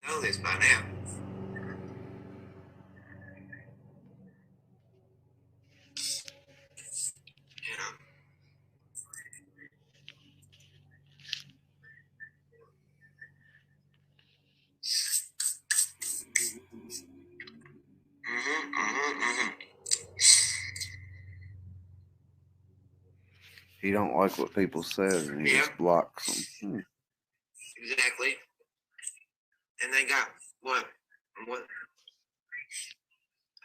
Know this by now. You know. He don't like what people says, and he just blocks them. Exactly. And they got what?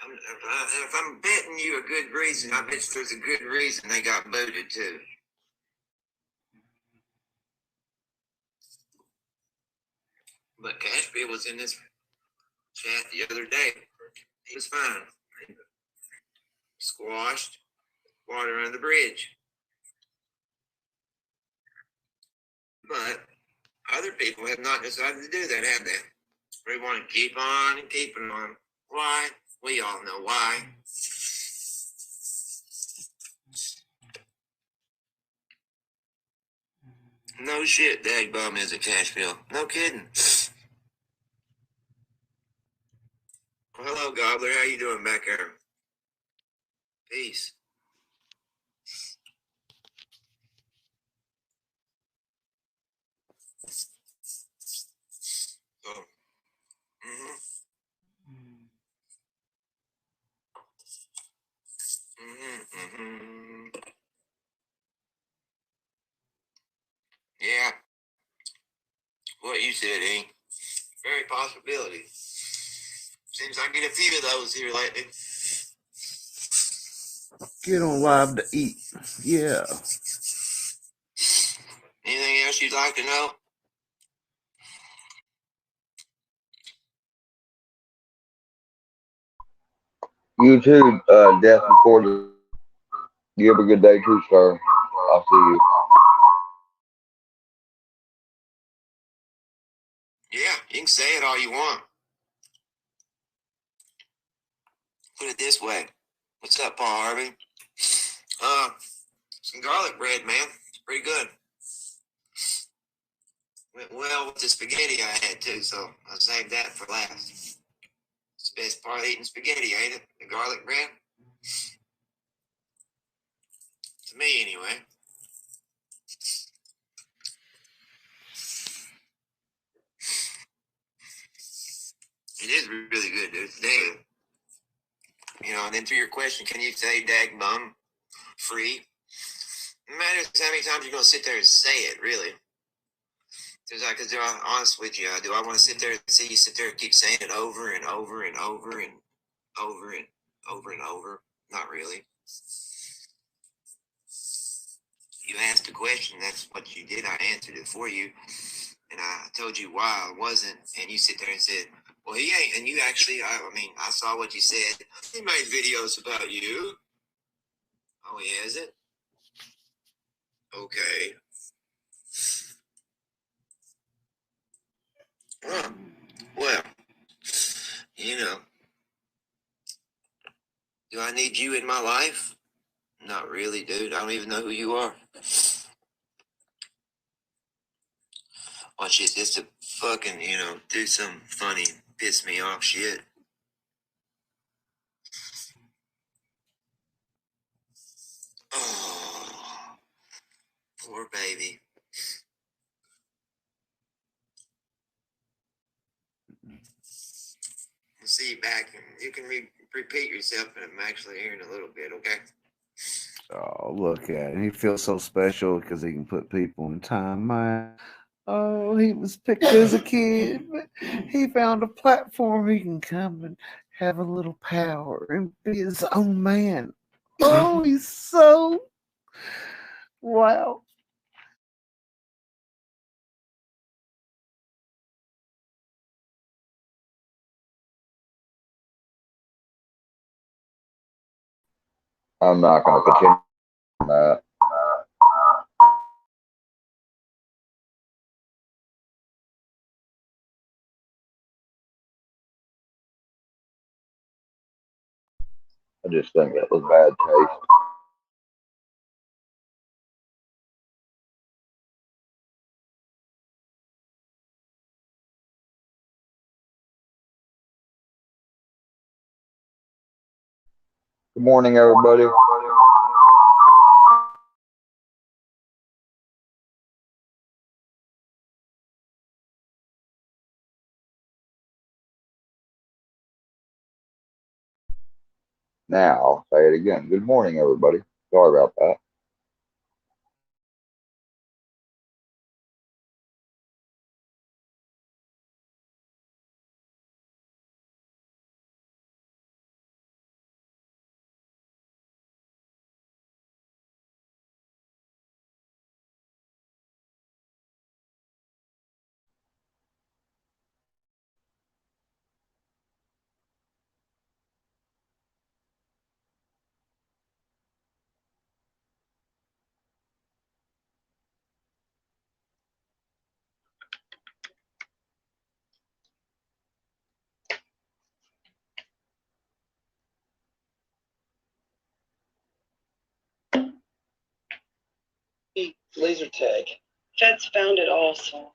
If I'm betting you a good reason, I bet there's a good reason they got booted too. But Cashville was in this chat the other day. He was fine. Squashed. Water under the bridge. But other people have not decided to do that, have they? They want to keep on and keeping on. Why? We all know why. No shit, Dagbum is a Cashville. No kidding. Well, hello, Gobbler. How you doing back there? Peace. Oh. Yeah. What you said, eh? Very possibility. Seems I get a few of those here lately. Get on live to eat. Yeah. Anything else you'd like to know? You too, Death Before the. You have a good day too, sir. I'll see you. Yeah, you can say it all you want. Put it this way. What's up, Paul Harvey? Some garlic bread, man. It's pretty good. Went well with the spaghetti I had too, so I saved that for last. It's the best part of eating spaghetti, ain't it? The garlic bread. To me, anyway. It is really good, dude. Damn. You know, and then to your question, can you say dag bum free? It matters how many times you're going to sit there and say it, really. Because to be honest with you, do I want to sit there and see you sit there and keep saying it over and over and over and over and over and over? Not really. You asked a question, that's what you did. I answered it for you. And I told you why I wasn't. And you sit there and said, well, he ain't. And you actually, I saw what you said. He made videos about you. Oh, he has it? Okay. Well, you know, do I need you in my life? Not really, dude. I don't even know who you are. Watch this, just to fucking, do some funny, piss me off shit. Oh, poor baby. I'll see you back, and you can repeat yourself, and I'm actually here in a little bit, okay? Oh, look at him. He feels so special because he can put people in time. Oh, he was picked as a kid, but he found a platform he can come and have a little power and be his own man. Oh, he's so wow. I'm not going to continue that. I just think that was bad taste. Good morning, everybody. Now, I'll say it again. Good morning, everybody. Sorry about that. Laser tag. Feds found it also.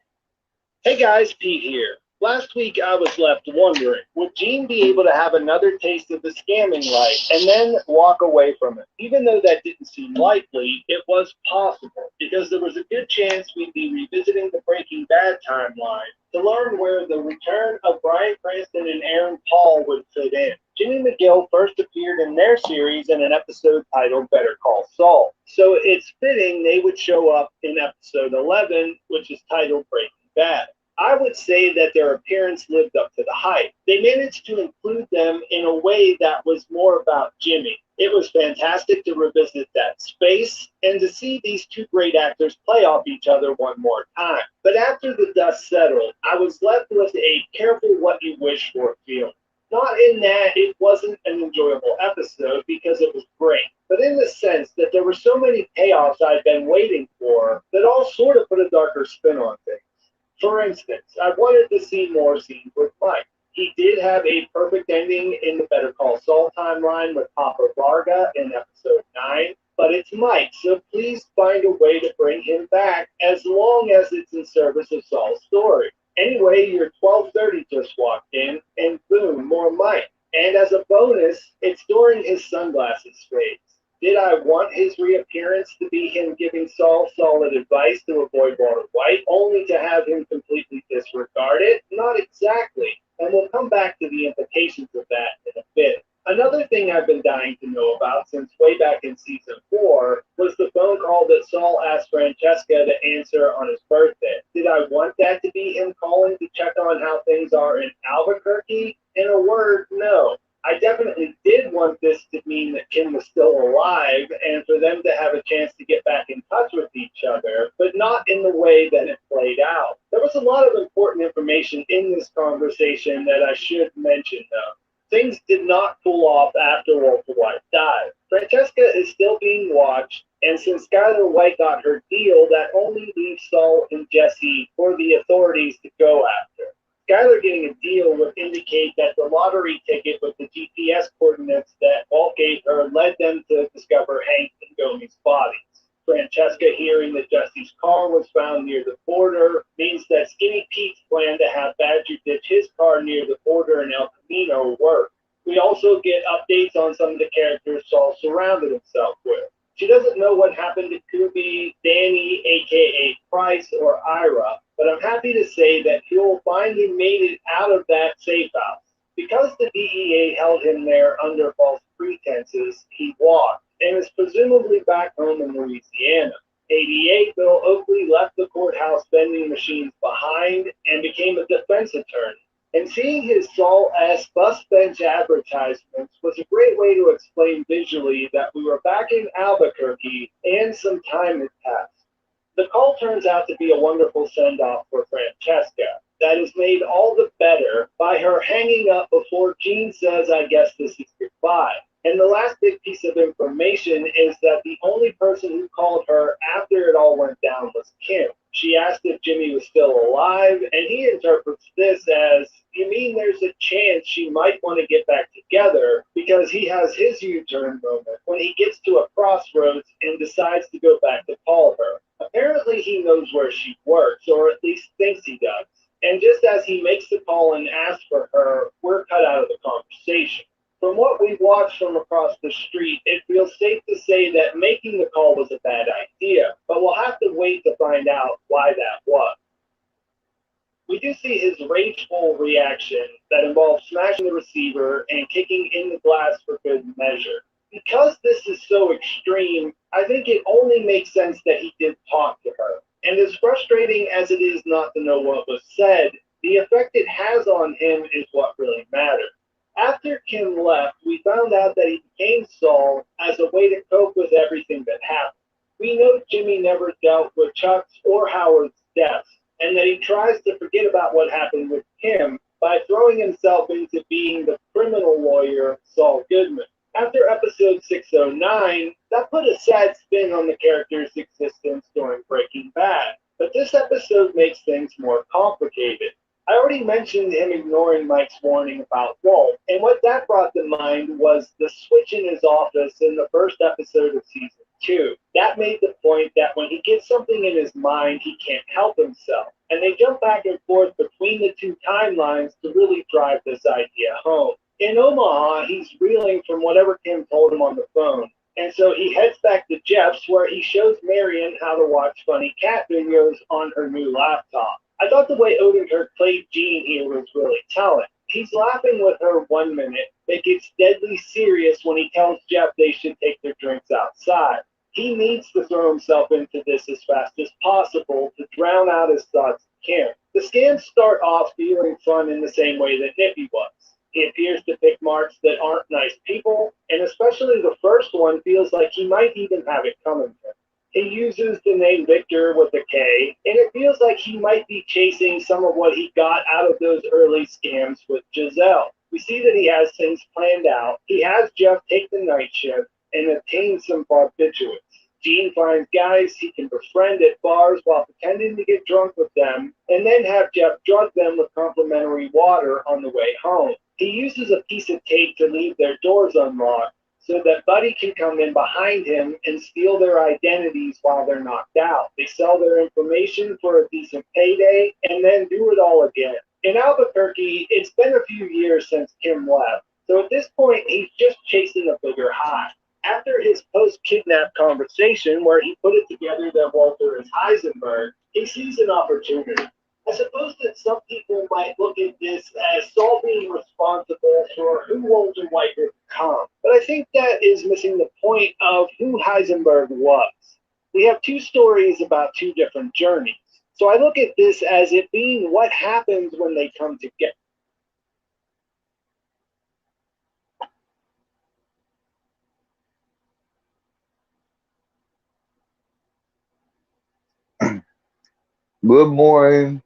Hey guys, Pete here. Last week I was left wondering, would Gene be able to have another taste of the scamming life and then walk away from it? Even though that didn't seem likely, it was possible, because there was a good chance we'd be revisiting the Breaking Bad timeline to learn where the return of Bryan Cranston and Aaron Paul would fit in. Jimmy McGill first appeared in their series in an episode titled Better Call Saul, so it's fitting they would show up in episode 11, which is titled Breaking Bad. I would say that their appearance lived up to the hype. They managed to include them in a way that was more about Jimmy. It was fantastic to revisit that space and to see these two great actors play off each other one more time. But after the dust settled, I was left with a careful what you wish for feeling. Not in that it wasn't an enjoyable episode because it was great, but in the sense that there were so many payoffs I'd been waiting for that all sort of put a darker spin on things. For instance, I wanted to see more scenes with Mike. He did have a perfect ending in the Better Call Saul timeline with Papa Varga in episode 9, but it's Mike, so please find a way to bring him back as long as it's in service of Saul's story. Anyway, your 12:30 just walked in, and boom, more Mike. And as a bonus, it's during his sunglasses phase. Did I want his reappearance to be him giving Saul solid advice to avoid Walter White, only to have him completely disregard it? Not exactly, and we'll come back to the implications of that in a bit. Another thing I've been dying to know about since way back in season 4 was the phone call that Saul asked Francesca to answer on his birthday. Did I want that to be him calling to check on how things are in Albuquerque? In a word, no. I definitely did want this to mean that Kim was still alive and for them to have a chance to get back in touch with each other, but not in the way that it played out. There was a lot of important information in this conversation that I should mention, though. Things did not pull off after Walter White died. Francesca is still being watched, and since Skyler White got her deal, that only leaves Saul and Jesse for the authorities to go after. Skyler getting a deal would indicate that the lottery ticket with the GPS coordinates that Walt gave her led them to discover Hank and Gomi's bodies. Francesca hearing that Jesse's car was found near the border means that Skinny Pete's plan to have Badger ditch his car near the border in El Camino worked. We also get updates on some of the characters Saul surrounded himself with. She doesn't know what happened to Kuby, Danny, aka Price, or Ira, but I'm happy to say that Huel finally made it out of that safe house. Because the DEA held him there under false pretenses, he walked and is presumably back home in Louisiana. 88, Bill Oakley left the courthouse vending machines behind and became a defense attorney. And seeing his Saul-esque bus bench advertisements was a great way to explain visually that we were back in Albuquerque and some time had passed. The call turns out to be a wonderful send-off for Francesca that is made all the better by her hanging up before Gene says, I guess this is goodbye. And the last big piece of information is that the only person who called her after it all went down was Kim. She asked if Jimmy was still alive, and he interprets this as, you mean there's a chance she might want to get back together because he has his U-turn moment when he gets to a crossroads and decides to go back to call her. Apparently he knows where she works, or at least thinks he does. And just as he makes the call and asks for her, we're cut out of the conversation. From what we watched from across the street, it feels safe to say that making the call was a bad idea, but we'll have to wait to find out why that was. We do see his rageful reaction that involves smashing the receiver and kicking in the glass for good measure. Because this is so extreme, I think it only makes sense that he did talk to her. And as frustrating as it is not to know what was said, the effect it has on him is what really matters. After Kim left, we found out that he became Saul as a way to cope with everything that happened. We know Jimmy never dealt with Chuck's or Howard's deaths, and that he tries to forget about what happened with Kim by throwing himself into being the criminal lawyer Saul Goodman. After episode 609, that put a sad spin on the character's existence during Breaking Bad, but this episode makes things more complicated. I already mentioned him ignoring Mike's warning about Walt, and what that brought to mind was the switch in his office in the first episode of season 2. That made the point that when he gets something in his mind, he can't help himself, and they jump back and forth between the two timelines to really drive this idea home. In Omaha, he's reeling from whatever Kim told him on the phone, and so he heads back to Jeff's where he shows Marion how to watch funny cat videos on her new laptop. I thought the way Odenkirk played Gene here was really telling. He's laughing with her 1 minute, but gets deadly serious when he tells Jeff they should take their drinks outside. He needs to throw himself into this as fast as possible to drown out his thoughts of Kim. The scams start off feeling fun in the same way that Nippy was. He appears to pick marks that aren't nice people, and especially the first one feels like he might even have it coming to him. He uses the name Victor with a K, and it feels like he might be chasing some of what he got out of those early scams with Giselle. We see that he has things planned out. He has Jeff take the night shift and obtain some barbiturates. Gene finds guys he can befriend at bars while pretending to get drunk with them, and then have Jeff drug them with complimentary water on the way home. He uses a piece of tape to leave their doors unlocked, so that Buddy can come in behind him and steal their identities while they're knocked out. They sell their information for a decent payday and then do it all again. In Albuquerque, it's been a few years since Kim left, so at this point, he's just chasing a bigger high. After his post-kidnap conversation where he put it together that Walter is Heisenberg, he sees an opportunity. I suppose that some people might look at this as Saul being responsible for who Walter White would become, but I think that is missing the point of who Heisenberg was. We have two stories about two different journeys, so I look at this as it being what happens when they come together. Good morning.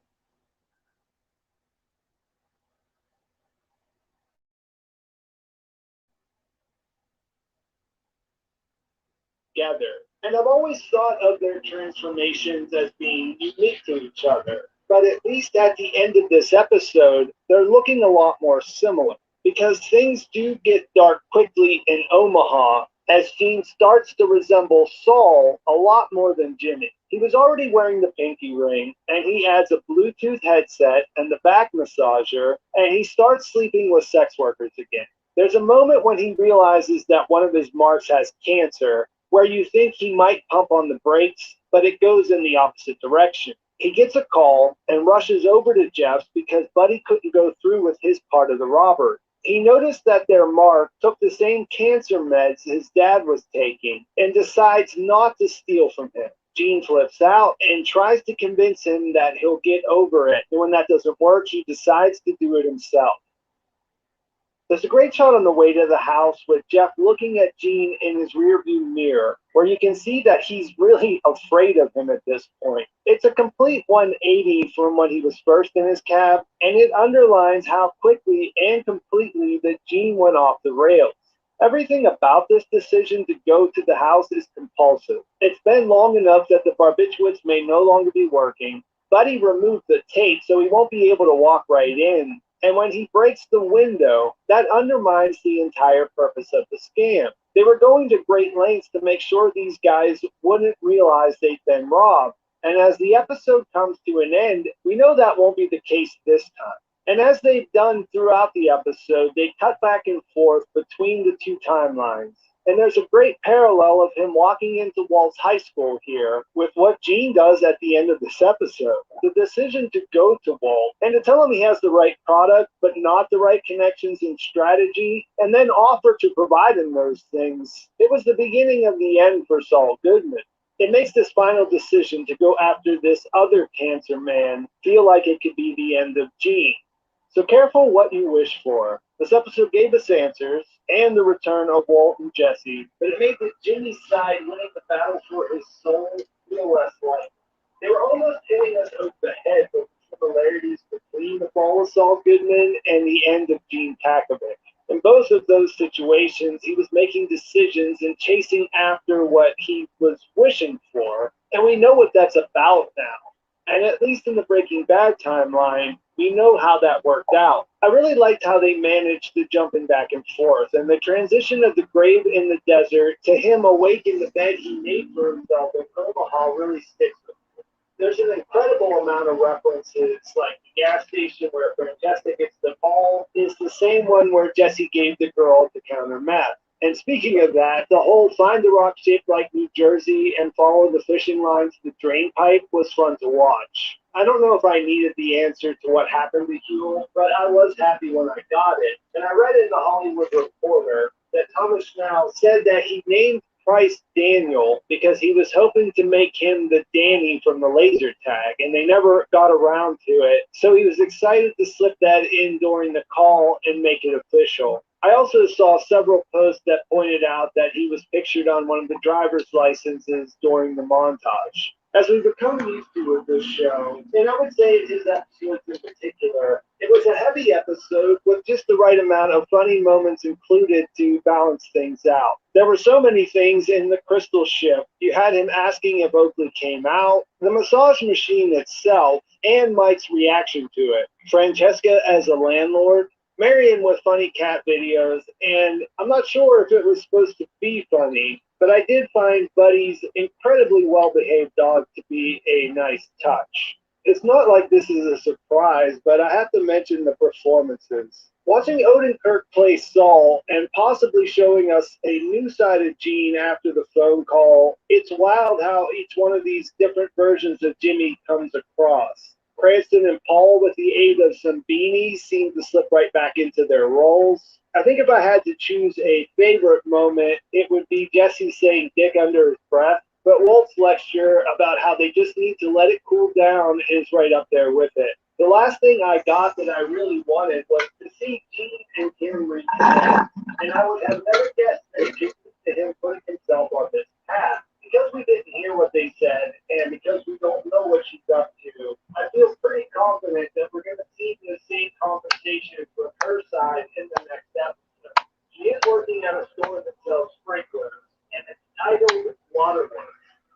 Together. And I've always thought of their transformations as being unique to each other. But at least at the end of this episode, they're looking a lot more similar. Because things do get dark quickly in Omaha as Gene starts to resemble Saul a lot more than Jimmy. He was already wearing the pinky ring, and he adds a Bluetooth headset and the back massager, and he starts sleeping with sex workers again. There's a moment when he realizes that one of his marks has cancer, where you think he might pump on the brakes, but it goes in the opposite direction. He gets a call and rushes over to Jeff's because Buddy couldn't go through with his part of the robbery. He noticed that their mark took the same cancer meds his dad was taking and decides not to steal from him. Gene flips out and tries to convince him that he'll get over it. And when that doesn't work, he decides to do it himself. There's a great shot on the way to the house with Jeff looking at Gene in his rearview mirror, where you can see that he's really afraid of him at this point. It's a complete 180 from when he was first in his cab, and it underlines how quickly and completely that Gene went off the rails. Everything about this decision to go to the house is compulsive. It's been long enough that the barbiturates may no longer be working. Buddy removed the tape so he won't be able to walk right in. And when he breaks the window, that undermines the entire purpose of the scam. They were going to great lengths to make sure these guys wouldn't realize they'd been robbed. And as the episode comes to an end, we know that won't be the case this time. And as they've done throughout the episode, they cut back and forth between the two timelines. And there's a great parallel of him walking into Walt's high school here with what Gene does at the end of this episode. The decision to go to Walt and to tell him he has the right product, but not the right connections and strategy, and then offer to provide him those things. It was the beginning of the end for Saul Goodman. It makes this final decision to go after this other cancer man feel like it could be the end of Gene. So careful what you wish for. This episode gave us answers and the return of Walt and Jesse, but it made the Jimmy's side winning the battle for his soul feel less likely. They were almost hitting us over the head with the similarities between the fall of Saul Goodman and the end of Gene Takovic. In both of those situations, he was making decisions and chasing after what he was wishing for, and we know what that's about now. And at least in the Breaking Bad timeline, we know how that worked out. I really liked how they managed the jumping back and forth, and the transition of the grave in the desert to him awake in the bed he made for himself in Omaha really sticks with me. There's an incredible amount of references, like the gas station where Francesca gets the call is the same one where Jesse gave the girl to counter meth. And speaking of that, the whole find the rock shaped like New Jersey and follow the fishing line to the drain pipe was fun to watch. I don't know if I needed the answer to what happened to Huel, but I was happy when I got it. And I read in the Hollywood Reporter that Thomas Schnell said that he named Price Daniel because he was hoping to make him the Danny from the laser tag, and they never got around to it. So he was excited to slip that in during the call and make it official. I also saw several posts that pointed out that he was pictured on one of the driver's licenses during the montage. As we've become used to with this show, and I would say his episodes in particular, it was a heavy episode with just the right amount of funny moments included to balance things out. There were so many things in the crystal ship. You had him asking if Oakley came out, the massage machine itself, and Mike's reaction to it. Francesca as a landlord, Marion with funny cat videos, and I'm not sure if it was supposed to be funny, but I did find Buddy's incredibly well-behaved dog to be a nice touch. It's not like this is a surprise, but I have to mention the performances. Watching Odenkirk play Saul and possibly showing us a new side of Gene after the phone call, it's wild how each one of these different versions of Jimmy comes across. Cranston and Paul, with the aid of some beanies, seem to slip right back into their roles. I think if I had to choose a favorite moment, it would be Jesse saying dick under his breath. But Walt's lecture about how they just need to let it cool down is right up there with it. The last thing I got that I really wanted was to see Gene and Kim reconnect. And I would have never guessed that it took to him putting himself on this path. Because we didn't hear what they said, and because we don't know what she's up to, I feel pretty confident that we're going to see the same conversation from her side in the next episode. She is working at a store that sells sprinklers, and it's titled Waterworks.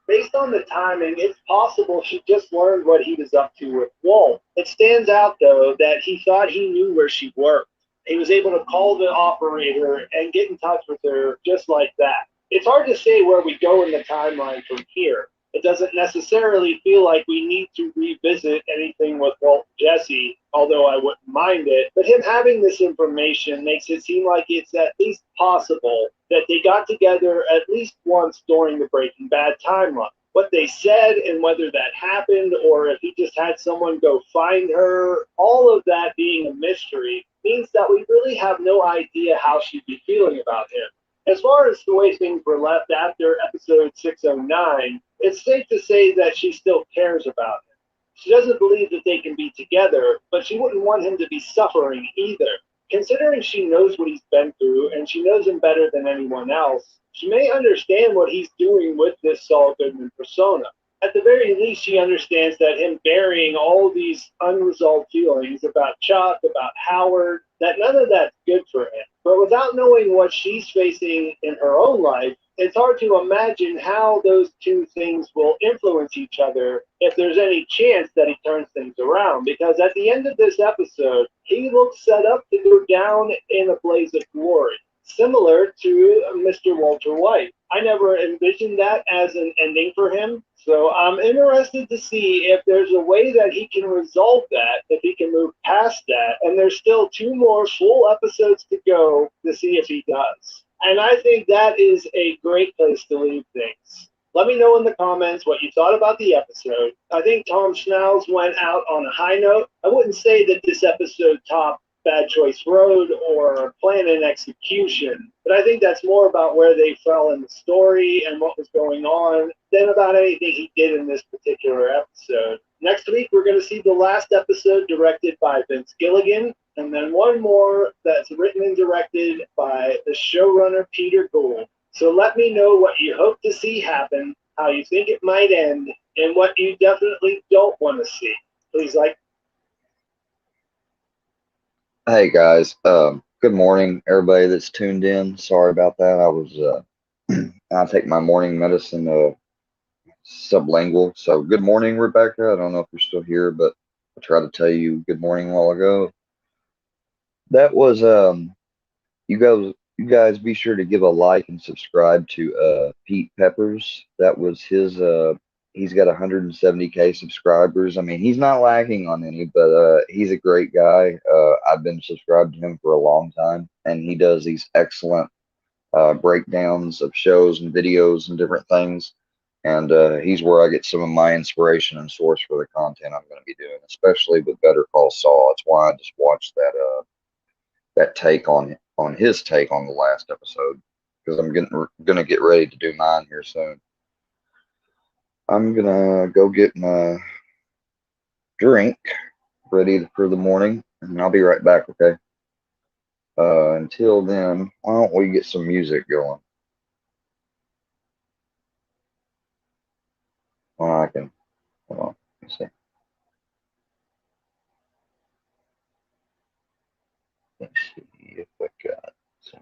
Based on the timing, it's possible she just learned what he was up to with Walt. It stands out, though, that he thought he knew where she worked. He was able to call the operator and get in touch with her just like that. It's hard to say where we go in the timeline from here. It doesn't necessarily feel like we need to revisit anything with Walt and Jesse, although I wouldn't mind it. But him having this information makes it seem like it's at least possible that they got together at least once during the Breaking Bad timeline. What they said and whether that happened or if he just had someone go find her, all of that being a mystery, means that we really have no idea how she'd be feeling about him. As far as the way things were left after episode 609, it's safe to say that she still cares about him. She doesn't believe that they can be together, but she wouldn't want him to be suffering either. Considering she knows what he's been through and she knows him better than anyone else, she may understand what he's doing with this Saul Goodman persona. At the very least, she understands that him burying all these unresolved feelings about Chuck, about Howard, that none of that's good for him. But without knowing what she's facing in her own life, it's hard to imagine how those two things will influence each other if there's any chance that he turns things around. Because at the end of this episode, he looks set up to go down in a blaze of glory. similar to Mr. Walter White. I never envisioned that as an ending for him. So I'm interested to see if there's a way that he can resolve that, if he can move past that. And there's still 2 more full episodes to go to see if he does. And I think that is a great place to leave things. Let me know in the comments what you thought about the episode. I think Tom Schnauz went out on a high note. I wouldn't say that this episode topped Bad Choice Road or Plan and Execution, but I think that's more about where they fell in the story and what was going on than about anything he did in this particular episode. Next week, we're going to see the last episode directed by Vince Gilligan, and then one more that's written and directed by the showrunner Peter Gould. So let me know what you hope to see happen, how you think it might end, and what you definitely don't want to see. Please like. Hey guys, good morning, everybody that's tuned in. Sorry about that. I was I take my morning medicine sublingual. So good morning, Rebecca. I don't know if you're still here, but I tried to tell you good morning a while ago. That was you guys be sure to give a like and subscribe to Pete Peppers. That was his he's got 170K subscribers. I mean, he's not lacking on any, but he's a great guy. I've been subscribed to him for a long time, and he does these excellent breakdowns of shows and videos and different things. And he's where I get some of my inspiration and source for the content I'm going to be doing, especially with Better Call Saul. That's why I just watched that take on his take on the last episode, because I'm gonna get ready to do mine here soon. I'm gonna go get my drink ready for the morning, and I'll be right back, okay? Until then, why don't we get some music going? Well, I can, hold on, let me see. Let's see if I got some.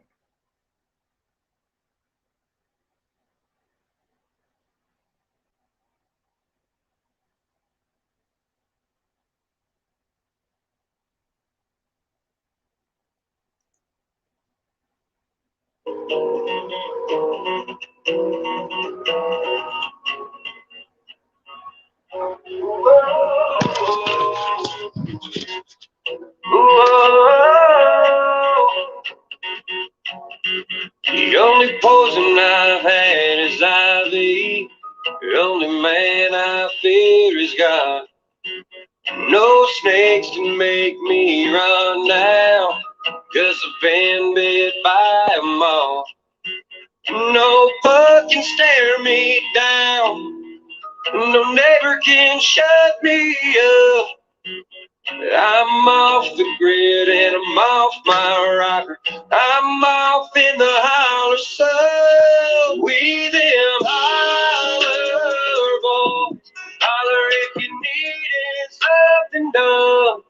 The only poison I've had is IV. The only man I fear is God. No snakes can make me run now, 'cause I've been bit by a moth. No bug can stare me down. No neighbor can shut me up. I'm off the grid and I'm off my rocker. I'm off in the holler sun. We them holler boys. Holler if you needed something done.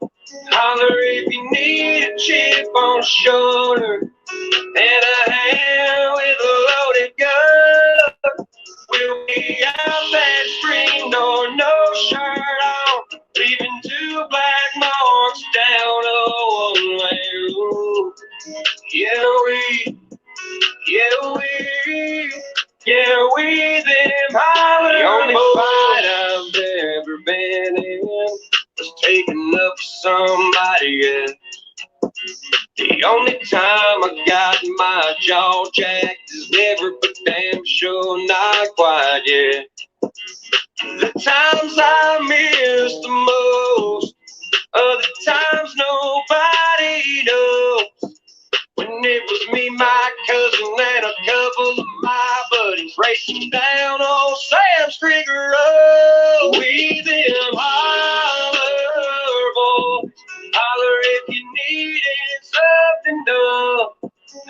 Holler if you need a chip on the shoulder and a hand with a loaded gun. We'll be out that spring door, no shirt on, leaving 2 black marks down a one-way road. Yeah, we them holler. The only fight I've ever been in was taking up somebody else. The only time I got my jaw jacked is never, but damn sure not quite yet. The times I miss the most are the times nobody knows. When it was me, my cousin, and a couple of my buddies racing down old Sam's Creek Road. We them holler boys. Holler if you needed something done.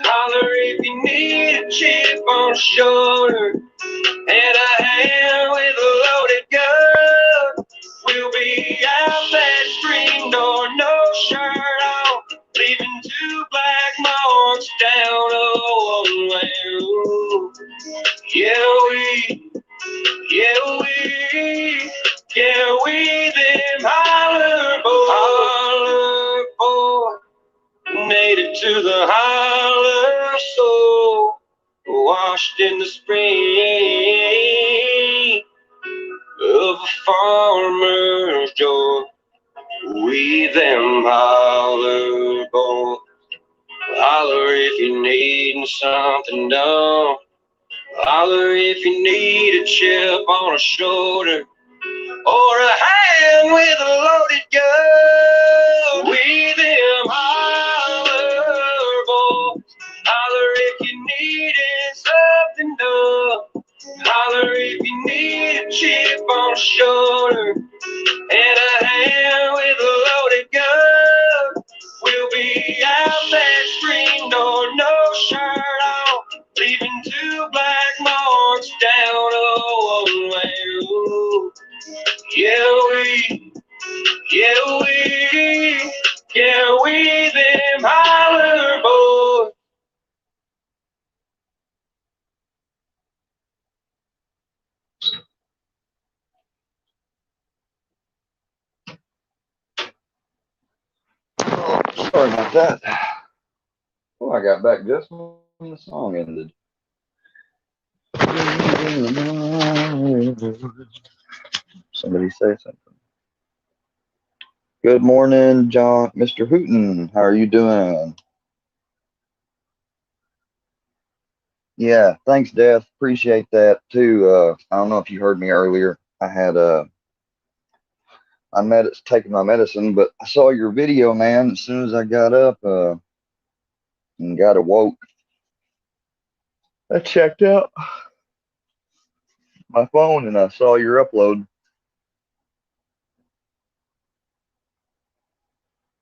Holler if you need a chip on the shoulder and a hand with a loaded gun. We'll be out that screen door, no shirt on, leaving 2 black marks down a one-way road. Yeah, we them holler boy. Holler boy, made it to the holler soul. washed in the spring of a farmer's joy. We them holler boys, holler if you need something done, holler if you need a chip on a shoulder or a hand with a loaded gun. We them holler boys, holler if you needed something done, holler if you need a chip on a shoulder and a hand with a loaded gun. We'll be out that screen door, no shirt on, leaving 2 black marks down a one-way road. Yeah, we them holler boys. Oh, sorry about that. Oh, I got back just when the song ended. Somebody say something. Good morning, John, Mr. Hooten. How are you doing? Yeah, thanks, Death. Appreciate that too. I don't know if you heard me earlier. I had taking my medicine, but I saw your video, man. As soon as I got up and got awoke, I checked out my phone and I saw your upload.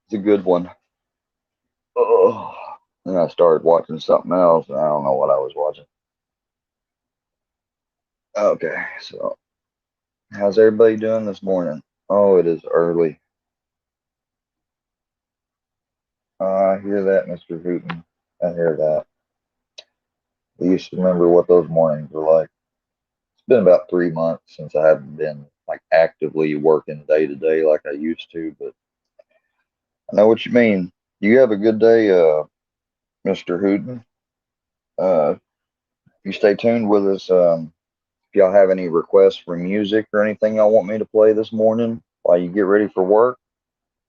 It's a good one. Oh, and I started watching something else, and I don't know what I was watching. Okay, so how's everybody doing this morning? Oh, it is early. I hear that, Mr. Hooten. I hear that. I used to remember what those mornings were like. It's been about 3 months since I haven't been like actively working day to day like I used to, but I know what you mean. You have a good day, Mr. Hooten. You stay tuned with us. If y'all have any requests for music or anything y'all want me to play this morning while you get ready for work,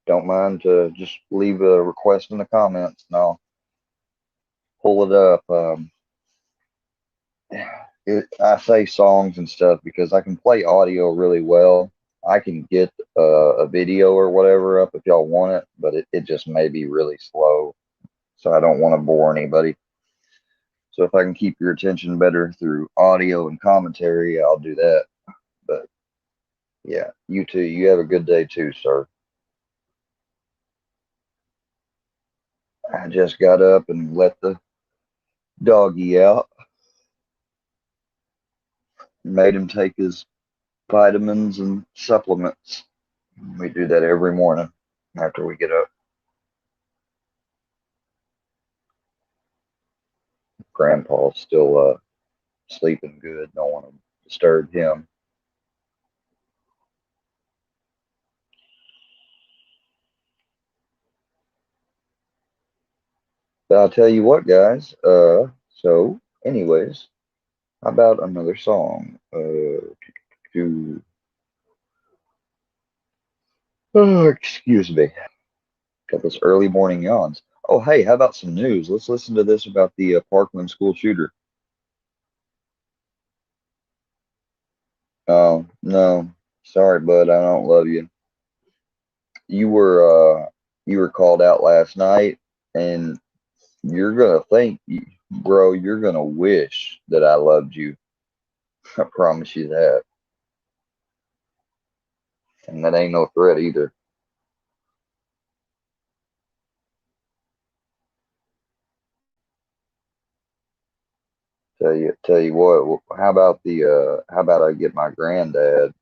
don't mind to just leave a request in the comments and I'll pull it up. I say songs and stuff because I can play audio really well. I can get a video or whatever up if y'all want it, but it just may be really slow. So I don't want to bore anybody. So if I can keep your attention better through audio and commentary, I'll do that. But yeah, you too. You have a good day too, sir. I just got up and let the doggy out. Made him take his vitamins and supplements. We do that every morning after we get up. Grandpa's still sleeping good. Don't want to disturb him. But I'll tell you what, guys. So, anyways, how about another song? Oh, excuse me. Got those early morning yawns. Oh, hey, how about some news? Let's listen to this about the Parkland school shooter. Oh, no. Sorry, bud. I don't love you. You were called out last night, and you're gonna think, bro, you're gonna wish that I loved you. I promise you that. And that ain't no threat either. Tell you what, how about I get my granddad,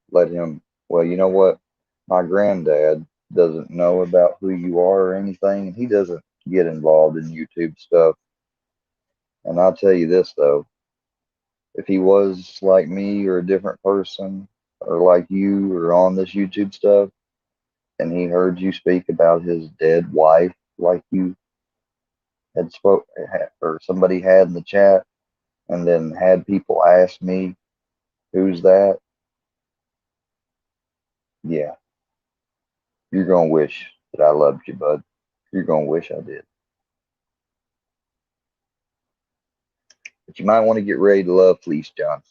let him, well, you know what? My granddad doesn't know about who you are or anything, and he doesn't get involved in YouTube stuff. And I'll tell you this though, if he was like me or a different person or like you or on this YouTube stuff, and he heard you speak about his dead wife like you had spoke or somebody had in the chat, and then had people ask me, who's that? Yeah, you're going to wish that I loved you, bud. You're going to wish I did. But you might want to get ready to love Fleece Johnson.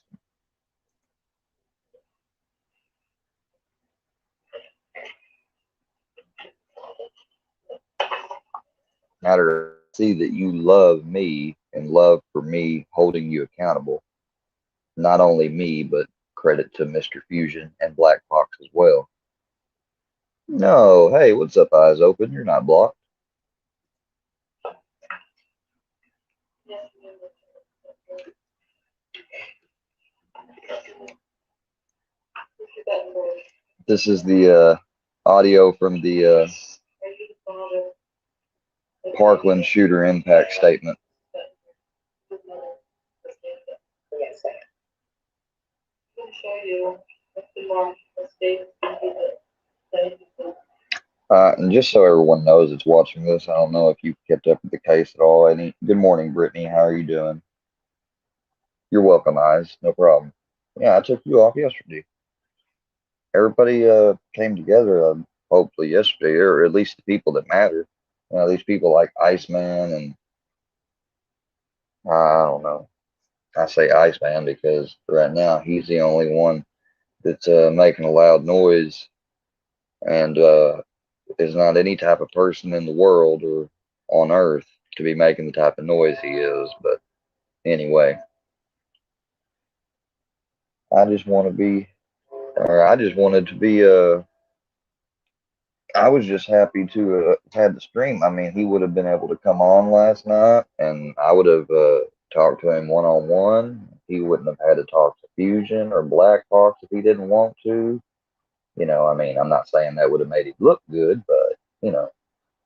Matter to see that you love me and love for me holding you accountable. Not only me, but credit to Mr. Fusion and Black Fox as well. No, hey, what's up, eyes open? You're not blocked. This is the audio from the Parkland shooter impact statement. And just so everyone knows that's watching this, I don't know if you've kept up with the case at all. Good morning, Brittany. How are you doing? You're welcome, eyes. No problem. Yeah, I took you off yesterday. Everybody came together, hopefully yesterday, or at least the people that matter. These people like Iceman and I don't know. I say Iceman because right now he's the only one that's making a loud noise and is not any type of person in the world or on earth to be making the type of noise he is. But anyway, I just want to be, or I just wanted to be, I was just happy to had the stream. I mean, he would have been able to come on last night and I would have talked to him one-on-one. He wouldn't have had to talk to Fusion or Black Fox if he didn't want to. I mean, I'm not saying that would have made him look good, but,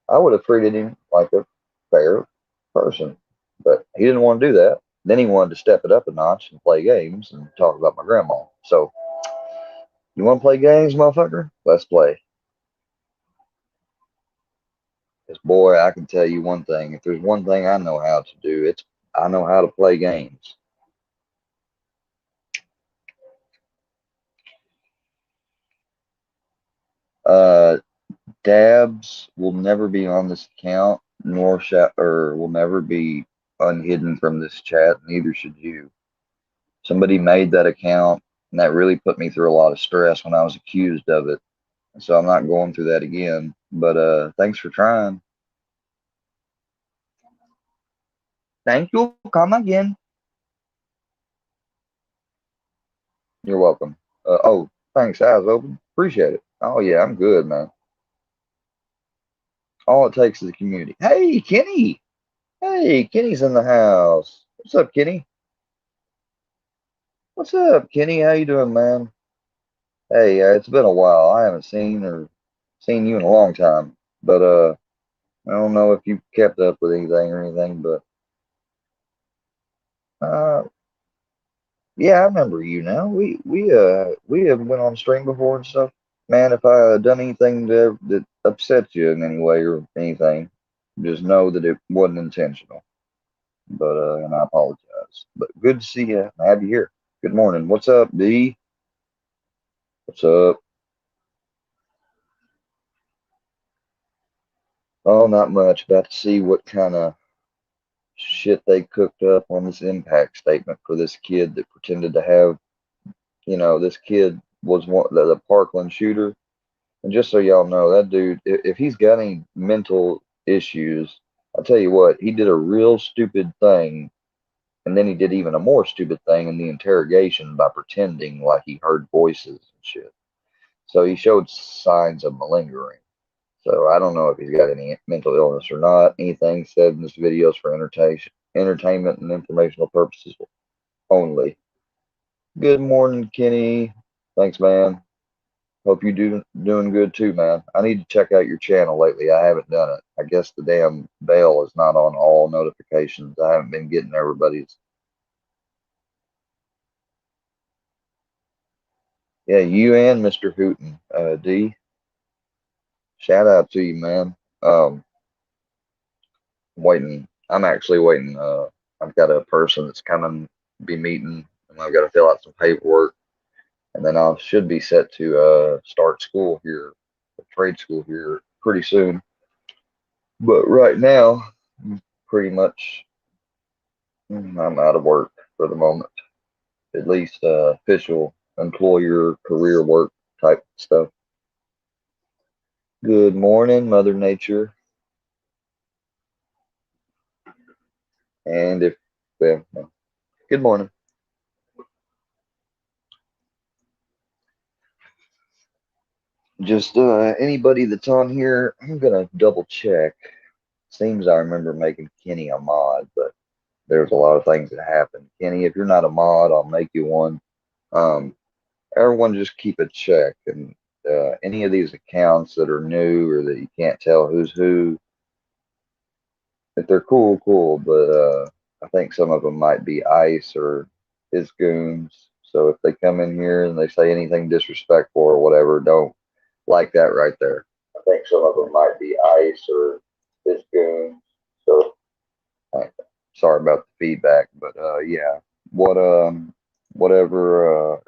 I would have treated him like a fair person. But he didn't want to do that. Then he wanted to step it up a notch and play games and talk about my grandma. So, you want to play games, motherfucker? Let's play. Because, boy, I can tell you one thing. If there's one thing I know how to do, it's I know how to play games. Dabs will never be on this account, nor will never be unhidden from this chat. Neither should you. Somebody made that account, and that really put me through a lot of stress when I was accused of it. So I'm not going through that again. But thanks for trying. Thank you. Come again. You're welcome. Oh, thanks, eyes open. Appreciate it. Oh yeah, I'm good, man. All it takes is a community. Hey, Kenny. Hey, Kenny's in the house. What's up, Kenny? What's up, Kenny? How you doing, man? Hey, it's been a while. I haven't seen you in a long time. But I don't know if you've kept up with anything or anything, but uh, yeah, I remember you now. We have went on stream before and stuff. Man, if I done anything that upsets you in any way or anything, just know that it wasn't intentional. But and I apologize. But good to see you. I have you here. Good morning. What's up, D? What's up? Oh, not much. About to see what kind of shit they cooked up on this impact statement for this kid that pretended to have, this kid was the Parkland shooter. And just so y'all know, that dude, if he's got any mental issues, I'll tell you what, he did a real stupid thing. And then he did even a more stupid thing in the interrogation by pretending like he heard voices and shit. So he showed signs of malingering. So I don't know if he's got any mental illness or not. Anything said in this video is for entertainment and informational purposes only. Good morning, Kenny. Thanks, man. Hope you doing good too, man. I need to check out your channel lately. I haven't done it. I guess the damn bell is not on all notifications. I haven't been getting everybody's. Yeah, you and Mr. Hooten, D. Shout out to you, man. Waiting. I'm actually waiting. I've got a person that's coming be meeting, and I've got to fill out some paperwork, and then I should be set to start school here, trade school here pretty soon. But right now, pretty much, I'm out of work for the moment. At least official employer career work type stuff. Good morning, Mother Nature. And if, well, no. Good morning. Just anybody that's on here, I'm gonna double check. Seems I remember making Kenny a mod, but there's a lot of things that happen. Kenny, if you're not a mod, I'll make you one. Um, Everyone just keep a check, and any of these accounts that are new or that you can't tell who's who, if they're cool, cool, but I think some of them might be ICE or his goons. So if they come in here and they say anything disrespectful or whatever, don't like that right there. I think some of them might be ICE or his goons. So sorry about the feedback, but yeah, what whatever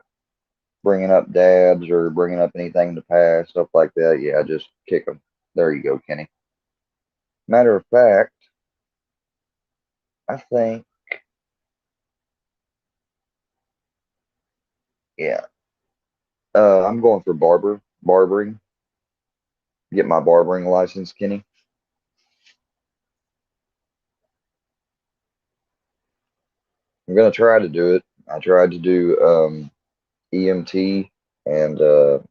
bringing up dabs or bringing up anything in the past, stuff like that, yeah, just kick them. There you go, Kenny. Matter of fact, I think, yeah, I'm going for barbering. Get my barbering license, Kenny. I'm gonna try to do it. I tried to do EMT and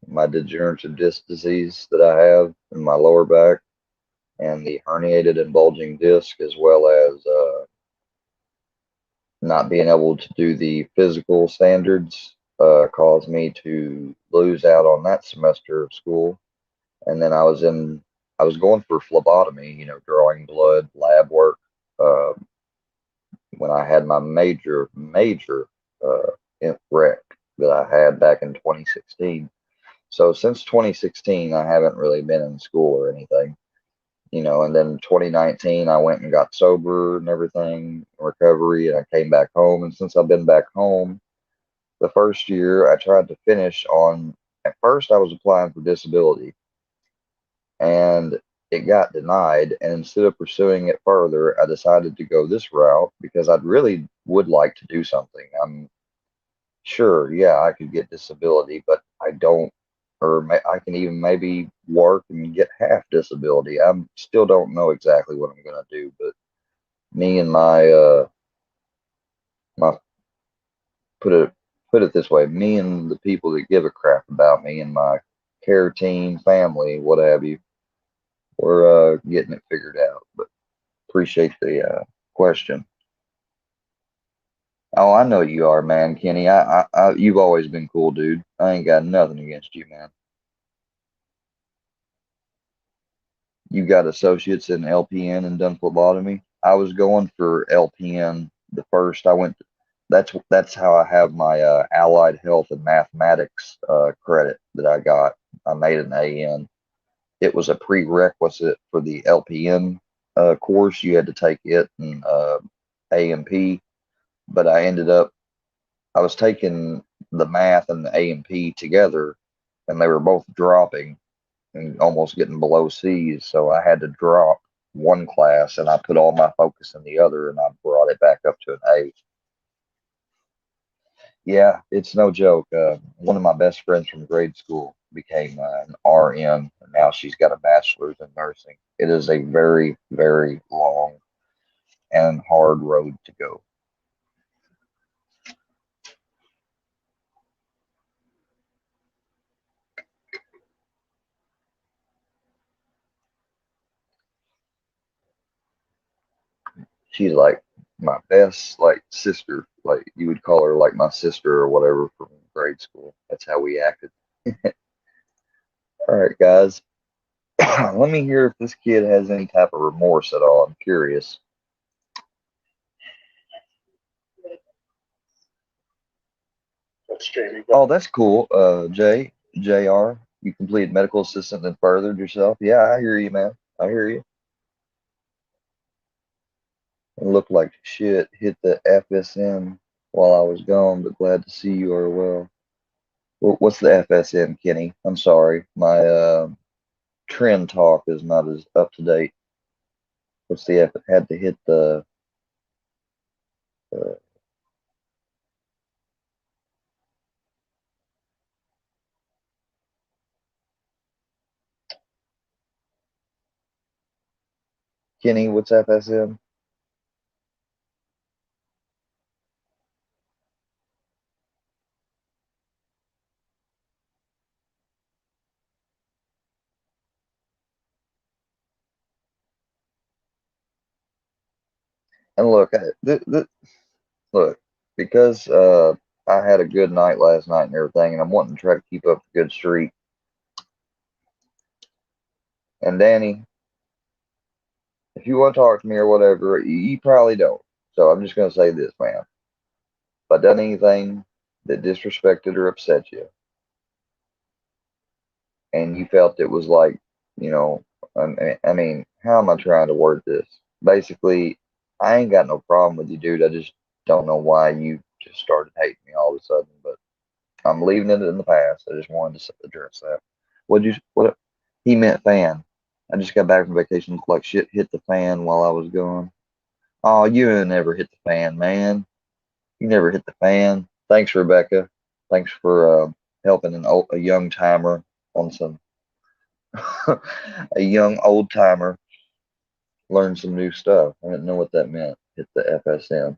my degenerative disc disease that I have in my lower back and the herniated and bulging disc, as well as not being able to do the physical standards, caused me to lose out on that semester of school. And then I was going for phlebotomy, drawing blood, lab work, uh, when I had my major wreck that I had back in 2016. So since 2016, I haven't really been in school or anything, and then 2019, I went and got sober and everything, recovery, and I came back home. And since I've been back home, the first year I tried to finish on, at first I was applying for disability and it got denied. And instead of pursuing it further, I decided to go this route because I'd really would like to do something. I'm sure, yeah, I could get disability, but I don't, I can even maybe work and get half disability. I still don't know exactly what I'm gonna do, but me and my put it put it this way, me and the people that give a crap about me and my care team, family, what have you, we're getting it figured out. But appreciate the question. Oh, I know you are, man, Kenny. You've always been cool, dude. I ain't got nothing against you, man. You got associates in LPN and done phlebotomy. I was going for LPN the first. I went. That's how I have my allied health and mathematics credit that I got. I made an AN. It was a prerequisite for the LPN course. You had to take it and AMP, but I was taking the math and the AMP together, and they were both dropping and almost getting below C's. So I had to drop one class, and I put all my focus in the other, and I brought it back up to an A. Yeah, it's no joke. One of my best friends from grade school became an RN, and now she's got a bachelor's in nursing. It is a very, very long and hard road to go. She's like my best, like, sister. Like, you would call her like my sister or whatever from grade school. That's how we acted. All right, guys. Let me hear if this kid has any type of remorse at all. I'm curious. Oh, that's cool. JR, you completed medical assistant and furthered yourself. Yeah, I hear you, man. I hear you. It looked like shit. Hit the FSM while I was gone, but glad to see you are well. What's the FSM, Kenny? I'm sorry, my trend talk is not as up to date. What's the F? Had to hit the. Uh, Kenny, what's FSM? And look, look, because I had a good night last night and everything, and I'm wanting to try to keep up a good streak. And Danny, if you want to talk to me or whatever, you probably don't. So I'm just going to say this, man. If I done anything that disrespected or upset you, and you felt it was like, you know, I mean, how am I trying to word this? Basically, I ain't got no problem with you, dude. I just don't know why you just started hating me all of a sudden. But I'm leaving it in the past. I just wanted to address that. What he meant fan. I just got back from vacation. Looked like shit hit the fan while I was gone. Oh, you never hit the fan, man. You never hit the fan. Thanks, Rebecca. Thanks for helping a young timer on some a young old timer learn some new stuff. I didn't know what that meant. Hit the FSM.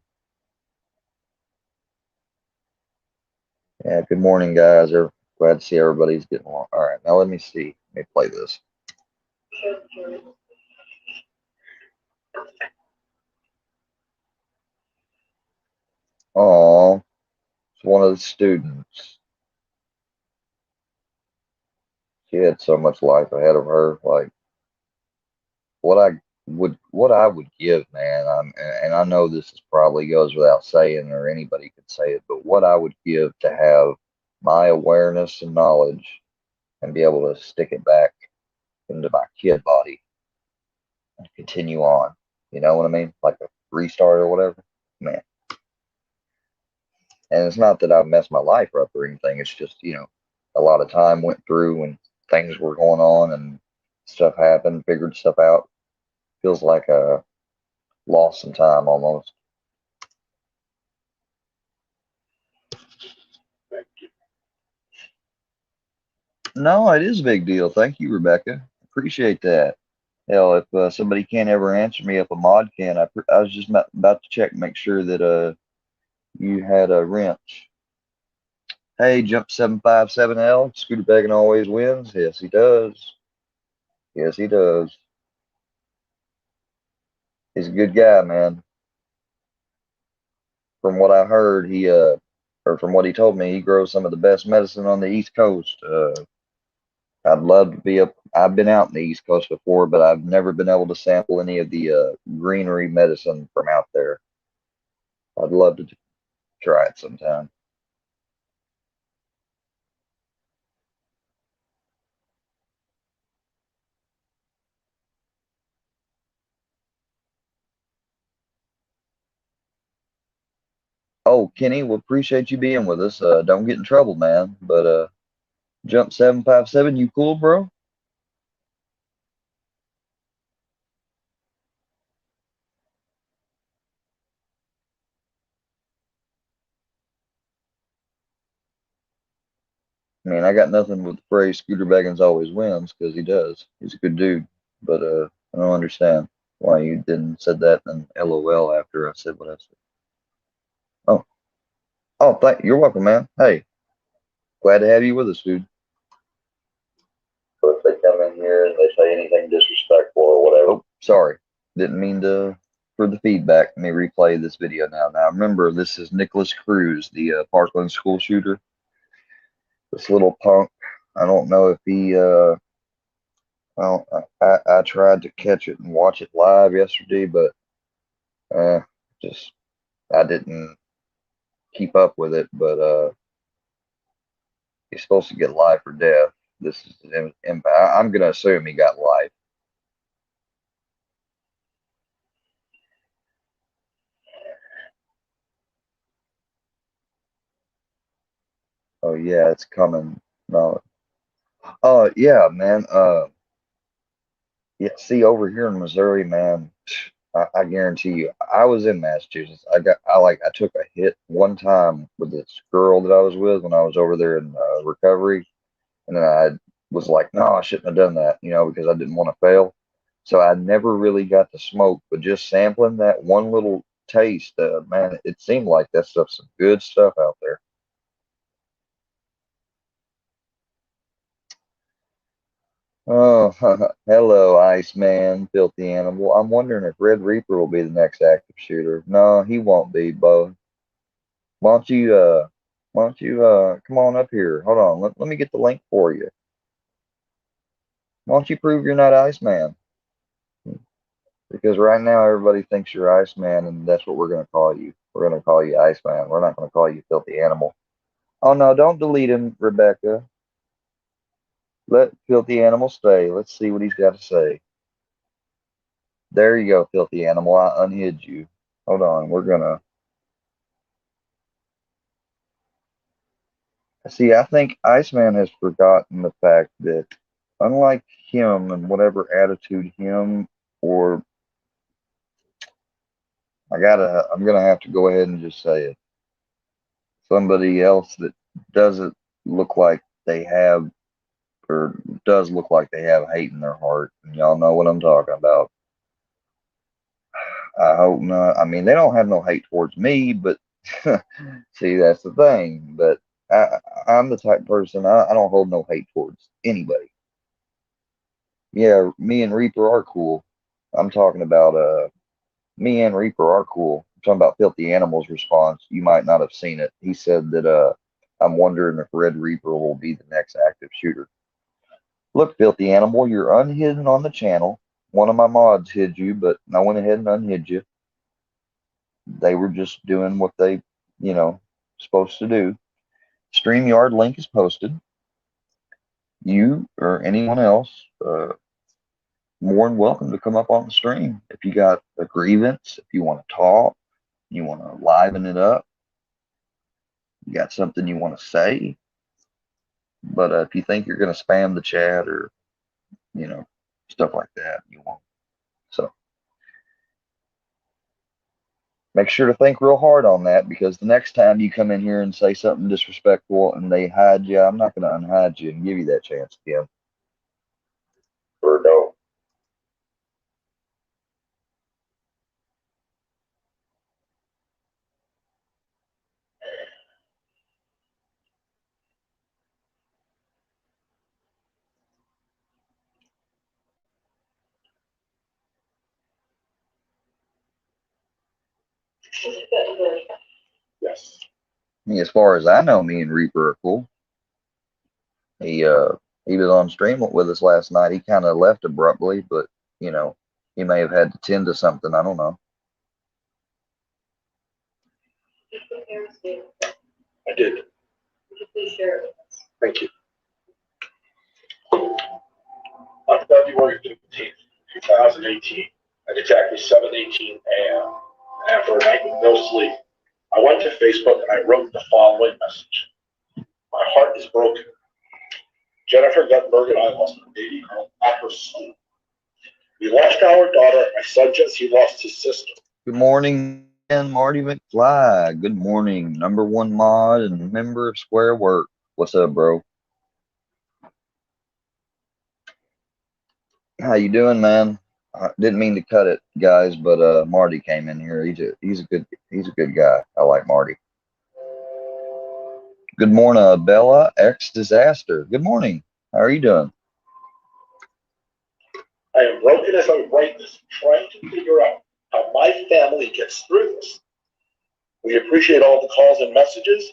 Yeah, good morning, guys. Glad to see everybody's getting along. All right, now let me see. Let me play this. Oh, it's one of the students. She had so much life ahead of her. Like what I would give, man. And I know this is probably goes without saying, or anybody could say it, but what I would give to have my awareness and knowledge and be able to stick it back into my kid body and continue on. You know what I mean? Like a restart or whatever. Man. And it's not that I've messed my life up or anything. It's just, a lot of time went through and things were going on and stuff happened, figured stuff out. Feels like a lost some time almost. No, it is a big deal. Thank you, Rebecca. Appreciate that. Hell, if somebody can't ever answer me, if a mod can, I was just about to check, make sure that you had a wrench. Hey, Jump 757L, Scooter Beggin always wins. Yes, he does. Yes, he does. He's a good guy, man. From what I heard, or from what he told me, he grows some of the best medicine on the East Coast. I'd love to be up. I've been out in the East Coast before, but I've never been able to sample any of the greenery medicine from out there. I'd love to try it sometime. Oh, Kenny, we appreciate you being with us. Don't get in trouble, man. But Jump 757, you cool, bro? I mean, I got nothing with the phrase Scooter Beggins always wins because he does. He's a good dude. But I don't understand why you didn't said that and LOL after I said what I said. Oh, you're welcome, man. Hey, glad to have you with us, dude. So if they come in here and they say anything disrespectful or whatever. Oh, sorry. Didn't mean to for the feedback. Let me replay this video now. Now remember, this is Nicholas Cruz, the Parkland school shooter. This little punk. I don't know if he well, I tried to catch it and watch it live yesterday, but uh just I didn't keep up with it, but he's supposed to get life or death. This is I'm gonna assume he got life. Oh yeah, it's coming. No. Oh yeah, man. Yeah. See, over here in Missouri, man, I guarantee you, I was in Massachusetts. I took a hit one time with this girl that I was with when I was over there in recovery, and then I was like, no, I shouldn't have done that, because I didn't want to fail. So I never really got to smoke, but just sampling that one little taste, man, it seemed like that stuff's some good stuff out there. Oh, hello, Iceman, filthy animal. I'm wondering if Red Reaper will be the next active shooter. No, he won't be, Bo. Why don't you come on up here? Hold on, let me get the link for you. Why don't you prove you're not Iceman? Because right now everybody thinks you're Iceman, and that's what we're gonna call you. We're gonna call you Iceman. We're not gonna call you filthy animal. Oh no, don't delete him, Rebecca. Let filthy animal stay. Let's see what he's got to say. There you go, filthy animal. I unhid you. Hold on, we're gonna see. I think Iceman has forgotten the fact that, unlike him and whatever attitude him or I'm gonna have to go ahead and just say it. Somebody else that doesn't look like they have, or does look like they have hate in their heart. And y'all know what I'm talking about. I hope not. I mean, they don't have no hate towards me, but see, that's the thing. But I'm the type of person, I don't hold no hate towards anybody. Yeah, me and Reaper are cool. I'm talking about me and Reaper are cool. I'm talking about Filthy Animal's response. You might not have seen it. He said that I'm wondering if Red Reaper will be the next active shooter. Look, Filthy Animal, you're unhidden on the channel. One of my mods hid you, but I went ahead and unhid you. They were just doing what they, supposed to do. StreamYard link is posted. You or anyone else, more than welcome to come up on the stream. If you got a grievance, if you want to talk, you want to liven it up, you got something you want to say. But if you think you're going to spam the chat or, stuff like that, you won't. So make sure to think real hard on that, because the next time you come in here and say something disrespectful and they hide you, I'm not going to unhide you and give you that chance again. Or no. Yes. As far as I know, me and Reaper are cool. He was on stream with us last night. He kind of left abruptly, but he may have had to tend to something. I don't know. I did. Would you please share it? Thank you. On February 15th, 2018, at exactly 7:18 a.m., after a night with no sleep, I went to Facebook and I wrote the following message. My heart is broken. Jennifer Guttenberg and I lost our baby girl at her school. We lost our daughter, and my son Jesse lost his sister. Good morning, Marty McFly. Good morning, #1 mod and member of Square Work. What's up, bro? How you doing, man? I didn't mean to cut it, guys, but Marty came in here. He's a good guy. I like Marty. Good morning, Bella X Disaster. Good morning. How are you doing? I am broken as I write this, trying to figure out how my family gets through this. We appreciate all the calls and messages.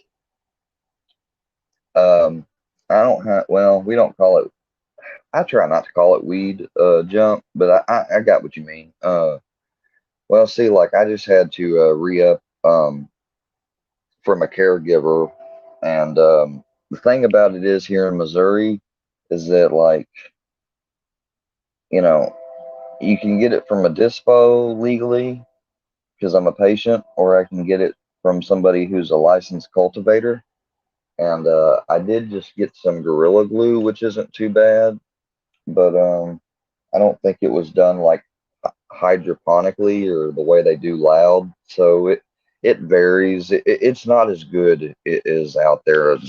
I don't have. Well, we don't call it. I try not to call it weed jump, but I got what you mean. Well, see, like I just had to re-up from a caregiver, and the thing about it is here in Missouri is that like you can get it from a dispo legally because I'm a patient, or I can get it from somebody who's a licensed cultivator. And I did just get some Gorilla Glue, which isn't too bad, but I don't think it was done like hydroponically or the way they do loud. So it varies. It's not as good it is out there in,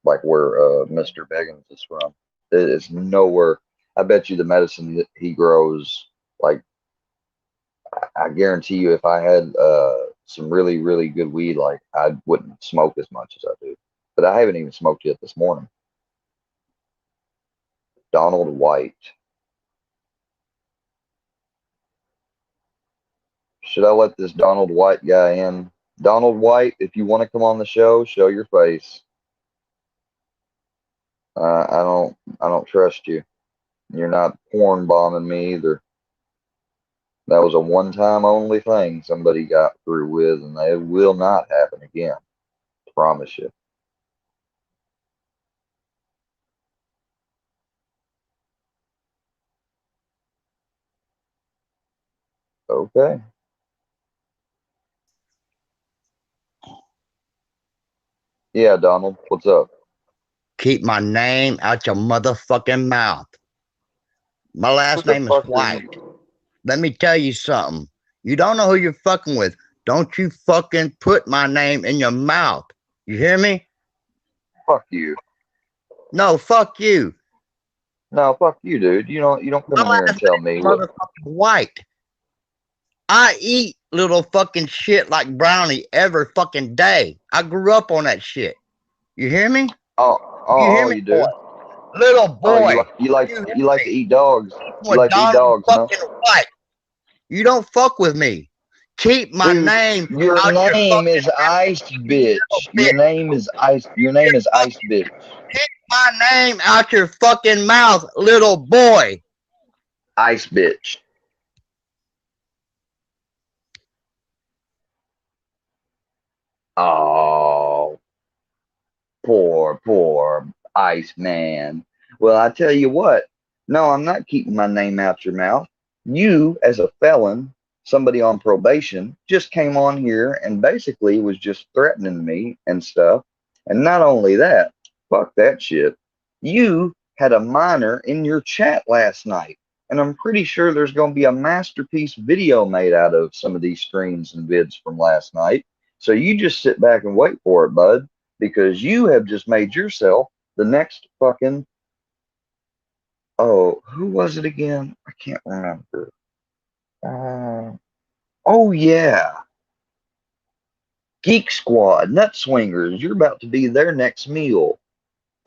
like where Mr. Beggins is from. It's nowhere. I bet you the medicine that he grows, like I guarantee you, if I had some really, really good weed, like I wouldn't smoke as much as I do. But I haven't even smoked yet this morning. Donald White. Should I let this Donald White guy in? Donald White, if you want to come on the show, show your face. I don't trust you. You're not porn bombing me either. That was a one-time only thing somebody got through with, and it will not happen again. Promise you. Okay. Yeah, Donald, what's up? Keep my name out your motherfucking mouth. My last What the name is fuck are White. you? Let me tell you something. You don't know who you're fucking with. Don't you fucking put my name in your mouth. You hear me? Fuck you. No, fuck you. No, fuck you, dude. You don't come My in here and last tell name me is what. motherfucking White. I eat little fucking shit like brownie every fucking day. I grew up on that shit. You hear me? You hear me, You boy? do? Little Oh, boy. You hear you like to me? eat dogs. You With like to eat Donald dogs, huh? fucking White. You don't fuck with me. Keep my Dude, name your out your name fucking is Ice little Bitch. bitch. Your name is Ice Bitch. Keep my name out your fucking mouth, little boy. Ice Bitch. Oh, poor Ice Man. Well, I tell you what. No, I'm not keeping my name out your mouth. You, as a felon, somebody on probation, just came on here and basically was just threatening me and stuff. And not only that, fuck that shit. You had a minor in your chat last night. And I'm pretty sure there's going to be a masterpiece video made out of some of these streams and vids from last night. So you just sit back and wait for it, bud, because you have just made yourself the next fucking. Oh, who was it again? I can't remember. Oh yeah, Geek Squad, Nut Swingers. You're about to be their next meal,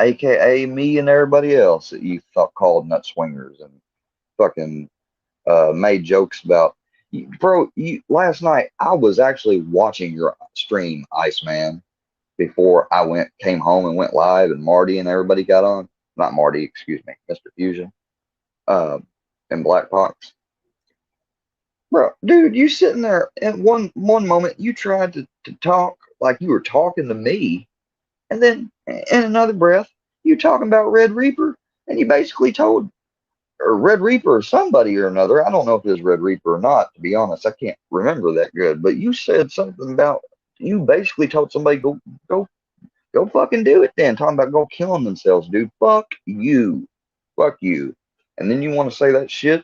aka me and everybody else that you thought called Nut Swingers and fucking made jokes about. Bro, last night I was actually watching your stream, Iceman, before I came home and went live, and Marty and everybody got on. Not Marty, excuse me, Mr. Fusion, and Black Pox. Bro, dude, you sitting there at one moment you tried to talk like you were talking to me, and then in another breath you talking about Red Reaper, and you basically told or Red Reaper or somebody or another. I don't know if it was Red Reaper or not, to be honest. I can't remember that good, but you said something about you basically told somebody go go fucking do it then. Talking about go killing themselves, dude. Fuck you. Fuck you. And then you want to say that shit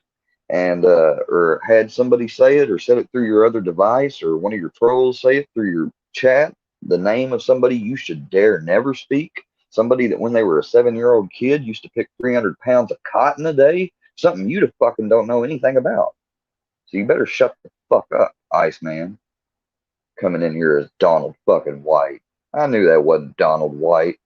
and or had somebody say it or said it through your other device or one of your trolls say it through your chat, the name of somebody you should dare never speak. Somebody that when they were a 7-year-old kid used to pick 300 pounds of cotton a day, something you fucking don't know anything about. So you better shut the fuck up, Iceman. Coming in here as Donald fucking White. I knew that wasn't Donald White.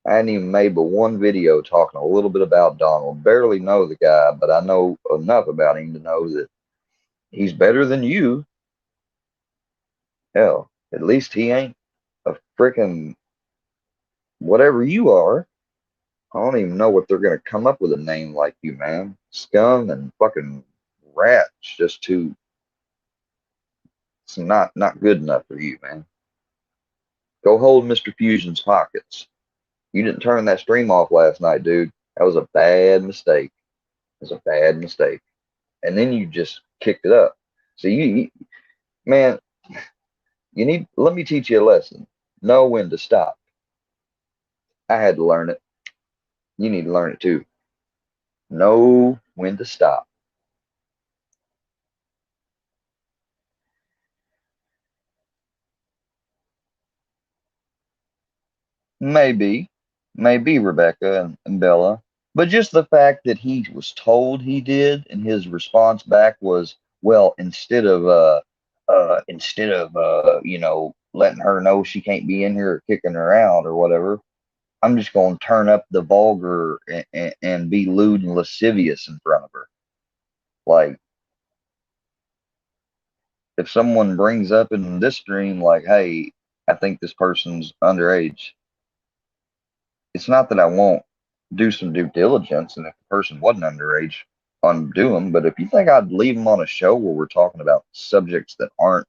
I hadn't even made but one video talking a little bit about Donald. Barely know the guy, but I know enough about him to know that he's better than you. Hell, at least he ain't a freaking whatever you are. I don't even know what they're gonna come up with a name like you, man. Scum and fucking rat. It's just too. It's not good enough for you, man. Go hold Mr. Fusion's pockets. You didn't turn that stream off last night, dude. That was a bad mistake. It was a bad mistake. And then you just kicked it up. So man, let me teach you a lesson. Know when to stop. I had to learn it. You need to learn it too. Know when to stop. Maybe, maybe Rebecca and Bella, but just the fact that he was told he did, and his response back was, "Well, you know, letting her know she can't be in here or kicking her out or whatever, I'm just going to turn up the vulgar and be lewd and lascivious in front of her." Like, if someone brings up in this stream, like, "Hey, I think this person's underage," it's not that I won't do some due diligence, and if the person wasn't underage, undo them. But if you think I'd leave them on a show where we're talking about subjects that aren't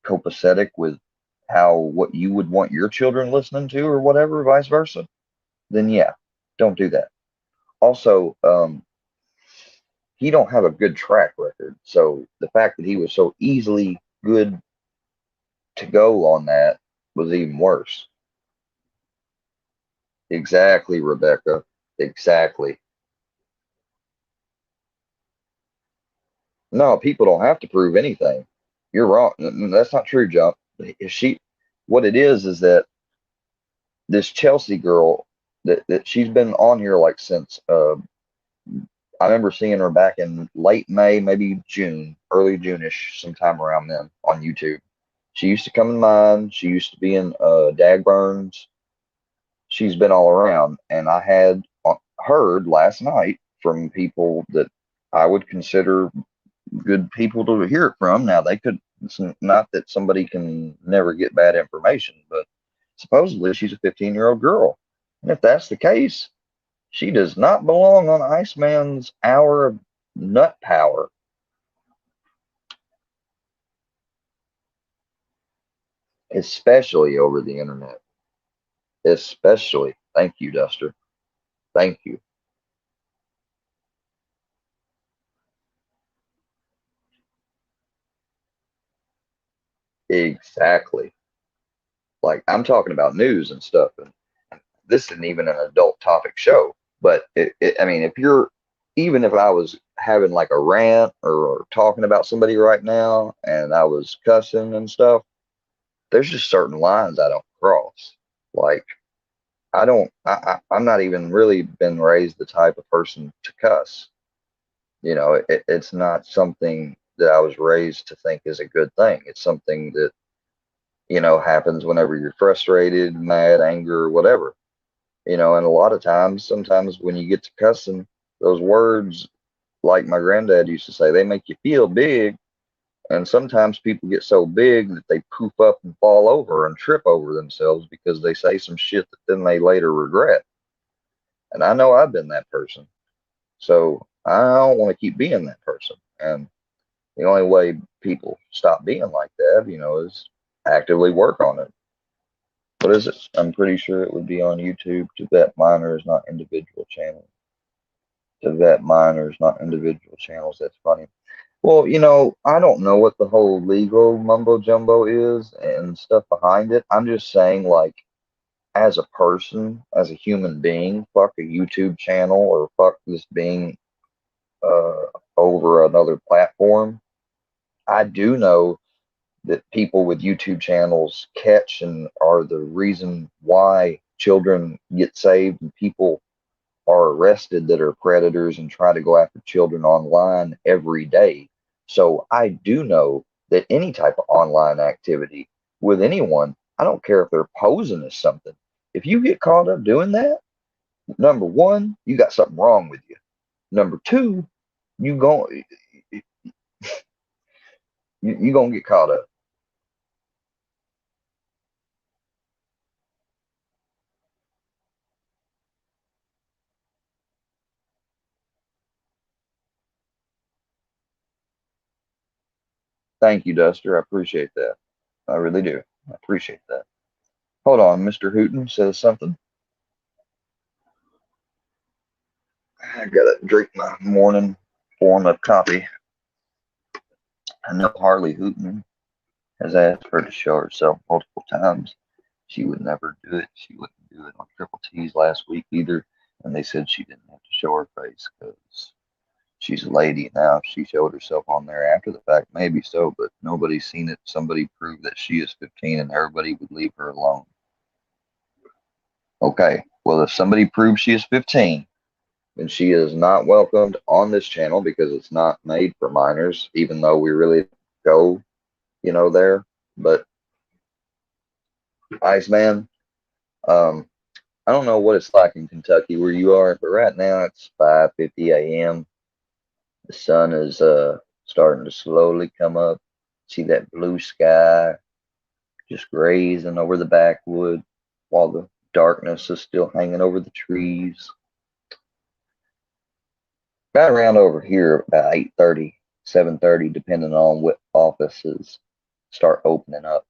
copacetic with what you would want your children listening to or whatever, vice versa, then yeah, don't do that. Also, he don't have a good track record, so the fact that he was so easily good to go on that was even worse. Exactly, Rebecca. Exactly. No, people don't have to prove anything. You're wrong. That's not true, Jump. What it is that this Chelsea girl that she's been on here like since I remember seeing her back in late May, maybe June, early June-ish, sometime around then on YouTube. She used to come in mine. She used to be in Dag Burns. She's been all around, and I had heard last night from people that I would consider good people to hear it from. Now, it's not that somebody can never get bad information, but supposedly she's a 15-year-old girl. And if that's the case, she does not belong on Iceman's hour of nut power. Especially over the internet. Especially. Thank you, Duster. Thank you. Exactly. Like, I'm talking about news and stuff, and this isn't even an adult topic show. But I mean, even if I was having like a rant or talking about somebody right now and I was cussing and stuff, there's just certain lines I don't cross. Like, I'm not even really been raised the type of person to cuss. You know, it's not something that I was raised to think is a good thing. It's something that, you know, happens whenever you're frustrated, mad, anger, whatever. You know, and a lot of times, sometimes when you get to cussing, those words, like my granddad used to say, they make you feel big. And sometimes people get so big that they poof up and fall over and trip over themselves because they say some shit that then they later regret. And I know I've been that person. So I don't want to keep being that person. And the only way people stop being like that, you know, is actively work on it. What is it? I'm pretty sure it would be on YouTube. Tibet Miners, not individual channels. Tibet Miners, not individual channels. That's funny. Well, you know, I don't know what the whole legal mumbo jumbo is and stuff behind it. I'm just saying, like, as a person, as a human being, fuck a YouTube channel or fuck this being over another platform. I do know that people with YouTube channels catch and are the reason why children get saved and people are arrested that are predators and try to go after children online every day. So I do know that any type of online activity with anyone, I don't care if they're posing as something. If you get caught up doing that, number one, you got something wrong with you. Number two, you going you gonna get caught up. Thank you, Duster. I appreciate that. I really do. I appreciate that. Hold on, Mr. Hooten says something. I gotta drink my morning form of coffee. I know Harley Hooten has asked her to show herself multiple times. she would never do it. She wouldn't do it on Triple T's last week either. And they said she didn't have to show her face because she's a lady now. If she showed herself on there after the fact, maybe so, but nobody's seen it. Somebody proved that she is 15 and everybody would leave her alone. Okay, well, if somebody proves she is 15, then she is not welcomed on this channel because it's not made for minors, even though we really go, there. But Iceman, I don't know what it's like in Kentucky where you are, but right now it's 5:50 a.m. The sun is starting to slowly come up. See that blue sky just grazing over the backwood while the darkness is still hanging over the trees. Right around over here about 8:30, 7:30, depending on what offices start opening up.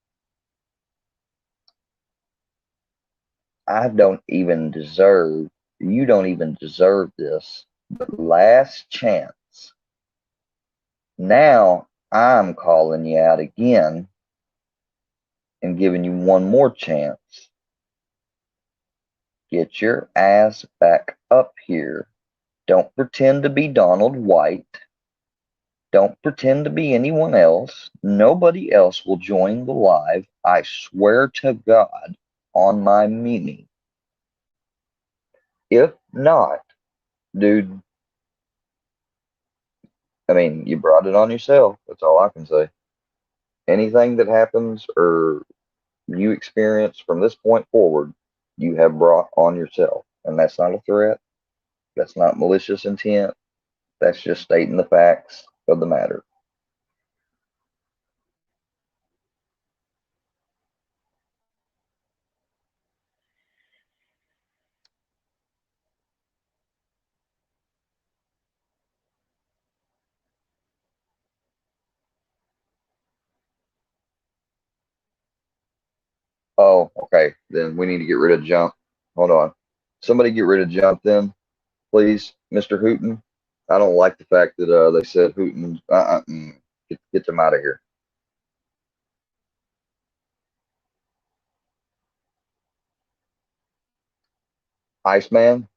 You don't even deserve this, but last chance. Now I'm calling you out again and giving you one more chance. Get your ass back up here. Don't pretend to be Donald White. Don't pretend to be anyone else. Nobody else will join the live. I swear to God on my Mimi. If not, dude, I mean, you brought it on yourself. That's all I can say. Anything that happens or you experience from this point forward, you have brought on yourself. And that's not a threat. That's not malicious intent. That's just stating the facts of the matter. Oh, okay. Then we need to get rid of jump. Hold on. Somebody get rid of jump then, please, Mr. Hooten. I don't like the fact that they said Hooten. Get them out of here. Iceman,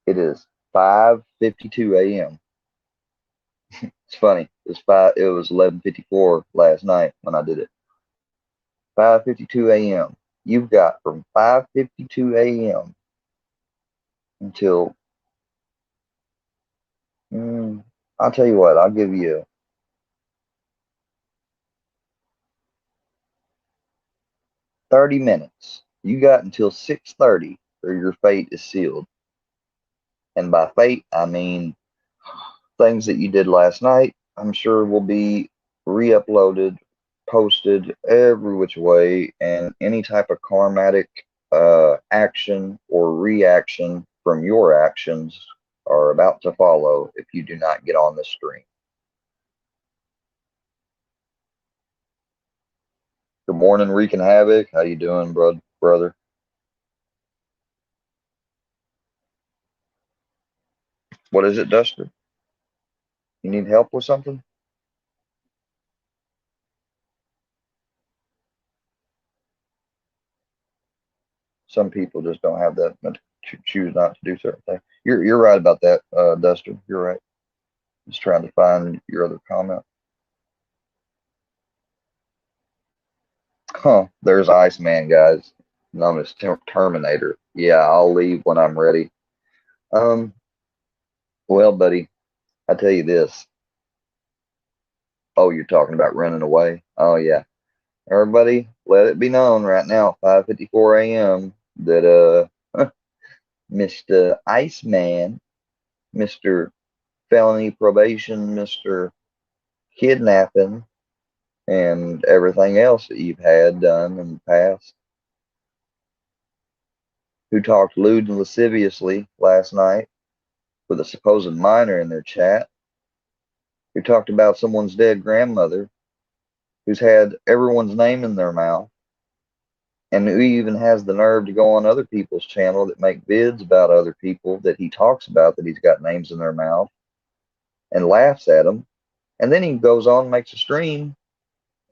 it is 5:52 a.m. It's funny. It was 11:54 last night when I did it. 5:52 a.m. You've got from 5:52 a.m. until I'll tell you what, I'll give you 30 minutes. You got until 6:30 or your fate is sealed. And by fate, I mean things that you did last night, I'm sure will be re-uploaded, posted every which way, and any type of karmatic action or reaction from your actions are about to follow if you do not get on the stream. Good morning, Wreaking Havoc. How you doing, brother? What is it, Duster? You need help with something? Some people just don't have that, choose not to do certain things. You're right about that, Duster. You're right. Just trying to find your other comment. Huh, there's Iceman, guys. Known as Terminator. Yeah, I'll leave when I'm ready. Well, buddy, I tell you this. Oh, you're talking about running away? Oh, yeah. Everybody, let it be known right now, 5:54 a.m., that Mr. Iceman, Mr. Felony Probation, Mr. Kidnapping, and everything else that you've had done in the past, who talked lewd and lasciviously last night with a supposed minor in their chat, who talked about someone's dead grandmother, who's had everyone's name in their mouth, and who even has the nerve to go on other people's channel that make vids about other people that he talks about that he's got names in their mouth and laughs at them. And then he goes on and makes a stream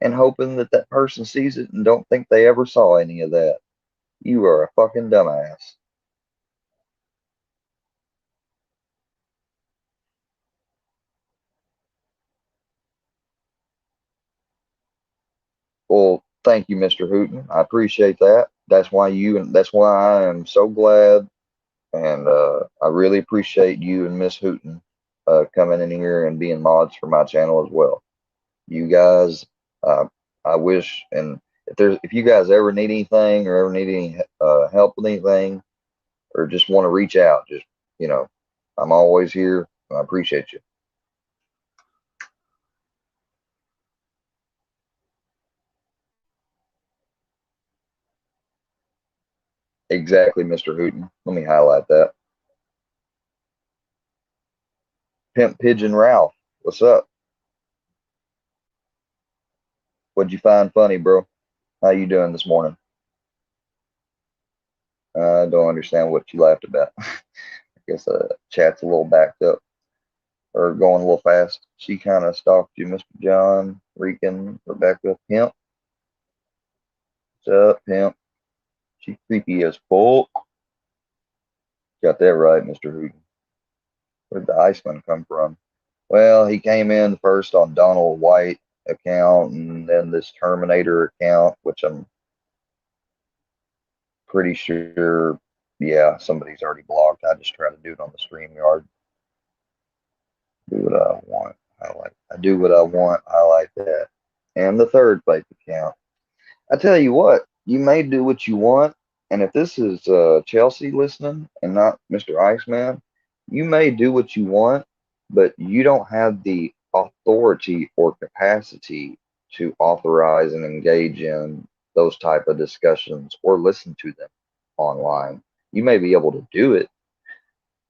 and hoping that that person sees it and don't think they ever saw any of that. You are a fucking dumbass. Well, thank you, Mr. Hooten. I appreciate that. That's why I am so glad, and I really appreciate you and Miss Hooten coming in here and being mods for my channel as well. You guys, uh, I wish, and if you guys ever need anything or ever need any help with anything, or just want to reach out, just, you know, I'm always here. I appreciate you. Exactly, Mr. Hooten. Let me highlight that. Pimp Pigeon Ralph, what's up? What'd you find funny, bro? How you doing this morning? I don't understand what you laughed about. I guess chat's a little backed up or going a little fast. She kind of stalked you, Mr. John, Regan, Rebecca, Pimp. What's up, Pimp? She creepy as fuck. Got that right, Mr. Hooten. Where'd the Iceman come from? Well, he came in first on Donald White account and then this Terminator account, which I'm pretty sure, yeah, somebody's already blocked. I just try to do it on the StreamYard. Do what I want. I do what I want. I like that. And the third fake account. I tell you what, you may do what you want. And if this is Chelsea listening and not Mr. Iceman, you may do what you want, but you don't have the authority or capacity to authorize and engage in those type of discussions or listen to them online. You may be able to do it.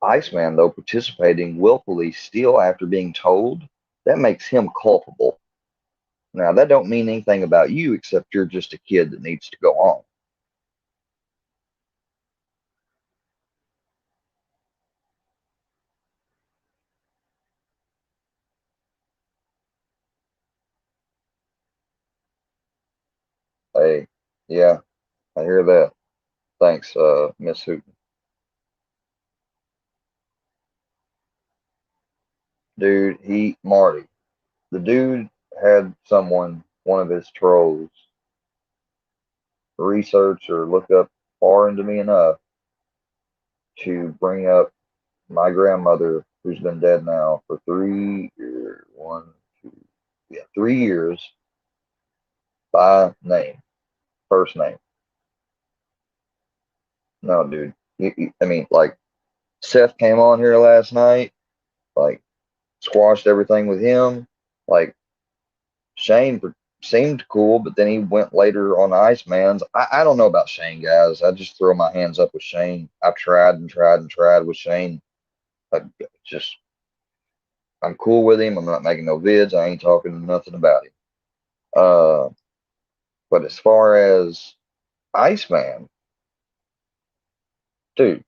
Iceman, though, participating willfully still after being told, that makes him culpable. Now, that don't mean anything about you except you're just a kid that needs to go on. Hey, yeah, I hear that. Thanks, Miss Hooten. Dude, Marty, the dude had one of his trolls, research or look up far into me enough to bring up my grandmother, who's been dead now for 3 years, 3 years, by name, first name. No, dude. I mean, like, Seth came on here last night, like, squashed everything with him. Like, Shane seemed cool, but then he went later on Iceman's. I don't know about Shane, guys. I just throw my hands up with Shane. I've tried and tried and tried with Shane. I just, I'm cool with him. I'm not making no vids. I ain't talking nothing about him. Uh, but as far as Iceman, dude,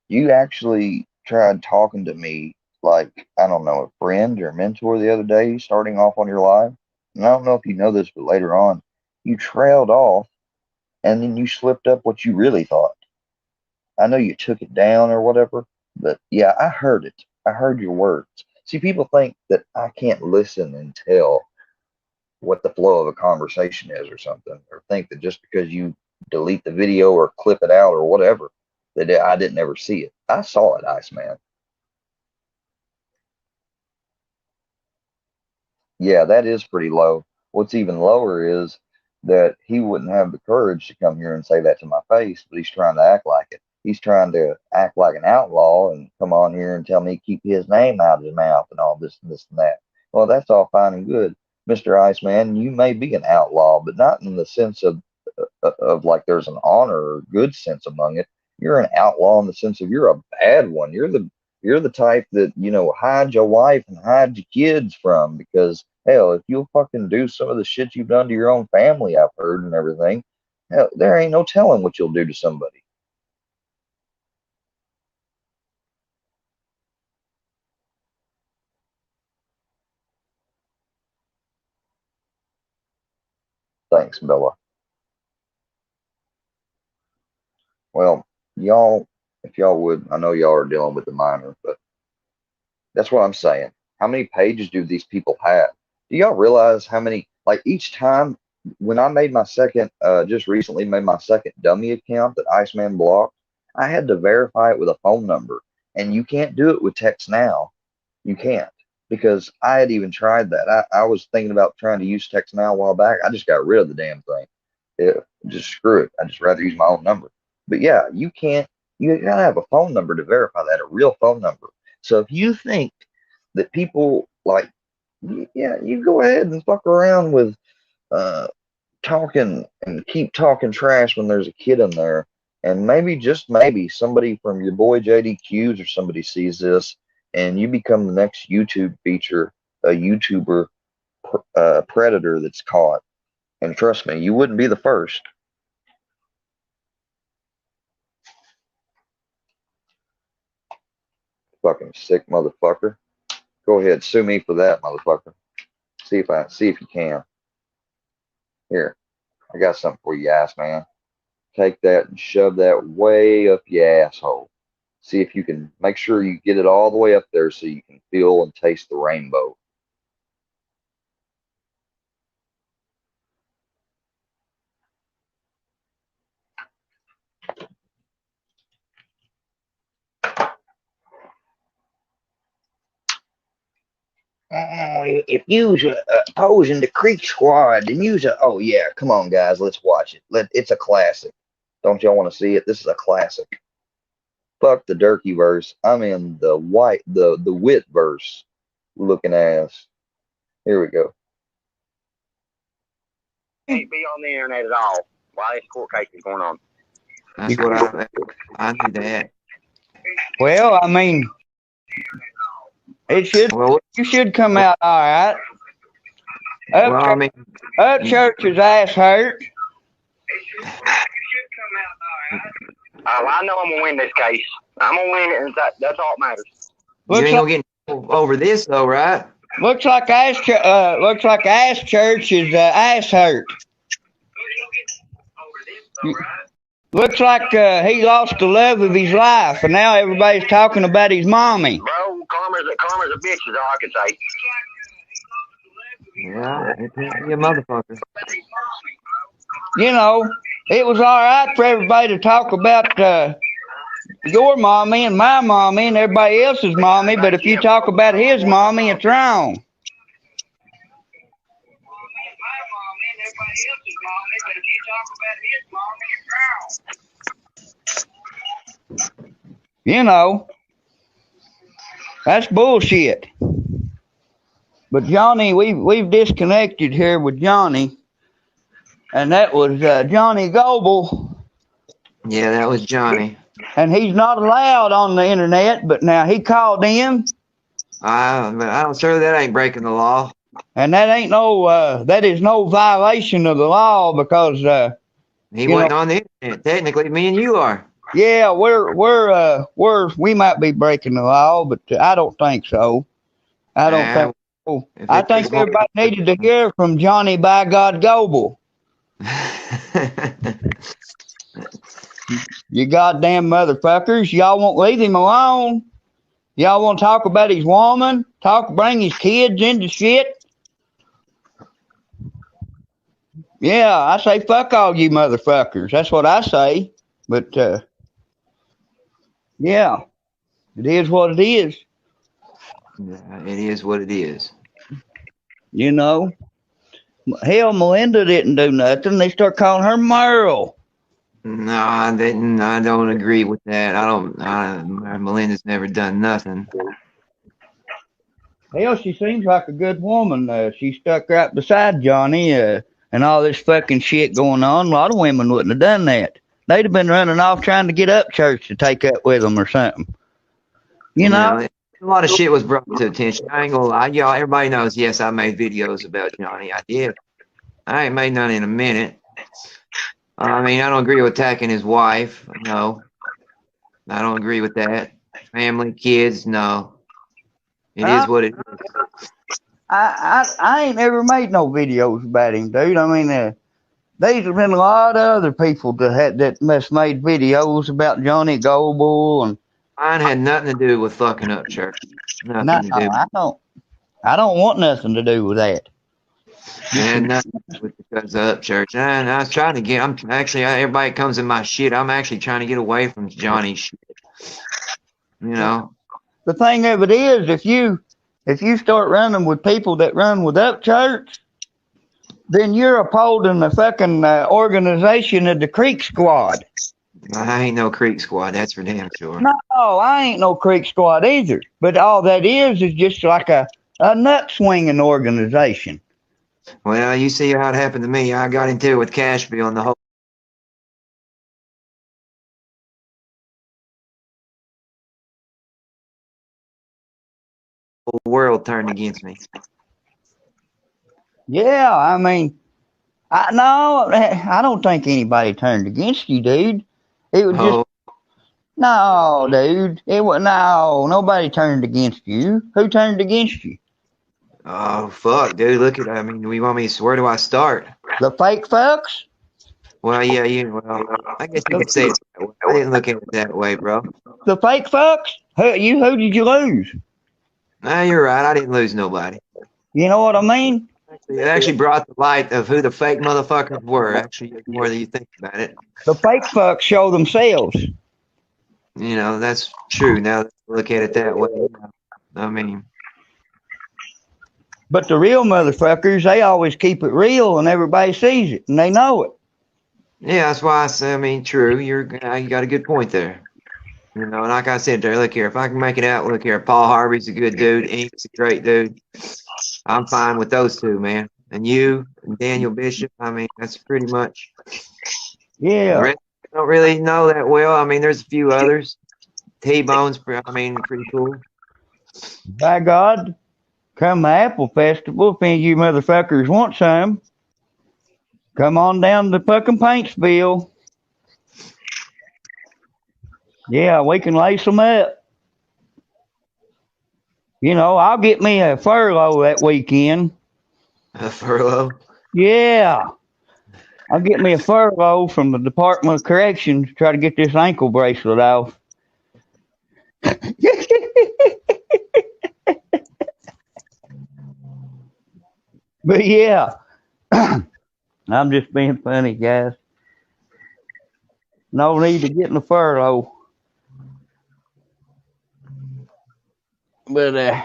you actually tried talking to me like, I don't know, a friend or a mentor the other day, starting off on your live. And I don't know if you know this, but later on, you trailed off and then you slipped up what you really thought. I know you took it down or whatever, but yeah, I heard it. I heard your words. See, people think that I can't listen and tell what the flow of a conversation is or something, or think that just because you delete the video or clip it out or whatever, that I didn't ever see it. I saw it, Iceman. Yeah, that is pretty low. What's even lower is that he wouldn't have the courage to come here and say that to my face, but he's trying to act like it. He's trying to act like an outlaw and come on here and tell me to keep his name out of his mouth and all this and this and that. Well, that's all fine and good, Mr. Iceman. You may be an outlaw, but not in the sense of like there's an honor or good sense among it. You're an outlaw in the sense of you're a bad one. You're the type that, hide your wife and hide your kids from, because hell, if you'll fucking do some of the shit you've done to your own family, I've heard and everything, hell, there ain't no telling what you'll do to somebody. Thanks, Bella. Well, y'all, if y'all would, I know y'all are dealing with the minor, but that's what I'm saying. How many pages do these people have? Do y'all realize how many, like each time when I made my second, just recently made my second dummy account that Iceman blocked, I had to verify it with a phone number. And you can't do it with text now. You can't, because I had even tried that. I was thinking about trying to use text now a while back. I just got rid of the damn thing. Just screw it. I'd just rather use my own number. But yeah, you can't, you gotta have a phone number to verify that, a real phone number. So if you think that people like, yeah, you go ahead and fuck around with talking and keep talking trash when there's a kid in there. And maybe, just maybe, somebody from your boy JDQs or somebody sees this and you become the next YouTube feature, a YouTuber predator that's caught. And trust me, you wouldn't be the first. Fucking sick motherfucker. Go ahead, sue me for that, motherfucker. See if you can. Here, I got something for you, ass man. Take that and shove that way up your asshole. See if you can make sure you get it all the way up there so you can feel and taste the rainbow. If you's opposing the Creek Squad, then you's oh yeah, come on guys, let's watch it. It's a classic. Don't y'all want to see it? This is a classic. Fuck the Durkee verse. I'm in the wit verse looking ass. Here we go. Can't be on the internet at all while this court case is going on. That's what I do that. Well, I mean, it should. Well, You should come out all right. Up Church's ass hurt. Oh, I know I'm gonna win this case. I'm gonna win it, and that's all that matters. You ain't gonna get over this though, right? Looks like Ass Church's ass hurt. Looks like he lost the love of his life, and now everybody's talking about his mommy. Bro, karma's a bitch, is all I can say. Yeah, you're a motherfucker. You know, it was all right for everybody to talk about your mommy and my mommy and everybody else's mommy, but if you talk about his mommy, it's wrong. You know, that's bullshit. But Johnny, we've disconnected here with Johnny, and that was Johnny Goble. Yeah, that was Johnny. And he's not allowed on the internet, but now he called in. But I'm sure that ain't breaking the law. And that ain't that is no violation of the law because he wasn't on the internet. Technically, me and you are. Yeah, we might be breaking the law, but I don't think so. I don't think so. I think everybody needed to hear from Johnny by God Goble. You goddamn motherfuckers. Y'all won't leave him alone. Y'all want to talk about his woman? Bring his kids into shit? Yeah, I say fuck all you motherfuckers. That's what I say. But, yeah, it is what it is. Yeah, it is what it is. You know, hell, Melinda didn't do nothing. They start calling her Merle. No, I didn't. I don't agree with that. Melinda's never done nothing. Hell, she seems like a good woman. She stuck right beside Johnny, and all this fucking shit going on. A lot of women wouldn't have done that. They'd have been running off trying to get up church to take up with them or something. You know? A lot of shit was brought to attention. I ain't gonna lie. Y'all, everybody knows, yes, I made videos about Johnny. I did. I ain't made none in a minute. I mean, I don't agree with attacking his wife. No. I don't agree with that. Family, kids, no. It is what it is. I ain't ever made no videos about him, dude. I mean, There's been a lot of other people that must made videos about Johnny Goble and. Mine had nothing to do with fucking up church. No, Nothing to do. I don't want nothing to do with that. It had nothing to do with because of up church. And I was trying to get. I'm actually everybody comes in my shit. I'm actually trying to get away from Johnny's shit. You know. The thing of it is, if you start running with people that run with up church, then you're upholding the fucking organization of the Creek Squad. I ain't no Creek Squad, that's for damn sure. No, I ain't no Creek Squad either. But all that is just like a nut swinging organization. Well, you see how it happened to me. I got into it with Cashville and the whole world turned against me. Yeah, I mean, I don't think anybody turned against you, dude. It was just no, dude. It was nobody turned against you. Who turned against you? Oh fuck, dude! Look at. I mean, where do I start? The fake fucks. Well, yeah, well, I guess you could say it that way. I didn't look at it that way, bro. The fake fucks. Who did you lose? Nah, you're right. I didn't lose nobody. You know what I mean? It actually brought the light of who the fake motherfuckers were. Actually, the more that you think about it. The fake fucks show themselves. You know, that's true. Now that you look at it that way. I mean. But the real motherfuckers, they always keep it real and everybody sees it and they know it. Yeah, that's why I say, I mean, true. You got a good point there. You know, and like I said there, look here, if I can make it out, look here, Paul Harvey's a good dude, Ink's a great dude. I'm fine with those two, man. And you and Daniel Bishop, I mean, that's pretty much. Yeah. I don't really know that well. I mean, there's a few others. T-Bone's, I mean, pretty cool. By God, come to Apple Festival, if any of you motherfuckers want some, come on down to fucking Paintsville. Yeah, we can lace them up. You know, I'll get me a furlough that weekend. A furlough? Yeah. I'll get me a furlough from the Department of Corrections to try to get this ankle bracelet off. But yeah, I'm just being funny, guys. No need to get in the furlough. But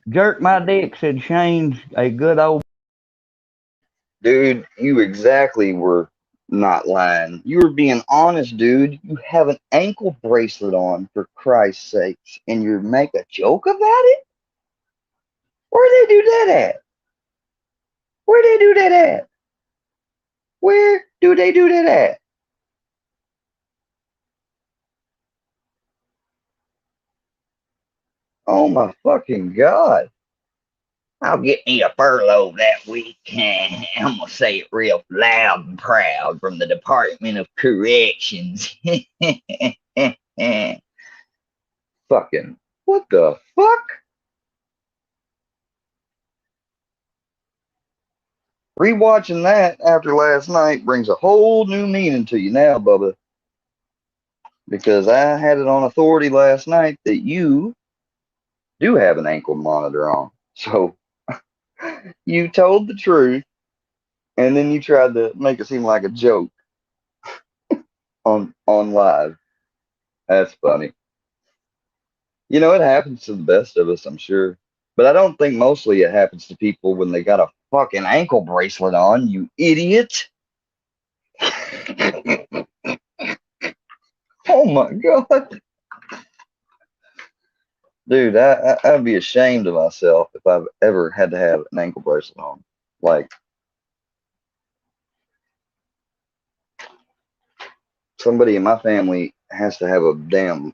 Jerk My Dick said Shane's a good old. Dude, you exactly were not lying. You were being honest, dude. You have an ankle bracelet on, for Christ's sakes, and you make a joke about it? Where they do that at? Where they do that at? Where do they do that at? Oh my fucking God. I'll get me a furlough that week. I'm going to say it real loud and proud from the Department of Corrections. Fucking, what the fuck? Rewatching that after last night brings a whole new meaning to you now, Bubba. Because I had it on authority last night that you do have an ankle monitor on. So you told the truth, and then you tried to make it seem like a joke on live. That's funny. You know, it happens to the best of us, I'm sure. But I don't think mostly it happens to people when they got a fucking ankle bracelet on, you idiot. Oh my God. Dude, I'd be ashamed of myself if I've ever had to have an ankle bracelet on. Like, somebody in my family has to have a damn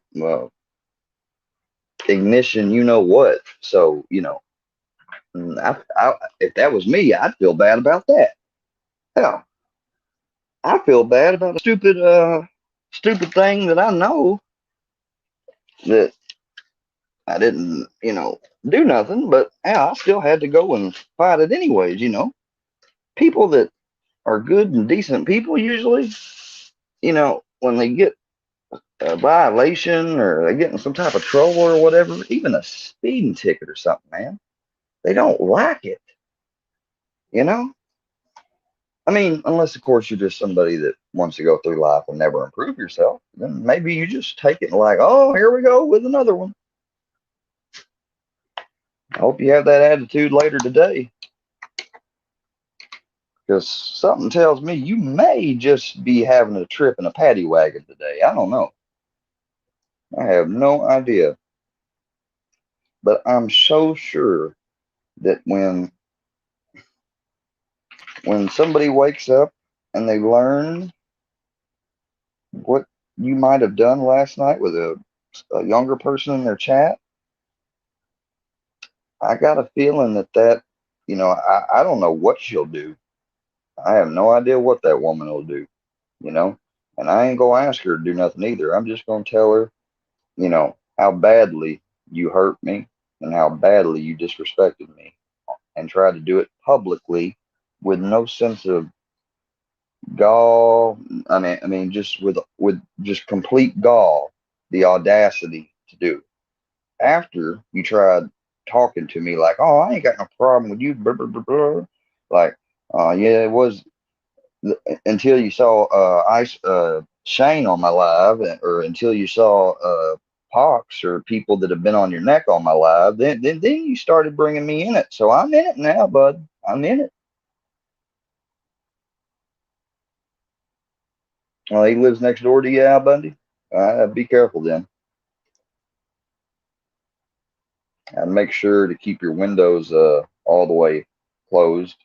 ignition, you know what. So, you know, if that was me, I'd feel bad about that. Hell, I feel bad about a stupid thing that I know that I didn't, you know, do nothing, but yeah, I still had to go and fight it anyways, you know. people that are good and decent people usually, when they get a violation or they get in some type of trouble or whatever, even a speeding ticket or something, man, they don't like it, you know? I mean, unless of course you're just somebody that wants to go through life and never improve yourself, then maybe you just take it like, oh, here we go with another one. I hope you have that attitude later today, because something tells me you may just be having a trip in a paddy wagon today. I don't know. I have no idea. But I'm so sure that when somebody wakes up and they learn what you might have done last night with a younger person in their chat, I got a feeling that I don't know what she'll do. I have no idea what that woman will do, and I ain't gonna ask her to do nothing either. I'm just gonna tell her, how badly you hurt me and how badly you disrespected me, and try to do it publicly with no sense of gall. I mean, just with just complete gall, the audacity to do it. After you tried talking to me like, oh, I ain't got no problem with you, blah, blah, blah, blah. Like, yeah, it was until you saw Shane on my live, or until you saw Pox or people that have been on your neck on my live, then you started bringing me in it. So I'm in it now, bud. I'm in it. Well, he lives next door to you, Al Bundy. Be careful then. And make sure to keep your windows all the way closed.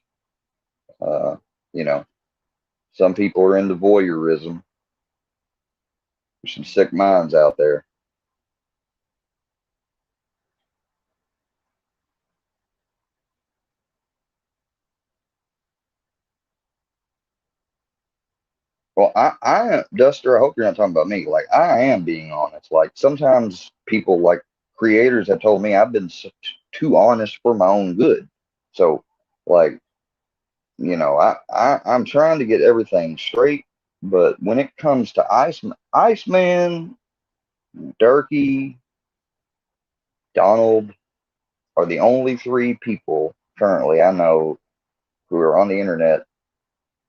Uh, you know, some people are into voyeurism. There's some sick minds out there. Well, Duster, I hope you're not talking about me. Like, I am being honest. Like, sometimes people, like creators, have told me I've been too honest for my own good. So, like, I'm trying to get everything straight. But when it comes to Iceman, Durkee, Donald are the only three people currently I know who are on the internet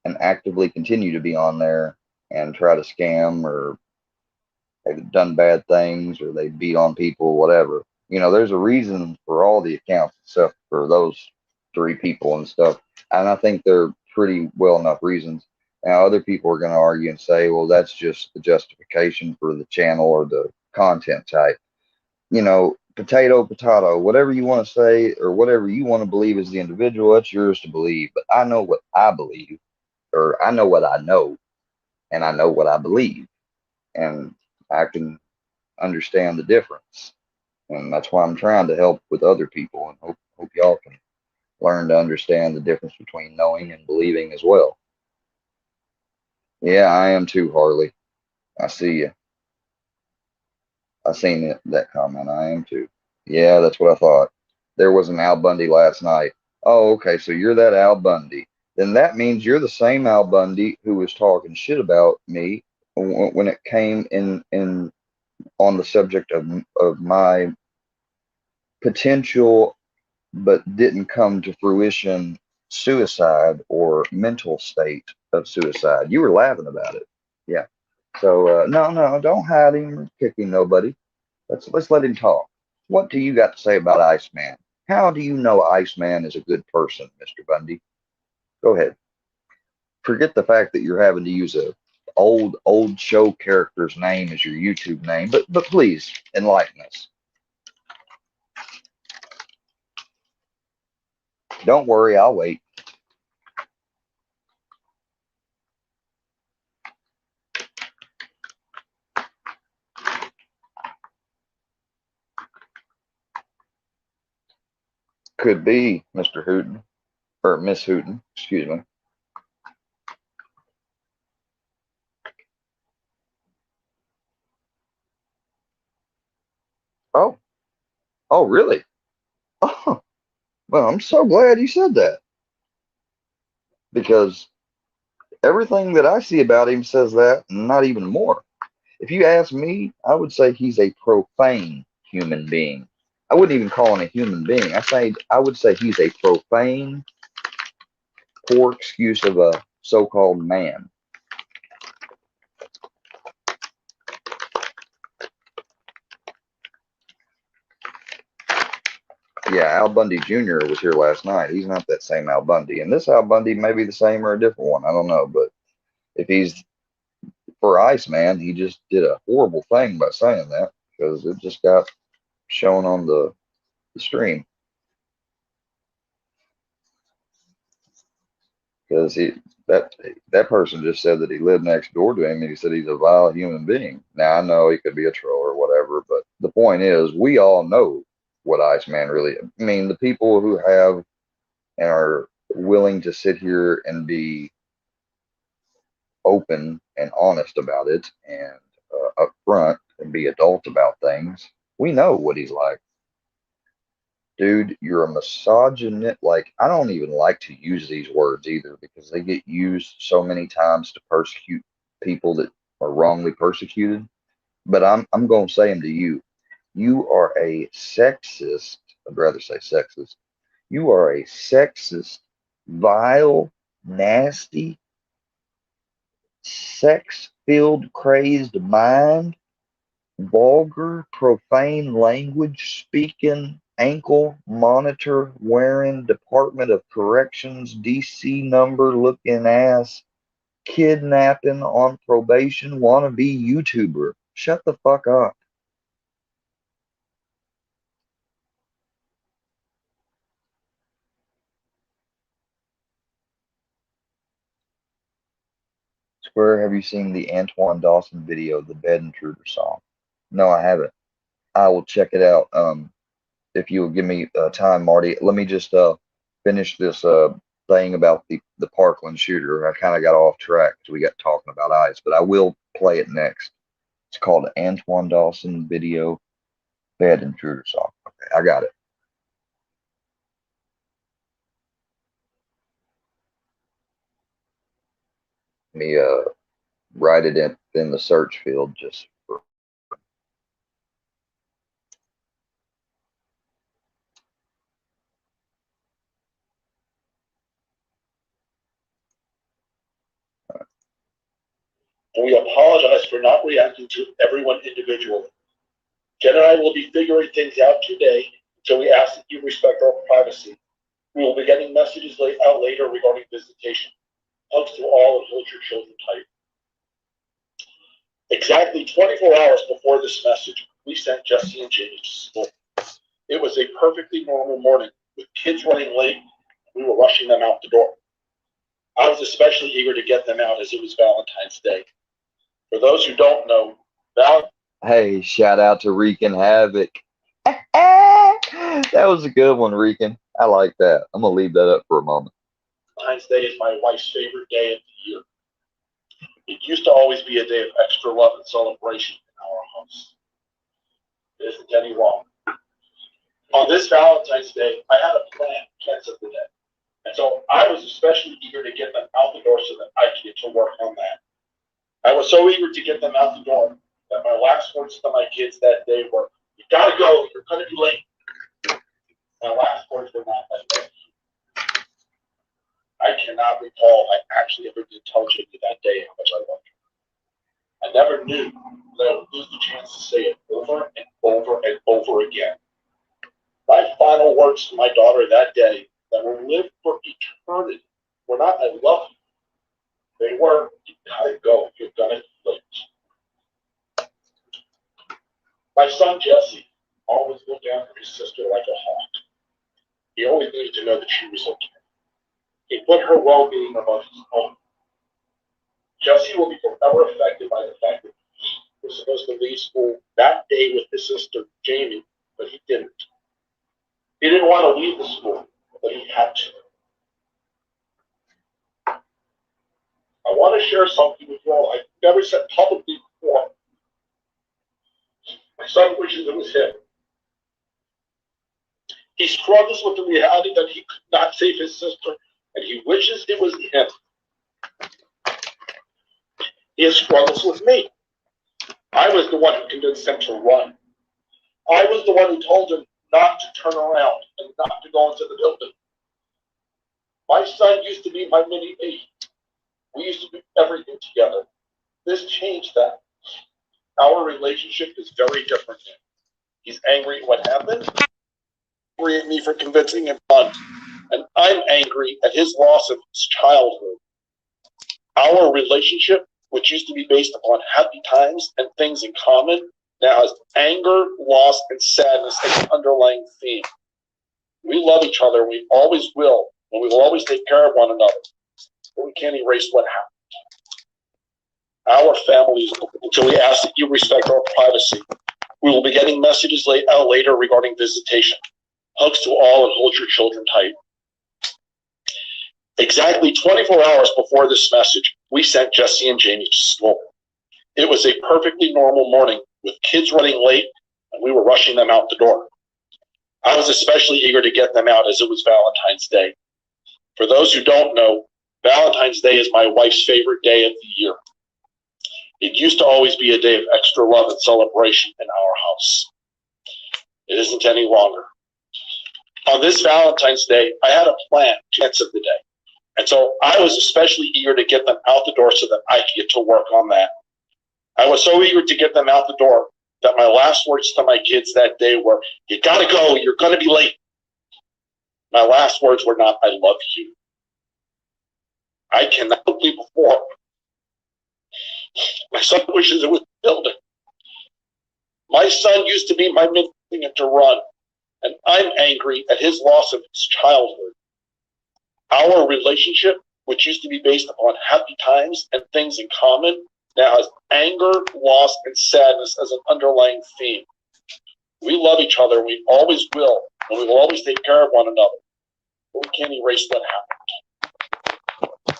and actively continue to be on there and try to scam, or they've done bad things, or they beat on people, whatever. There's a reason for all the accounts except for those three people and stuff. And I think they're pretty well enough reasons. Now, other people are going to argue and say, well, that's just the justification for the channel or the content type. Potato, potato, whatever you want to say or whatever you want to believe as the individual, that's yours to believe. But I know what I believe, or I know what I know, and I know what I believe. And I can understand the difference. And that's why I'm trying to help with other people, and hope y'all can learn to understand the difference between knowing and believing as well. Yeah, I am too, Harley. I see you. I seen that comment. I am too. Yeah, that's what I thought. There was an Al Bundy last night. Oh, okay. So you're that Al Bundy. Then that means you're the same Al Bundy who was talking shit about me when it came in on the subject of my potential but didn't come to fruition suicide or mental state of suicide. You were laughing about it. Yeah. So no, don't hide him or kick him, nobody. Let's let him talk. What do you got to say about Iceman? How do you know Iceman is a good person, Mr. Bundy? Go ahead. Forget the fact that you're having to use a old show character's name as your YouTube name, but please enlighten us. Don't worry, I'll wait. Could be Mr. Hooten, or Miss Hooten, excuse me. Oh, really? Oh, well, I'm so glad you said that. because everything that I see about him says that, and not even more. If you ask me, I would say he's a profane human being. I wouldn't even call him a human being. I would say he's a profane, poor excuse of a so-called man. Yeah, Al Bundy Jr. was here last night. He's not that same Al Bundy. And this Al Bundy may be the same or a different one. I don't know. But if he's for Iceman, he just did a horrible thing by saying that, because it just got shown on the stream. Because that person just said that he lived next door to him, and he said he's a vile human being. Now, I know he could be a troll or whatever, but the point is, we all know what Iceman really is. I mean, the people who have and are willing to sit here and be open and honest about it, and upfront and be adult about things, we know what he's like. Dude, you're a misogynist. Like, I don't even like to use these words either, because they get used so many times to persecute people that are wrongly persecuted. But I'm going to say them to you. You are a sexist. I'd rather say sexist. You are a sexist, vile, nasty, sex-filled, crazed mind, vulgar, profane language speaking, ankle monitor wearing, Department of Corrections DC number looking ass, kidnapping on probation wannabe YouTuber. Shut the fuck up. Square, have you seen the Antoine Dawson video, the Bed Intruder song? No, I haven't. I will check it out. If you will give me time, Marty. Let me just finish this thing about the Parkland shooter. I kind of got off track because we got talking about ICE, but I will play it next. It's called Antoine Dawson video, Bed Intruder song. Okay, I got it. Let me write it in the search field just for. And we apologize for not reacting to everyone individually. Jen and I will be figuring things out today, so we ask that you respect our privacy. We will be getting messages out later regarding visitation. Hugs to all and hold your children tight. Exactly 24 hours before this message, we sent Jesse and Jamie to school. It was a perfectly normal morning, with kids running late. We were rushing them out the door. I was especially eager to get them out as it was Valentine's Day. For those who don't know, Hey, shout out to Reekin Havoc. That was a good one, Reekin. I like that. I'm going to leave that up for a moment. Valentine's Day is my wife's favorite day of the year. It used to always be a day of extra love and celebration in our house. It isn't any longer. On this Valentine's Day, I had a plan to set the day. And so I was especially eager to get them out the door so that I could get to work on that. I was so eager to get them out the door that my last words to my kids that day were, "You gotta go, you're gonna be late." My last words were not that day. I cannot recall I actually ever did tell Jimmy that day how much I loved her. I never knew that I would lose the chance to say it over and over and over again. My final words to my daughter that day that will live for eternity were not, "I love you." They were, "You gotta go, you're gonna be late." My son Jesse always looked after his sister like a hawk. He always needed to know that she was okay. He put her well-being above his own. Jesse will be forever affected by the fact that he was supposed to leave school that day with his sister Jamie, but he didn't. He didn't want to leave the school, but he had to. I want to share something with you all I've never said publicly before. My son wishes it was him. He struggles with the reality that he could not save his sister and he wishes it was him. He has struggles with me. I was the one who convinced him to run. I was the one who told him not to turn around and not to go into the building. My son used to be my mini me. We used to do everything together. This changed that. Our relationship is very different now. He's angry at what happened, angry at me for convincing him to run, and I'm angry at his loss of his childhood. Our relationship, which used to be based upon happy times and things in common, now has anger, loss, and sadness as an underlying theme. We love each other, we always will, and we will always take care of one another, but we can't erase what happened. Our family is open until we ask that you respect our privacy. We will be getting messages out later regarding visitation. Hugs to all and hold your children tight. Exactly 24 hours before this message, we sent Jesse and Jamie to school. It was a perfectly normal morning with kids running late, and we were rushing them out the door. I was especially eager to get them out as it was Valentine's Day. For those who don't know, Valentine's Day is my wife's favorite day of the year. It used to always be a day of extra love and celebration in our house. It isn't any longer. On this Valentine's Day, I had a plan chance of the day. And so I was especially eager to get them out the door so that I could get to work on that. I was so eager to get them out the door that my last words to my kids that day were, "You gotta go, you're gonna be late." My last words were not, "I love you." I cannot believe before. My son wishes it was building. My son used to be my midget to run, and I'm angry at his loss of his childhood. Our relationship, which used to be based upon happy times and things in common, now has anger, loss, and sadness as an underlying theme. We love each other, we always will, and we will always take care of one another, but we can't erase what happened.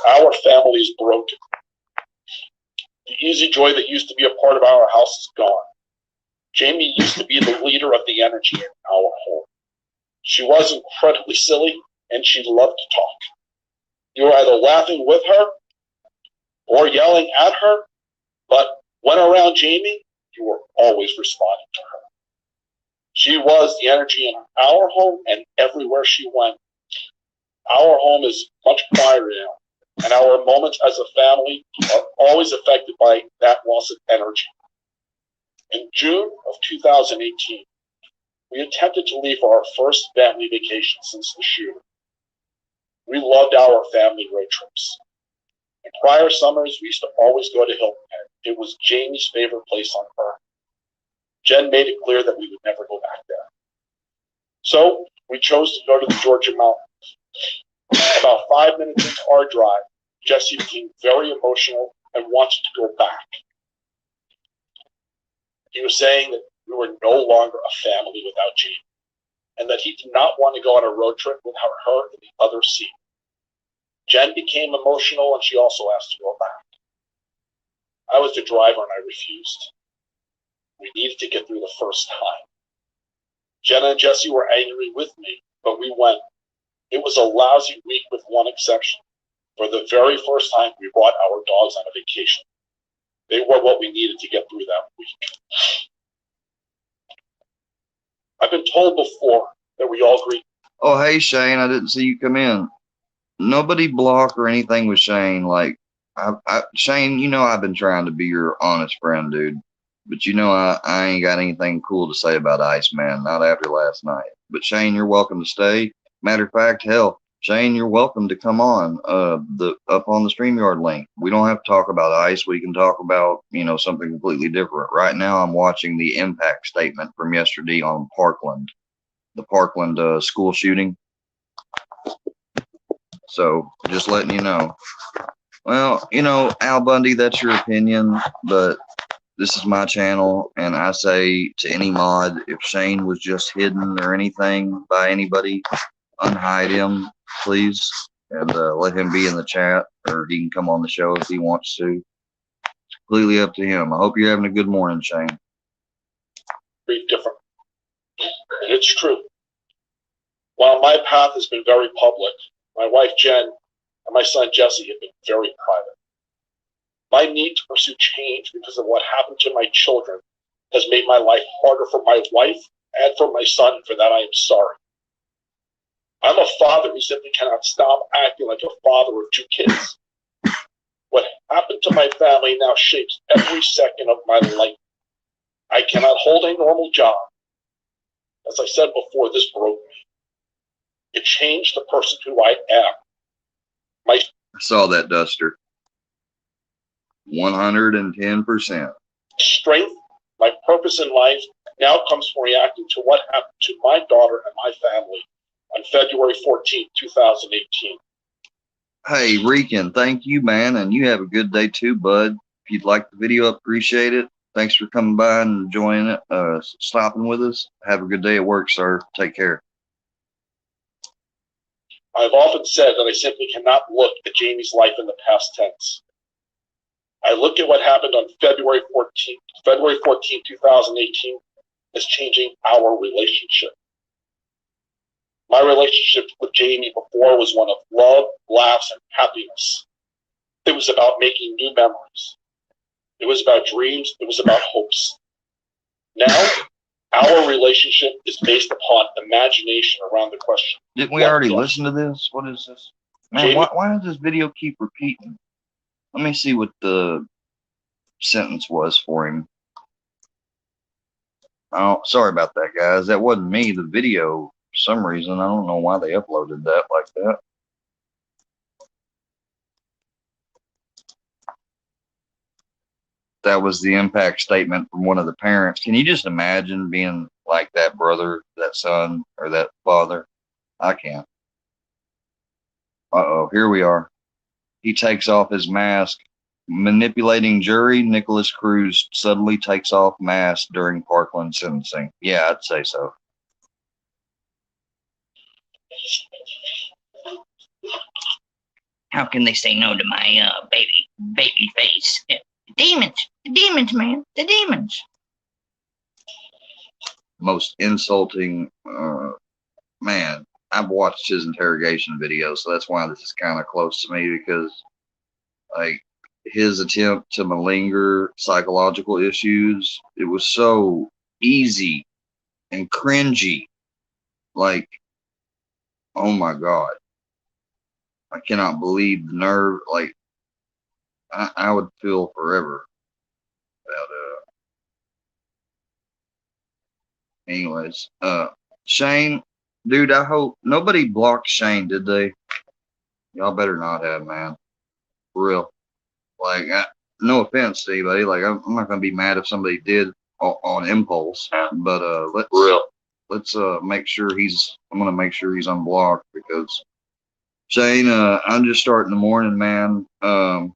Our family is broken. The easy joy that used to be a part of our house is gone. Jamie used to be the leader of the energy in our home. She was incredibly silly, and she loved to talk. You were either laughing with her or yelling at her, but when around Jamie, you were always responding to her. She was the energy in our home and everywhere she went. Our home is much quieter now, and our moments as a family are always affected by that loss of energy. In June of 2018, we attempted to leave for our first family vacation since the shooting. We loved our family road trips. In prior summers, we used to always go to Hilton Head. It was Jamie's favorite place on earth. Jen made it clear that we would never go back there. So we chose to go to the Georgia mountains. About 5 minutes into our drive, Jesse became very emotional and wanted to go back. He was saying that we were no longer a family without Jamie, and that he did not want to go on a road trip without her in the other seat. Jen became emotional, and she also asked to go back. I was the driver, and I refused. We needed to get through the first time. Jenna and Jesse were angry with me, but we went. It was a lousy week with one exception. For the very first time, we brought our dogs on a vacation. They were what we needed to get through that week. I've been told before that we all agree. Oh, hey, Shane, I didn't see you come in. Nobody block or anything with Shane. Like, Shane, you know I've been trying to be your honest friend, dude. But you know I ain't got anything cool to say about Iceman, not after last night. But Shane, you're welcome to stay. Matter of fact, hell, Shane, you're welcome to come on up on the StreamYard link. We don't have to talk about ice. We can talk about, something completely different. Right now, I'm watching the impact statement from yesterday on Parkland, the Parkland school shooting. So just letting you know. Well, Al Bundy, that's your opinion, but this is my channel, and I say to any mod, if Shane was just hidden or anything by anybody, unhide him, please, and let him be in the chat, or he can come on the show if he wants to. It's completely up to him. I hope you're having a good morning, Shane. Very different. And it's true. While my path has been very public, my wife Jen and my son Jesse have been very private. My need to pursue change because of what happened to my children has made my life harder for my wife and for my son, and for that I am sorry. I'm a father who simply cannot stop acting like a father of two kids. What happened to my family now shapes every second of my life. I cannot hold a normal job. As I said before, this broke me. It changed the person who I am. I saw that, Duster. 110%. Strength, my purpose in life, now comes from reacting to what happened to my daughter and my family on February 14th, 2018. Hey, Reekin, thank you, man, and you have a good day too, bud. If you'd like the video, appreciate it. Thanks for coming by and enjoying it, stopping with us. Have a good day at work, sir. Take care. I've often said that I simply cannot look at Jamie's life in the past tense. I look at what happened on February 14th, 2018, as changing our relationship. My relationship with Jamie before was one of love, laughs, and happiness. It was about making new memories. It was about dreams. It was about hopes. Now, our relationship is based upon imagination around the question. Didn't we already listen to this? What is this? Man, why does this video keep repeating? Let me see what the sentence was for him. Oh, sorry about that, guys. That wasn't me. The video, for some reason, I don't know why they uploaded that like that. That was the impact statement from one of the parents. Can you just imagine being like that brother, that son, or that father? I can't. Uh-oh, here we are. He takes off his mask. Manipulating jury, Nicholas Cruz suddenly takes off mask during Parkland sentencing. Yeah, I'd say so. How can they say no to my baby face? The demons, man, the demons. Most insulting, man. I've watched his interrogation video, so that's why this is kind of close to me, because like his attempt to malinger psychological issues, it was so easy and cringy. Like, oh my God. I cannot believe the nerve. Like, I would feel forever about anyways, Shane, dude, I hope nobody blocked Shane, did they? Y'all better not have, man. For real. Like, no offense to anybody. Like, I'm not gonna be mad if somebody did on impulse. But let's make sure I'm gonna make sure he's unblocked, because Shane, I'm just starting the morning, man. I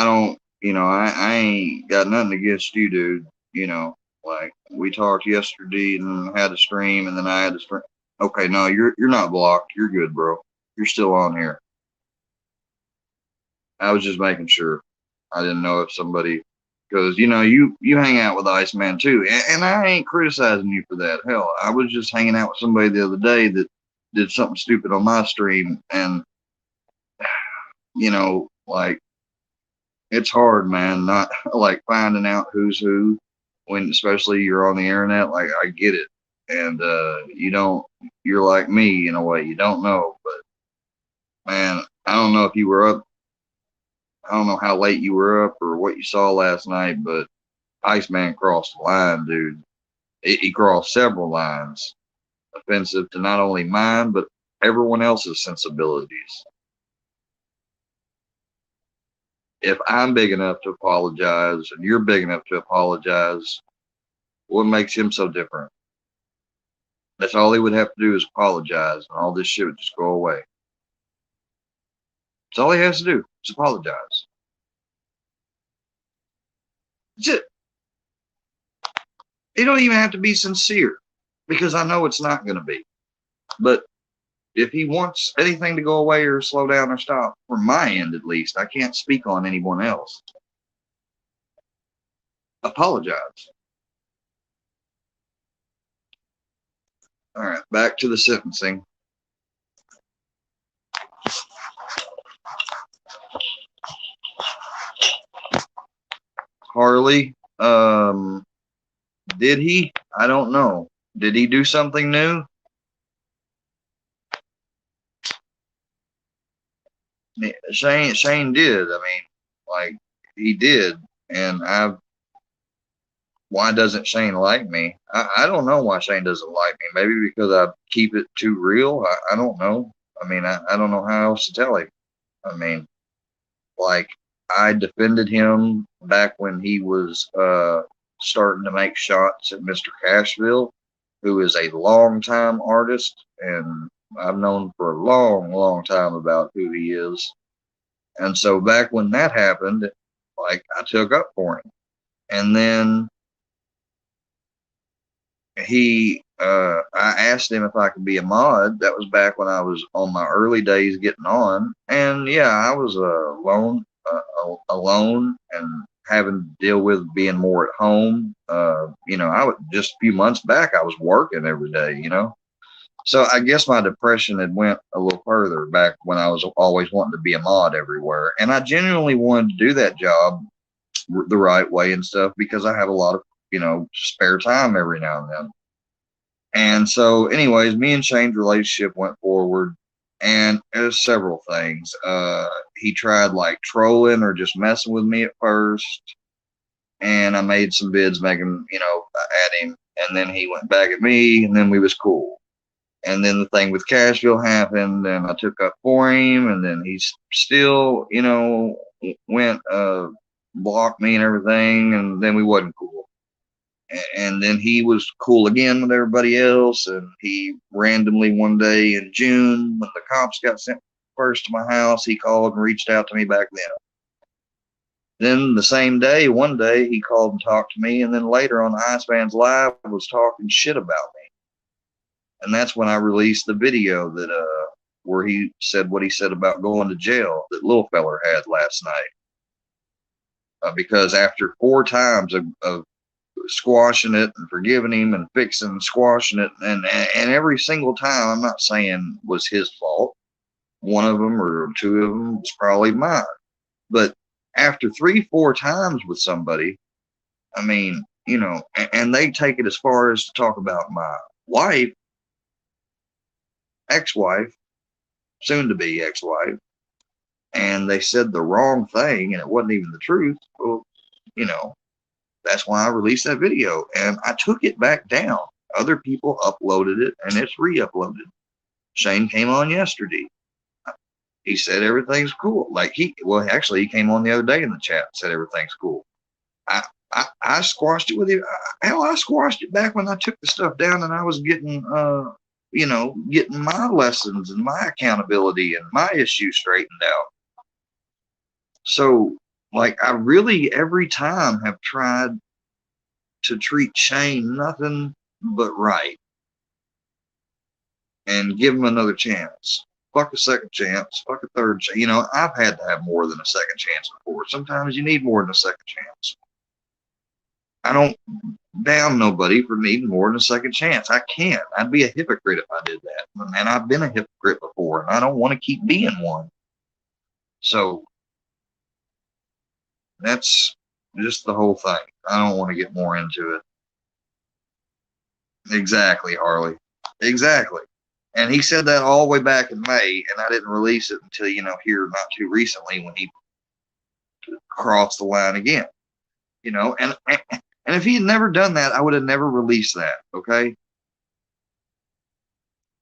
don't, I ain't got nothing against you, dude. Like, we talked yesterday and had a stream, and then I had to stream. Okay, no, you're not blocked. You're good, bro. You're still on here. I was just making sure. I didn't know if somebody, because you hang out with Iceman too, and I ain't criticizing you for that. Hell, I was just hanging out with somebody the other day that did something stupid on my stream, and like, it's hard, man, not like finding out who's who when, especially you're on the internet. Like, I get it, and you're like me in a way, you don't know. But man, I don't know if you were up. I don't know how late you were up or what you saw last night, but Iceman crossed the line, dude. He crossed several lines, offensive to not only mine, but everyone else's sensibilities. If I'm big enough to apologize and you're big enough to apologize, what makes him so different? That's all he would have to do, is apologize, and all this shit would just go away. That's all he has to do, is apologize. That's it. He don't even have to be sincere, because I know it's not going to be. But if he wants anything to go away or slow down or stop, from my end at least, I can't speak on anyone else. Apologize. All right, back to the sentencing. Harley. Did he? I don't know. Did he do something new? Shane did. I mean, like, he did. And why doesn't Shane like me? I don't know why Shane doesn't like me. Maybe because I keep it too real. I don't know. I mean, I don't know how else to tell him. I mean, like, I defended him back when he was starting to make shots at Mr. Cashville, who is a longtime artist, and I've known for a long, long time about who he is. And so back when that happened, like, I took up for him. And then I asked him if I could be a mod. That was back when I was on my early days getting on. And yeah, I was alone and having to deal with being more at home. You know, just a few months back, I was working every day, you know. So I guess my depression had went a little further back when I was always wanting to be a mod everywhere. And I genuinely wanted to do that job the right way and stuff because I have a lot of, you know, spare time every now and then. And so anyways, me and Shane's relationship went forward, and there's several things. He tried like trolling or just messing with me at first, and I made some bids making, you know, at him, and then he went back at me, and then we was cool. And then the thing with Cashville happened, and I took up for him, and then he still, you know, went blocked me and everything, and then we wasn't cool. And then he was cool again with everybody else, and he randomly one day in June, when the cops got sent first to my house, he called and reached out to me back then. Then the same day, one day, he called and talked to me, and then later on Iceman's Live was talking shit about me. And that's when I released the video that where he said what he said about going to jail that little feller had last night. Because after 4 times of squashing it and forgiving him and fixing and squashing it, and every single time, I'm not saying was his fault. One of them or 2 of them was probably mine. But after 3-4 times with somebody, I mean, you know, and they take it as far as to talk about my wife, ex-wife, soon to be ex-wife, and they said the wrong thing and it wasn't even the truth. Well, you know, that's why I released that video, and I took it back down. Other people uploaded it and it's re-uploaded. Shane came on yesterday. He said everything's cool. Like he came on the other day in the chat and said everything's cool. I squashed it with him. Hell, I squashed it back when I took the stuff down and I was getting you know, getting my lessons and my accountability and my issues straightened out. So, like, I really every time have tried to treat Shane nothing but right and give him another chance. Fuck a second chance, fuck a third chance. You know, I've had to have more than a second chance before. Sometimes you need more than a second chance. I don't damn nobody for needing more than a second chance. I can't. I'd be a hypocrite if I did that. And I've been a hypocrite before, and I don't want to keep being one. So that's just the whole thing. I don't want to get more into it. Exactly, Harley. Exactly. And he said that all the way back in May, and I didn't release it until, you know, here not too recently when he crossed the line again. You know, and if he had never done that, I would have never released that, okay?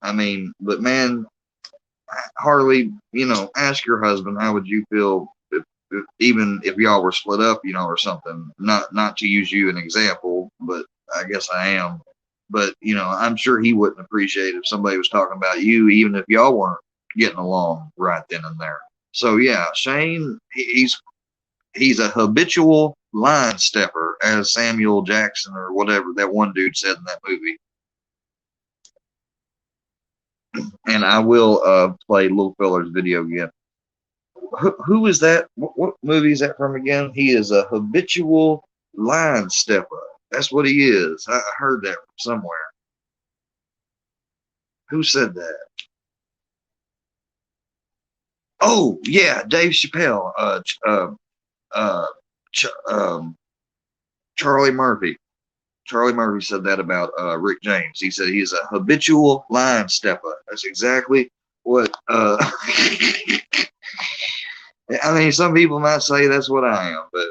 I mean, but man, Harley, you know, ask your husband, how would you feel even if y'all were split up, you know, or something? Not to use you an example, but I guess I am. But, you know, I'm sure he wouldn't appreciate if somebody was talking about you, even if y'all weren't getting along right then and there. So, yeah, Shane, he's a habitual line stepper, as Samuel Jackson or whatever that one dude said in that movie. And I will play Little Feller's video again. Who is that? What movie is that from again? He is a habitual line stepper. That's what he is. I heard that from somewhere. Who said that? Oh, yeah, Dave Chappelle. Charlie Murphy. Charlie Murphy said that about Rick James. He said he's a habitual line stepper. That's exactly what. I mean, some people might say that's what I am, but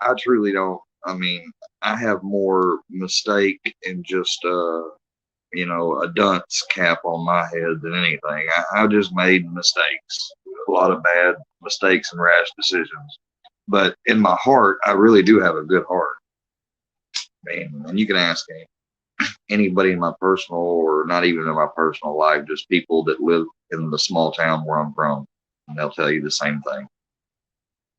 I truly don't. I mean, I have more mistake and just you know, a dunce cap on my head than anything. I just made mistakes, a lot of bad mistakes and rash decisions. But in my heart, I really do have a good heart. Man, and you can ask anybody in my personal, or not even in my personal life, just people that live in the small town where I'm from, and they'll tell you the same thing.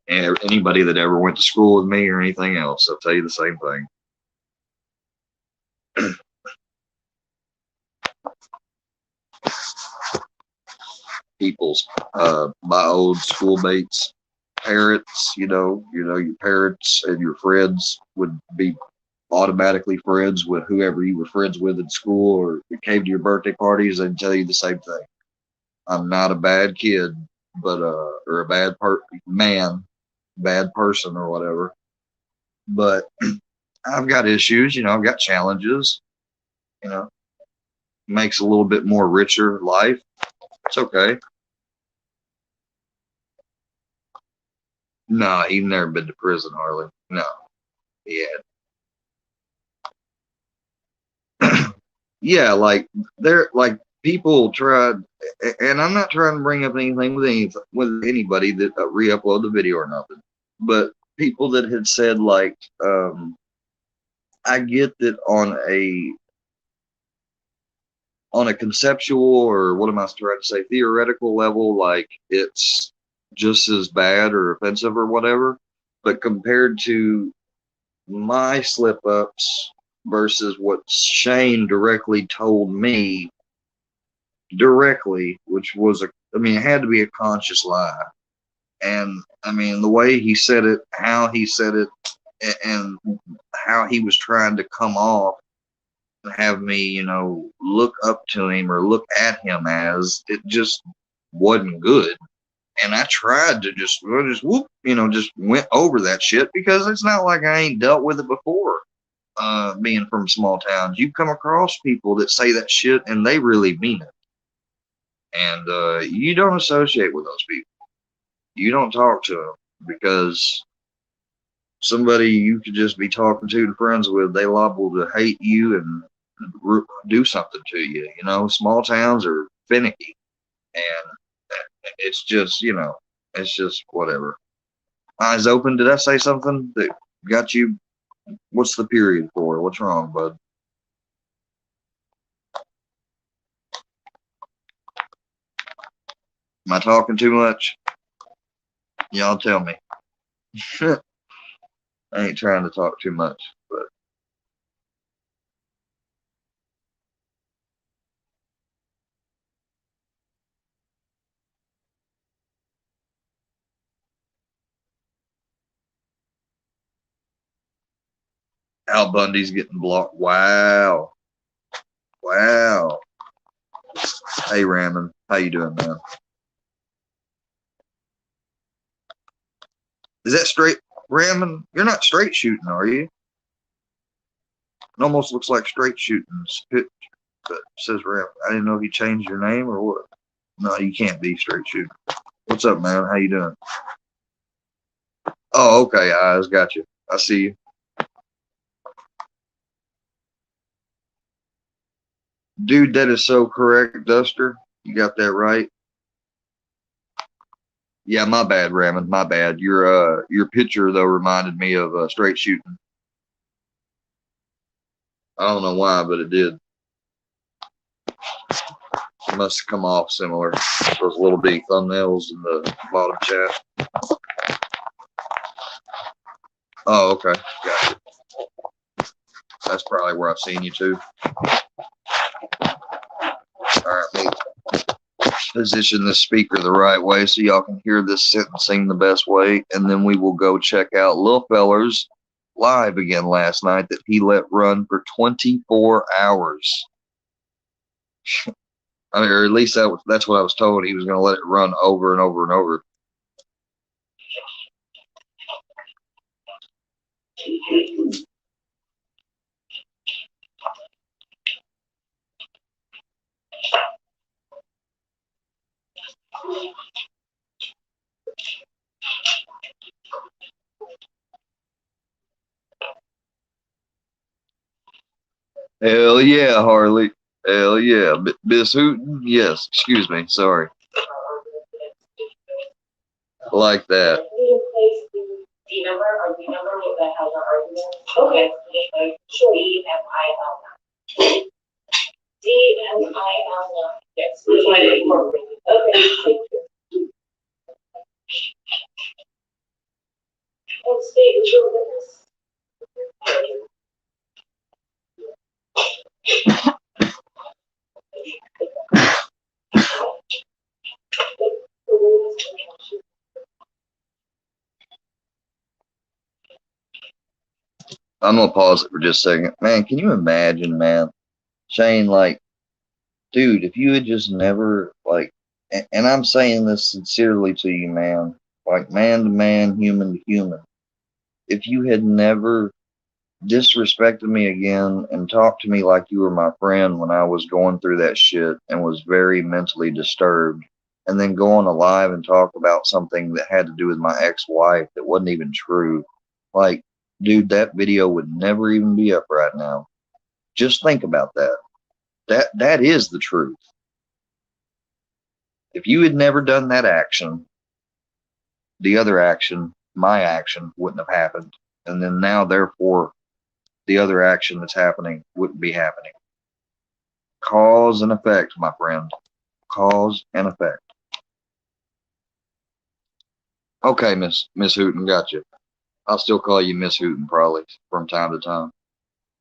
And anybody that ever went to school with me or anything else, they'll tell you the same thing. People's my old schoolmates, parents, you know, your parents and your friends would be automatically friends with whoever you were friends with in school, or you came to your birthday parties and tell you the same thing. I'm not a bad kid, but or a bad bad person or whatever. But I've got issues, you know, I've got challenges, you know, makes a little bit more richer life. It's okay. No, he's never been to prison, Harley. No, he had. Yeah, like they're like people tried, and I'm not trying to bring up anything with anybody that re-upload the video or nothing, but people that had said like, I get that on a conceptual, or what am I trying to say, theoretical level, like it's just as bad or offensive or whatever, but compared to my slip ups versus what Shane directly told me directly, which was it had to be a conscious lie. And I mean, the way he said it, how he said it, and how he was trying to come off and have me, you know, look up to him or look at him, as it just wasn't good. And I tried to just whoop, you know, just went over that shit, because it's not like I ain't dealt with it before. Being from small towns, you come across people that say that shit and they really mean it. And you don't associate with those people. You don't talk to them, because somebody you could just be talking to and friends with, they liable to hate you and do something to you. You know, small towns are finicky, and it's just, you know, it's just whatever. Eyes open. Did I say something that got you? What's the period for? What's wrong, bud? Am I talking too much? Y'all tell me. I ain't trying to talk too much, but Al Bundy's getting blocked. Wow. Wow. Hey, Rammon. How you doing, man? Is that straight? Rammon, you're not straight shooting, are you? It almost looks like straight shooting's picture, but it says Rammon. I didn't know if you changed your name or what. No, you can't be straight shooting. What's up, man? How you doing? Oh, okay. Eyes, got you. I see you. Dude, that is so correct, Duster. You got that right. Yeah, my bad, Rammon. My bad. Your picture though reminded me of straight shooting. I don't know why, but it did. It must have come off similar. Those little bitty thumbnails in the bottom chat. Oh, okay. Gotcha. That's probably where I've seen you too. Alright, let me position the speaker the right way so y'all can hear this sentencing the best way, and then we will go check out Lil Feller's live again last night that he let run for 24 hours. I mean, or at least that's what I was told. He was going to let it run over and over and over. Hell yeah, Harley. Hell yeah. Miss Hooten? Yes, excuse me. Sorry. Like that. Okay. D-M-I-L. Yes. Okay. And state your witness. I'm gonna pause it for just a second. Man, can you imagine, man? Shane, like, dude, if you had just never, like, and I'm saying this sincerely to you, man, like man to man, human to human, if you had never disrespected me again and talked to me like you were my friend when I was going through that shit and was very mentally disturbed, and then go on a live and talk about something that had to do with my ex-wife that wasn't even true, like, dude, that video would never even be up right now. Just think about that. That is the truth. If you had never done that action, the other action, my action, wouldn't have happened. And then now, therefore, the other action that's happening wouldn't be happening. Cause and effect, my friend. Cause and effect. Okay, Miss Hooten, gotcha. I'll still call you Miss Hooten probably from time to time.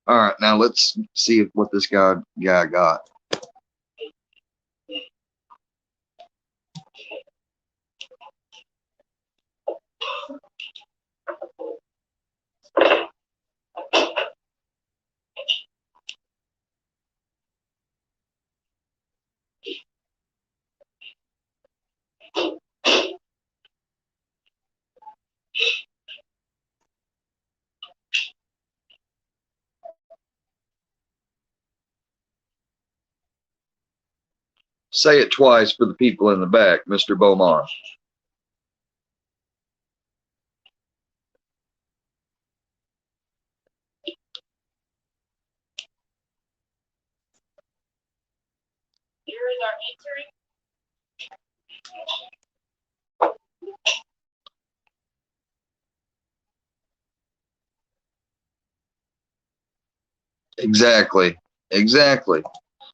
All right, now let's see what this guy got. Say it twice for the people in the back, Mr. Beaumont. Here is our answering. Exactly.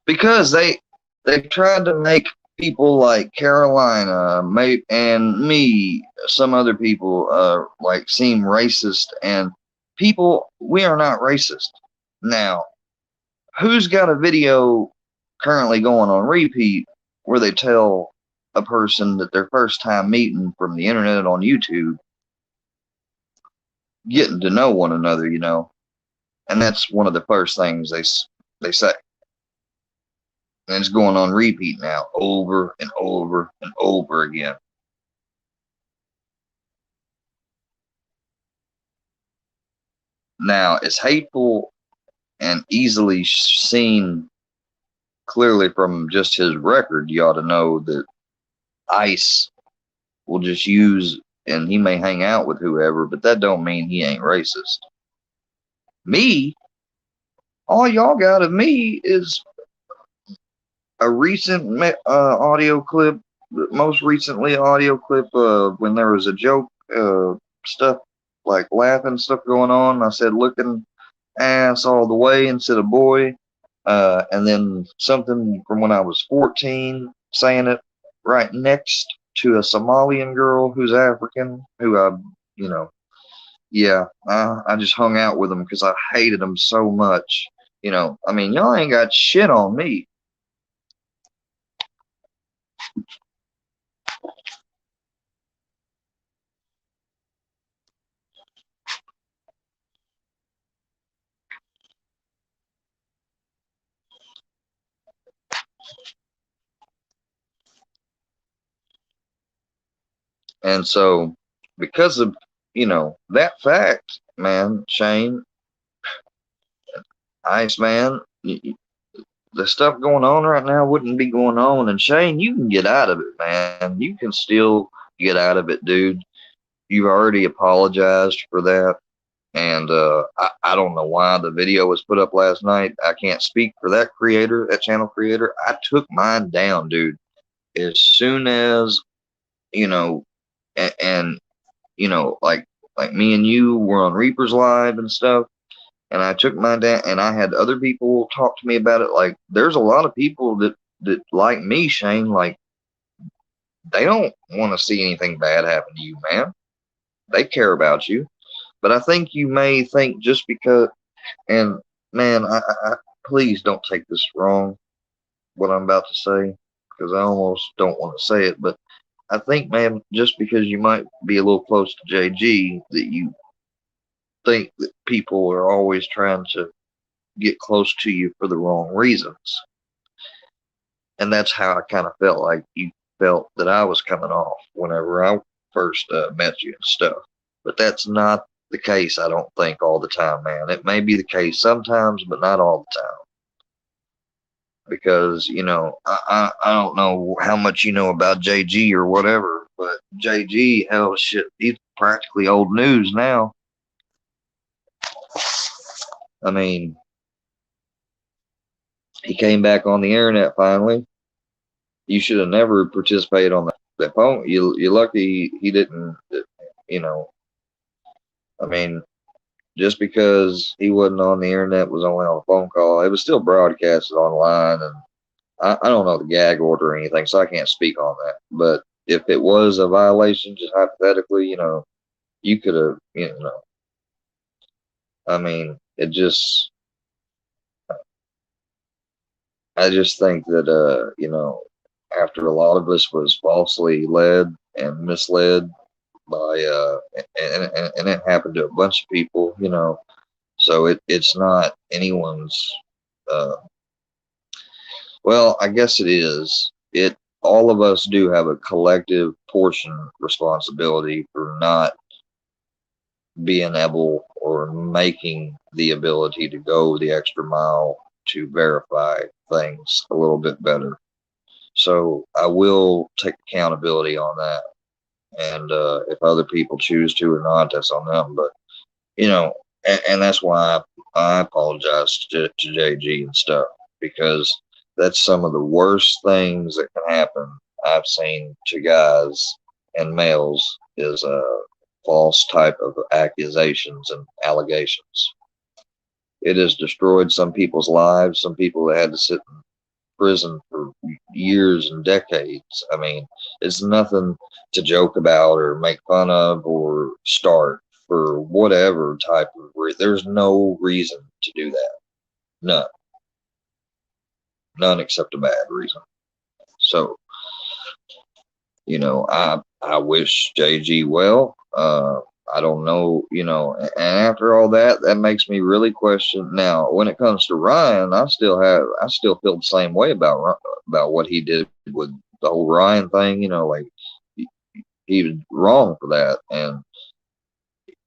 Because they've tried to make people like Carolina, and me, some other people, like seem racist. And people, we are not racist. Now, who's got a video currently going on repeat where they tell a person that their first time meeting from the internet on YouTube, getting to know one another, you know? And that's one of the first things they say. And it's going on repeat now, over and over and over again. Now, it's hateful and easily seen clearly from just his record. You ought to know that ICE will just use, and he may hang out with whoever, but that don't mean he ain't racist. Me, all y'all got of me is a recent audio clip, most recently audio clip when there was a joke, stuff like laughing stuff going on. I said looking ass all the way instead of boy. And then something from when I was 14, saying it right next to a Somalian girl who's African, who I just hung out with them because I hated them so much. You know, I mean, y'all ain't got shit on me. And so, because of, that fact, man, Shane, Iceman, the stuff going on right now wouldn't be going on. And Shane, you can get out of it, man. You can still get out of it, dude. You've already apologized for that. And I don't know why the video was put up last night. I can't speak for that creator, that channel creator. I took mine down, dude. As soon as, you know, and you know, like me and you were on Reaper's Live and stuff, and I took mine down, and I had other people talk to me about it. Like, there's a lot of people that like me, Shane, like, they don't want to see anything bad happen to you, man. They care about you. But I think you may think just because, and man, I please don't take this wrong, what I'm about to say, because I almost don't want to say it, but I think, man, just because you might be a little close to JG, that you think that people are always trying to get close to you for the wrong reasons. And that's how I kind of felt like you felt that I was coming off whenever I first met you and stuff. But that's not the case, I don't think, all the time, man. It may be the case sometimes, but not all the time. Because, you know, I don't know how much you know about JG or whatever, but JG, hell shit, he's practically old news now. I mean, he came back on the internet finally. You should have never participated on that phone. You're lucky he didn't, you know. I mean, just because he wasn't on the internet, was only on a phone call, it was still broadcasted online, and I don't know the gag order or anything, so I can't speak on that. But if it was a violation, just hypothetically, you know, you could have, you know, I mean, it just, I just think that, you know, after a lot of us was falsely led and misled by, and it happened to a bunch of people, you know, so it's not anyone's, well, I guess it is. All of us do have a collective portion responsibility for not being able or making the ability to go the extra mile to verify things a little bit better. So I will take accountability on that. And if other people choose to or not, that's on them. But, you know, and that's why I apologize to JG and stuff, because that's some of the worst things that can happen I've seen to guys and males is false type of accusations and allegations. It has destroyed some people's lives, some people that had to sit in prison for years and decades. I mean, it's nothing to joke about or make fun of or start for whatever type of there's no reason to do that. None except a bad reason. So, you know, I wish JG well. I don't know, you know, and after all that, that makes me really question. Now, when it comes to Ryan, I still feel the same way about what he did with the whole Ryan thing. You know, like he was wrong for that, and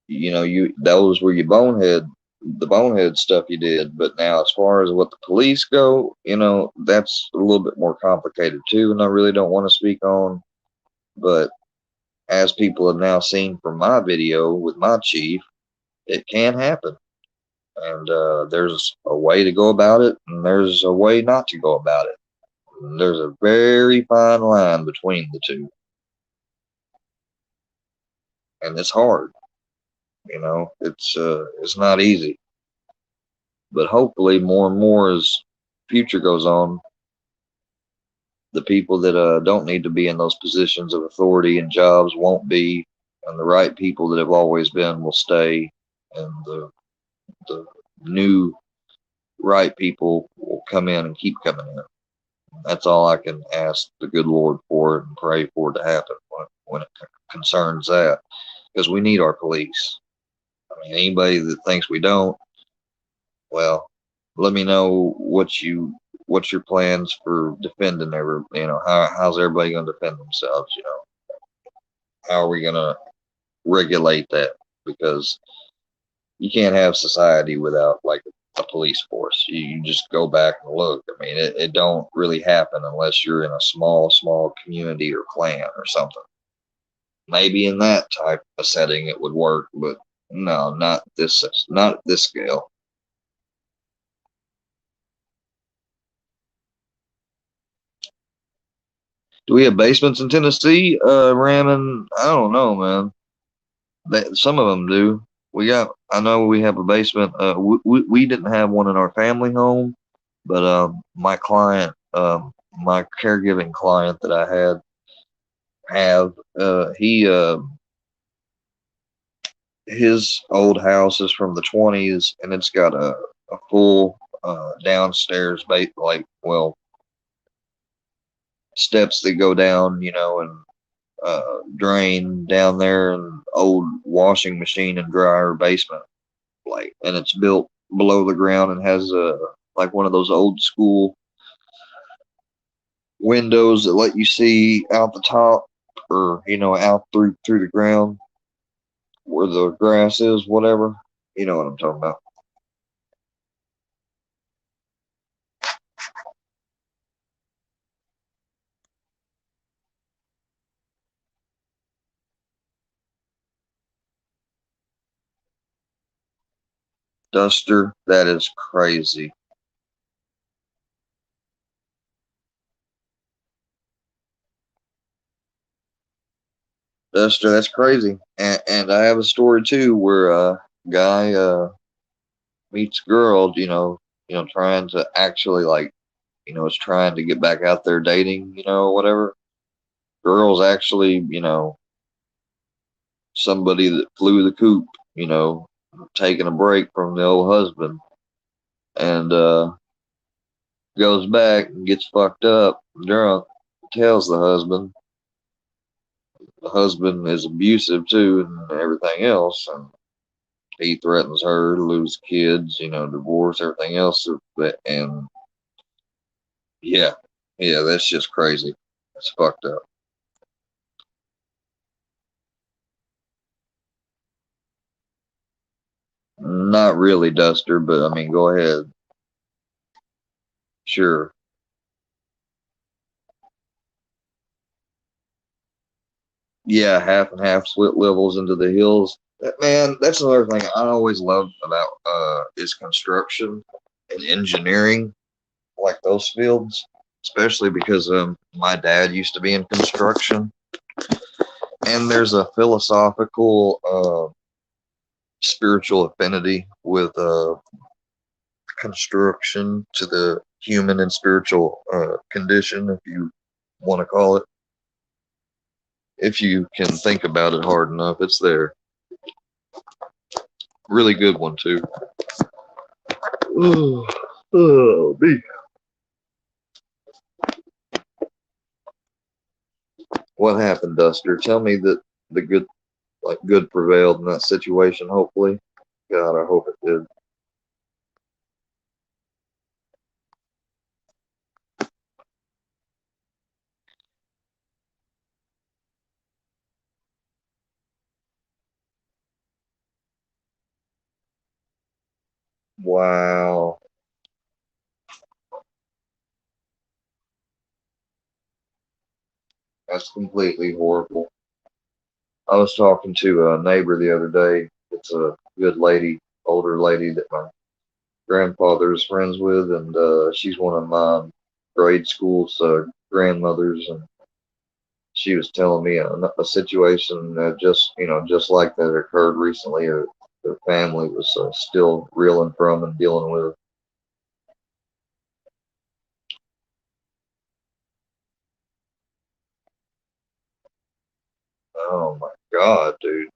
you know, those were the bonehead stuff you did. But now, as far as what the police go, you know, that's a little bit more complicated too, and I really don't want to speak on. But as people have now seen from my video with my chief, it can happen. And there's a way to go about it, and there's a way not to go about it. And there's a very fine line between the two. And it's hard. You know, it's not easy. But hopefully more and more as future goes on, the people that don't need to be in those positions of authority and jobs won't be, and the right people that have always been will stay, and the new right people will come in and keep coming in. That's all I can ask the good Lord for and pray for it to happen when it concerns that, because we need our police. I mean, anybody that thinks we don't, well, let me know what's your plans for defending you know, how's everybody going to defend themselves, you know? How are we going to regulate that? Because you can't have society without like a police force. You just go back and look. I mean, it don't really happen unless you're in a small community or clan or something. Maybe in that type of setting it would work, but no, not at this scale. Do we have basements in Tennessee? Ramming, I don't know, man. Some of them do. I know we have a basement. We didn't have one in our family home, but my client, my caregiving client that I his old house is from the 20s, and it's got a full downstairs steps that go down, and drain down there, and old washing machine and dryer basement, and it's built below the ground and has like one of those old school windows that let you see out the top, or out through the ground where the grass is, whatever. You know what I'm talking about. Duster, that is crazy. Duster, that's crazy. And I have a story too where a guy meets a girl, trying to actually is trying to get back out there dating, whatever. Girl's actually, somebody that flew the coop, taking a break from the old husband, and goes back and gets fucked up, drunk, tells the husband. The husband is abusive too and everything else, and he threatens her to lose kids, divorce, everything else. And yeah, that's just crazy. It's fucked up. Not really, Duster, but I mean, go ahead. Sure. Yeah, half and half split levels into the hills. Man, that's another thing I always loved about is construction and engineering, like those fields, especially because my dad used to be in construction, and there's a philosophical, spiritual affinity with construction to the human and spiritual condition, if you want to call it. If you can think about it hard enough, it's there. Really good one too. Oh, me. What happened, Duster? Tell me that the good prevailed in that situation, hopefully. God, I hope it did. Wow. That's completely horrible. I was talking to a neighbor the other day. It's a good lady, older lady that my grandfather is friends with, and she's one of my grade school's grandmothers, and she was telling me a situation that just like that occurred recently. Their family was still reeling from and dealing with. Oh my God, dude.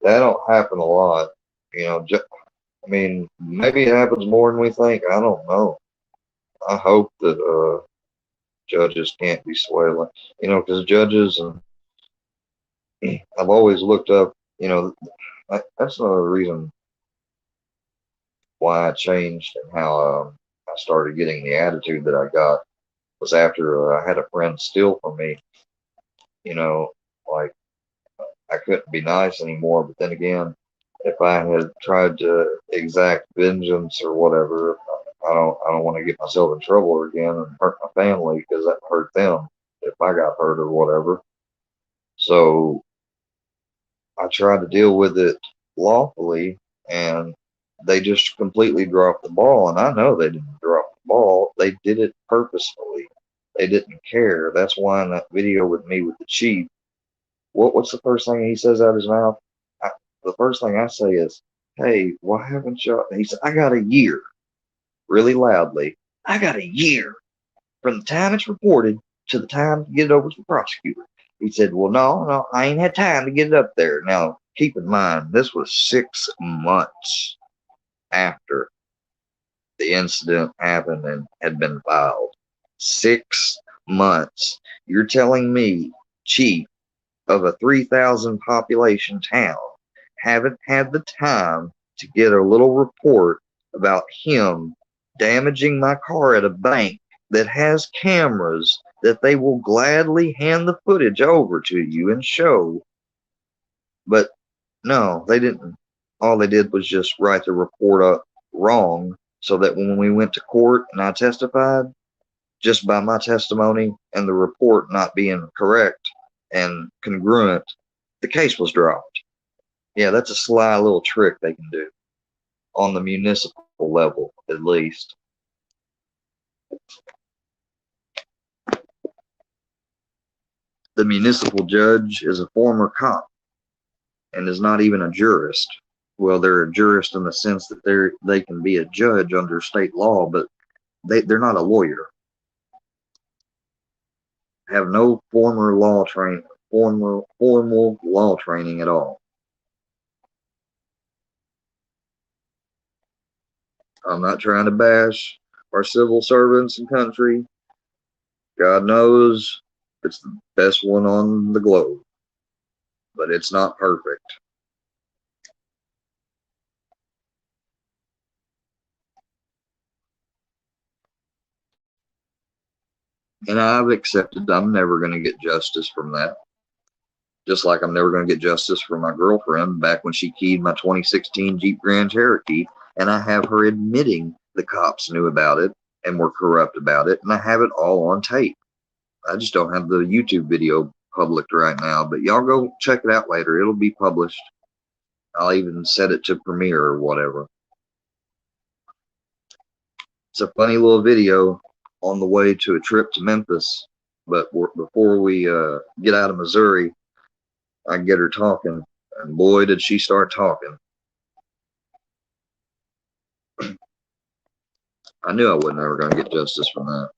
That don't happen a lot. I mean, maybe it happens more than we think. I don't know. I hope that judges can't be swayed, because judges, and I've always looked up, that's another reason why I changed and how I started getting the attitude that I got was after I had a friend steal from me, like I couldn't be nice anymore. But then again, if I had tried to exact vengeance or whatever, I don't want to get myself in trouble again and hurt my family because that hurt them if I got hurt or whatever. So I tried to deal with it lawfully, and they just completely dropped the ball. And I know they didn't drop the ball. They did it purposefully. They didn't care. That's why in that video with me with the chief, what's the first thing he says out of his mouth? The first thing I say is, "Hey, why haven't you?" He said, "I got a year," really loudly. "I got a year from the time it's reported to the time to get it over to the prosecutor." He said, "Well, no, I ain't had time to get it up there." Now, keep in mind, this was 6 months after the incident happened and had been filed. 6 months. You're telling me, chief of a 3,000 population town, haven't had the time to get a little report about him damaging my car at a bank that has cameras that they will gladly hand the footage over to you and show. But no, they didn't. All they did was just write the report up wrong so that when we went to court and I testified, just by my testimony and the report not being correct and congruent, the case was dropped. Yeah, that's a sly little trick they can do on the municipal level, at least. The municipal judge is a former cop and is not even a jurist. Well, they're a jurist in the sense that they can be a judge under state law, but they're not a lawyer. Have no formal law training at all. I'm not trying to bash our civil servants and country. God knows it's the best one on the globe, but it's not perfect. And I've accepted I'm never going to get justice from that. Just like I'm never going to get justice from my girlfriend back when she keyed my 2016 Jeep Grand Cherokee, and I have her admitting the cops knew about it and were corrupt about it, and I have it all on tape. I just don't have the YouTube video published right now, but y'all go check it out later. It'll be published. I'll even set it to Premiere or whatever. It's a funny little video on the way to a trip to Memphis, but before we get out of Missouri, I get her talking, and boy, did she start talking. I knew I wasn't ever going to get justice from that,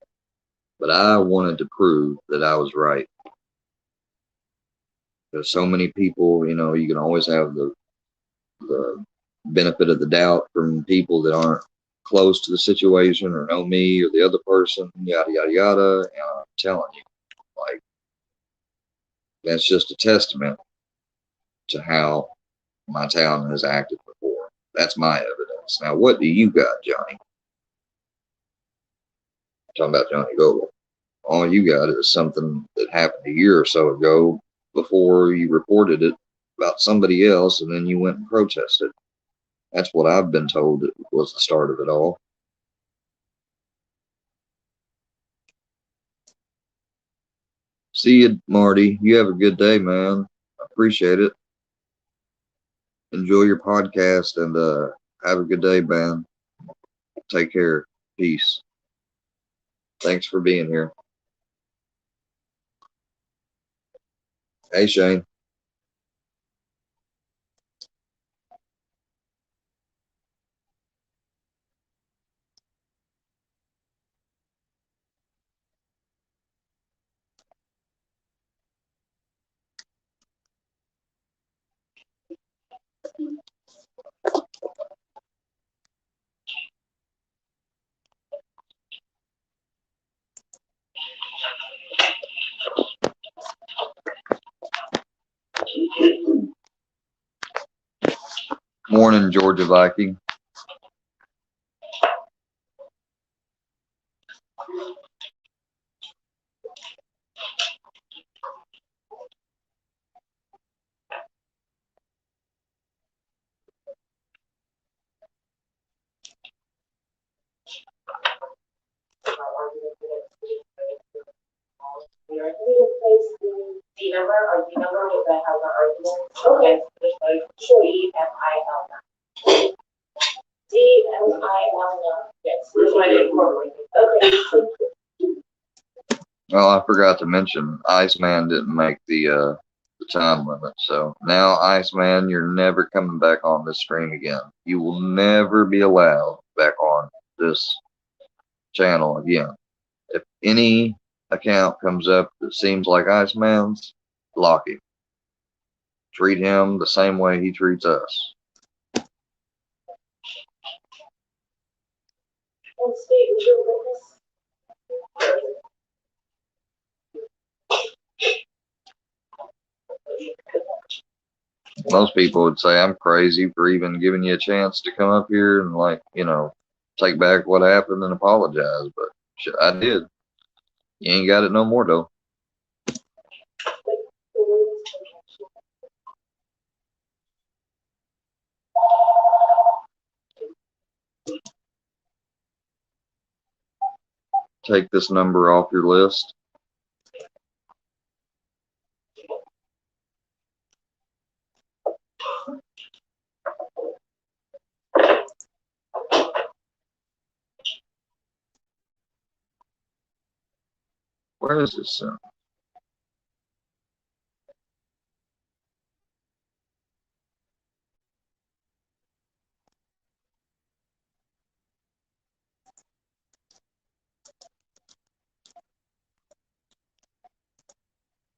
but I wanted to prove that I was right. There's so many people, you can always have the benefit of the doubt from people that aren't close to the situation or know me or the other person, yada, yada, yada. And I'm telling you, like, that's just a testament to how my town has acted before. That's my evidence. Now, what do you got, Johnny? I'm talking about Johnny Goble. All you got is something that happened a year or so ago before you reported it about somebody else, and then you went and protested. That's what I've been told it was the start of it all. See you, Marty. You have a good day, man. I appreciate it. Enjoy your podcast and have a good day, man. Take care. Peace. Thanks for being here. Hey, Shane. Morning, Georgia Viking. We are going to place the D number or D number with the Helga argument. Okay. DMIL. DMIL. Yes. That's why I incorporated. Okay. Well, I forgot to mention, Iceman didn't make the time limit. So now, Iceman, you're never coming back on this stream again. You will never be allowed back on this channel again. If any account comes up that seems like Iceman's, block him. Treat him the same way he treats us. And state your witness. Most people would say I'm crazy for even giving you a chance to come up here and, like, you know, take back what happened and apologize, but shit, I did. You ain't got it no more, though. Take this number off your list. Where is this?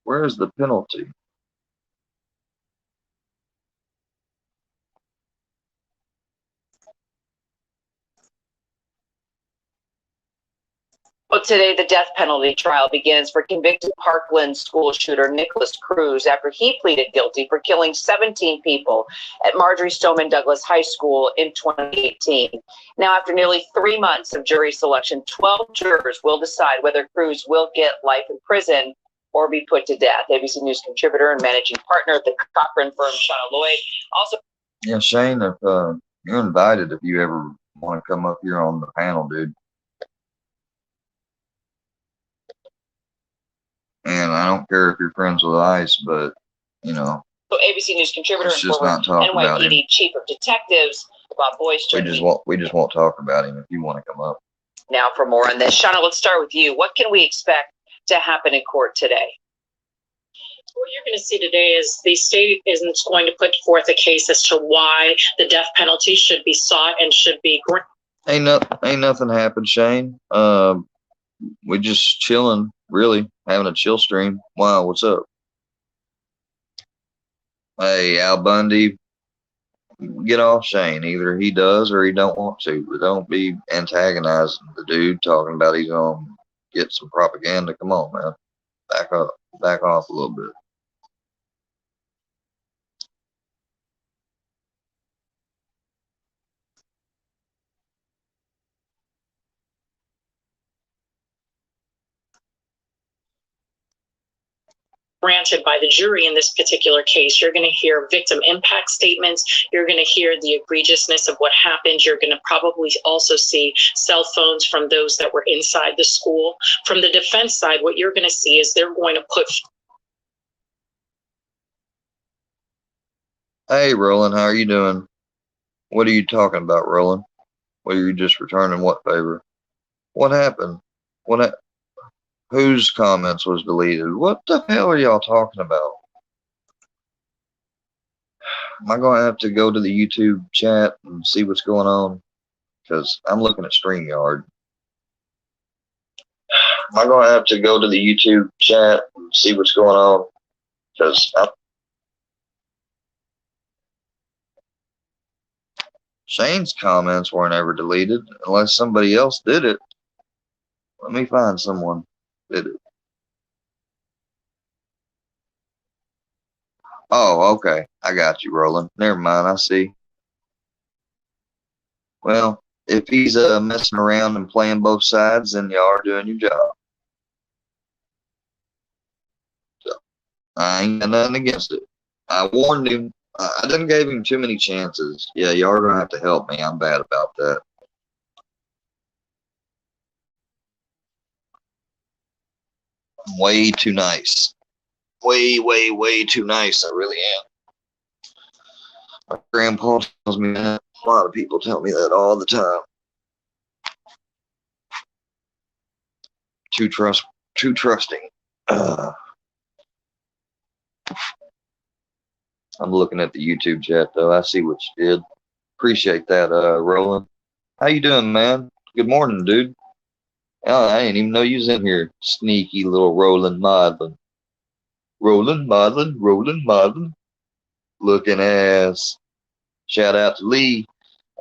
Where is the penalty? Well, today, the death penalty trial begins for convicted Parkland school shooter Nicholas Cruz after he pleaded guilty for killing 17 people at Marjory Stoneman Douglas High School in 2018. Now, after nearly 3 months of jury selection, 12 jurors will decide whether Cruz will get life in prison or be put to death. ABC News contributor and managing partner at the Cochran firm, Shauna Lloyd, also. Yeah, Shane, if you're invited if you ever want to come up here on the panel, dude. And I don't care if you're friends with ICE, but, you know. So ABC News contributor and just former not talk about him. NYPD chief of detectives, Bob Boyster. We just won't talk about him if you want to come up. Now for more on this. Shauna, let's start with you. What can we expect to happen in court today? What you're going to see today is the state isn't going to put forth a case as to why the death penalty should be sought and should be granted. Ain't nothing happened, Shane. We just chilling, really, having a chill stream. Wow, what's up? Hey, Al Bundy, get off Shane. Either he does or he don't want to, but don't be antagonizing the dude talking about he's gonna get some propaganda. Come on, man. Back off a little bit. Granted by the jury in this particular case. You're going to hear victim impact statements. You're going to hear the egregiousness of what happened. You're going to probably also see cell phones from those that were inside the school. From the defense side, what you're going to see is they're going to put. Hey, Roland, how are you doing? What are you talking about, Roland? What are you just returning what favor? What happened? Whose comments was deleted? What the hell are y'all talking about? Am I going to have to go to the YouTube chat and see what's going on? Because I'm looking at StreamYard. Am I going to have to go to the YouTube chat and see what's going on? Because Shane's comments weren't ever deleted unless somebody else did it. Let me find someone. Did it. Oh, okay. I got you, Roland. Never mind. I see. Well, if he's messing around and playing both sides, then y'all are doing your job. So, I ain't got nothing against it. I warned him. I didn't give him too many chances. Yeah, y'all are going to have to help me. I'm bad about that. I'm way too nice. Way, way, way too nice. I really am. My grandpa tells me that. A lot of people tell me that all the time. Too trusting. I'm looking at the YouTube chat though. I see what you did. Appreciate that, Roland. How you doing, man? Good morning, dude. Oh, I didn't even know you was in here. Sneaky little Roland Maudlin. Roland Maudlin. Looking ass. Shout out to Lee.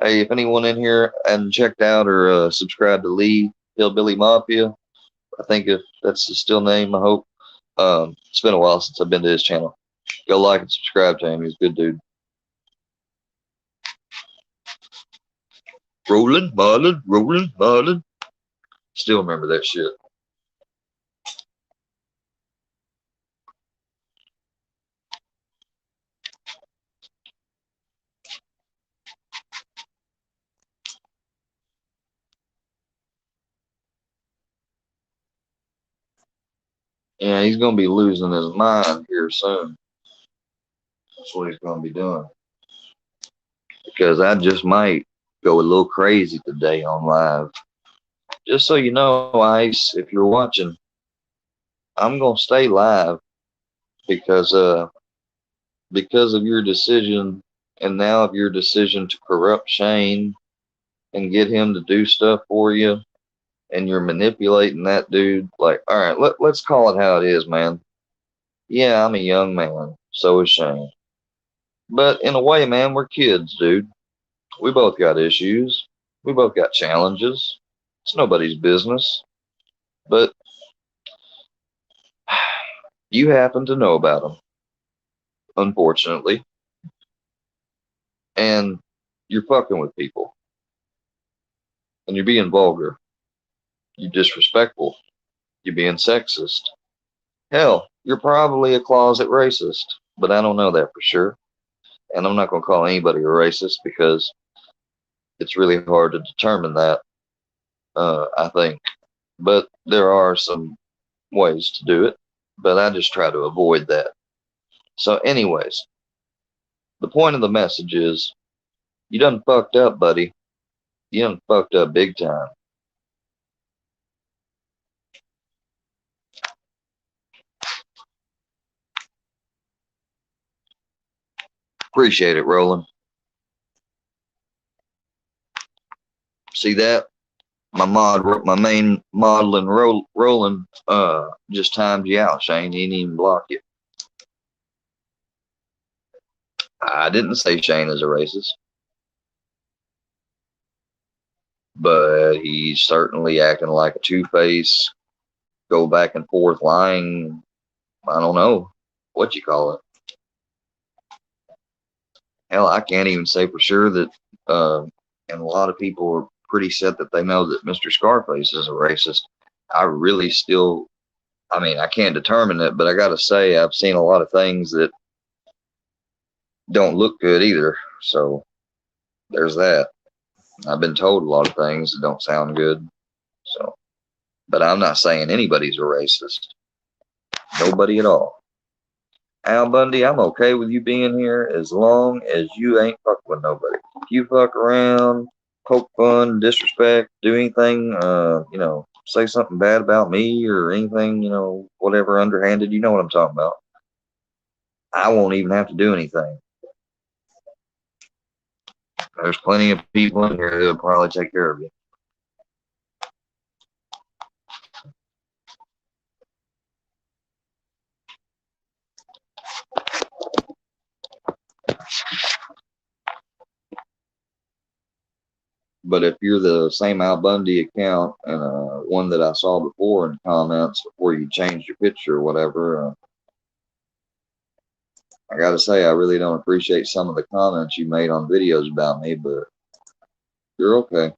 Hey, if anyone in here hadn't checked out or subscribed to Lee Hillbilly Mafia, I think if that's his still name, I hope. It's been a while since I've been to his channel. Go like and subscribe to him. He's a good dude. Roland Maudlin. Still remember that shit. Yeah, he's going to be losing his mind here soon. That's what he's going to be doing. Because I just might go a little crazy today on live. Just so you know, Ice, if you're watching, I'm going to stay live because of your decision, and now of your decision to corrupt Shane and get him to do stuff for you, and you're manipulating that dude. Like, all right, let's call it how it is, man. Yeah, I'm a young man. So is Shane. But in a way, man, we're kids, dude. We both got issues. We both got challenges. It's nobody's business. But you happen to know about them, unfortunately. And you're fucking with people. And you're being vulgar. You're disrespectful. You're being sexist. Hell, you're probably a closet racist. But I don't know that for sure. And I'm not going to call anybody a racist because it's really hard to determine that, I think. But there are some ways to do it. But I just try to avoid that. So anyways, the point of the message is, you done fucked up, buddy. You done fucked up big time. Appreciate it, Roland. See that? My main modeling Roland just timed you out, Shane. He didn't even block you. I didn't say Shane is a racist. But he's certainly acting like a two-face, go back and forth lying. I don't know what you call it. Hell, I can't even say for sure that, and a lot of people are pretty set that they know that Mr. Scarface is a racist. I really still, I mean, I can't determine it, but I got to say, I've seen a lot of things that don't look good either. So there's that. I've been told a lot of things that don't sound good. So, but I'm not saying anybody's a racist. Nobody at all. Al Bundy, I'm okay with you being here as long as you ain't fucking with nobody. If you fuck around, poke fun, disrespect, do anything, you know, say something bad about me or anything, you know, whatever underhanded, you know what I'm talking about. I won't even have to do anything. There's plenty of people in here who'll probably take care of you. But if you're the same Al Bundy account and one that I saw before in the comments before you changed your picture or whatever, I gotta say, I really don't appreciate some of the comments you made on videos about me, but you're okay.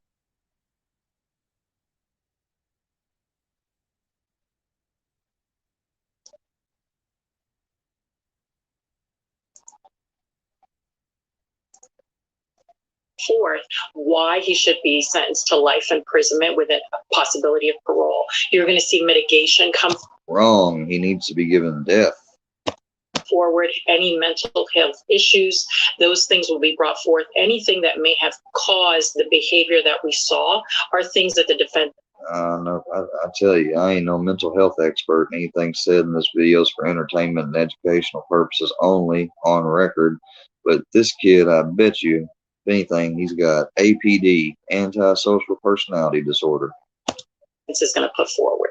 Forth why he should be sentenced to life imprisonment with a possibility of parole. You're going to see mitigation come wrong. He needs to be given death. Forward any mental health issues, those things will be brought forth. Anything that may have caused the behavior that we saw are things that the defense. No, I tell you, I ain't no mental health expert. And anything said in this video is for entertainment and educational purposes only, on record. But this kid, I bet you, if anything, he's got APD, antisocial personality disorder. This is going to put forward.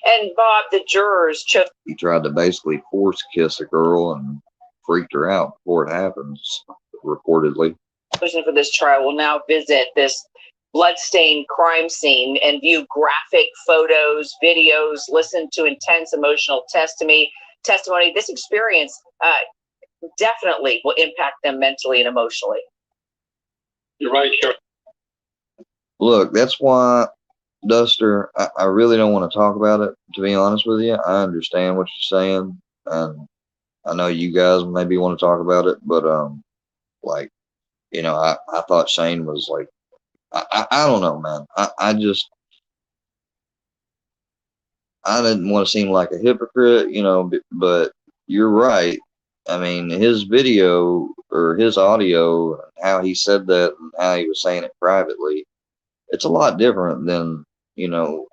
And Bob, the jurors chose. He tried to basically force kiss a girl and freaked her out before it happens, reportedly. For this trial will now visit this bloodstained crime scene and view graphic photos, videos, listen to intense emotional testimony. This experience definitely will impact them mentally and emotionally. You're right, Sheriff. Look, that's why, Duster, I really don't want to talk about it, to be honest with you. I understand what you're saying, and I know you guys maybe want to talk about it, but like, you know, I thought Shane was like, I don't know, man. I didn't want to seem like a hypocrite, you know, but you're right. I mean, his video or his audio, how he said that and how he was saying it privately, it's a lot different than, you know,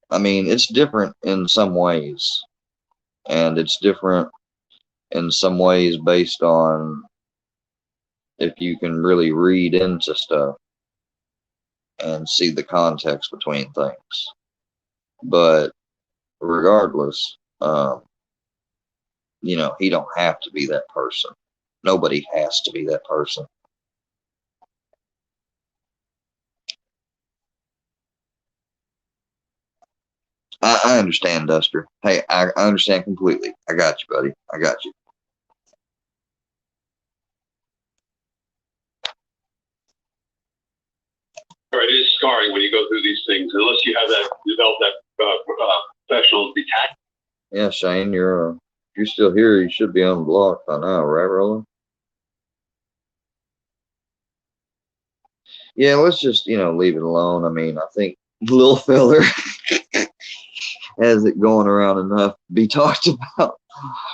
I mean, it's different in some ways, and it's different in some ways based on if you can really read into stuff and see the context between things. But regardless, you know, he don't have to be that person. Nobody has to be that person. I understand, Duster. Hey, I understand completely. I got you, buddy. I got you. All right, it is scarring when you go through these things, unless you have that develop that professional detachment. Yeah, Shane, you're still here. You should be unblocked by now, right, Roland? Yeah, let's just, you know, leave it alone. I mean, I think little feller has it going around enough to be talked about.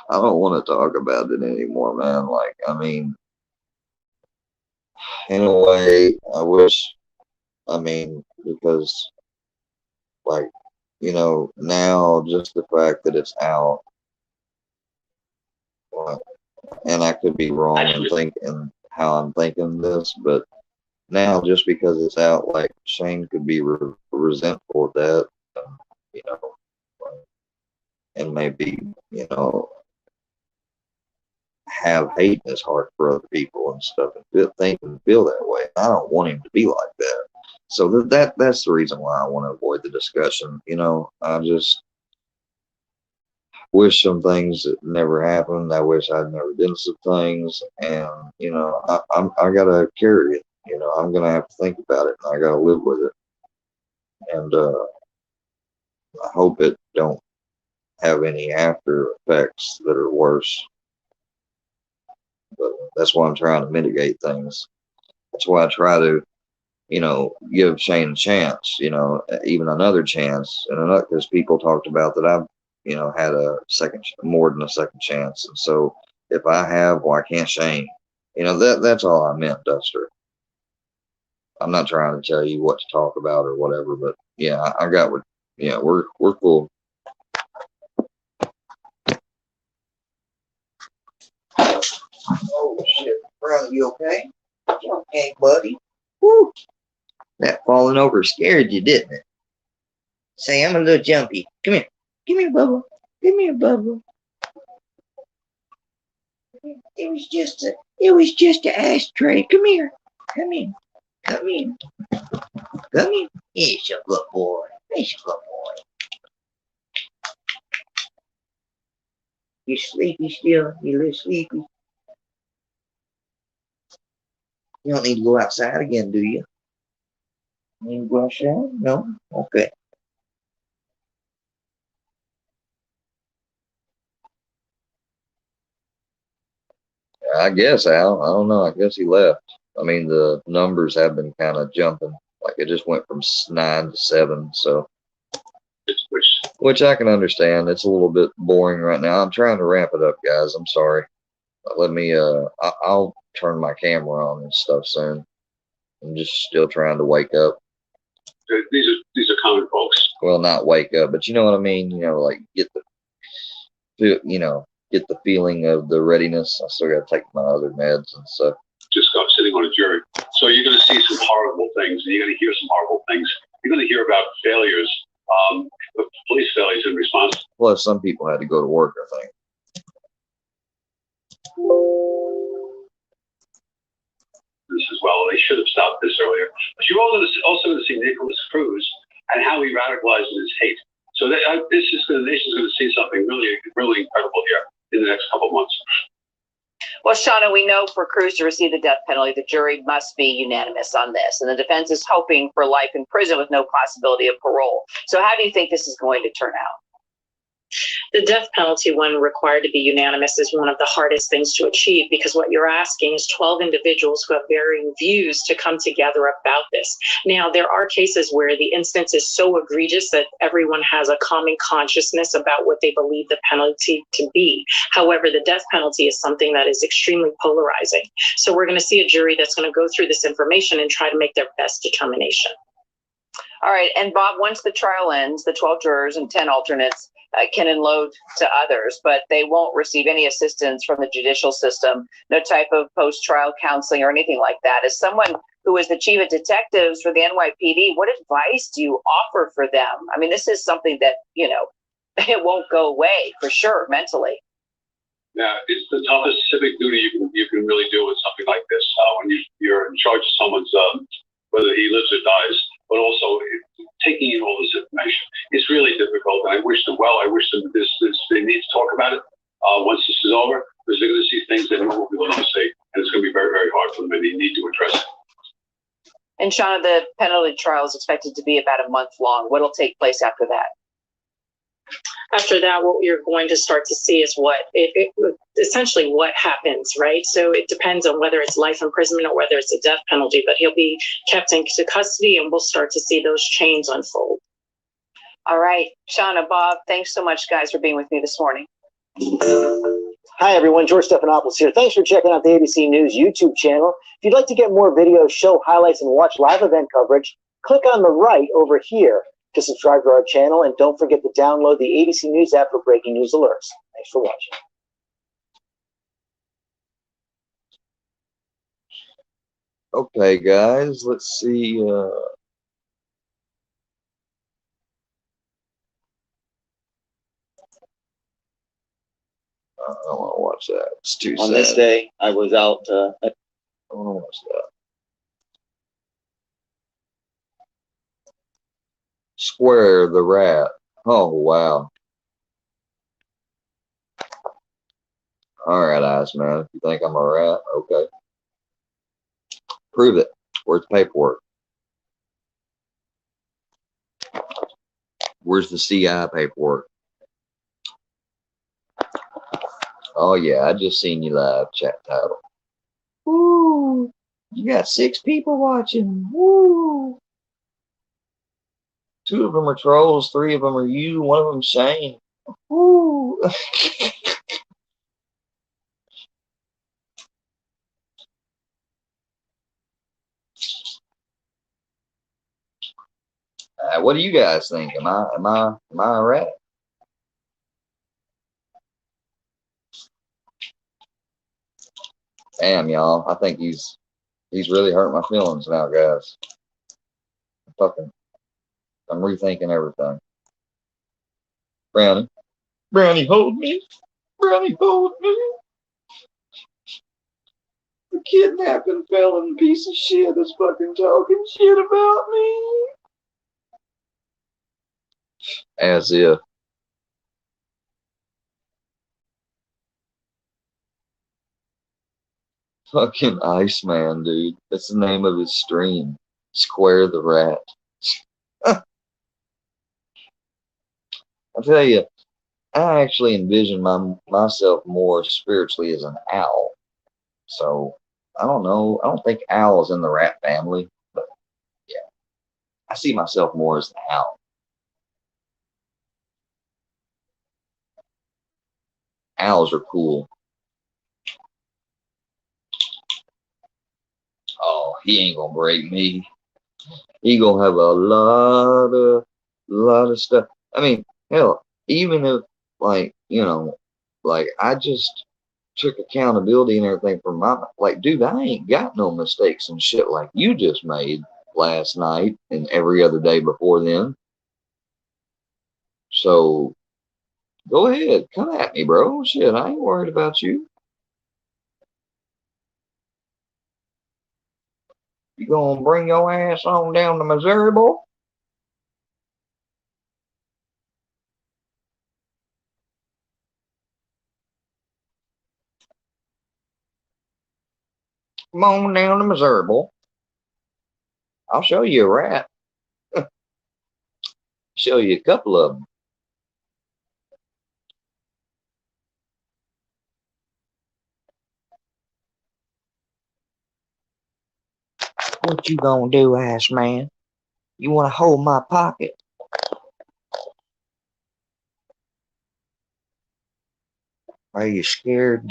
I don't want to talk about it anymore, man. Like, I mean, in a way, I wish, I mean, because, like, you know, now just the fact that it's out, and I could be wrong in thinking how I'm thinking this, but now just because it's out, like, Shane could be resentful of that, you know, and maybe, you know, have hate in his heart for other people and stuff, and think and feel that way. I don't want him to be like that. So that's the reason why I want to avoid the discussion. You know, I just wish some things that never happened. I wish I'd never done some things, and you know, I gotta carry it. You know, I'm gonna have to think about it, and I gotta live with it. And I hope it don't have any after effects that are worse. But that's why I'm trying to mitigate things. That's why I try to, you know, give Shane a chance, you know, even another chance. And because people talked about that I've, you know, had a more than a second chance. And so if I have, why can't Shane? You know, that's all I meant, Duster. I'm not trying to tell you what to talk about or whatever, but yeah, I got what, yeah, we're cool. Oh shit, Brown, you okay? You okay, buddy? Woo! That falling over scared you, didn't it? Say, I'm a little jumpy. Come here. Give me a bubble. Give me a bubble. It was just an ashtray. Come here. Come in. Come in. Come in. Here's your good boy. Here's your good boy. You sleepy still? You a little sleepy? You don't need to go outside again, do you? You need to go outside? No? Okay. I guess, Al. I don't know. I guess he left. I mean, the numbers have been kind of jumping. Like, it just went from 9 to 7. So Which I can understand. It's a little bit boring right now. I'm trying to ramp it up, guys. I'm sorry. Let me, I'll turn my camera on and stuff soon. I'm just still trying to wake up. These are common folks. Well, not wake up, but you know what I mean? You know, like get the feeling of the readiness. I still got to take my other meds and stuff. Just got sitting on a jury. So you're going to see some horrible things, and you're going to hear some horrible things. You're going to hear about failures, police failures in response. Plus, some people had to go to work, I think. This as well. They should have stopped this earlier. But you're also going to see Nicholas Cruz and how he radicalizes his hate. So the nation's going to see something really, really incredible here in the next couple of months. Well, Shauna, we know for Cruz to receive the death penalty, the jury must be unanimous on this. And the defense is hoping for life in prison with no possibility of parole. So how do you think this is going to turn out? The death penalty, when required to be unanimous, is one of the hardest things to achieve, because what you're asking is 12 individuals who have varying views to come together about this. Now, there are cases where the instance is so egregious that everyone has a common consciousness about what they believe the penalty to be. However, the death penalty is something that is extremely polarizing. So we're going to see a jury that's going to go through this information and try to make their best determination. All right. And Bob, once the trial ends, the 12 jurors and 10 alternates can enload to others, but they won't receive any assistance from the judicial system, no type of post-trial counseling or anything like that. As someone who is the chief of detectives for the NYPD, what advice do you offer for them? I mean, this is something that, you know, it won't go away for sure mentally. Yeah, it's the toughest civic duty you can really do with something like this. When you're in charge of someone's, whether he lives or dies, but also taking in all this information. It's really difficult, and I wish them well. I wish them this they need to talk about it once this is over, because they're going to see things they won't be willing to see, and it's going to be very, very hard for them, and they need to address it. And Shauna, the penalty trial is expected to be about a month long. What'll take place after that? After that, what you're going to start to see is essentially what happens, right? So it depends on whether it's life imprisonment or whether it's a death penalty, but he'll be kept into custody, and we'll start to see those chains unfold. All right. Shauna, Bob, thanks so much, guys, for being with me this morning. Hi, everyone. George Stephanopoulos here. Thanks for checking out the ABC News YouTube channel. If you'd like to get more videos, show highlights, and watch live event coverage, click on the right over here to subscribe to our channel, and don't forget to download the ABC News app for breaking news alerts. Thanks for watching. Okay, guys, let's see. I don't want to watch that. It's too sad. On this day, I was out. I don't want to watch that. Square the rat. Oh, wow. All right, Iceman. If you think I'm a rat, okay. Prove it. Where's the paperwork? Where's the CI paperwork? Oh, yeah. I just seen you live, chat title. Woo! You got 6 people watching. Woo! 2 of them are trolls, 3 of them are you, 1 of them Shane. Woo! What do you guys think? Am I a rat? Damn, y'all. I think he's really hurt my feelings now, guys. I'm rethinking everything. Brownie, hold me. Brownie, hold me. The kidnapping felon piece of shit is fucking talking shit about me. As if. Fucking Iceman, dude. That's the name of his stream. Square the rat. I'll tell you, I actually envision myself more spiritually as an owl. So, I don't know. I don't think owl is in the rat family. But, yeah. I see myself more as an owl. owls are cool. Oh, he ain't gonna break me. He gonna have a lot of stuff. I mean, hell, even if like, you know, like I just took accountability and everything for my, like, dude, I ain't got no mistakes and shit like you just made last night and every other day before then. So go ahead, come at me, bro. Shit, I ain't worried about you. You gonna bring your ass on down to Missouri, boy? Come on down to Missouri, boy. I'll show you a rat. Show you a couple of them. What you gonna do, ass man? You wanna hold my pocket? Are you scared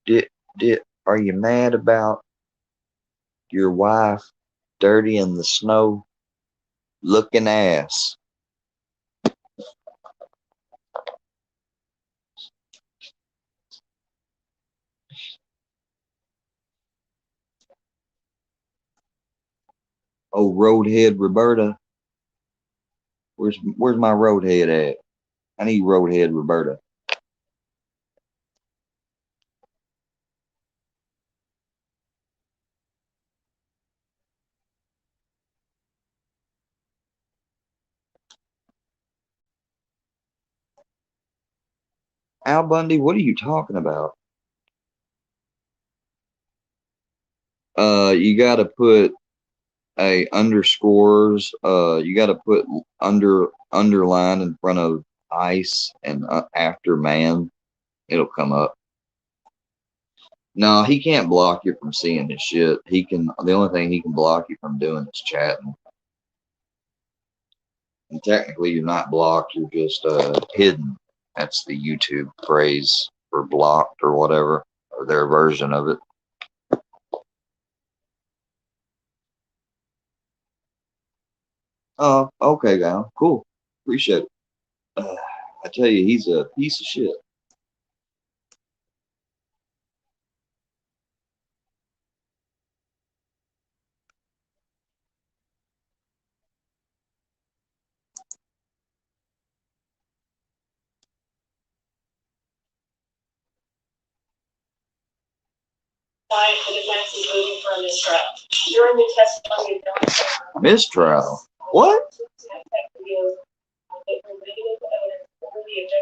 that are you mad about your wife dirty in the snow looking ass? Oh, Roadhead Roberta. Where's my Roadhead at? I need Roadhead Roberta. Al Bundy, what are you talking about? You gotta put a underscores. You gotta put underline in front of ice and after man. It'll come up. No, he can't block you from seeing his shit. He can. The only thing he can block you from doing is chatting. And technically, you're not blocked. You're just hidden. That's the YouTube phrase for blocked or whatever, or their version of it. Oh, okay, gal. Cool. Appreciate it. I tell you, he's a piece of shit. For defense is moving for a mistrial. During the testimony of Mistrial? What?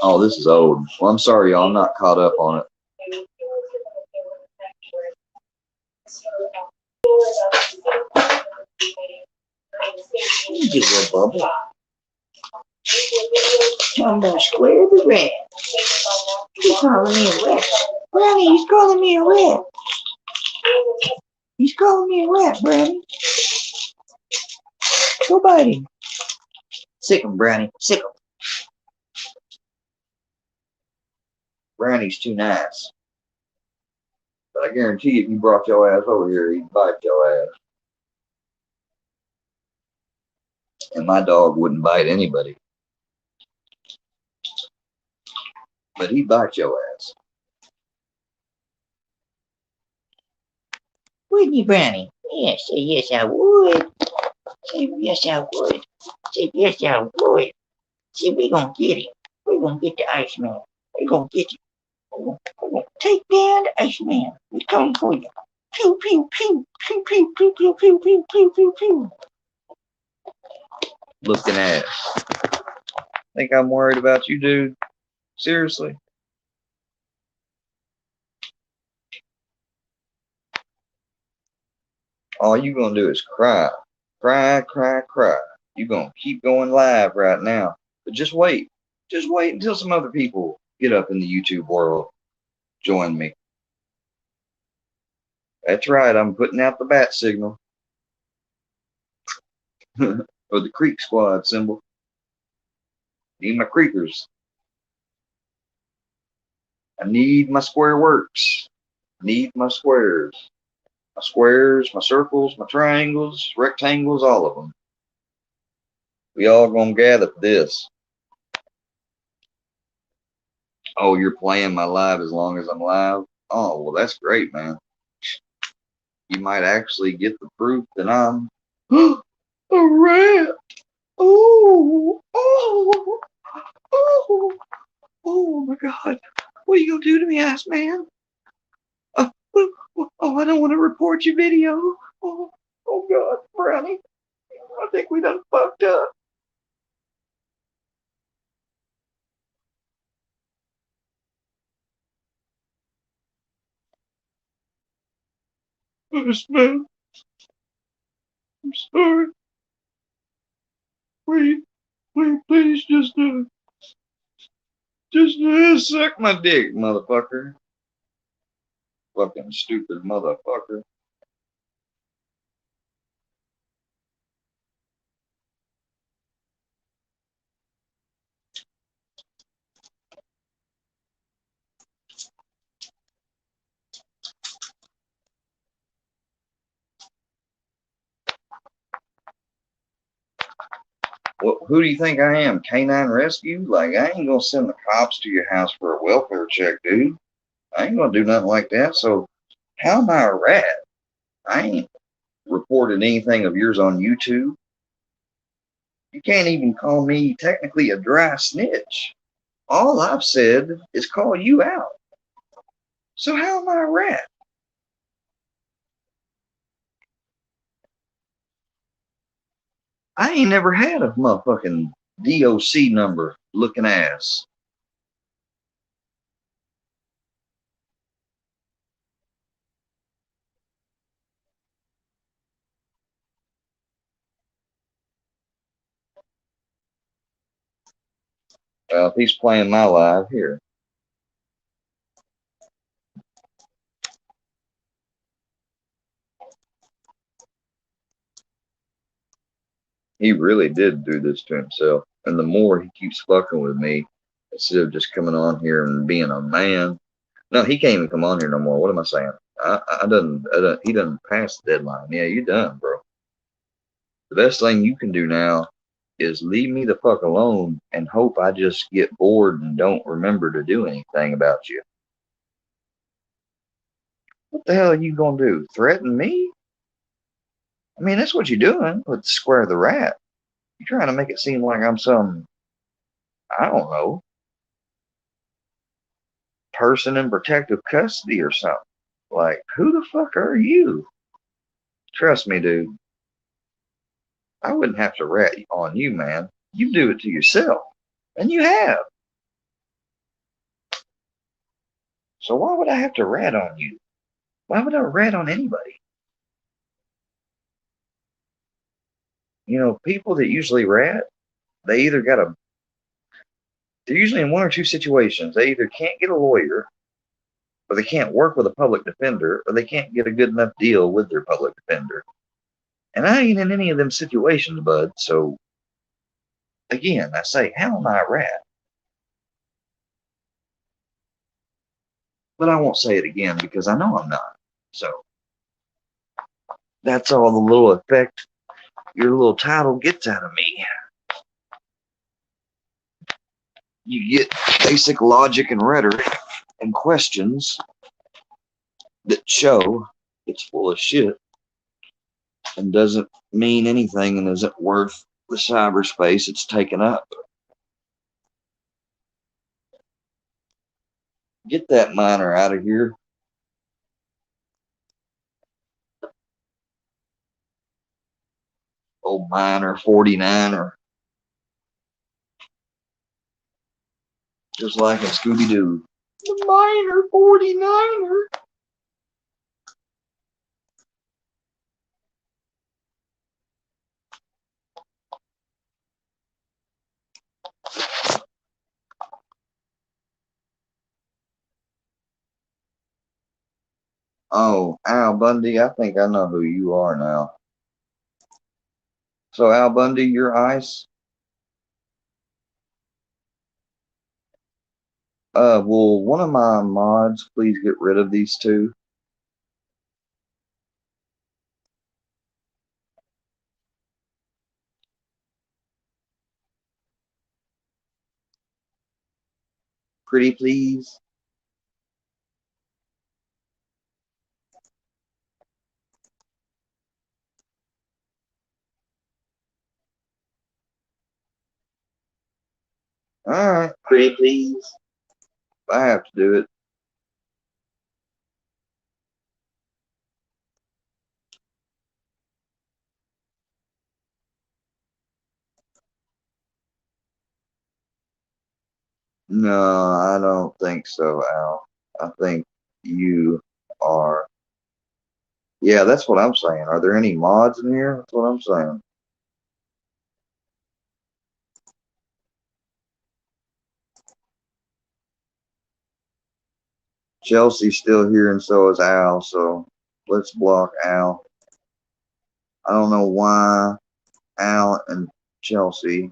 Oh, this is old. Well, I'm sorry, y'all. I'm not caught up on it. You get a bubble. Talking about square the rat. He's calling me a rat. Brownie, he's calling me a rat. He's calling me a rat, Brownie. Go bite him. Sick him, Brownie. Sick him. Brownie's too nice. But I guarantee you, if you brought your ass over here, he'd bite your ass. And my dog wouldn't bite anybody. But he'd bite your ass. Wouldn't you, Brownie? Yes, say yes, I would. Say yes, I would. Say yes, I would. Say we gonna get him. We gonna get the Iceman. We gonna get him. We gonna take down the Iceman. We coming for you. Pew pew pew pew pew pew pew pew pew pew pew pew. Looking ass. Think I'm worried about you, dude? Seriously? All you gonna do is cry. Cry, cry, cry. You gonna keep going live right now. But just wait. Just wait until some other people get up in the YouTube world. Join me. That's right, I'm putting out the bat signal. Or the Creek Squad symbol. Need my creepers. I need my square works. Need my squares. My squares, my circles, my triangles, rectangles, all of them. We all gonna gather for this. Oh, you're playing my live as long as I'm live? Oh, well, that's great, man. You might actually get the proof that I'm a rat. Oh, oh, oh, oh my God. What are you gonna do to me, ass man? Oh, I don't want to report your video. Oh, oh God, Brownie. I think we done fucked up. Yes, man. I'm sorry. Please, please just suck my dick, motherfucker. Fucking stupid motherfucker. Well, who do you think I am? Canine Rescue? Like, I ain't gonna send the cops to your house for a welfare check, dude. I ain't gonna do nothing like that. So, how am I a rat? I ain't reported anything of yours on YouTube. You can't even call me technically a dry snitch. All I've said is call you out. So, how am I a rat? I ain't never had a motherfucking DOC number looking ass. Well, if he's playing my live here. He really did do this to himself. And the more he keeps fucking with me, instead of just coming on here and being a man. No, he can't even come on here no more. What am I saying? He doesn't pass the deadline. Yeah, you done, bro. The best thing you can do now is leave me the fuck alone and hope I just get bored and don't remember to do anything about you. What the hell are you gonna do? Threaten me? I mean, that's what you're doing with Square the Rat. You're trying to make it seem like I'm some, I don't know, person in protective custody or something. Like, who the fuck are you? Trust me, dude. I wouldn't have to rat on you, man. You do it to yourself. And you have. So why would I have to rat on you? Why would I rat on anybody? You know, people that usually rat, they're usually in one or two situations. They either can't get a lawyer, or they can't work with a public defender, or they can't get a good enough deal with their public defender. And I ain't in any of them situations, bud. So, again, I say, how am I a rat? But I won't say it again because I know I'm not. So, that's all the little effect your little title gets out of me. You get basic logic and rhetoric and questions that show it's full of shit and doesn't mean anything and isn't worth the cyberspace it's taken up. Get that miner out of here. Old miner 49er. Just like a Scooby-Doo. The miner 49er. Oh, Al Bundy, I think I know who you are now. So, Al Bundy, you're ICE? Will one of my mods please get rid of these two? Pretty please. All right, pretty please. I have to do it. No, I don't think so, Al. I think you are. Yeah, that's what I'm saying. Are there any mods in here? That's what I'm saying. Chelsea's still here and so is Al, so let's block Al. I don't know why Al and Chelsea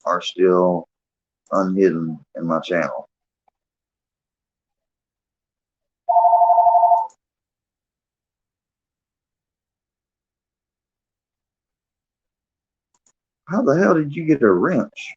are still unhidden in my channel. How the hell did you get a wrench?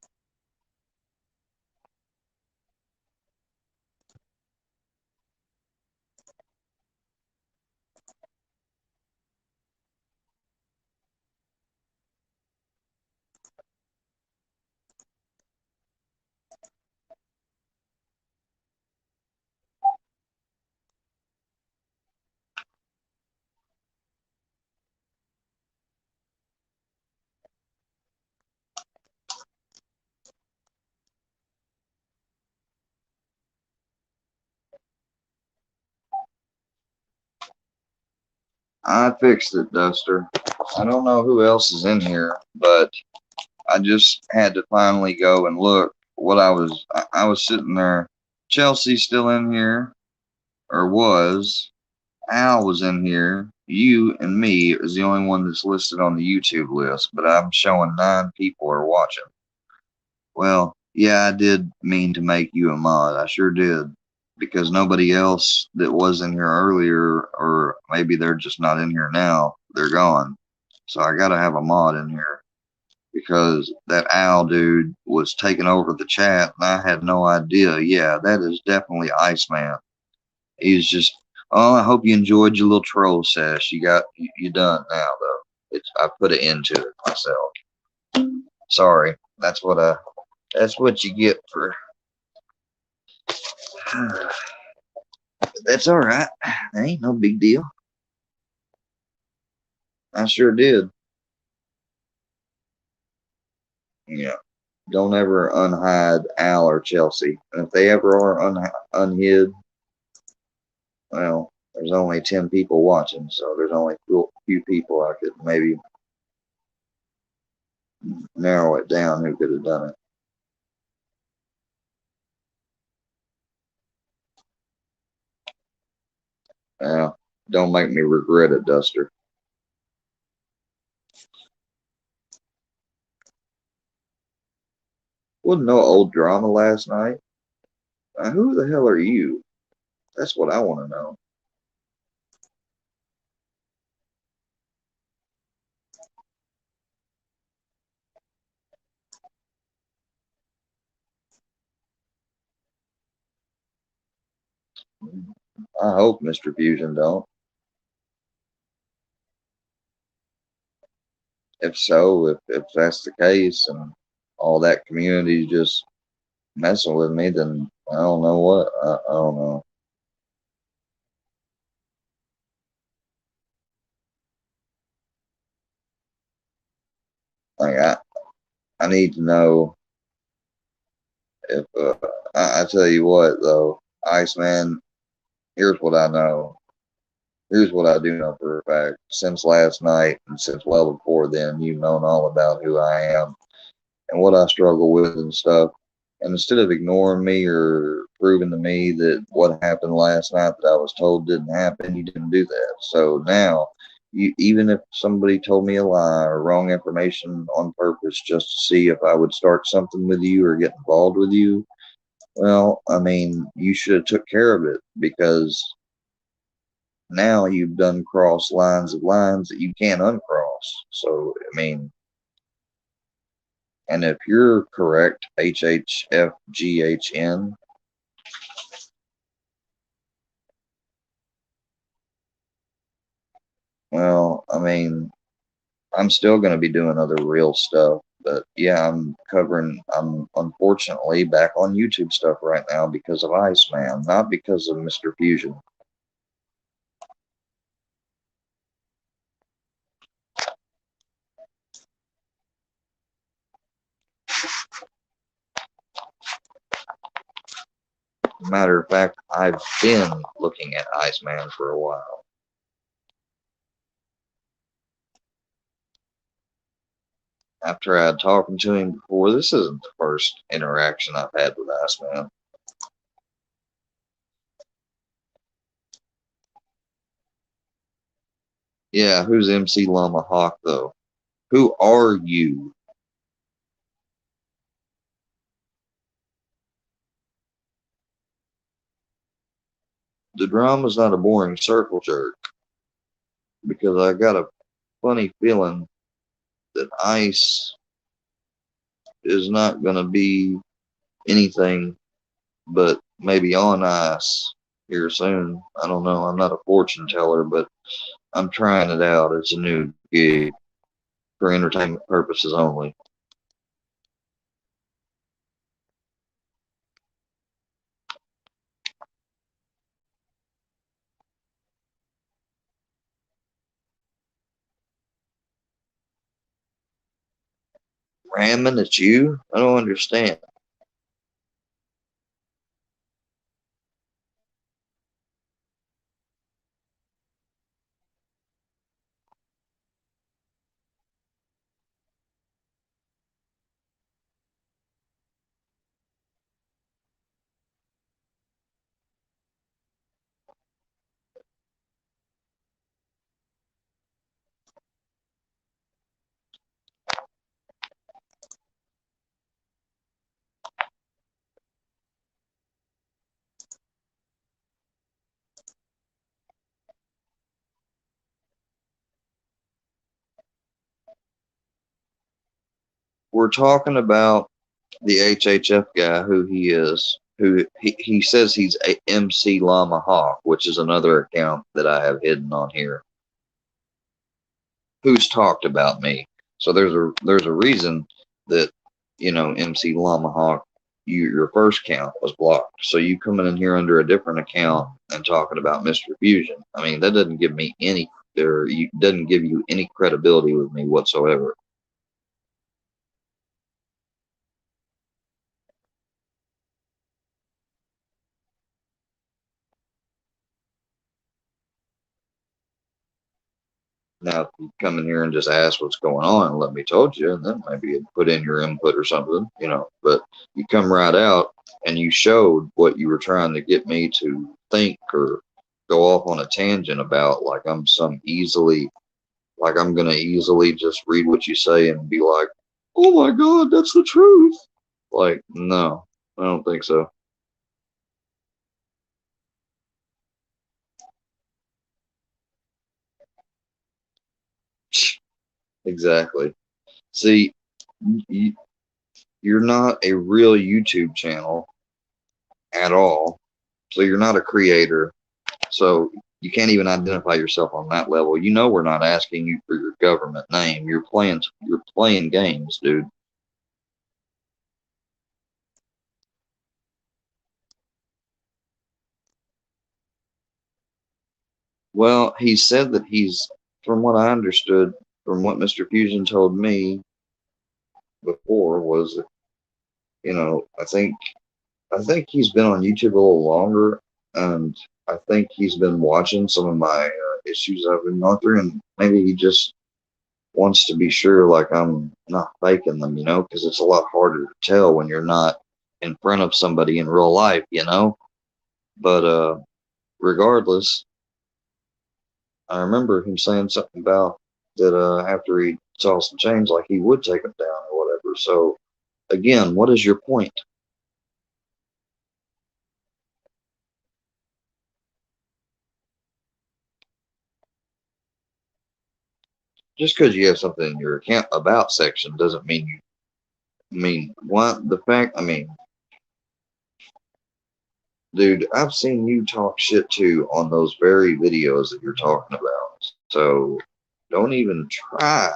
I fixed it, Duster. I don't know who else is in here, but I just had to finally go and look what I was sitting there. Chelsea's still in here, or was. Al was in here. You and me is the only one that's listed on the YouTube list, but I'm showing 9 people are watching. Well, yeah, I did mean to make you a mod. I sure did. Because nobody else that was in here earlier, or maybe they're just not in here now, they're gone. So I gotta have a mod in here. Because that Al dude was taking over the chat and I had no idea. Yeah, that is definitely Iceman. He's just, oh, I hope you enjoyed your little troll sesh. You done now though. I put it into it myself. Sorry. That's what you get for that's all right. Ain't no big deal. I sure did. Yeah. Don't ever unhide Al or Chelsea. And if they ever are unhid, well, there's only 10 people watching, so there's only a few people I could maybe narrow it down who could have done it. Well, don't make me regret it, Duster. Wasn't no old drama last night. Who the hell are you? That's what I want to know. I hope Mr. Fusion don't. If so, if that's the case and all that community just messing with me, then I don't know what. I don't know. Like I need to know if I tell you what though, Iceman, here's what I know. Here's what I do know for a fact. Since last night and since well before then, you've known all about who I am and what I struggle with and stuff. And instead of ignoring me or proving to me that what happened last night that I was told didn't happen, you didn't do that. So now, even if somebody told me a lie or wrong information on purpose just to see if I would start something with you or get involved with you, Well, I mean, you should have took care of it, because now you've done cross lines that you can't uncross. So, I mean, and if you're correct, HHFGHN, well, I mean, I'm still going to be doing other real stuff. But yeah, I'm unfortunately back on YouTube stuff right now because of Iceman, not because of Mr. Fusion. Matter of fact, I've been looking at Iceman for a while. After I had talked to him before, this isn't the first interaction I've had with Iceman. Yeah, who's MC Llama Hawk, though? Who are you? The drama's not a boring circle jerk, because I got a funny feeling that Ice is not going to be anything but maybe on ice here soon. I don't know. I'm not a fortune teller, but I'm trying it out. It's a new gig for entertainment purposes only. Ramming at you? I don't understand. We're talking about the HHF guy, who he is, who he says he's a MC Llama Hawk, which is another account that I have hidden on here, who's talked about me. So there's a reason that, you know, MC Llama Hawk, your first account was blocked. So you coming in here under a different account and talking about Mr. Fusion, I mean, that doesn't give me any, or doesn't give you any credibility with me whatsoever. Now, if you come in here and just ask what's going on and let me told you, and then maybe you'd put in your input or something, you know. But you come right out and you showed what you were trying to get me to think or go off on a tangent about, like I'm going to easily just read what you say and be like, oh my God, that's the truth. Like, no, I don't think so. Exactly. See, you're not a real YouTube channel at all. So you're not a creator. So you can't even identify yourself on that level. You know, we're not asking you for your government name. You're playing games, dude. Well, he said that from what I understood, from what Mr. Fusion told me before, was that, you know, I think he's been on YouTube a little longer, and I think he's been watching some of my issues I've been going through, and maybe he just wants to be sure, like, I'm not faking them, you know, because it's a lot harder to tell when you're not in front of somebody in real life, you know. But regardless, I remember him saying something about that after he saw some change, like he would take them down or whatever. So again, what is your point? just because you have something in your account about section doesn't mean you. I mean, what the fact? I mean, dude, I've seen you talk shit too on those very videos that you're talking about. So don't even try.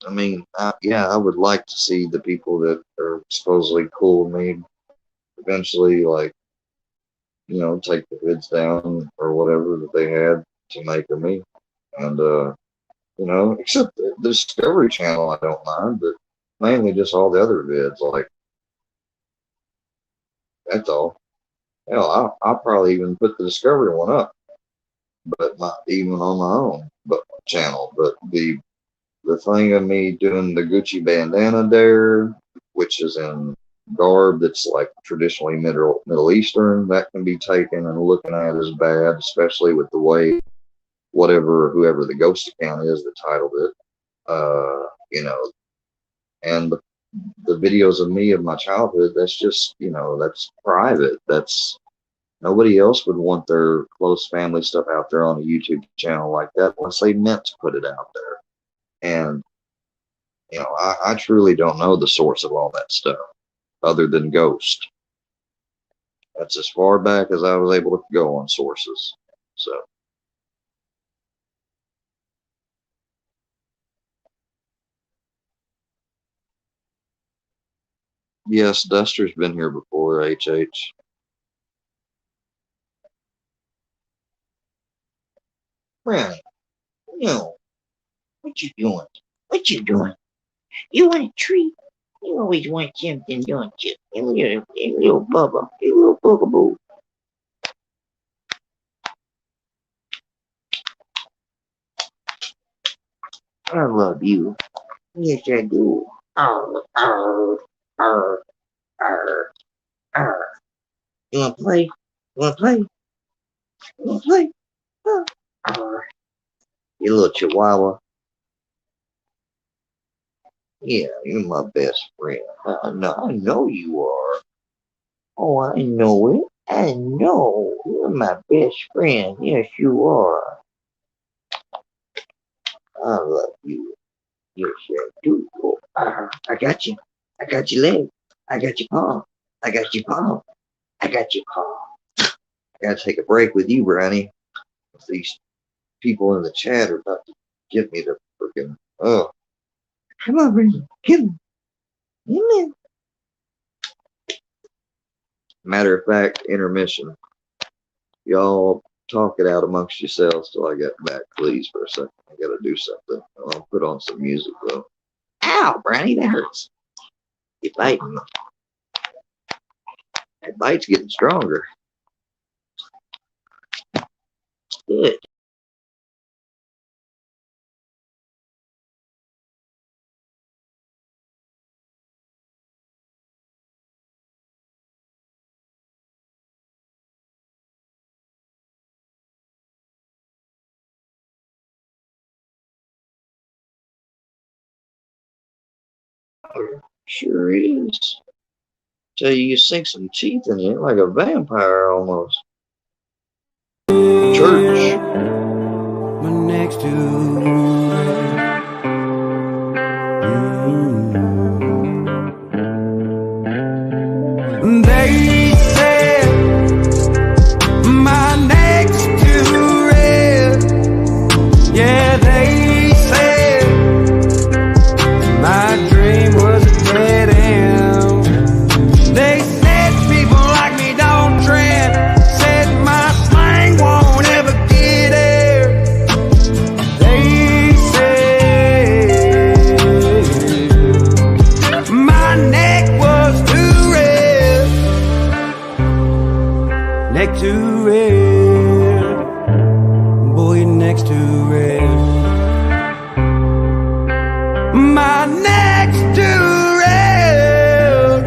I mean, yeah, I would like to see the people that are supposedly cool with me eventually, like, you know, take the hoods down or whatever that they had to make of me. And, you know, except the Discovery Channel, I don't mind, but mainly just all the other vids, like, that's all. Hell, I'll probably even put the Discovery one up, but not even on my own channel. But the thing of me doing the Gucci bandana there, which is in garb that's like traditionally Middle Eastern, that can be taken and looking at as bad, especially with the way whoever the ghost account is that titled it, you know, and the videos of me of my childhood, that's just, you know, that's private. That's nobody else would want their close family stuff out there on a YouTube channel like that unless they meant to put it out there. And, you know, I truly don't know the source of all that stuff other than Ghost. That's as far back as I was able to go on sources. So. Yes, Duster's been here before, HH. Right. No. What you doing? What you doing? You want a treat? You always want something, don't you? A little bubba. A little bugaboo. I love you. Yes, I do. You wanna play? You wanna play? You wanna play? You little chihuahua. Yeah, you're my best friend. I know you are. Oh, I know it. I know. You're my best friend. Yes, you are. I love you. Yes, I do. I got you. I got your leg. I got your paw. I got your paw. I got your paw. I gotta take a break with you, Brownie. These people in the chat are about to get me to freaking. Oh. Come on, Brandon. Come on. Matter of fact, intermission. Y'all talk it out amongst yourselves till I get back, please, for a second. I gotta do something. I'll put on some music, though. Ow, Brownie, that hurts. You're biting me. That bite's getting stronger. Good. Sure is. Tell you, you sink some teeth in it like a vampire almost. Church. But next to they said my next to red. Yeah, they said my dream was a dead end. They said people like me don't trend. Said my slang won't ever get there. They said my neck was too red. Neck too red. Boy, your neck's too red. My neck's too red.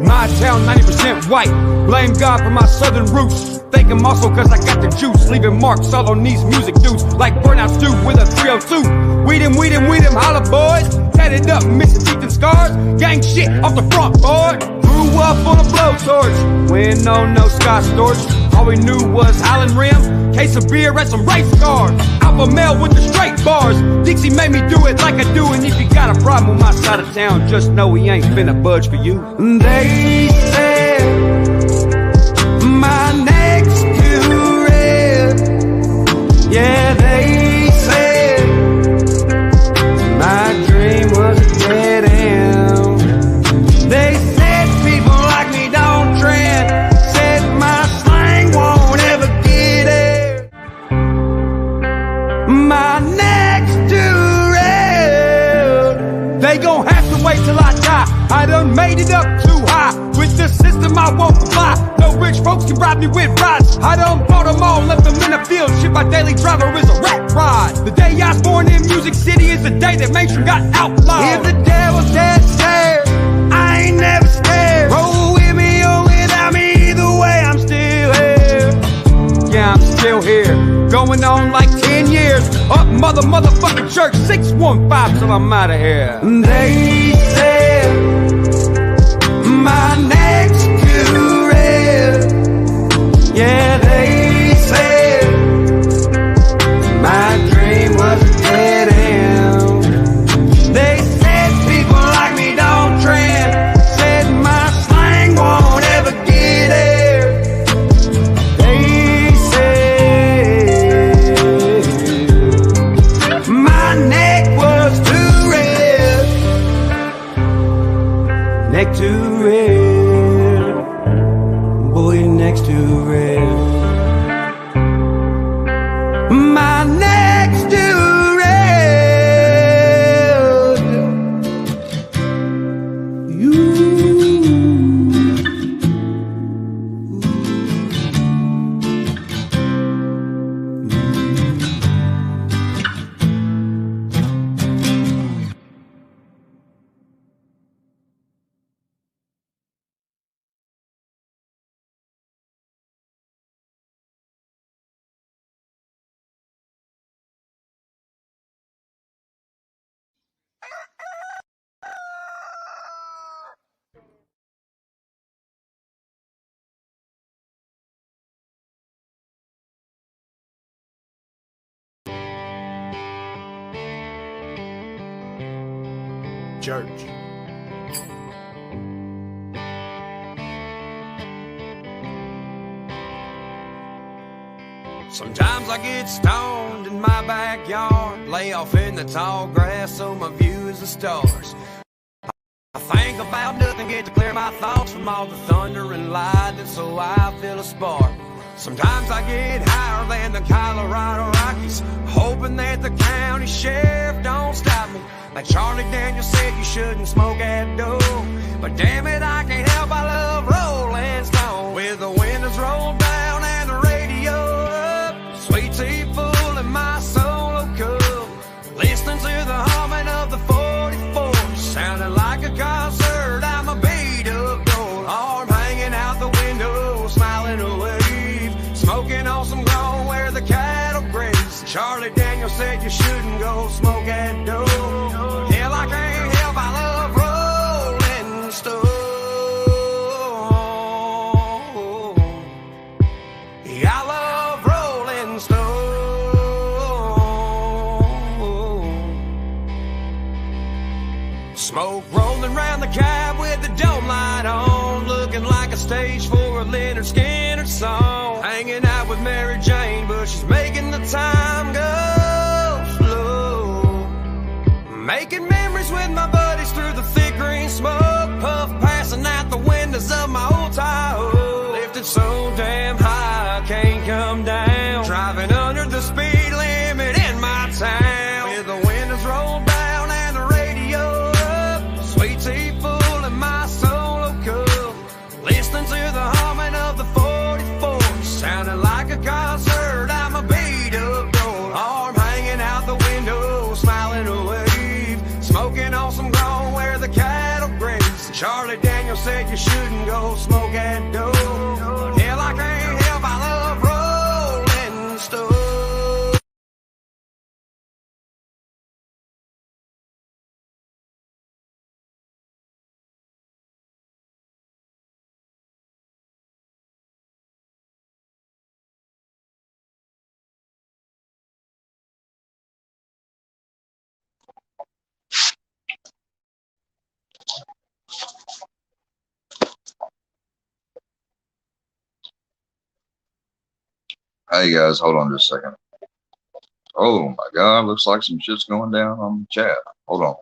My town 90% white. Blame God for my southern roots. Thank him also cause I got the juice. Leaving marks all on these music dudes. Like Burnout Stew with a 302. Weed him, holla boys. tatted up, missing teeth and scars. Gang shit off the front board. Grew up on a blowtorch, we ain't know no Scotch storch. All we knew was Highland Rim, case of beer and some race cars. Alpha male with the straight bars. Dixie made me do it like I do, and if you got a problem with my side of town, just know we ain't finna budge for you. They said my neck's too red. Yeah, they said my dream was a dead end. They said people like me don't trend. Said my slang won't ever get it. My neck's too red. They gon' have to wait till I die. I done made it up too high. With the system I won't comply. No rich folks can rob me with rides. I done bought them all, left them in the field. Shit, my daily driver is a rat ride. The day I was born in Music City is the day that mainstream got outlawed. If the devil's dead scared, I ain't never scared. Roll with me or without me, either way I'm still here. Yeah, I'm still here. Going on like 10 years. Up motherfucking church 615 till I'm out of here. They said my neck's too red. Yeah, they said my dream was a dead end. They said people like me don't trend. Said my slang won't ever get it. They said my neck was too red. Neck too red. Boy, your neck's too red. My neck's too red. You. Church. Sometimes I get stoned in my backyard, lay off in the tall grass so my view is the stars. I think about nothing, get to clear my thoughts from all the thunder and lightning, so I feel a spark. Sometimes I get higher than the Colorado Rockies, hoping that the county sheriff don't stop me. Like Charlie Daniels said, you shouldn't smoke at dough, but damn it, I can't help, I love Rolling Stone. With the windows rolled down and the radio up, sweet tea full in my solo cup, listening to the humming of the 44, sounding like a concert. I'm a beat up gold, arm hanging out the window, smiling away, smoking on some ground where the cattle graze. Charlie Daniels said you shouldn't go smoke at dough. Hell, I can't help, I love Rolling Stone. Yeah, I love Rolling Stone. Smoke rolling round the cab with the dome light on, looking like a stage for a Leonard Skinner song. Hanging out with Mary Jane, but she's making the time go slow. Making memories with my buddies through the thick green smoke, puff passing out the windows of my old Tahoe. Lifted so damn high, I can't come down, driving under the speed limit in my town. With the windows rolled down and the radio up, sweet tea full in my solo cup, listening to the humming of the 44, sounding like a concert. I'm a beat up gold, arm hanging out the window, smiling away, smoking on some ground where the cattle graze. Charlie Daniels said you shouldn't go smoke at dough. Hell, I can't help, I love Rolling Stone. Hey guys, hold on just a second. Oh my God, looks like some shit's going down on the chat. Hold on.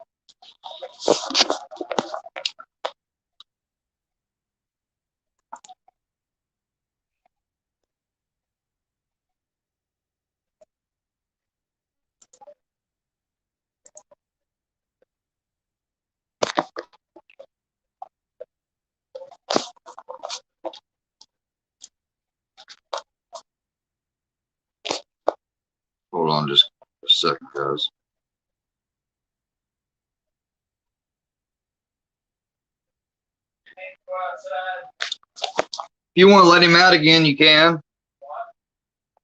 Hold on just a second, guys. If you want to let him out again, you can.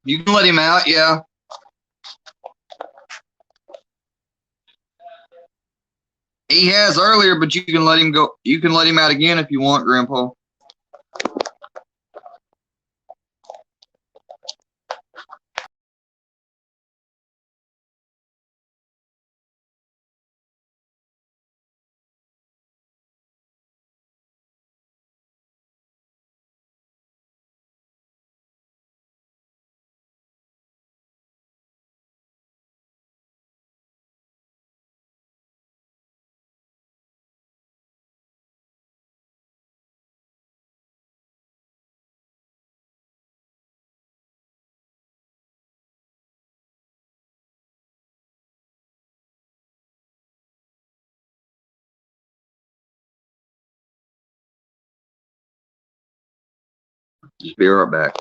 You can let him out, yeah. He has earlier, but you can let him go. You can let him out again if you want, Grandpa. Just be right back.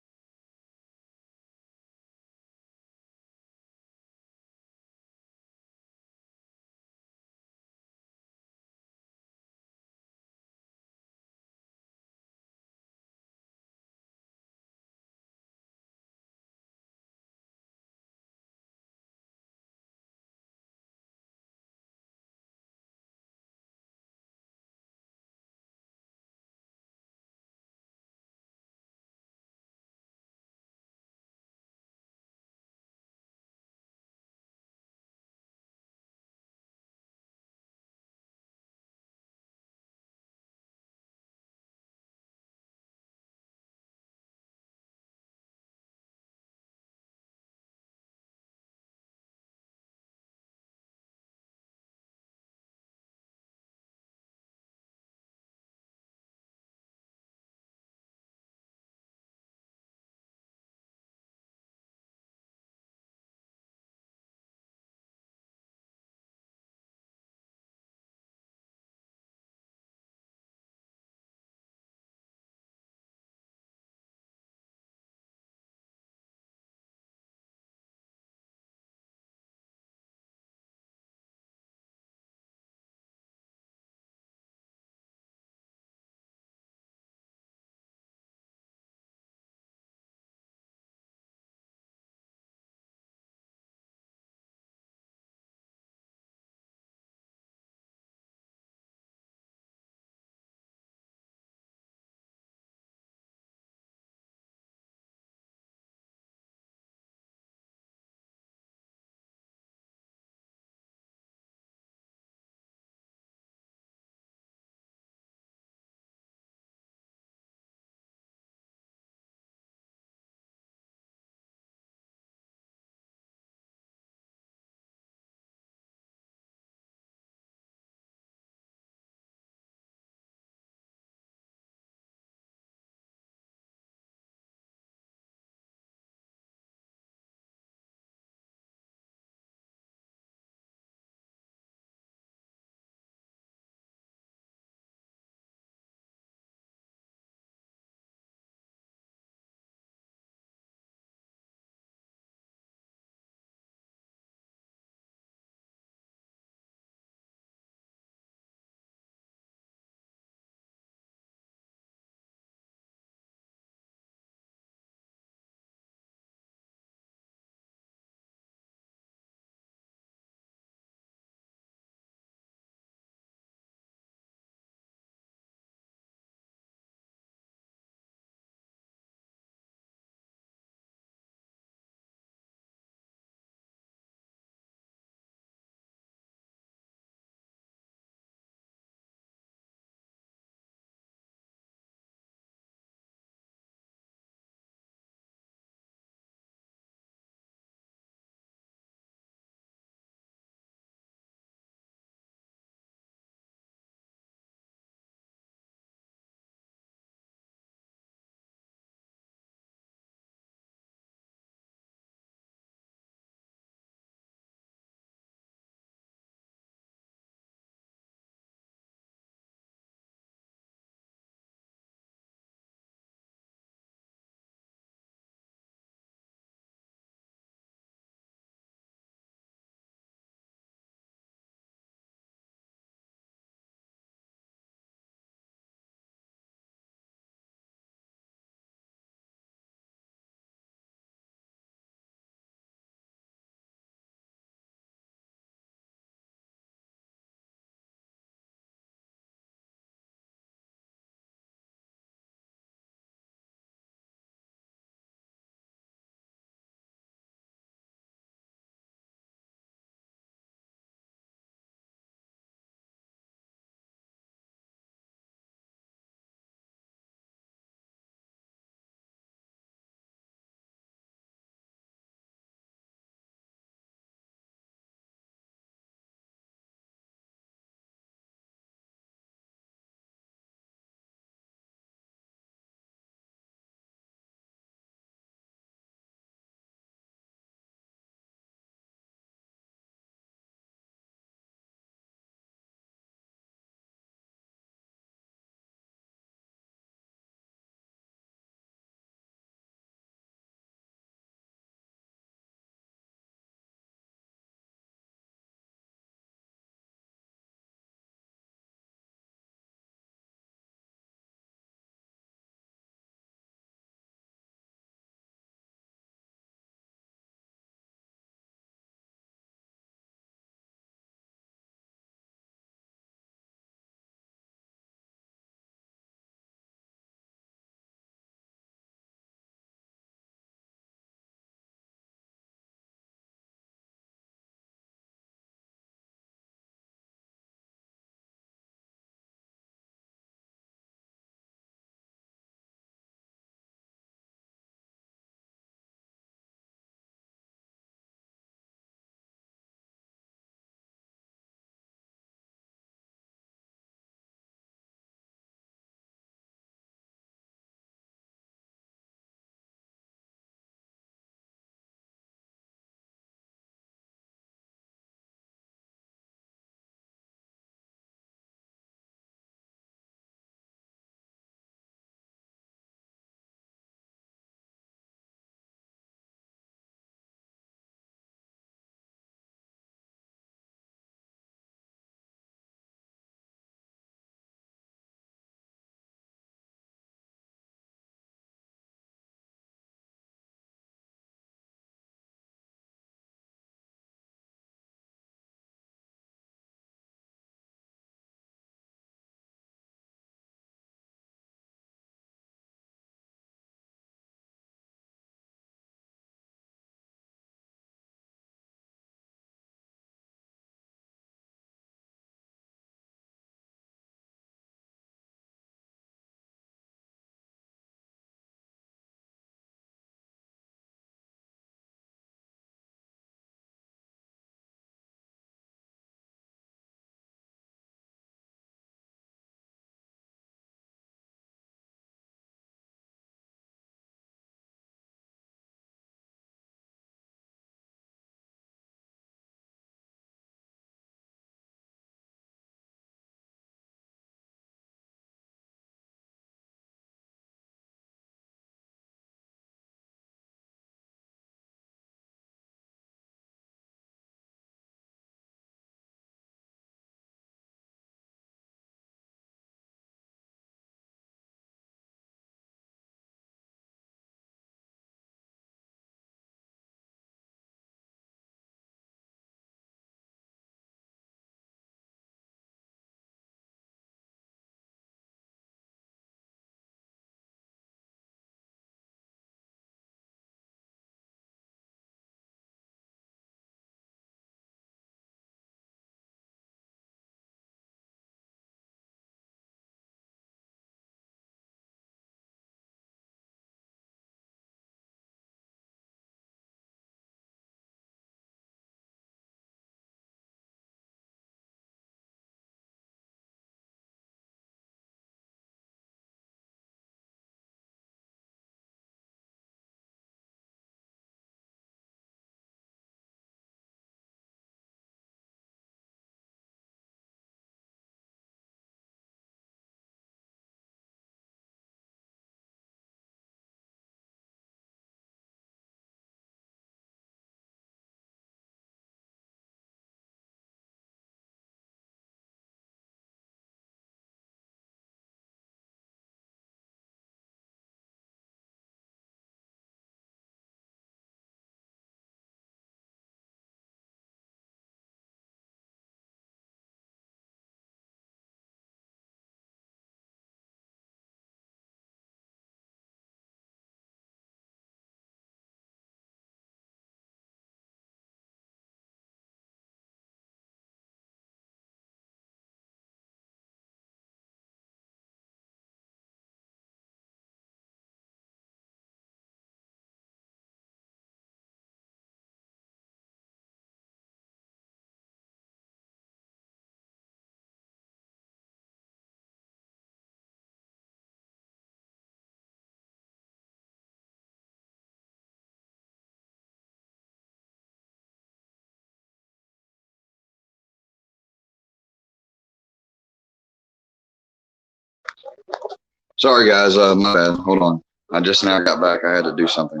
Sorry, guys. My bad. Hold on. I just now got back. I had to do something.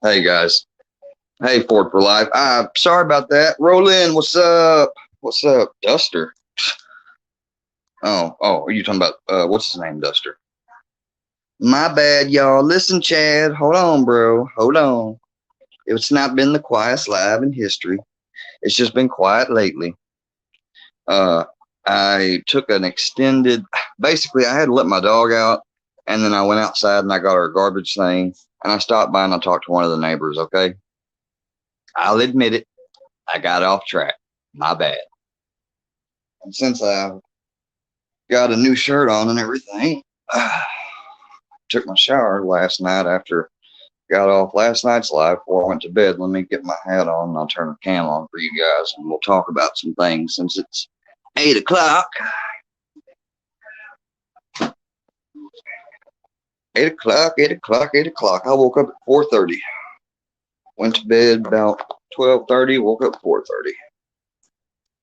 Hey, guys. Hey, Ford for Life. Sorry about that. Roll in. What's up? What's up, Duster? Oh, are you talking about, what's his name, Duster? My bad, y'all. Listen, Chad. Hold on, bro. Hold on. It's not been the quietest live in history. It's just been quiet lately. I took an extended, basically, I had to let my dog out, and then I went outside and I got our garbage thing, and I stopped by and I talked to one of the neighbors, okay? I'll admit it. I got off track. My bad. And since I got a new shirt on and everything, took my shower last night after got off last night's live before I went to bed. Let me get my hat on and I'll turn the cam on for you guys and we'll talk about some things since it's 8 o'clock. 8 o'clock, 8 o'clock, 8 o'clock. I woke up at 4:30. Went to bed about 12:30, woke up at 4:30.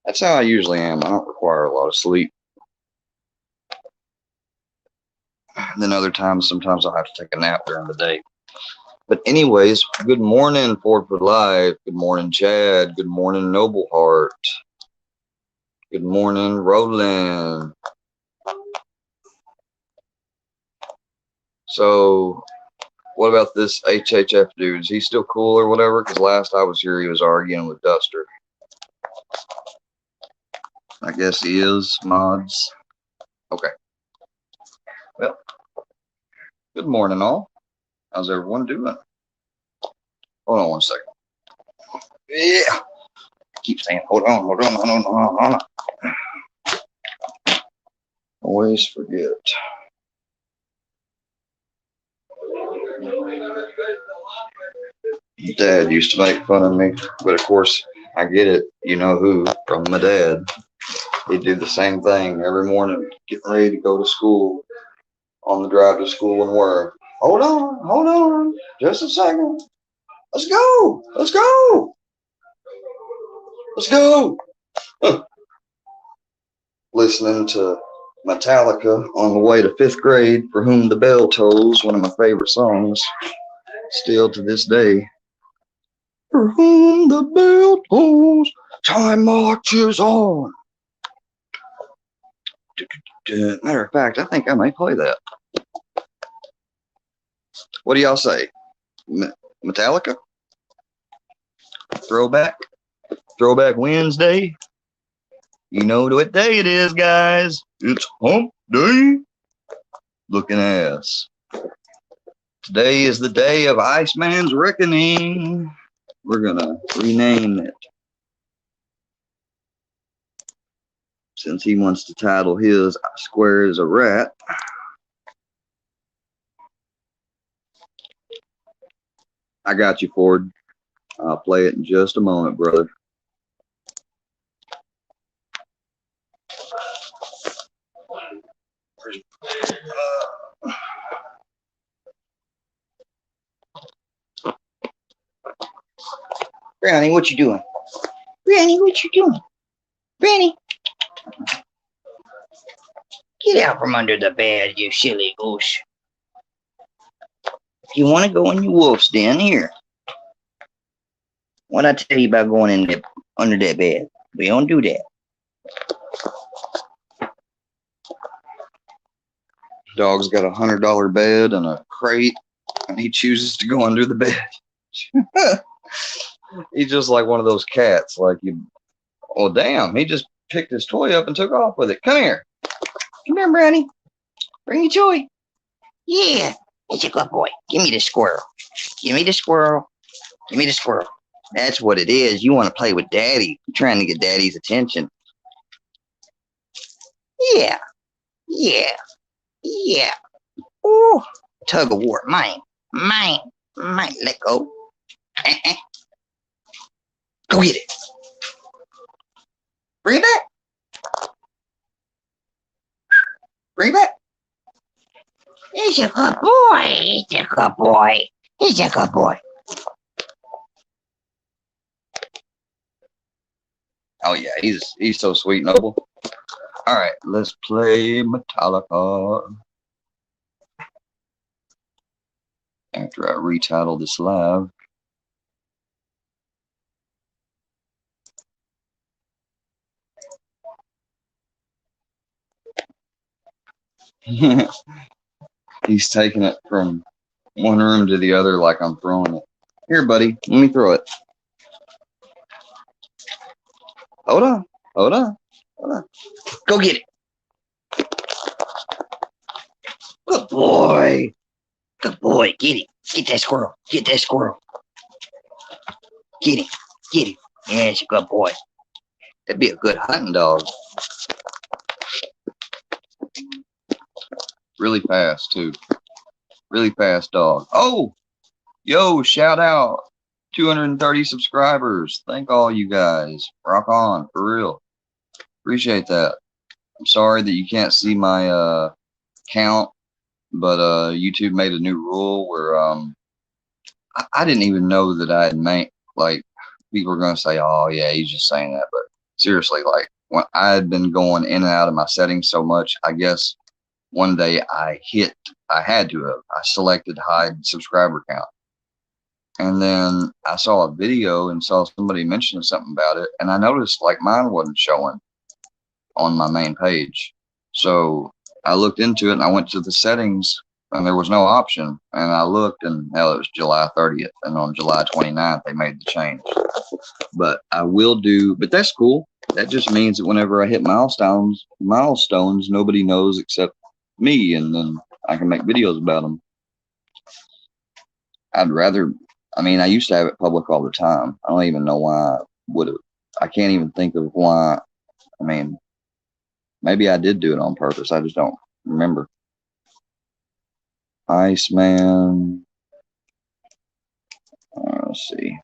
That's how I usually am. I don't require a lot of sleep. And then other times, sometimes I'll have to take a nap during the day. But anyways, good morning, Ford for Life. Good morning, Chad. Good morning, Noble Heart. Good morning, Roland. So, what about this HHF dude? Is he still cool or whatever? Because last I was here, he was arguing with Duster. I guess he is, mods. Okay. Well, good morning, all. How's everyone doing? Hold on one second. Yeah. Keep saying, hold on. Always forget. Dad used to make fun of me, but of course, I get it. You know who? From my dad. He'd do the same thing every morning, getting ready to go to school, on the drive to school and work. Hold on, just a second. Let's go. Listening to Metallica on the way to 5th grade, For Whom the Bell Tolls, one of my favorite songs, still to this day. For whom the bell tolls, time marches on. Matter of fact, I think I may play that. What do y'all say? Metallica? Throwback Wednesday? You know what day it is, guys. It's hump day. Looking ass. Today is the day of Iceman's Reckoning. We're gonna rename it. Since he wants to title his Square as a Rat. I got you, Ford. I'll play it in just a moment, brother. Brownie, what you doing? Brownie. Get out from under the bed, you silly goose. If you want to go in your wolf's den, here. What'd I tell you about going in under that bed? We don't do that. Dog's got a $100 bed and a crate, and he chooses to go under the bed. He's just like one of those cats. Like you, oh damn! He just picked his toy up and took off with it. Come here, Brownie. Bring your toy. Yeah, He's a good boy. Give me the squirrel. Give me the squirrel. Give me the squirrel. That's what it is. You want to play with daddy. You're trying to get daddy's attention. Yeah. Yeah. Yeah. Ooh. Tug of war. Mine. Mine. Mine. Let go. Go get it. Bring it back. Bring it back. He's a good boy. He's a good boy. He's a good boy. Oh yeah, he's so sweet, Noble. All right, let's play Metallica. After I retitle this live. He's taking it from one room to the other like I'm throwing it. Here, buddy, let me throw it. Hold on, hold on, hold on. Go get it. Good boy. Good boy. Get it. Get that squirrel. Get that squirrel. Get it. Get it. Yeah, it's a good boy. That'd be a good hunting dog. Really fast, too. Really fast dog. Oh! Yo, shout out. 230 subscribers. Thank all you guys. Rock on, for real. Appreciate that. I'm sorry that you can't see my count, but YouTube made a new rule where I didn't even know that I had made, like, people are going to say, oh, yeah, he's just saying that. But seriously, like, when I had been going in and out of my settings so much, I guess one day I selected hide subscriber count. And then I saw a video and saw somebody mentioning something about it. And I noticed, like, mine wasn't showing on my main page. So I looked into it and I went to the settings and there was no option. And I looked and hell, it was July 30th. And on July 29th, they made the change. But I will do, but that's cool. That just means that whenever I hit milestones, nobody knows except me. And then I can make videos about them. I mean, I used to have it public all the time. I don't even know why I would have. I can't even think of why. I mean, maybe I did do it on purpose. I just don't remember. Iceman. Let's see.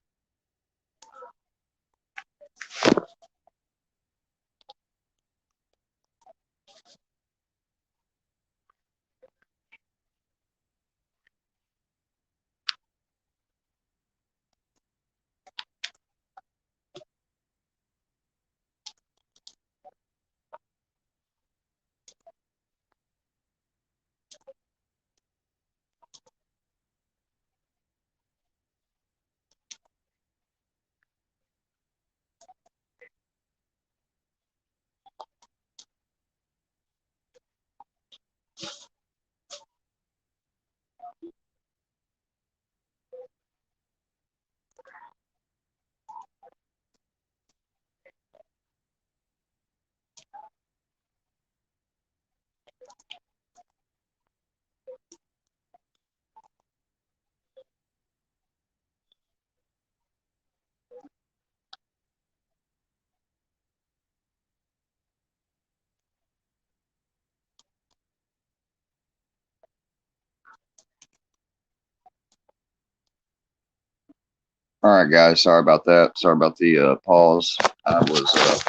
All right, guys. Sorry about that. Sorry about the pause. I was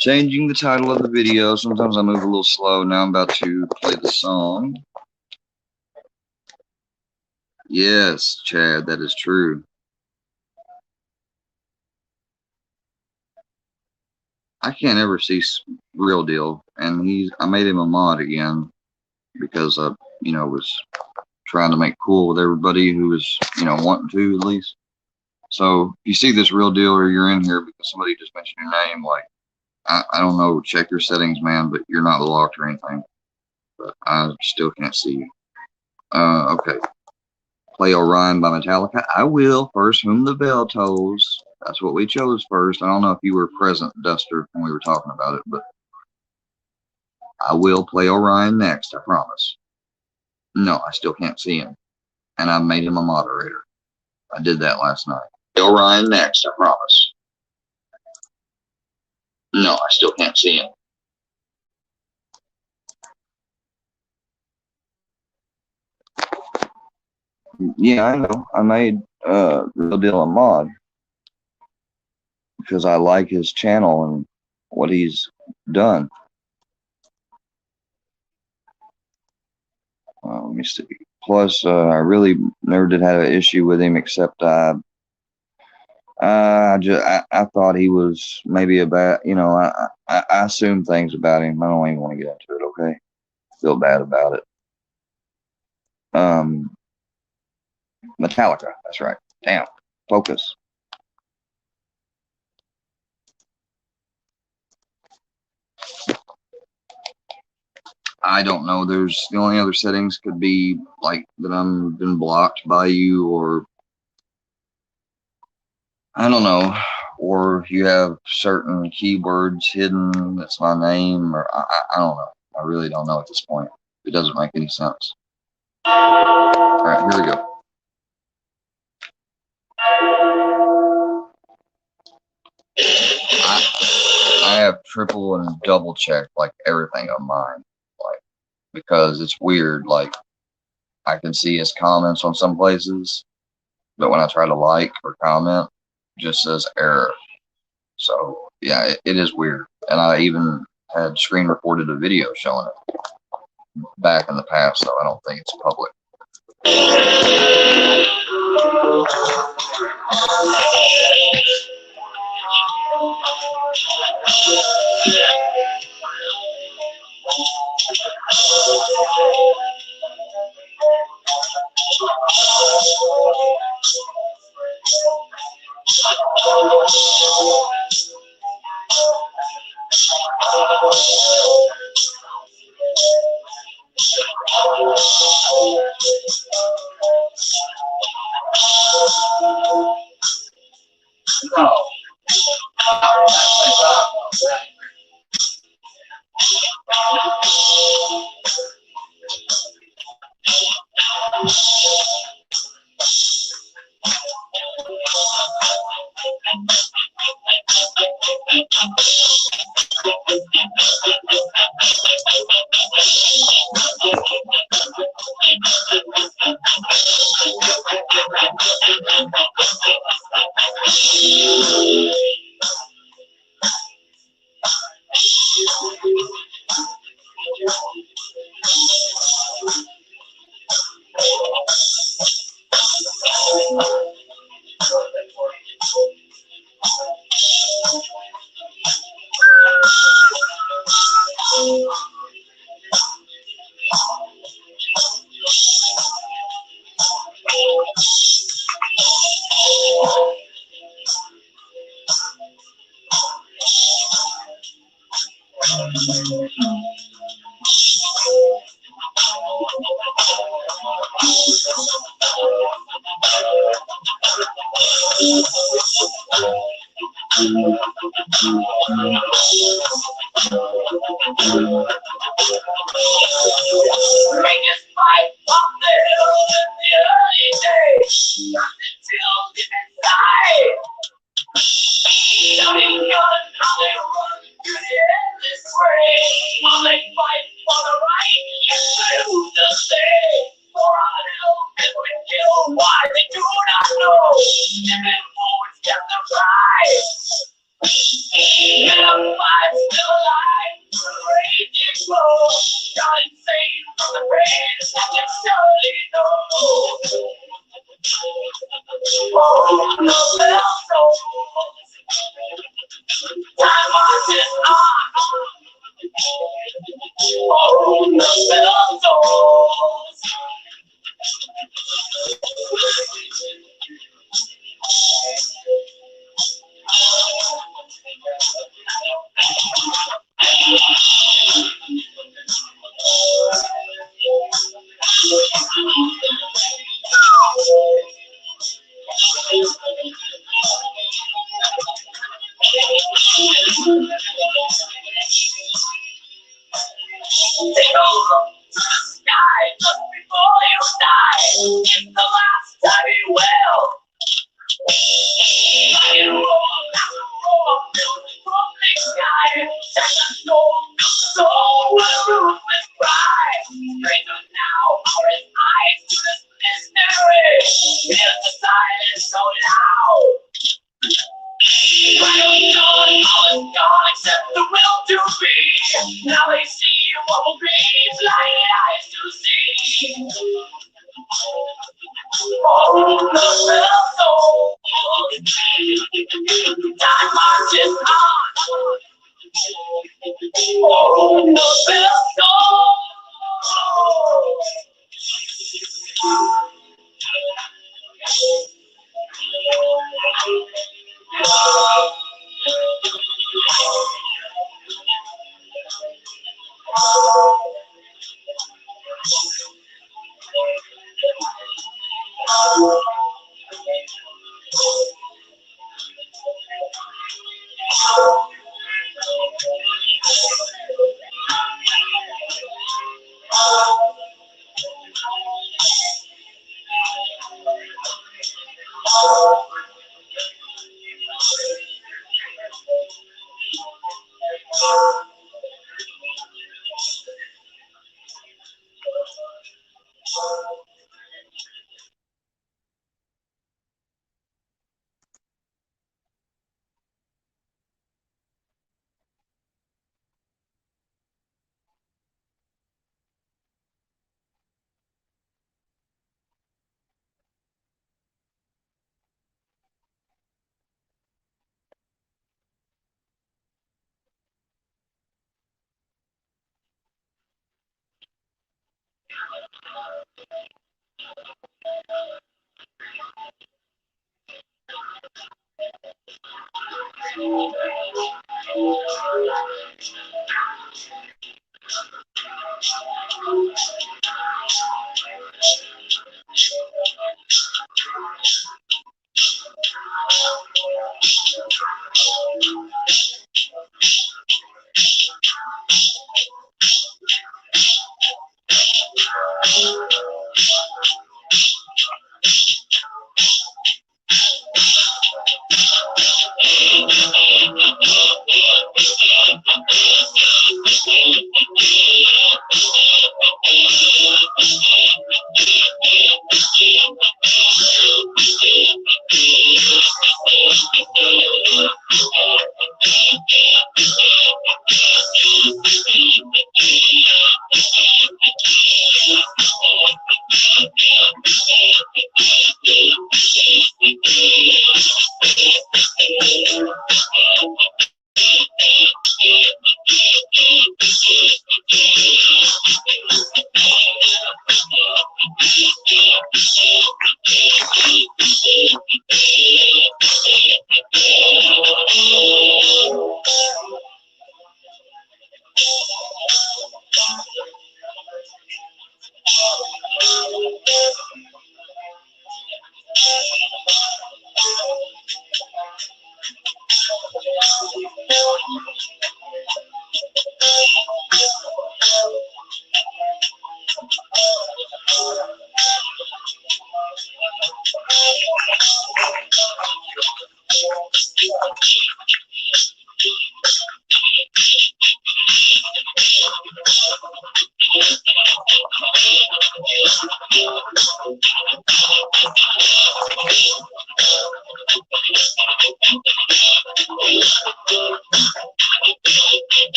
changing the title of the video. Sometimes I move a little slow. Now I'm about to play the song. Yes, Chad, that is true. I can't ever see Real Deal, and I made him a mod again because I, was trying to make cool with everybody who was, wanting to at least. So if you see this Real Deal or you're in here because somebody just mentioned your name, like, I don't know, check your settings, man, but you're not locked or anything. But I still can't see you. Okay. Play Orion by Metallica. I will. First Whom the Bell Tolls. That's what we chose first. I don't know if you were present, Duster, when we were talking about it, but I will play Orion next, I promise. No, I still can't see him. and I made him a moderator. I did that last night. Bill Ryan next, I promise. No, I still can't see him. Yeah, I know. I made Real Deal a mod because I like his channel and what he's done. Let me see. Plus, I really never did have an issue with him, except I thought he was maybe a bad, you know, I assume things about him. I don't even want to get into it. Okay, feel bad about it. Metallica. That's right. Damn. Focus. I don't know. There's the only other settings could be like that I'm been blocked by you, or I don't know, or you have certain keywords hidden. That's my name, or I don't know. I really don't know at this point. It doesn't make any sense. All right, here we go. I have triple and double checked like everything on mine, like, because it's weird. Like, I can see his comments on some places, but when I try to like or comment, it just says error. So yeah, it is weird. And I even had screen recorded a video showing it back in the past, so I don't think it's public.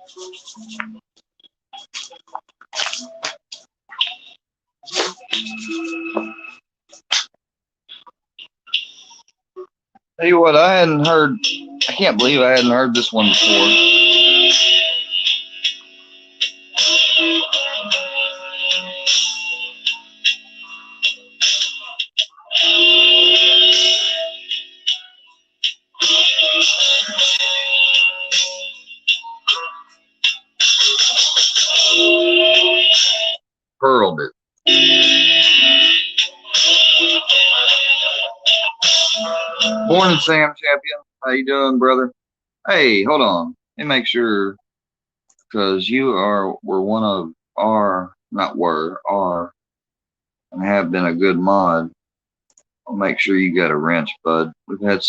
Tell you what, I can't believe I hadn't heard this one before. Hurled it. Morning, Sam Champion. How you doing, brother? Hey, hold on. Let me make sure, because you were one of our, not were, are, and have been a good mod. I'll make sure you got a wrench, bud. We've had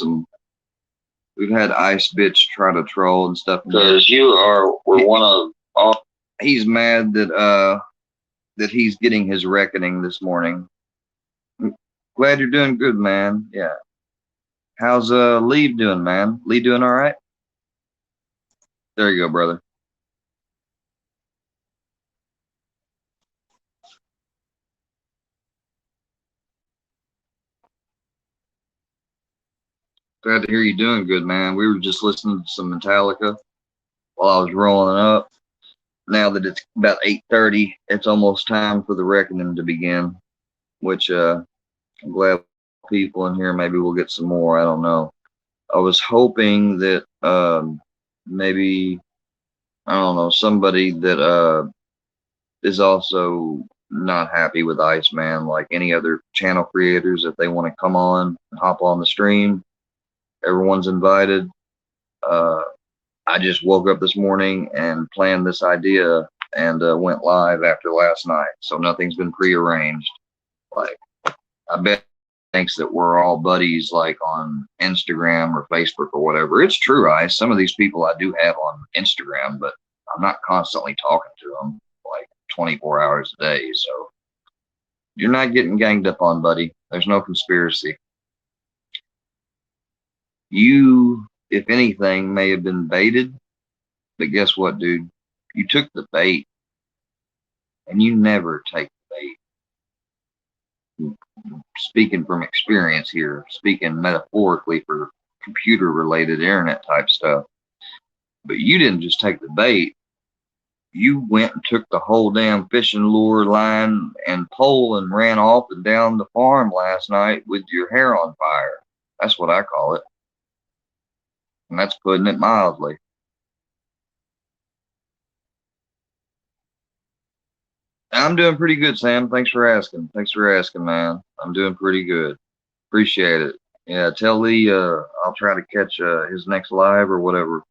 Ice Bitch try to troll and stuff. Because were one of our. He's mad that he's getting his reckoning this morning. Glad you're doing good, man. Yeah. How's Lee doing, man? Lee doing all right? There you go, brother. Glad to hear you doing good, man. We were just listening to some Metallica while I was rolling up. Now that it's about 8:30, it's almost time for the reckoning to begin, which I'm glad people in here, maybe we'll get some more. I don't know. I was hoping that maybe, I don't know, somebody that is also not happy with Iceman, like any other channel creators, if they want to come on and hop on the stream, everyone's invited. I just woke up this morning and planned this idea and went live after last night, so nothing's been prearranged. Like, I bet he thinks that we're all buddies, like on Instagram or Facebook or whatever. It's true, Ice. Some of these people I do have on Instagram, but I'm not constantly talking to them like 24 hours a day. So you're not getting ganged up on, buddy. There's no conspiracy. You, if anything, may have been baited, but guess what, dude? You took the bait, and you never take the bait. Speaking from experience here, speaking metaphorically for computer-related internet-type stuff, but you didn't just take the bait. You went and took the whole damn fishing lure, line, and pole and ran off and down the farm last night with your hair on fire. That's what I call it. And that's putting it mildly. I'm doing pretty good, Sam. Thanks for asking. Thanks for asking, man. I'm doing pretty good. Appreciate it. Yeah, tell Lee I'll try to catch his next live or whatever.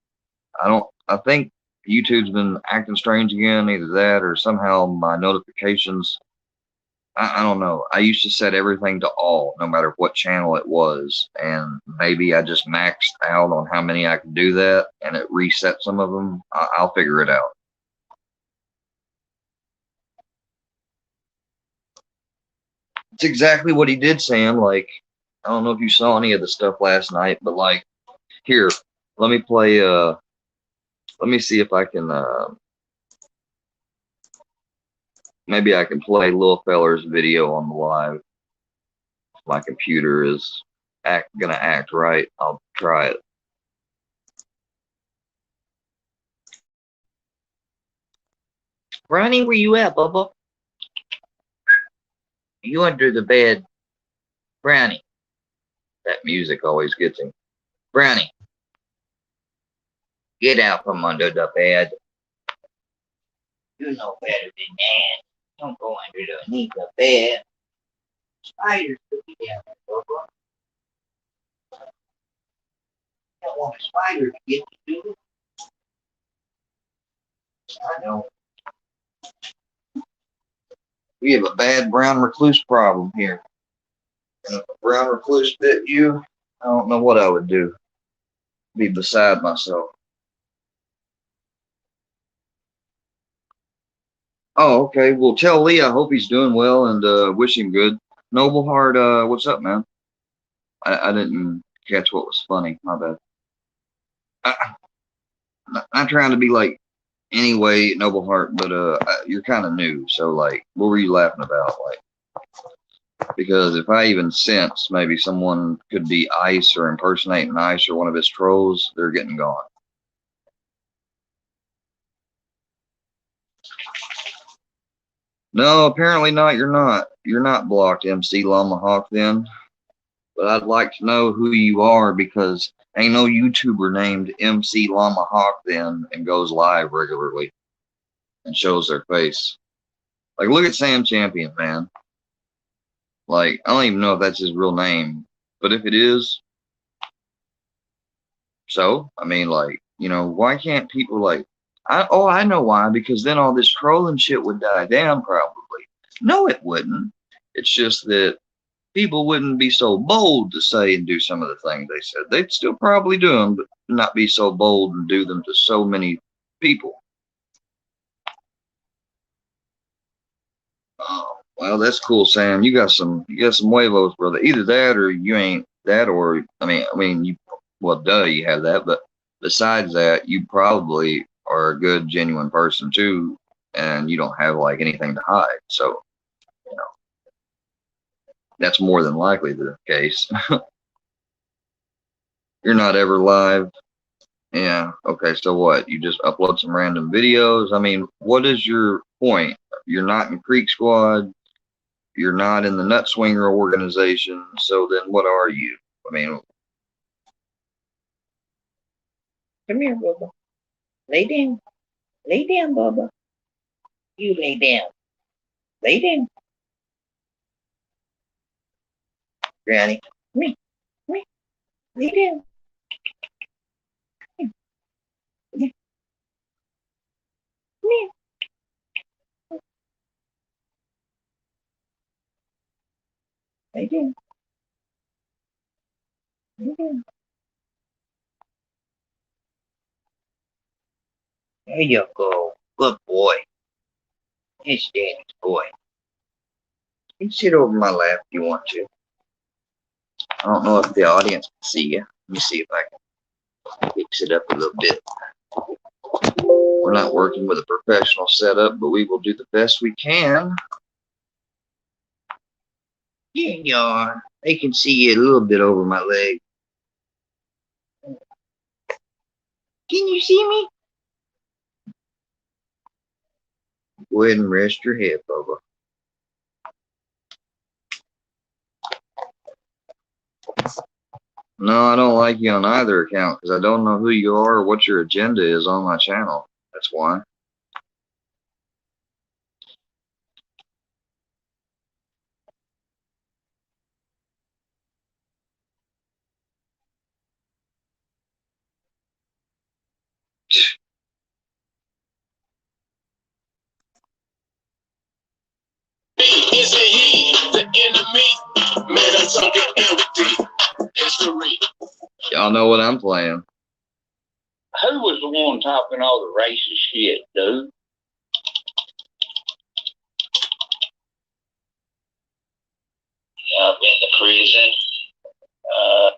I think YouTube's been acting strange again, either that or somehow my notifications. I don't know. I used to set everything to all, no matter what channel it was. And maybe I just maxed out on how many I could do that, and it reset some of them. I'll figure it out. It's exactly what he did, Sam. Like, I don't know if you saw any of the stuff last night, but like, here, let me play, let me see if I can, maybe I can play Lil Feller's video on the live. If my computer is gonna act right, I'll try it. Ronnie, where you at, Bubba? You under the bed. Brownie. That music always gets him. Brownie. Get out from under the bed. You know better than that. Don't go underneath the bed. Spiders could be down there, Bubba. You don't want a spider to get you, do it. I know. We have a bad brown recluse problem here. And if a brown recluse bit you, I don't know what I would do. Be beside myself. Oh, okay. Well, tell Lee I hope he's doing well and wish him good. Nobleheart, what's up, man? I didn't catch what was funny. My bad. I'm not trying to be like anyway, Noble Heart, but you're kind of new, so like, what were you laughing about? Like, because if I even sense maybe someone could be Ice or impersonating Ice or one of his trolls, they're getting gone. No, apparently not. You're not. You're not blocked, MC Llama Hawk, then. But I'd like to know who you are, because ain't no YouTuber named MC Llama Hawk then and goes live regularly and shows their face. Like, look at Sam Champion, man. Like, I don't even know if that's his real name, but if it is, so, I mean, like, you know, why can't people, like, I know why, because then all this trolling shit would die down, probably. No, it wouldn't. It's just that people wouldn't be so bold to say and do some of the things they said. They'd still probably do them, but not be so bold and do them to so many people. Oh, well, that's cool, Sam. You got some huevos, brother. Either that or you ain't that, or I mean, you, well, duh, you have that, but besides that, you probably are a good, genuine person too, and you don't have like anything to hide. So, you know, that's more than likely the case. You're not ever live. Yeah. Okay. So what? You just upload some random videos? I mean, what is your point? You're not in Creek Squad. You're not in the Nut Swinger organization. So then what are you? I mean, Come here, Bubba. Lay down. Lay down, Bubba. You lay down. Lay down. Granny. Come here. Come here. Lay down. Come here. Come here. Lay down. Lay down. There you go. Good boy. It's Daddy's boy. You can sit over my lap if you want to. I don't know if the audience can see you. Let me see if I can fix it up a little bit. We're not working with a professional setup, but we will do the best we can. Here you are. They can see you a little bit over my leg. Can you see me? Go ahead and rest your head, Bubba. No, I don't like you on either account because I don't know who you are or what your agenda is on my channel. That's why. Is it he, the enemy? Man, I'm talking empty. History. Y'all know what I'm playing. Who was the one talking all the racist shit, dude? I've been to prison. uh,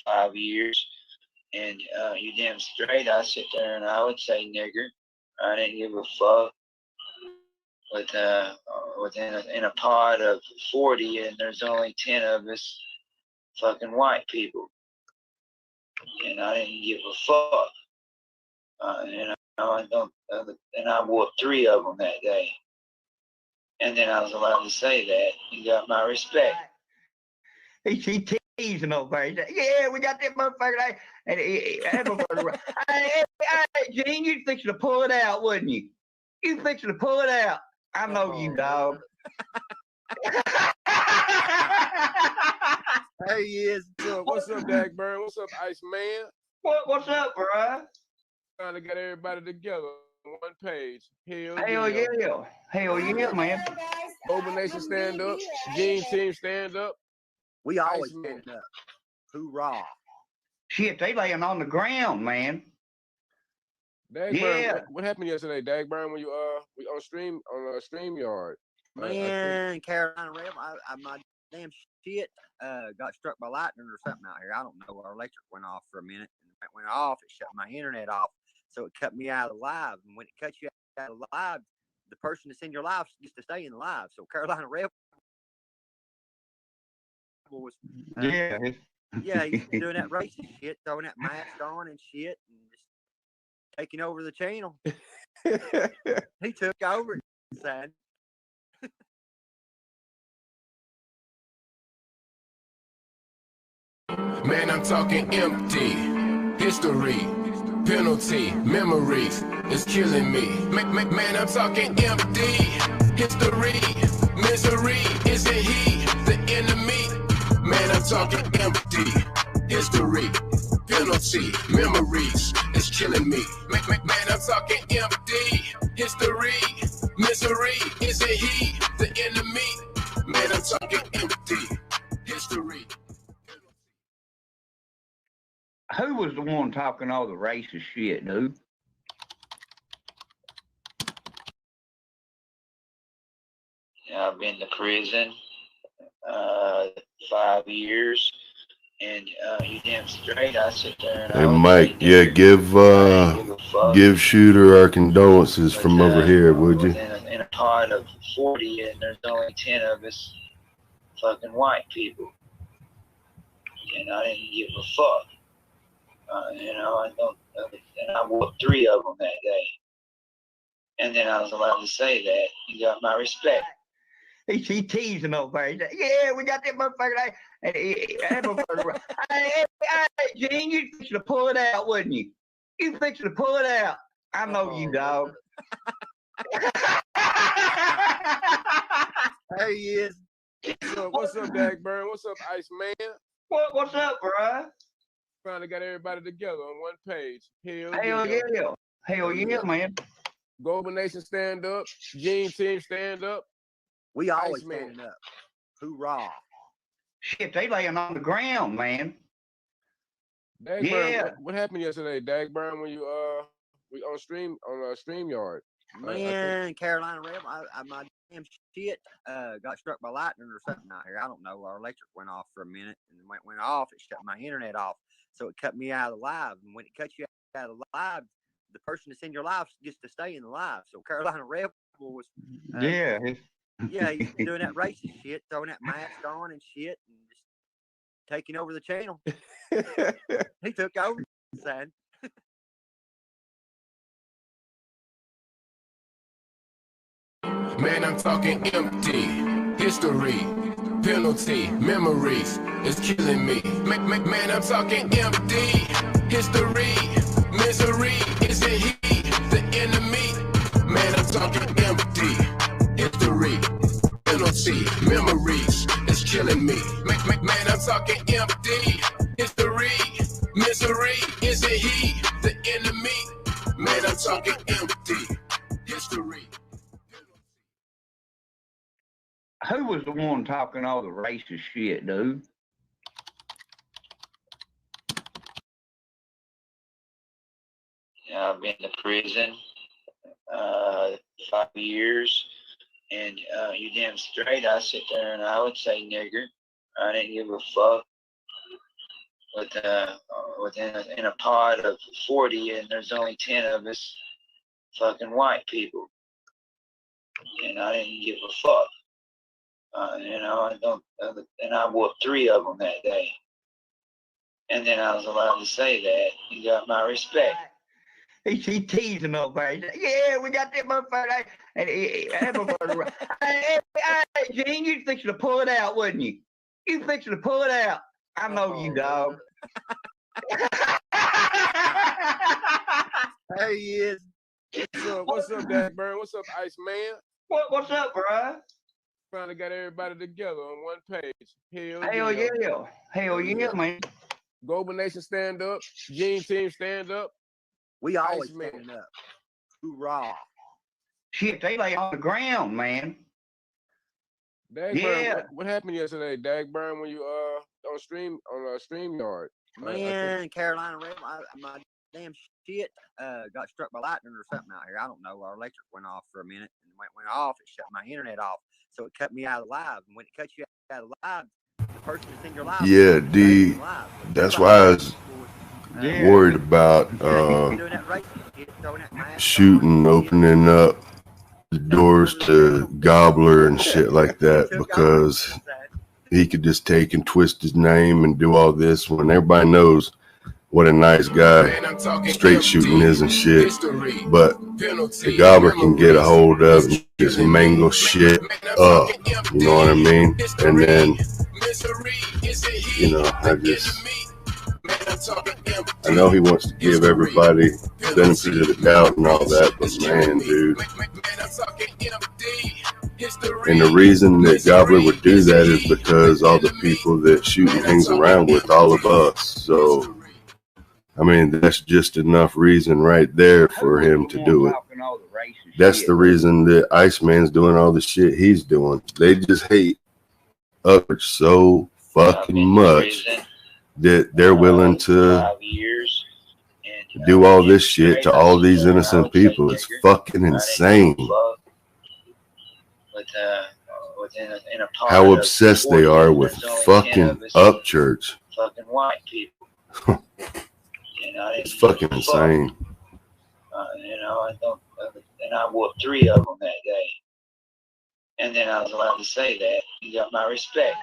5 years, and you damn straight, I sit there and I would say nigger. I didn't give a fuck. In a pod of 40, and there's only 10 of us fucking white people, and I didn't give a fuck. And I whooped 3 of them that day, and then I was allowed to say that. You got my respect. He teasing over there. Yeah, we got that motherfucker. And that motherfucker. Hey, Gene, you fixing to pull it out, wouldn't you? You fixing to pull it out. I know you, dog. There he is. What's up, Dak Burn? What's up, Ice Man? What's up, bro? Trying to get everybody together on one page. Hell yeah. Hell yeah, man. Open Nation stand up. Gene Team stand up. We always Iceman. stand up. Hoorah. Shit, they laying on the ground, man. Dagburn, what happened yesterday, Dagburn, when you we on StreamYard? Man, Carolina Rebel, my damn shit got struck by lightning or something out here. I don't know. Our electric went off for a minute, and when it went off, it shut my internet off. So it cut me out of the live. And when it cuts you out of the live, the person that's in your live gets to stay in the live. So Carolina Rebel was yeah, he's doing that racist shit, throwing that mask on and shit, and just taking over the channel. He took over, son. Man, I'm talking empty history, penalty, memories. It's killing me. Man, I'm talking empty history, misery. Isn't he the enemy? Man, I'm talking empty history, penalty, memories. It's killing me. Man, I'm talking empty history, misery. Isn't he the enemy? Man, I'm talking empty history. Who was the one talking all the racist shit, dude? Yeah, I've been to prison 5 years, and you damn straight. I sit there and Hey Mike, yeah, give Shooter our condolences from over here, would you? in a pod of 40, and there's only 10 of us fucking white people, and I didn't give a fuck. I don't, and I whooped 3 of them that day. And then I was allowed to say that. He got my respect. He teasing over there. He said, yeah, we got that motherfucker there. Hey, Gene, you fixing to pull it out, wouldn't you? You fixing to pull it out. I know you, dog. There he is. What's up, Dagburn? What's up, Ice Man? What's up, bro? Trying to get everybody together on one page. Hell yeah. Hell yeah, man. Global Nation stand up. Gene Team stand up. We always Iceman. stand up. Hoorah. Shit, they laying on the ground, man. Dagburn, what happened yesterday, Dagburn, when you we on StreamYard? Man, Carolina Rebel, my damn shit got struck by lightning or something out here. I don't know. Our electric went off for a minute, and when it went off, it shut my internet off. So it cut me out of the live. And when it cuts you out of the live, the person that's in your live gets to stay in the live. So Carolina Rebel was he's doing that racist shit, throwing that mask on and shit, and just taking over the channel. He took over, son. Man, I'm talking empty history, penalty, memories. It's killing me. Man, I'm talking empty history, misery. Isn't he the enemy? Man, I'm talking empty history, penalty, memories. It's killing me. Man, I'm talking empty history, misery. Isn't he the enemy? Man, I'm talking empty history. Who was the one talking all the racist shit, dude? Yeah, I've been to prison 5 years, and you damn straight. I sit there and I would say nigger. I didn't give a fuck. In a pod of 40, and there's only 10 of us fucking white people, and I didn't give a fuck. I don't, and I whooped 3 of them that day. And then I was allowed to say that. He got my respect. He teasing over there. He said, yeah, we got that motherfucker there. Hey, Gene, you fixing to pull it out, wouldn't you? You fixing to pull it out. I know you, dog. There he is. What's up, Dagburn? What's up, Ice Man? What's up, bro? Finally got everybody together on one page. Hell yeah. Hell yeah, man. Global Nation stand up. Gene Team stand up. We always Iceman. standing up. Hoorah. Shit, they lay on the ground, man. Dagburn, what happened yesterday, Dagburn, when you on StreamYard? Man, Carolina Rebel, my damn shit got struck by lightning or something out here. I don't know. Our electric went off for a minute, and when it went off, it shut my internet off. So it cut me out of the live. And when it cuts you out of the live, the person that's in your live. Yeah, D. That's why I was worried about shooting, opening up the doors to Gobbler and shit like that, because he could just take and twist his name and do all this when everybody knows what a nice guy straight shooting is and shit. But the Gobbler can get a hold of and just mangle shit up, you know what I mean? And then, you know, I know he wants to give everybody the benefit of the doubt and all that, but man, dude. And the reason that Gobbler would do that is because all the people that Shooting hangs around with, all of us. So, I mean, that's just enough reason right there for him to do it. That's the reason that Iceman's doing all the shit he's doing. They just hate others so fucking much that they're willing to do all this shit to all these innocent people. It's fucking insane. How obsessed they are with fucking Upchurch. Fucking white people. It's fucking insane. You know, and I whooped 3 of them that day. And then I was allowed to say that. You got my respect.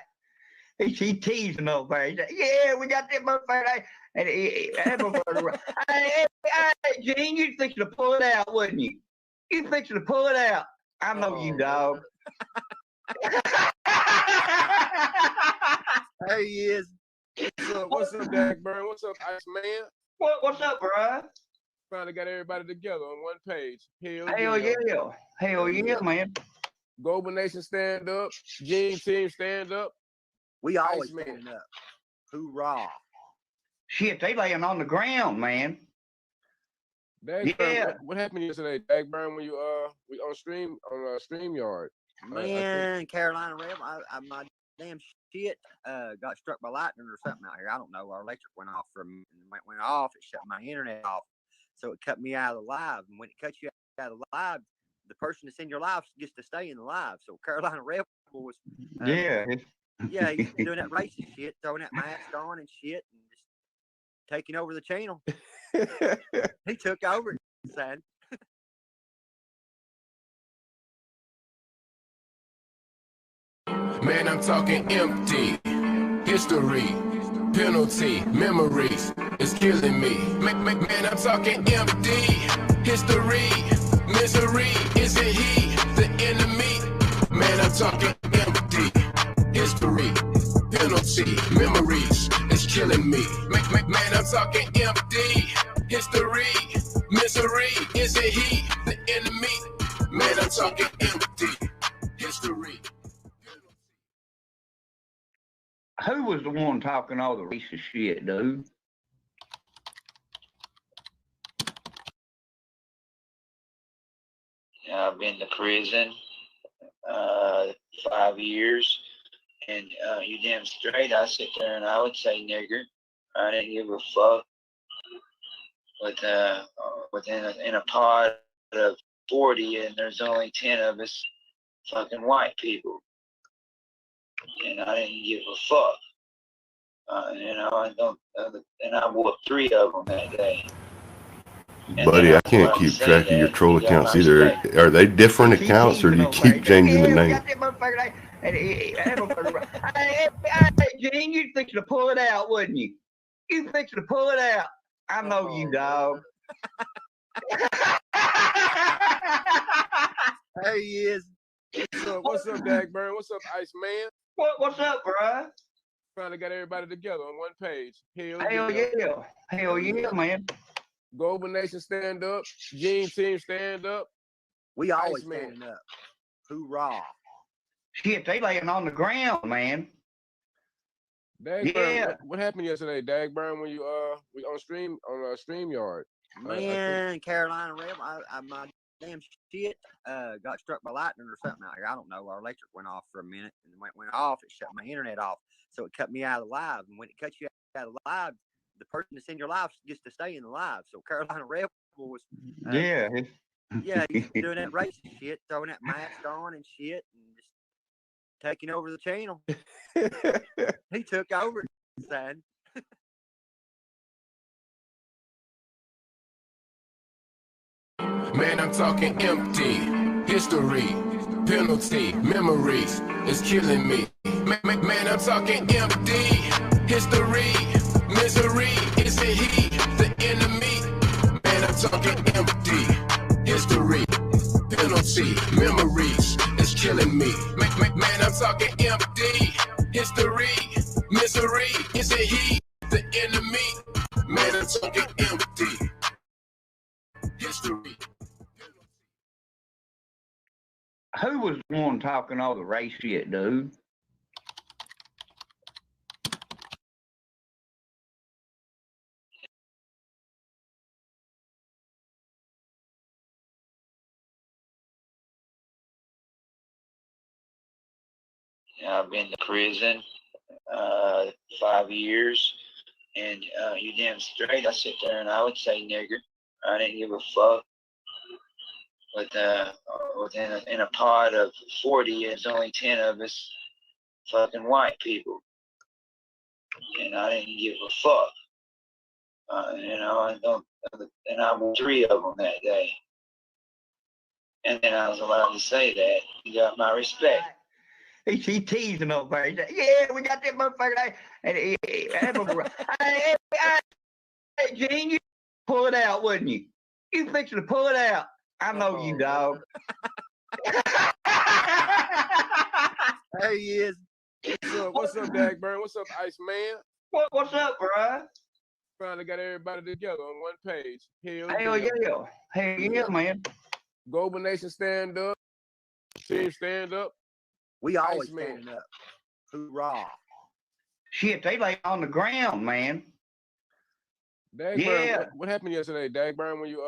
He teasing over there. He said, yeah, we got that motherfucker. And hey, Gene, you fixing to pull it out, wouldn't you? You fixing to pull it out. I know you, dog. There he is. What's up, Dagburn? What's up, Iceman? What's up, bro? Finally got everybody together on one page. Hell yeah. Hell yeah, man. Global Nation stand up. Gene Team stand up. We always standing up. Hoorah. Shit, they laying on the ground, man. Dagburn, what happened yesterday, Dagburn, when you we on StreamYard? Man, Carolina Rebel, my damn shit got struck by lightning or something out here. I don't know. Our electric went off for a minute. When it went off, it shut my internet off. So it cut me out of the live. And when it cuts you out of the live, the person that's in your live gets to stay in the live. So Carolina Rebel was he's doing that racist shit, throwing that mask on and shit, and just taking over the channel. He took over, son. Man, I'm talking empty. History, penalty, memories. It's killing me. Man, I'm talking empty. History, misery. Isn't he the enemy? Man, I'm talking empty. History, penalty, memories. It's killing me. Man, I'm talking empty. History, misery. Isn't he the enemy? Man, I'm talking empty. History. Who was the one talking all the racist shit, dude? I've been to prison 5 years, and you damn straight, I sit there and I would say nigger. I didn't give a fuck. But in a pod of 40, and there's only 10 of us fucking white people. And I didn't give a fuck. You know, and I whooped 3 of them that day. Buddy, I can't keep track of your troll accounts either. Are they different accounts, or do you keep changing the name? Hey, Gene, you fixing to pull it out, wouldn't you? You fixing to pull it out. I know you, dog. There he is. What's up, Dagburn? What's up, Iceman? What's up, bro? Finally got everybody together on one page. Hell yeah. Hell yeah, man. Global Nation stand up. Gene Team stand up. We always standing up. Hoorah. Shit, they laying on the ground, man. Dagburn, Yeah. what happened yesterday, Dagburn, when you we on StreamYard? Man, Carolina Rebel, my damn shit got struck by lightning or something out here. I don't know. Our electric went off for a minute, and when it went off, it shut my internet off. So it cut me out of the live. And when it cuts you out of the live, the person that's in your life gets to stay in the live. So Carolina Rebel was Yeah. yeah, he's doing that racist shit, throwing that mask on and shit, and just taking over the channel. He took over, son. Man, I'm talking empty. History, penalty, memories is killing me. Man, I'm talking empty. History, misery, is it he, the enemy? Man, I'm talking empty. History, penalty, memories is killing me. Man, I'm talking empty. History, misery, is it he, the enemy? Man, I'm talking empty. History. Who was the one talking all the race shit, dude? I've been to prison 5 years, and you damn straight. I sit there and I would say nigger. I didn't give a fuck. But in a pod of 40, there's only 10 of us fucking white people, and I didn't give a fuck. And I was 3 of them that day, and then I was allowed to say that. You got my respect. He teasing over there. He said, yeah, we got that motherfucker there. And hey, Gene, you pull it out, wouldn't you? You fixing to pull it out. I know you, dog. There he is. What's up, Dagburn? What's up, Iceman? What's up, bro? Finally got everybody together on one page. Hell yeah. Hell yeah, man. Global Nation stand up. Team stand up. We always standing up. Hoorah. Shit, they lay on the ground, man. Dagburn, Yeah. what happened yesterday, Dagburn, when you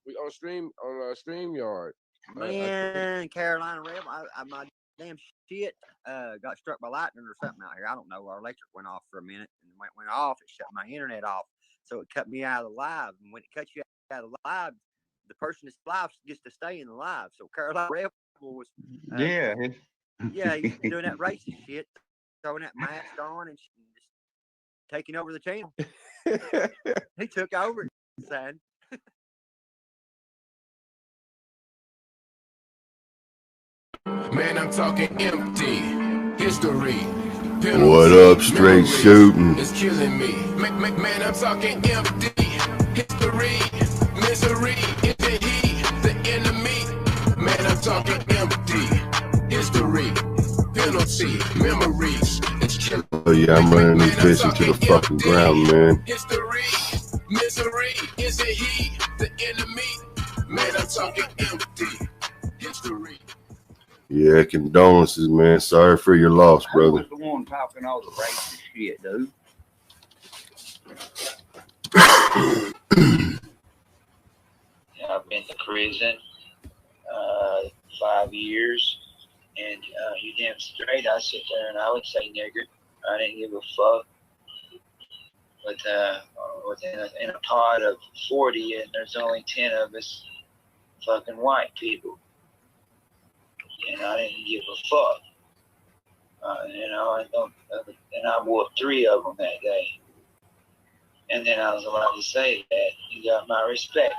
we on StreamYard? Man, Carolina Rebel, my damn shit got struck by lightning or something out here. I don't know. Our electric went off for a minute, and when it went off, it shut my internet off. So it cut me out of the live. And when it cuts you out of the live, the person that's live gets to stay in the live. So Carolina Rebel was yeah, he's doing that racist shit, throwing that mask on and just taking over the channel. He took over, son. Man, I'm talking empty. History. What up, straight shooting? It's killing me. Man, I'm talking empty. History. Misery. Is it he, the enemy? Man, I'm talking empty. History. Penalty. Memories. It's killing me. Oh yeah, I'm running this bitch into the fucking ground, man. History. Misery. Is it he, the enemy? Man, I'm talking empty. History. Yeah, condolences, man. Sorry for your loss, Who brother. was the one talking all the racist shit, dude? I've been to prison 5 years, and you damn straight. I sit there and I would say nigger. I didn't give a fuck. But in a pod of 40, and there's only 10 of us fucking white people, and I didn't give a fuck. And I whooped 3 of them that day, and then I was allowed to say that. You got my respect.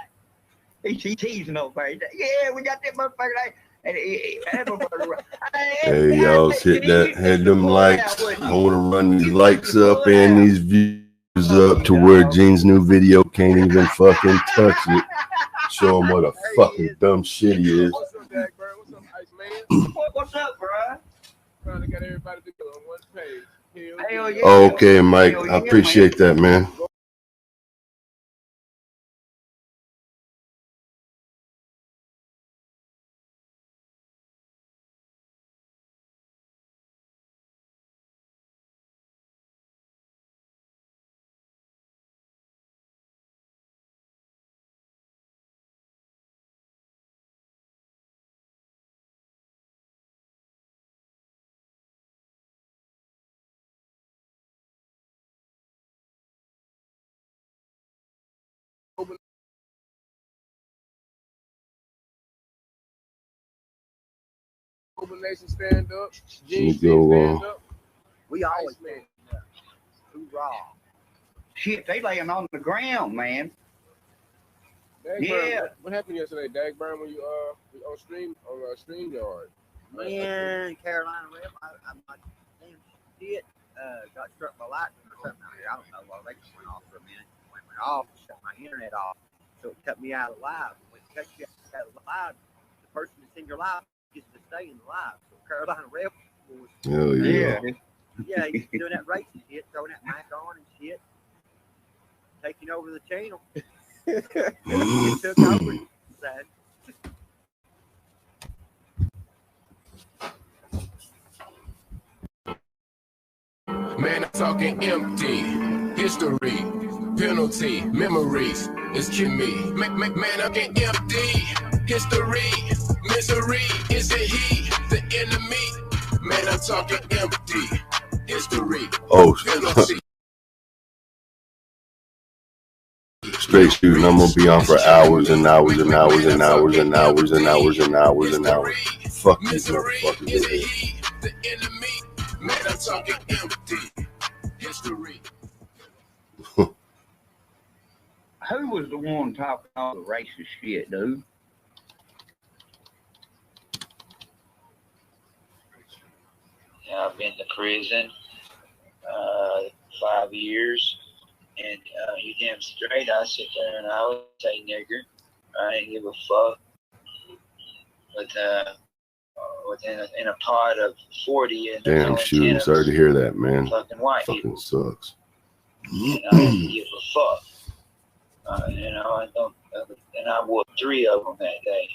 He teasing over there. He said, yeah, we got that motherfucker there. Hey, y'all, hit them likes. I want to run these likes up and these views up to where Gene's new video can't even fucking touch it. Show him what a fucking dumb shit he is. What's up, Dagburn? What's up, Iceman? What's up, bro? Finally got everybody together on one page. Hell yeah. Okay, Mike, I appreciate that, man. Nation stand up. You go stand up. We always stand up. Hoorah. Shit, they laying on the ground, man. Yeah. What happened yesterday, Dagburn, when you on StreamYard? Man, Carolina Rep, I'm like, damn shit, got struck by lightning or something out here. I don't know. Well, they just went off for a minute. Went off, shut my internet off. So it cut me out of live. When it cuts you out of live, the person that's in your live gets to stay in the live. So Carolina Rep was, hell yeah. Yeah, he's doing that racing shit, throwing that mic on and shit, taking over the channel. It took over, son. Man, I'm talking empty. History, penalty, memories. It's killing me. Man, I'm getting empty. History, misery. Is it he, the enemy? Man, I'm talking empty. History, penalty. Straight shooting, I'm gonna be on for hours and hours and hours and hours and hours and hours and hours and hours. Fuck these motherfuckers. The enemy. Man, I'm talking empty. History. Who was the one talking all the racist shit, dude? Yeah, I've been to prison 5 years, and you damn straight, I sit there and I would say nigger. I ain't give a fuck. But in a pod of 40 and damn shooting, sorry to hear that, man. Fucking white fucking people. Sucks. And I didn't give a fuck. I don't, and I whooped 3 of them that day.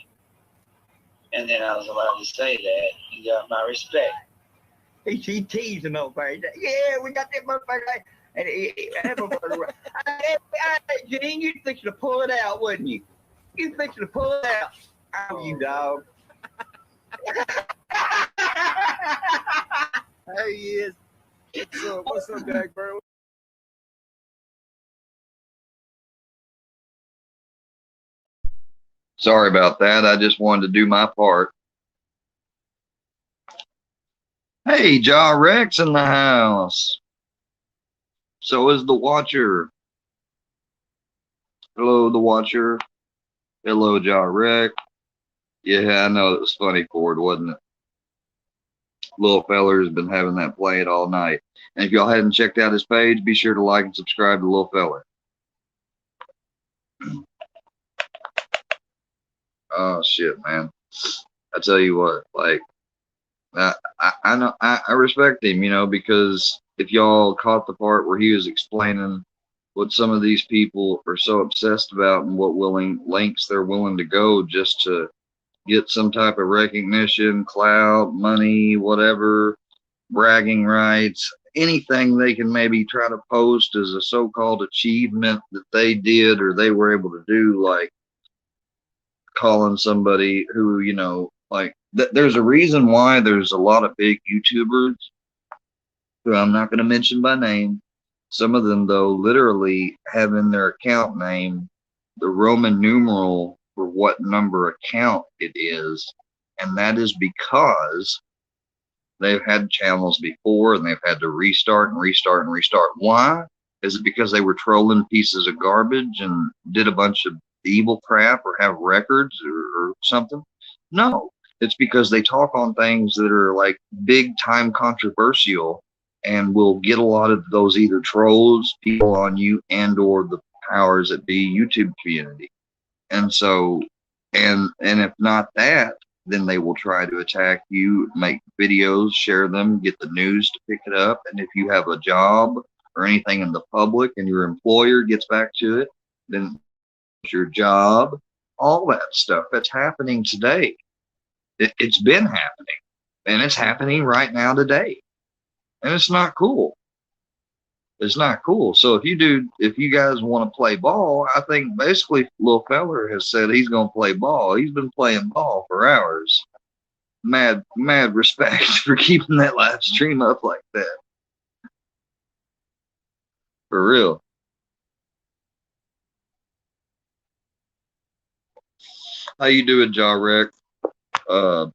And then I was allowed to say that and got my respect. He teasing over there. Yeah, we got that motherfucker. And that motherfucker. Gene, you fixing to pull it out, wouldn't you? You fixing to pull it out. Oh, you dog. There he is. What's up, Dagburn? Sorry about that. I just wanted to do my part. Hey, Ja Rex in the house. So is the Watcher. Hello, the Watcher. Hello, Ja Rex. Yeah, I know it was funny, Ford, wasn't it? Little feller's been having that played all night. And if y'all hadn't checked out his page, be sure to like and subscribe to Little Feller. Oh shit, man! I tell you what, like, I know I respect him, because if y'all caught the part where he was explaining what some of these people are so obsessed about and what lengths they're willing to go just to get some type of recognition, clout, money, whatever, bragging rights, anything they can maybe try to post as a so-called achievement that they did or they were able to do, like calling somebody who, there's a reason why there's a lot of big YouTubers who I'm not going to mention by name. Some of them, though, literally have in their account name the Roman numeral for what number account it is. And that is because they've had channels before and they've had to restart and restart and restart. Why? Is it because they were trolling pieces of garbage and did a bunch of evil crap or have records or something? No, it's because they talk on things that are like big time controversial and will get a lot of those either trolls, people on you, and or the powers that be YouTube community. And so, and if not that, then they will try to attack you, make videos, share them, get the news to pick it up. And if you have a job or anything in the public and your employer gets back to it, then it's your job, all that stuff. That's happening today. It's been happening, and it's happening right now today. And it's not cool. It's not cool. So if you guys want to play ball, I think basically Lil Feller has said he's going to play ball. He's been playing ball for hours. Mad respect for keeping that live stream up like that. For real. How you doing, Ja Reck? Well,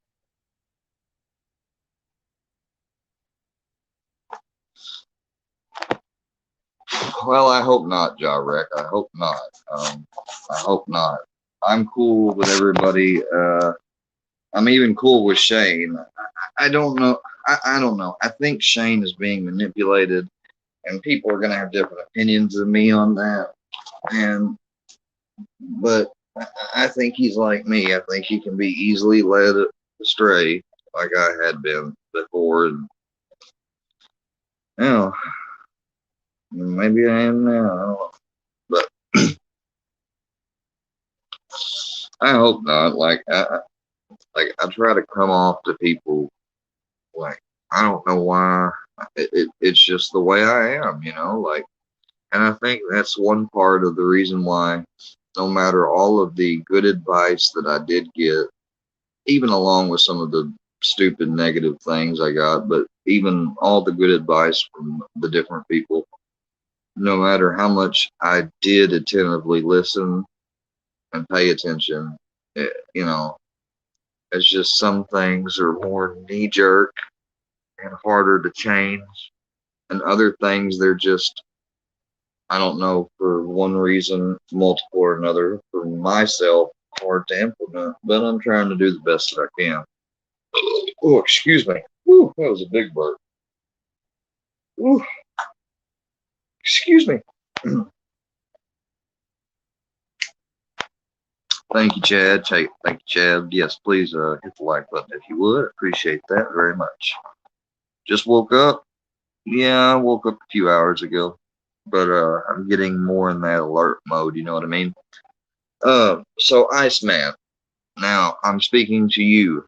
I hope not, Ja Reck. I hope not. I hope not. I'm cool with everybody. I'm even cool with Shane. I don't know. I don't know. I think Shane is being manipulated, and people are going to have different opinions of me on that. But I think he's like me. I think he can be easily led astray, like I had been before. And, you know, maybe I am now. I don't know. But I hope not. Like I try to come off to people like I don't know why. It's just the way I am, you know. Like, and I think that's one part of the reason why, no matter all of the good advice that I did get, even along with some of the stupid negative things I got, but even all the good advice from the different people, no matter how much I did attentively listen and pay attention, you know, it's just some things are more knee jerk and harder to change, and other things they're just, I don't know, for one reason, multiple or another, for myself, hard to implement, but I'm trying to do the best that I can. Oh, excuse me. Woo, that was a big burp. Ooh, excuse me. Thank you, Chad. Thank you, Chad. Yes, please hit the like button if you would. Appreciate that very much. Just woke up. Yeah, I woke up a few hours ago, but I'm getting more in that alert mode. You know what I mean? So Iceman. Now I'm speaking to you,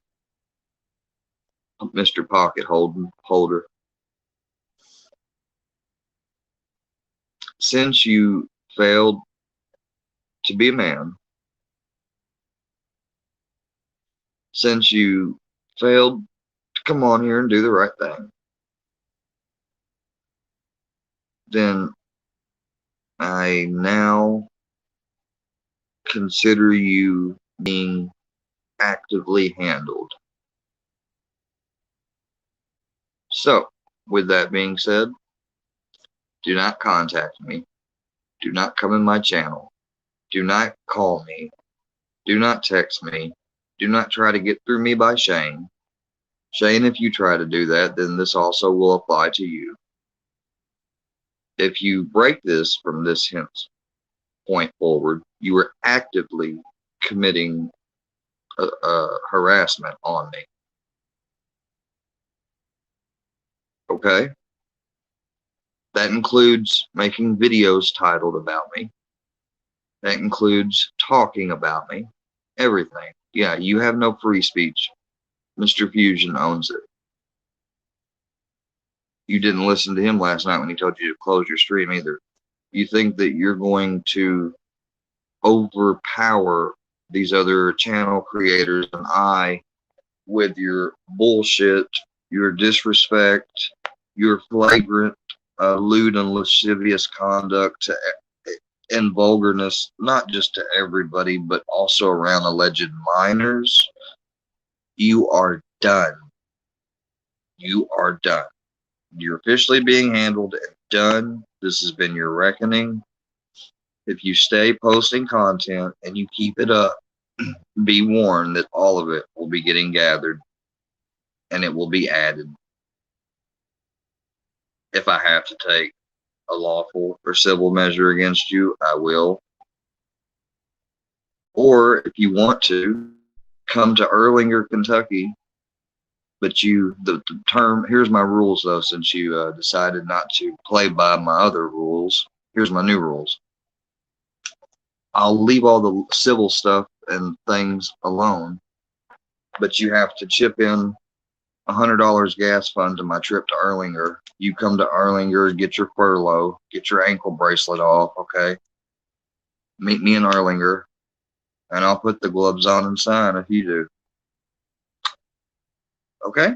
Mr. Pocket Holder. Since you failed to be a man, since you failed to come on here and do the right thing, then I now consider you being actively handled. So, with that being said, do not contact me. Do not come in my channel. Do not call me. Do not text me. Do not try to get through me by Shane. Shane, if you try to do that, then this also will apply to you. If you break this from this point forward, you are actively committing harassment on me. Okay? That includes making videos titled about me. That includes talking about me. Everything. Yeah, you have no free speech. Mr. Fusion owns it. You didn't listen to him last night when he told you to close your stream either. You think that you're going to overpower these other channel creators and I with your bullshit, your disrespect, your flagrant, lewd and lascivious conduct and vulgarness, not just to everybody, but also around alleged minors. You are done. You are done. You're officially being handled and done. This has been your reckoning. If you stay posting content and you keep it up, be warned that all of it will be getting gathered and it will be added. If I have to take a lawful or civil measure against you, I will. Or if you want to, come to Erlanger, Kentucky. But the term, here's my rules though, since you decided not to play by my other rules. Here's my new rules. I'll leave all the civil stuff and things alone, but you have to chip in $100 gas fund to my trip to Erlanger. You come to Erlanger, get your furlough, get your ankle bracelet off, okay? Meet me in Erlanger, and I'll put the gloves on and sign if you do. Okay?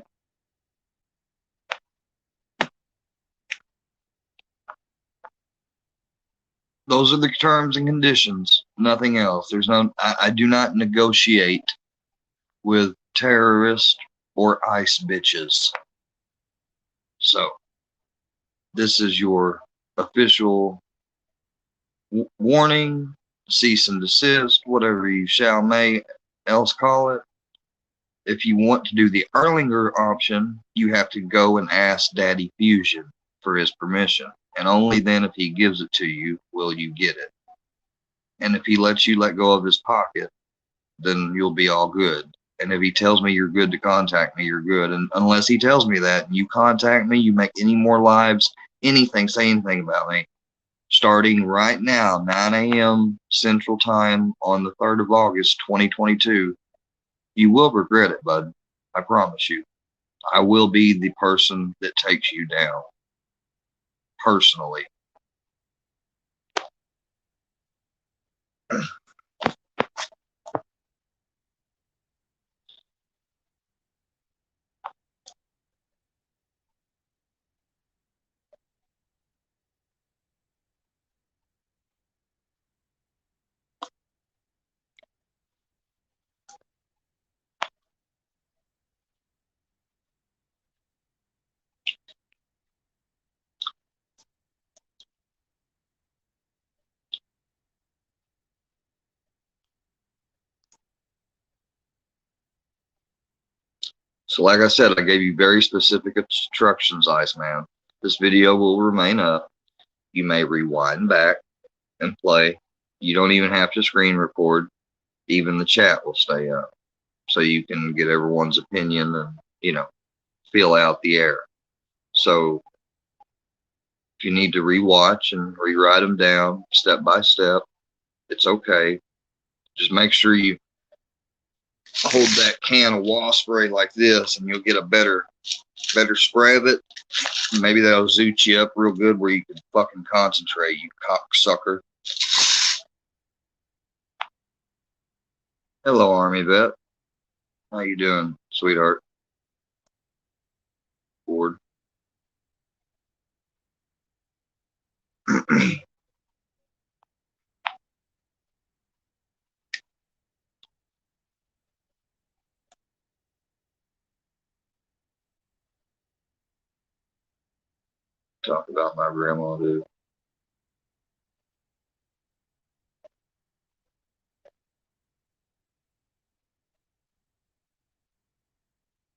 those are the terms and conditions, nothing else. There's no, I do not negotiate with terrorists or ICE bitches. So this is your official warning, cease and desist, whatever you shall may else call it. If you want to do the Erlanger option, you have to go and ask Daddy Fusion for his permission. And only then, if he gives it to you, will you get it. And if he lets you let go of his pocket, then you'll be all good. And if he tells me you're good to contact me, you're good. And unless he tells me that, and you contact me, you make any more lives, anything, say anything about me, starting right now, 9 a.m. Central Time on the 3rd of August, 2022, you will regret it, bud. I promise you. I will be the person that takes you down. Personally. So like I said, I gave you very specific instructions, Iceman. This video will remain up. You may rewind back and play. You don't even have to screen record. Even the chat will stay up. So you can get everyone's opinion and, you know, feel out the air. So if you need to rewatch and rewrite them down step by step, it's okay. Just make sure you hold that can of wasp spray like this, and you'll get a better spray of it. Maybe that'll zoot you up real good where you can fucking concentrate, you cocksucker. Hello, Army vet. How you doing, sweetheart? Bored. Talk about my grandma, dude.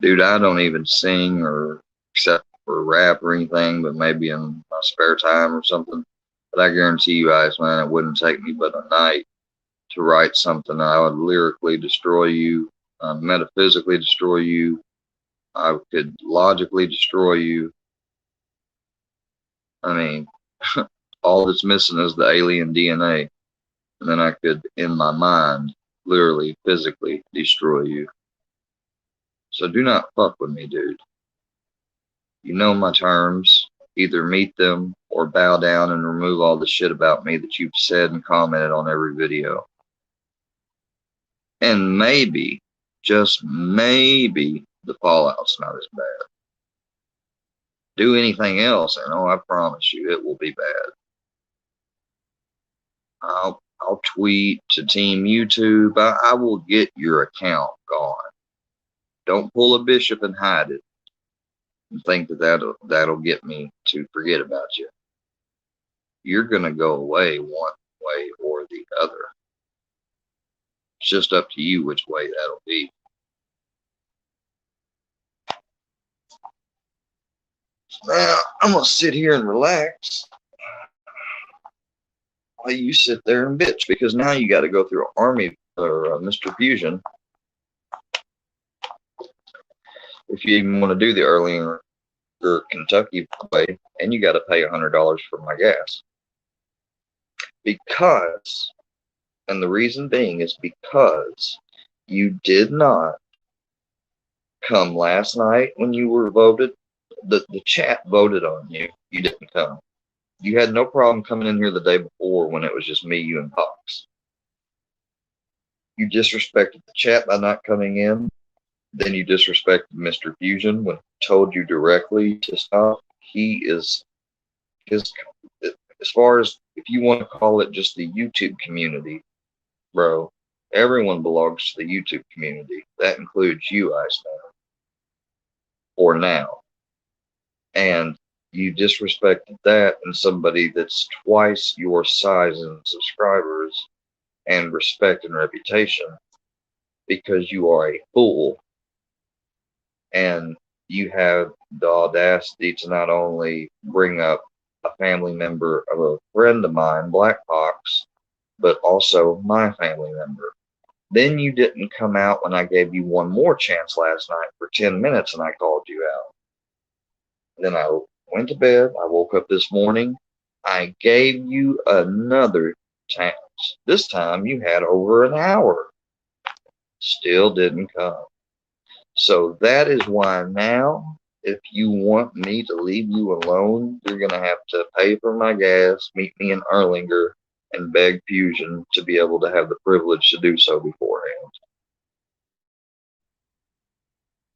Dude, I don't even sing or except for rap or anything, but maybe in my spare time or something. But I guarantee you, Iceman, it wouldn't take me but a night to write something. I would lyrically destroy you, metaphysically destroy you. I could logically destroy you. I mean, all that's missing is the alien DNA. And then I could, in my mind, literally, physically destroy you. So do not fuck with me, dude. You know my terms. Either meet them or bow down and remove all the shit about me that you've said and commented on every video. And maybe, just maybe, the fallout's not as bad. Do anything else, and oh, I promise you, it will be bad. I'll tweet to Team YouTube. I will get your account gone. Don't pull a bishop and hide it and think that that'll get me to forget about you. You're gonna go away one way or the other. It's just up to you which way that'll be. Now, I'm going to sit here and relax while you sit there and bitch, because now you got to go through Army or Mr. Fusion if you even want to do the Erlanger or Kentucky way, and you got to pay $100 for my gas. Because, and the reason being is because you did not come last night when you were voted. The chat voted on you. You didn't come. You had no problem coming in here the day before when it was just me, you, and Pox. You disrespected the chat by not coming in. Then you disrespected Mr. Fusion when he told you directly to stop. He is his as far as if you want to call it just the YouTube community, bro, everyone belongs to the YouTube community. That includes you, Iceman, for now. And you disrespected that and somebody that's twice your size in subscribers and respect and reputation because you are a fool. And you have the audacity to not only bring up a family member of a friend of mine, Blackbox, but also my family member. Then you didn't come out when I gave you one more chance last night for 10 minutes and I called you out. Then I went to bed. I woke up this morning. I gave you another chance. This time you had over an hour. Still didn't come. So that is why now, if you want me to leave you alone, you're going to have to pay for my gas, meet me in Erlanger, and beg Fusion to be able to have the privilege to do so beforehand.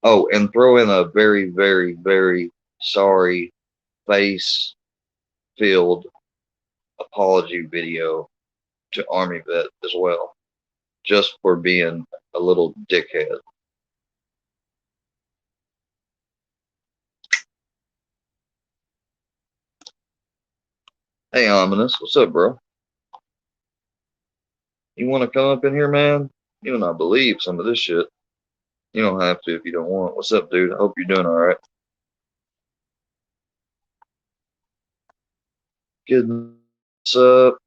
Oh, and throw in a very, very, very sorry face-filled apology video to Army Vet as well, just for being a little dickhead. Hey, Ominous, what's up, bro? You want to come up in here, man? You and I believe some of this shit. You don't have to if you don't want. What's up, dude? I hope you're doing all right. Good. What's up,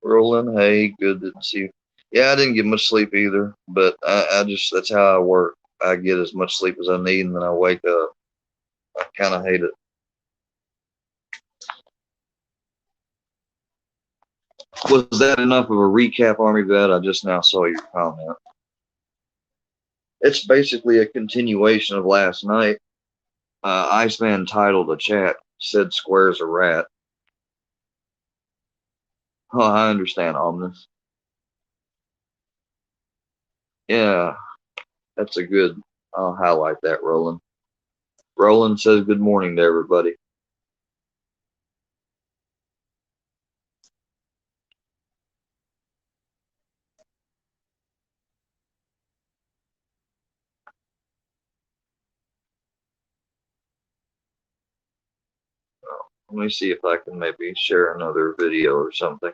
Roland? Hey, good to see you. Yeah, I didn't get much sleep either, but I just, that's how I work. I get as much sleep as I need, and then I wake up. I kind of hate it. Was that enough of a recap, Army Vet? I just now saw your comment. It's basically a continuation of last night. Iceman titled a chat, said Square's a rat. Oh, I understand, Ominous. Yeah, that's a good, I'll highlight that, Roland. Roland says good morning to everybody. Let me see if I can maybe share another video or something.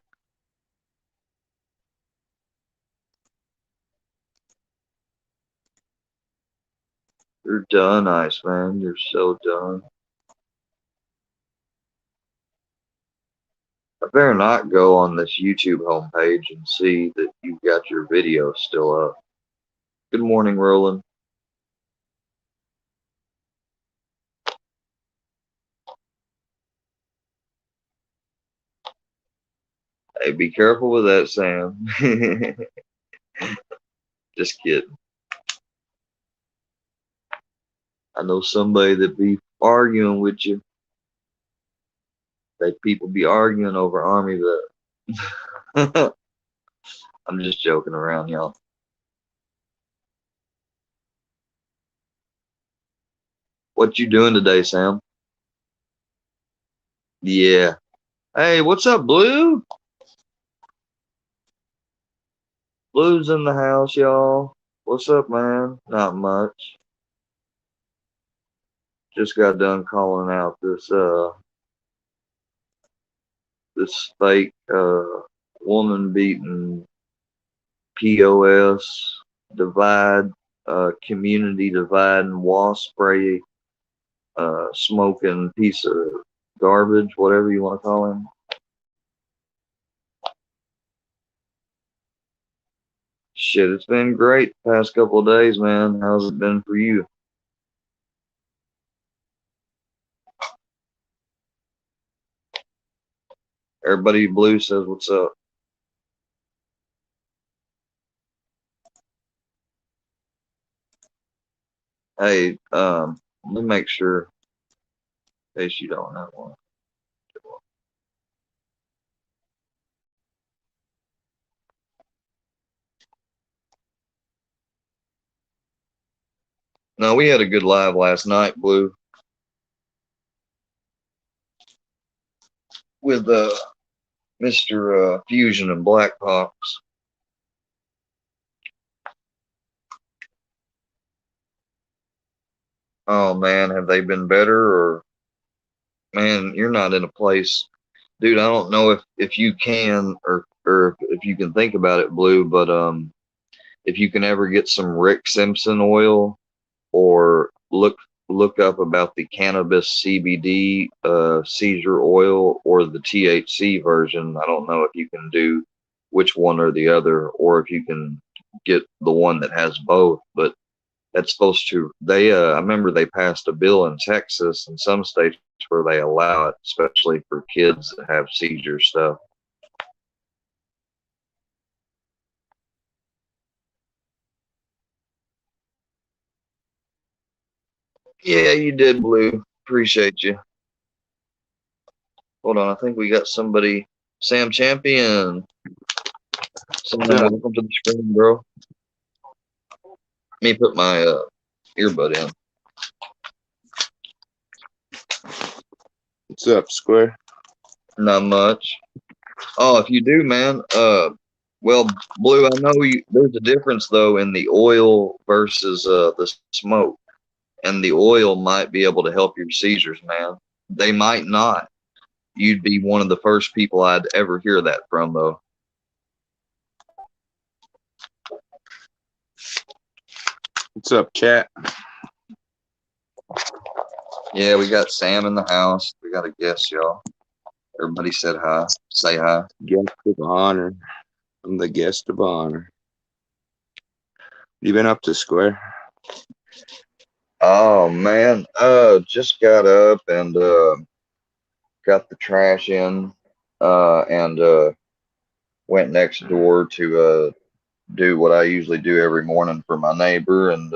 You're done, Iceman. You're so done. I better not go on this YouTube homepage and see that you've got your video still up. Good morning, Roland. Hey, be careful with that, Sam. Just kidding. I know somebody that be arguing with you. They people be arguing over Army Vet. I'm just joking around, y'all. What you doing today, Sam? Yeah. Hey, what's up, Blue? Blue's in the house, y'all. What's up, man? Not much. Just got done calling out this this fake woman beating POS divide, community divide and wasp spray smoking piece of garbage, whatever you want to call him. Shit, it's been great the past couple of days, man. How's it been for you? Everybody Blue says what's up. Hey, let me make sure in case you don't have one. No, we had a good live last night, Blue. With Mr. Fusion and Blackhawks. Oh man, have they been better? Or man, you're not in a place, dude. I don't know if you can or if you can think about it, Blue, but if you can ever get some Rick Simpson oil, or look up about the cannabis CBD seizure oil, or the THC version. I don't know if you can do which one or the other, or if you can get the one that has both, but that's supposed to, I remember they passed a bill in Texas and some states where they allow it, especially for kids that have seizure stuff. Yeah, you did, Blue. Appreciate you. Hold on, I think we got somebody. Sam Champion. Sam, welcome to the screen, bro. Let me put my earbud in. What's up, Square? Not much. Oh, if you do, man. Well, Blue, I know there's a difference though in the oil versus the smoke, and the oil might be able to help your seizures, man. They might not. You'd be one of the first people I'd ever hear that from, though. What's up, chat? Yeah, we got Sam in the house. We got a guest, y'all. Everybody said hi. Say hi. Guest of honor. I'm the guest of honor. You been up to, Square? Oh man, just got up and got the trash in, and went next door to do what I usually do every morning for my neighbor, and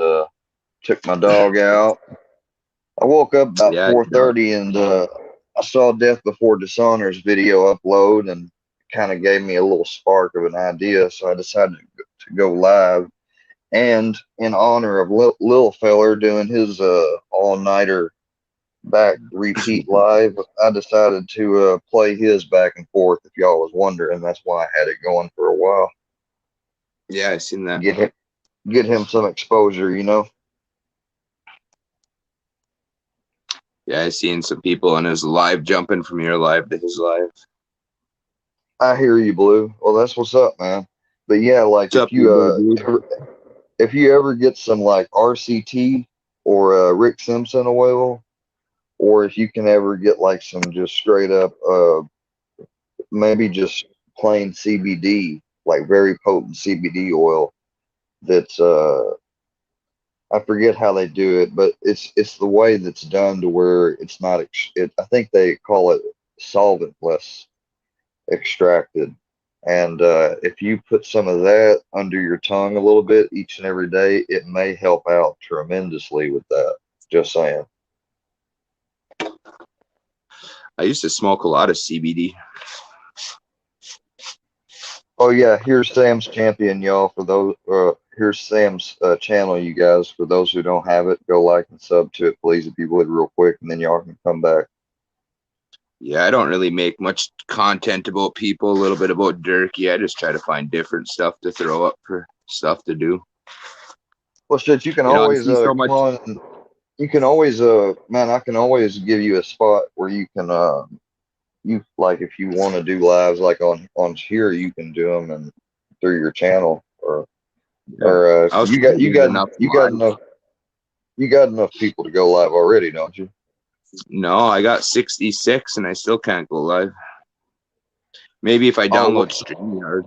took my dog out. I woke up about 4:30 and I saw Death Before Dishonor's video upload, and kind of gave me a little spark of an idea, so I decided to go live. And in honor of Lil Feller doing his all-nighter back repeat live, I decided to play his back and forth, if y'all was wondering. That's why I had it going for a while. Yeah, I seen that. Get him some exposure, you know. Yeah, I seen some people on his live jumping from your live to his live. I hear you, Blue. Well, that's what's up, man. But yeah, like if you ever get some like RCT or Rick Simpson oil, or if you can ever get like some just straight up maybe just plain CBD, like very potent CBD oil, that's I forget how they do it, but it's the way that's done to where it's not I think they call it solventless extracted. And if you put some of that under your tongue a little bit each and every day, it may help out tremendously with that. Just saying. I used to smoke a lot of CBD. Oh yeah, here's Sam's Champion, y'all. For those, here's Sam's channel, you guys. For those who don't have it, go like and sub to it, please, if you would, real quick, and then y'all can come back. Yeah, I don't really make much content about people, a little bit about Durkee. I just try to find different stuff to throw up for stuff to do. Well, shit, you can always come on. You can always, man, I can always give you a spot where you can, you like if you want to do lives like on here, you can do them and through your channel, or you got enough people to go live already, don't you? No, I got 66 and I still can't go live. Maybe if I download StreamYard.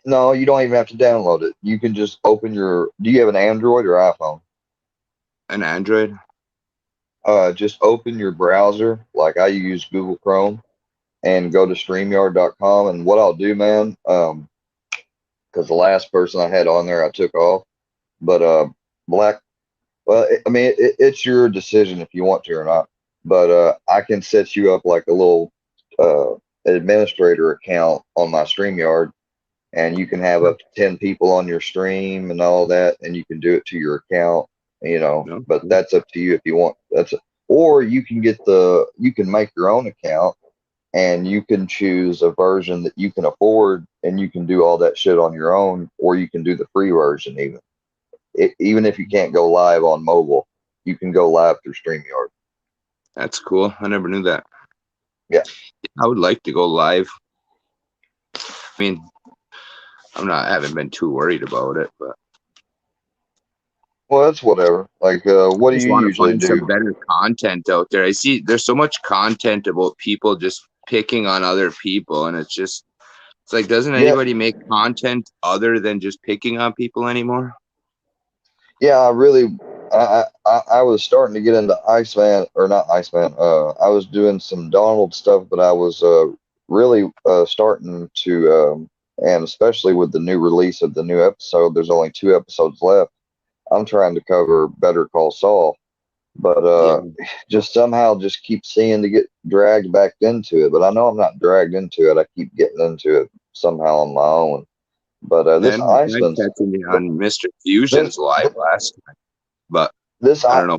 No, you don't even have to download it. You can just open your. Do you have an Android or iPhone? An Android. Just open your browser, like I use Google Chrome, and go to StreamYard.com. And what I'll do, man, because the last person I had on there I took off, but well, I mean, it's your decision if you want to or not. But I can set you up like a little administrator account on my StreamYard, and you can have up to 10 people on your stream and all that, and you can do it to your account, you know. But that's up to you if you want. Or you can get you can make your own account and you can choose a version that you can afford, and you can do all that shit on your own, or you can do the free version. Even if you can't go live on mobile, you can go live through StreamYard. That's cool. I never knew that. Yeah. I would like to go live. I mean, I haven't been too worried about it, but well, that's whatever. Like, what do just you want to usually find do? some better content out there. I see there's so much content about people just picking on other people, and it's like, doesn't anybody make content other than just picking on people anymore? Yeah, I was starting to get into Iceman, or not Iceman. I was doing some Donald stuff, but I was really starting to, and especially with the new release of the new episode, there's only 2 episodes left. I'm trying to cover Better Call Saul, but just somehow just keep seeing to get dragged back into it. But I know I'm not dragged into it. I keep getting into it somehow on my own. But this Iceman catching me on Mr. Fusion's live last night, but this I don't know.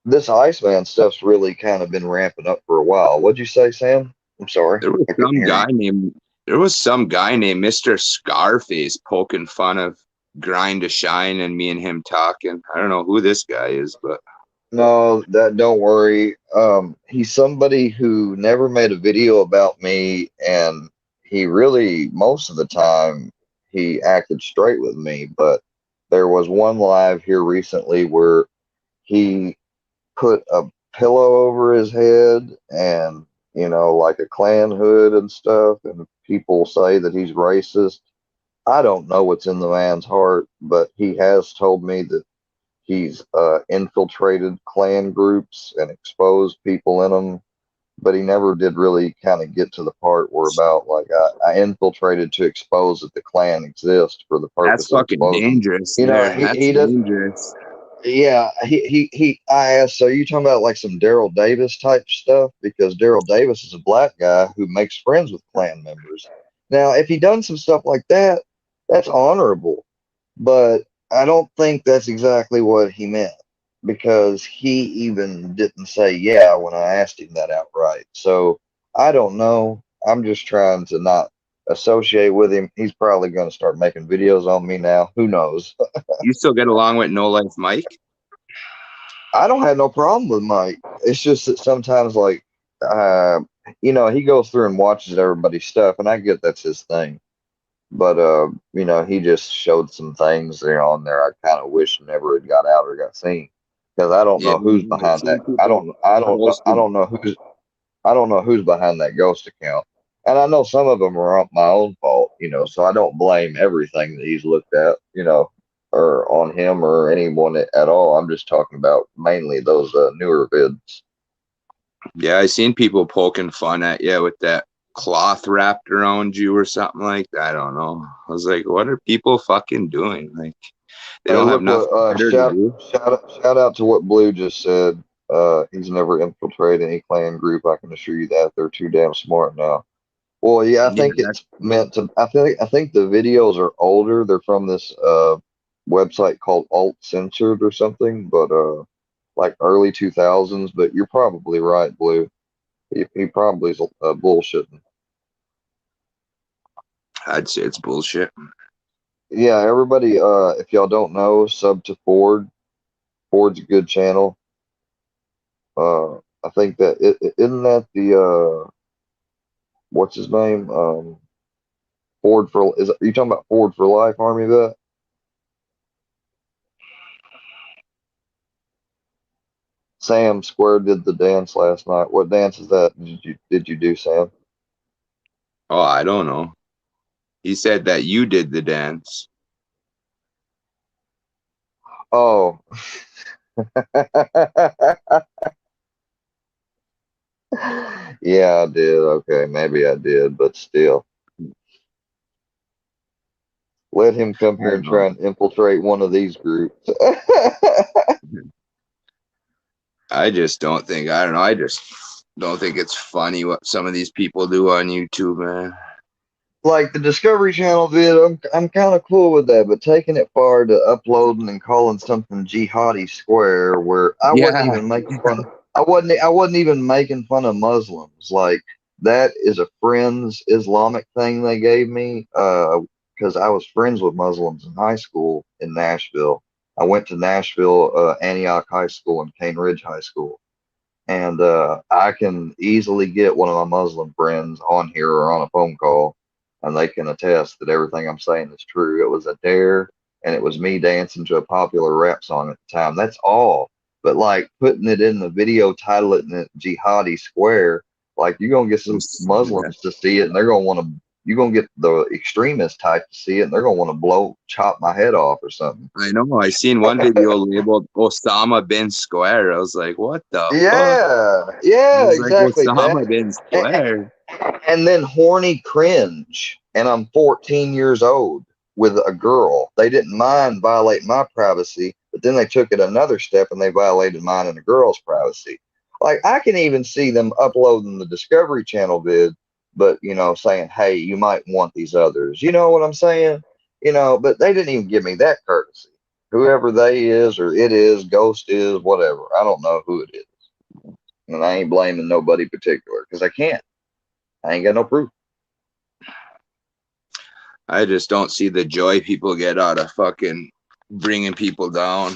This Iceman stuff's really kind of been ramping up for a while. What'd you say, Sam? I'm sorry. There was some guy named Mr. Scarface poking fun of Grind to Shine and me and him talking. I don't know who this guy is, but no, don't worry. He's somebody who never made a video about me, and he really, most of the time, he acted straight with me. But there was one live here recently where he put a pillow over his head and, like a Klan hood and stuff, and people say that he's racist. I don't know what's in the man's heart, but he has told me that he's infiltrated Klan groups and exposed people in them, but he never did really kind of get to the part where about like I infiltrated to expose that the Klan exists for the purpose that's fucking dangerous. He dangerous. Yeah, I asked, so you talking about like some Daryl Davis type stuff? Because Daryl Davis is a black guy who makes friends with Klan members. Now, if he done some stuff like that, that's honorable, but I don't think that's exactly what he meant, because he even didn't say yeah when I asked him that outright. So I don't know. I'm just trying to not associate with him. He's probably going to start making videos on me now. Who knows? You still get along with No Life Mike? I don't have no problem with Mike. It's just that sometimes, like, he goes through and watches everybody's stuff, and I get that's his thing. But he just showed some things on there I kind of wish never had got out or got seen, because I don't know who's behind that. I don't know who's behind that ghost account, and I know some of them are my own fault. So I don't blame everything that he's looked at, or on him or anyone at all. I'm just talking about mainly those newer vids. Yeah, I seen people poking fun at you with that cloth wrapped around you or something like that. I don't know. I was like, what are people fucking doing? Like, they don't have nothing. Shout out to what Blue just said. He's never infiltrated any Klan group. I can assure you that. They're too damn smart now. Well, yeah, I think it's meant to. I think the videos are older. They're from this website called Alt Censored or something, but like early 2000s. But you're probably right, Blue. He probably is bullshitting. I'd say it's bullshit. Yeah, everybody, if y'all don't know, sub to Ford. Ford's a good channel. I think that isn't that the what's his name? Ford for are you talking about Ford for Life, Army Vet? Sam Square did the dance last night. What dance is that? Did you do, Sam? Oh, I don't know. He said that you did the dance. Oh. Yeah, I did. Okay, maybe I did, but still. Let him come here and try and infiltrate one of these groups. I just don't think, I don't know, I just don't think it's funny what some of these people do on YouTube, man. Like the Discovery Channel vid, I'm kind of cool with that, but taking it far to uploading and calling something Jihadi Square, where I wasn't even making fun. I wasn't even making fun of Muslims. Like that is a friend's Islamic thing they gave me. Because I was friends with Muslims in high school in Nashville. I went to Nashville, Antioch High School and Cane Ridge High School. And I can easily get one of my Muslim friends on here or on a phone call, and they can attest that everything I'm saying is true. It was a dare, and it was me dancing to a popular rap song at the time. That's all. But like putting it in the video, titling it Jihadi Square, like you're gonna get some Muslims to see it, and they're gonna want to. You're gonna get the extremist type to see it, and they're gonna want to chop my head off or something. I know. I seen one video labeled Osama bin Square. I was like, what the Yeah, fuck? yeah, Like, exactly. Osama bin Square. And then horny cringe. And I'm 14 years old with a girl. They didn't mind violate my privacy, but then they took it another step and they violated mine and the girl's privacy. Like I can even see them uploading the Discovery Channel vid, but saying, hey, you might want these others. You know what I'm saying? But they didn't even give me that courtesy. Whoever they is or it is, ghost is, whatever. I don't know who it is. And I ain't blaming nobody particular because I can't. I ain't got no proof. I just don't see the joy people get out of fucking bringing people down.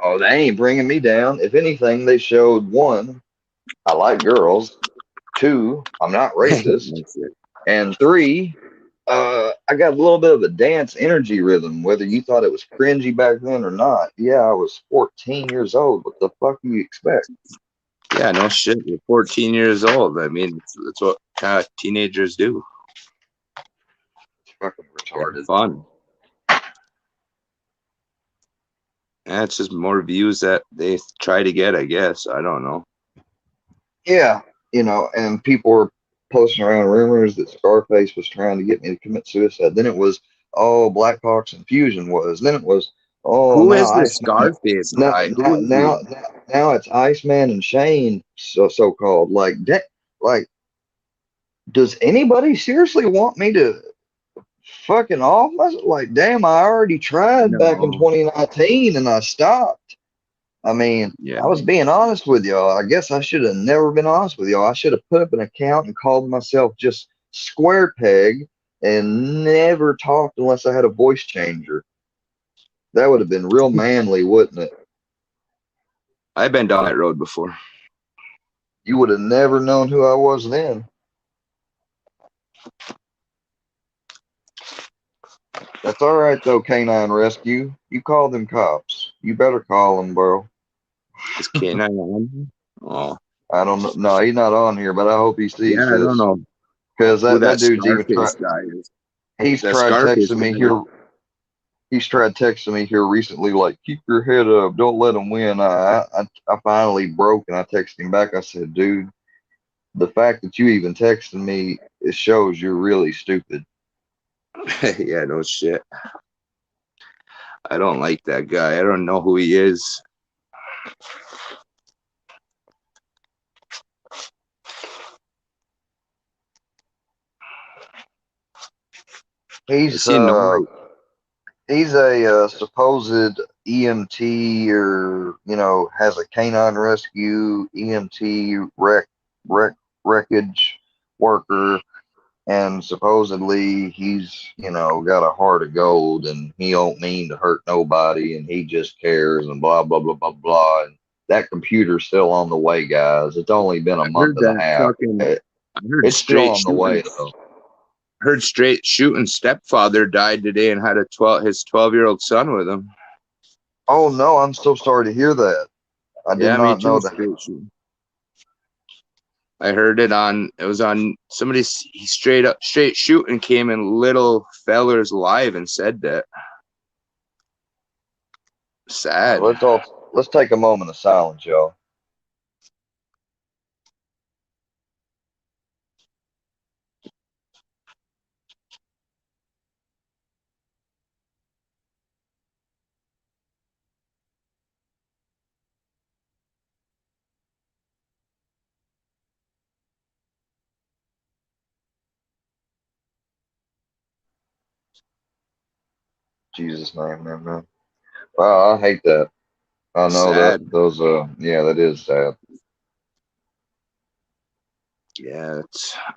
Oh, they ain't bringing me down. If anything, they showed one, I like girls. Two, I'm not racist. And three, I got a little bit of a dance energy rhythm, whether you thought it was cringy back then or not. Yeah, I was 14 years old. What the fuck do you expect? Yeah, no shit. You're 14 years old. I mean, that's what kind of teenagers do. It's fucking retarded. It's fun. Yeah, it's just more views that they try to get, I guess. I don't know. Yeah, and people were posting around rumors that Scarface was trying to get me to commit suicide. Then it was, oh, Blackhawks and Fusion was. Then it was, oh, who now is this Scarface guy? Now it's Iceman and Shane, so called. Like, does anybody seriously want me to fucking off? Like, damn, I already tried back in 2019 and I stopped. I mean, yeah. I was being honest with y'all. I guess I should have never been honest with y'all. I should have put up an account and called myself just Square Peg and never talked unless I had a voice changer. That would have been real manly, wouldn't it? I've been down that road before. You would have never known who I was then. That's all right, though, Canine Rescue. You call them cops. You better call them, bro. Is Canine on? Oh. I don't know. No, he's not on here, but I hope he sees this. I don't know. Because that dude's even He's tried texting me here. He's tried texting me here recently, like, keep your head up. Don't let them win. I finally broke, and I texted him back. I said, dude, the fact that you even texted me, it shows you're really stupid. Yeah, no shit. I don't like that guy. I don't know who he is. He's a supposed EMT or has a canine rescue EMT wreckage worker, and supposedly he's got a heart of gold and he don't mean to hurt nobody and he just cares and blah blah blah blah blah. And that computer's still on the way, guys. It's only been a month and a half. It's still on the way though. Heard straight shooting stepfather died today and had his 12-year-old son with him. Oh no, I'm so sorry to hear that. I did not know that. I heard it was on somebody's straight shooting came in Little Fellers Live and said that. Sad. Let's take a moment of silence, y'all. Jesus' name, man. Wow, I hate that. I know sad. that those yeah, that is sad. Yeah,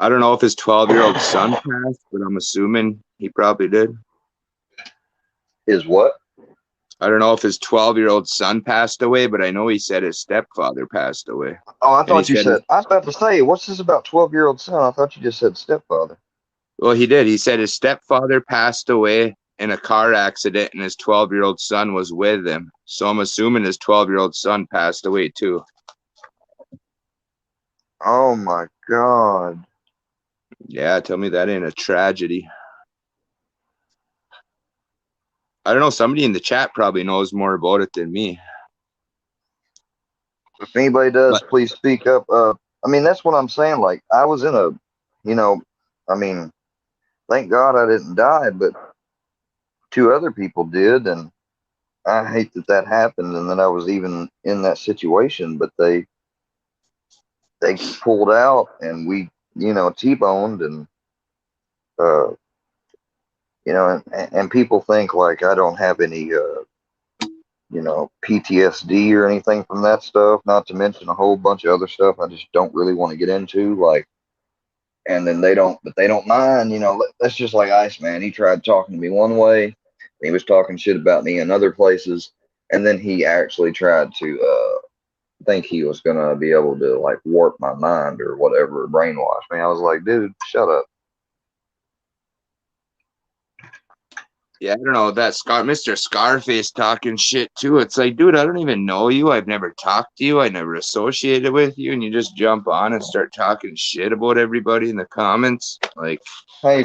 I don't know if his 12-year-old son passed, but I'm assuming he probably did. His what? I don't know if his 12-year-old son passed away, but I know he said his stepfather passed away. Oh, I thought you said. I was about to say, what's this about 12-year-old son? I thought you just said stepfather. Well, he did. He said his stepfather passed away in a car accident, and his 12-year-old son was with him. So I'm assuming his 12-year-old son passed away too. Oh my God. Yeah, tell me that ain't a tragedy. I don't know. Somebody in the chat probably knows more about it than me. If anybody does, please speak up. I mean, that's what I'm saying. Like, I was in a, you know, I mean, thank God I didn't die, but 2 other people did, and I hate that that happened and that I was even in that situation. But they pulled out, and we, you know, T-boned, and you know, and people think like I don't have any, you know, PTSD or anything from that stuff. Not to mention a whole bunch of other stuff I just don't really want to get into. Like, and then they don't mind. You know, that's just like Iceman. He tried talking to me one way, he was talking shit about me in other places, and then he actually tried to think he was gonna be able to like warp my mind or whatever, brainwash me. I was like, dude, shut up. Yeah, I don't know, that Mr. Scarface talking shit too. It's like, dude, I don't even know you. I've never talked to you. I never associated with you, and you just jump on and start talking shit about everybody in the comments. Like, hey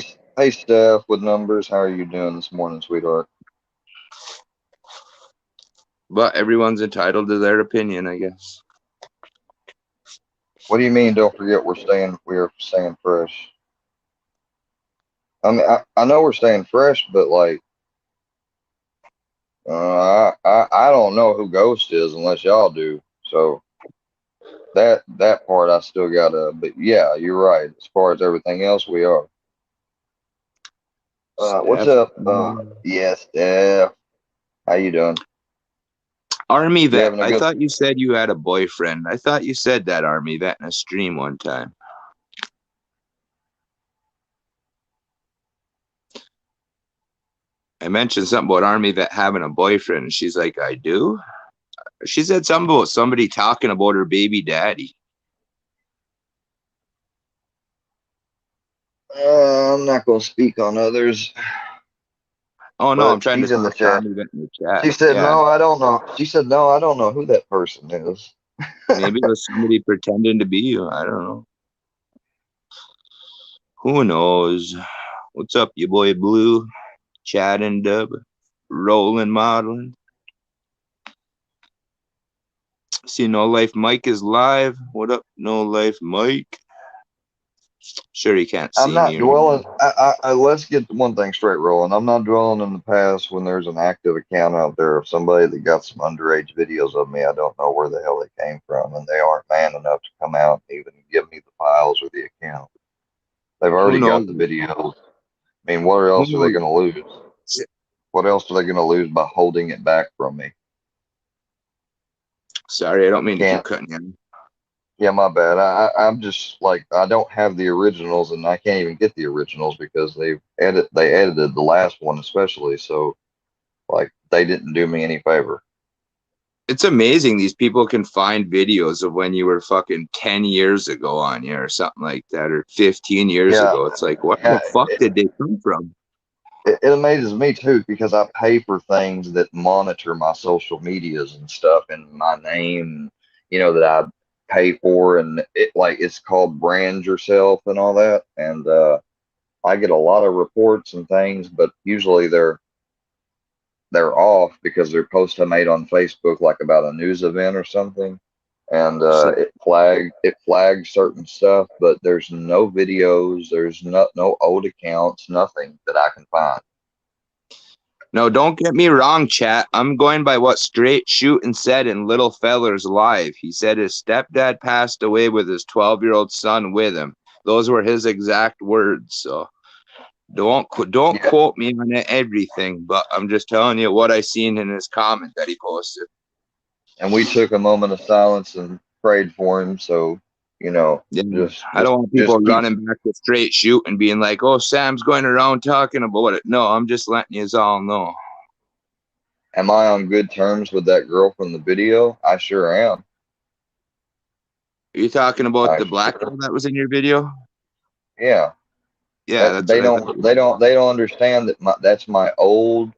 Steph with numbers, how are you doing this morning, sweetheart? But everyone's entitled to their opinion, I guess. What do you mean? Don't forget we're staying fresh. I mean, I know we're staying fresh, but like, I don't know who Ghost is unless y'all do. So that part I still gotta. But yeah, you're right. As far as everything else, we are. What's up? Yes, Steph. How you doing? Army Vet, I thought you said you had a boyfriend. I thought you said that, Army Vet, in a stream one time. I mentioned something about Army Vet having a boyfriend, and she's like, I do? She said something about somebody talking about her baby daddy. I'm not going to speak on others. Oh, no, I'm trying to in the chat. She said, no, I don't know. She said, no, I don't know who that person is. Maybe it was somebody pretending to be you. I don't know. Who knows? What's up, you boy Blue? Chad and Dub. Rolling modeling. See, No Life Mike is live. What up, No Life Mike? Sure, he can't see me. I'm not dwelling. Let's get one thing straight, rolling. I'm not dwelling in the past when there's an active account out there of somebody that got some underage videos of me. I don't know where the hell they came from, and they aren't man enough to come out and even give me the files or the account. They've already got the videos. I mean, what else are they going to lose? What else are they going to lose by holding it back from me? Sorry, I don't mean to keep cutting you. Yeah, my bad. I'm just like, I don't have the originals, and I can't even get the originals because they edited the last one especially. So, like, they didn't do me any favor. It's amazing these people can find videos of when you were fucking 10 years ago on you or something like that, or 15 years ago. It's like, what the fuck did they come from? It amazes me too, because I pay for things that monitor my social medias and stuff, and my name, you know, that I pay for, and it's called Brand Yourself and all that. And I get a lot of reports and things, but usually they're off because they're posts I made on Facebook, like about a news event or something, and it flags certain stuff, but there's no videos, there's no old accounts, nothing that I can find. No, don't get me wrong, chat. I'm going by what Straight Shooting said in Little Fellers Live. He said his stepdad passed away with his 12-year-old son with him. Those were his exact words. So don't quote me on everything, but I'm just telling you what I seen in his comment that he posted. and we took a moment of silence and prayed for him. So, you know, I don't want people running back to straight shoot and being like, "Oh, Sam's going around talking about it." No, I'm just letting you all know. Am I on good terms with that girl from the video? I sure am. Are you talking about the black girl that was in your video? Yeah. Yeah, they don't understand that that's my old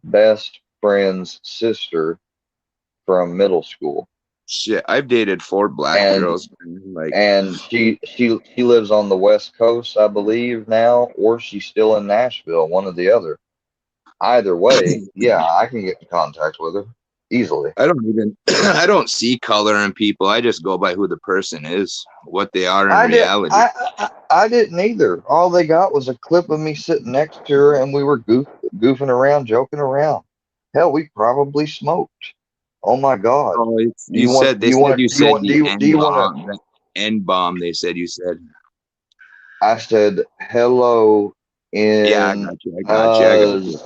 best friend's sister from middle school. Shit, I've dated 4 black girls. And she lives on the West Coast, I believe now, or she's still in Nashville, one or the other. Either way, yeah, I can get in contact with her easily. I don't see color in people. I just go by who the person is, what they are in reality. I didn't either. All they got was a clip of me sitting next to her, and we were goofing around, joking around. Hell, we probably smoked. Oh my God! Oh, you said the N-bomb. They said you said. I said hello in. Yeah, I got you.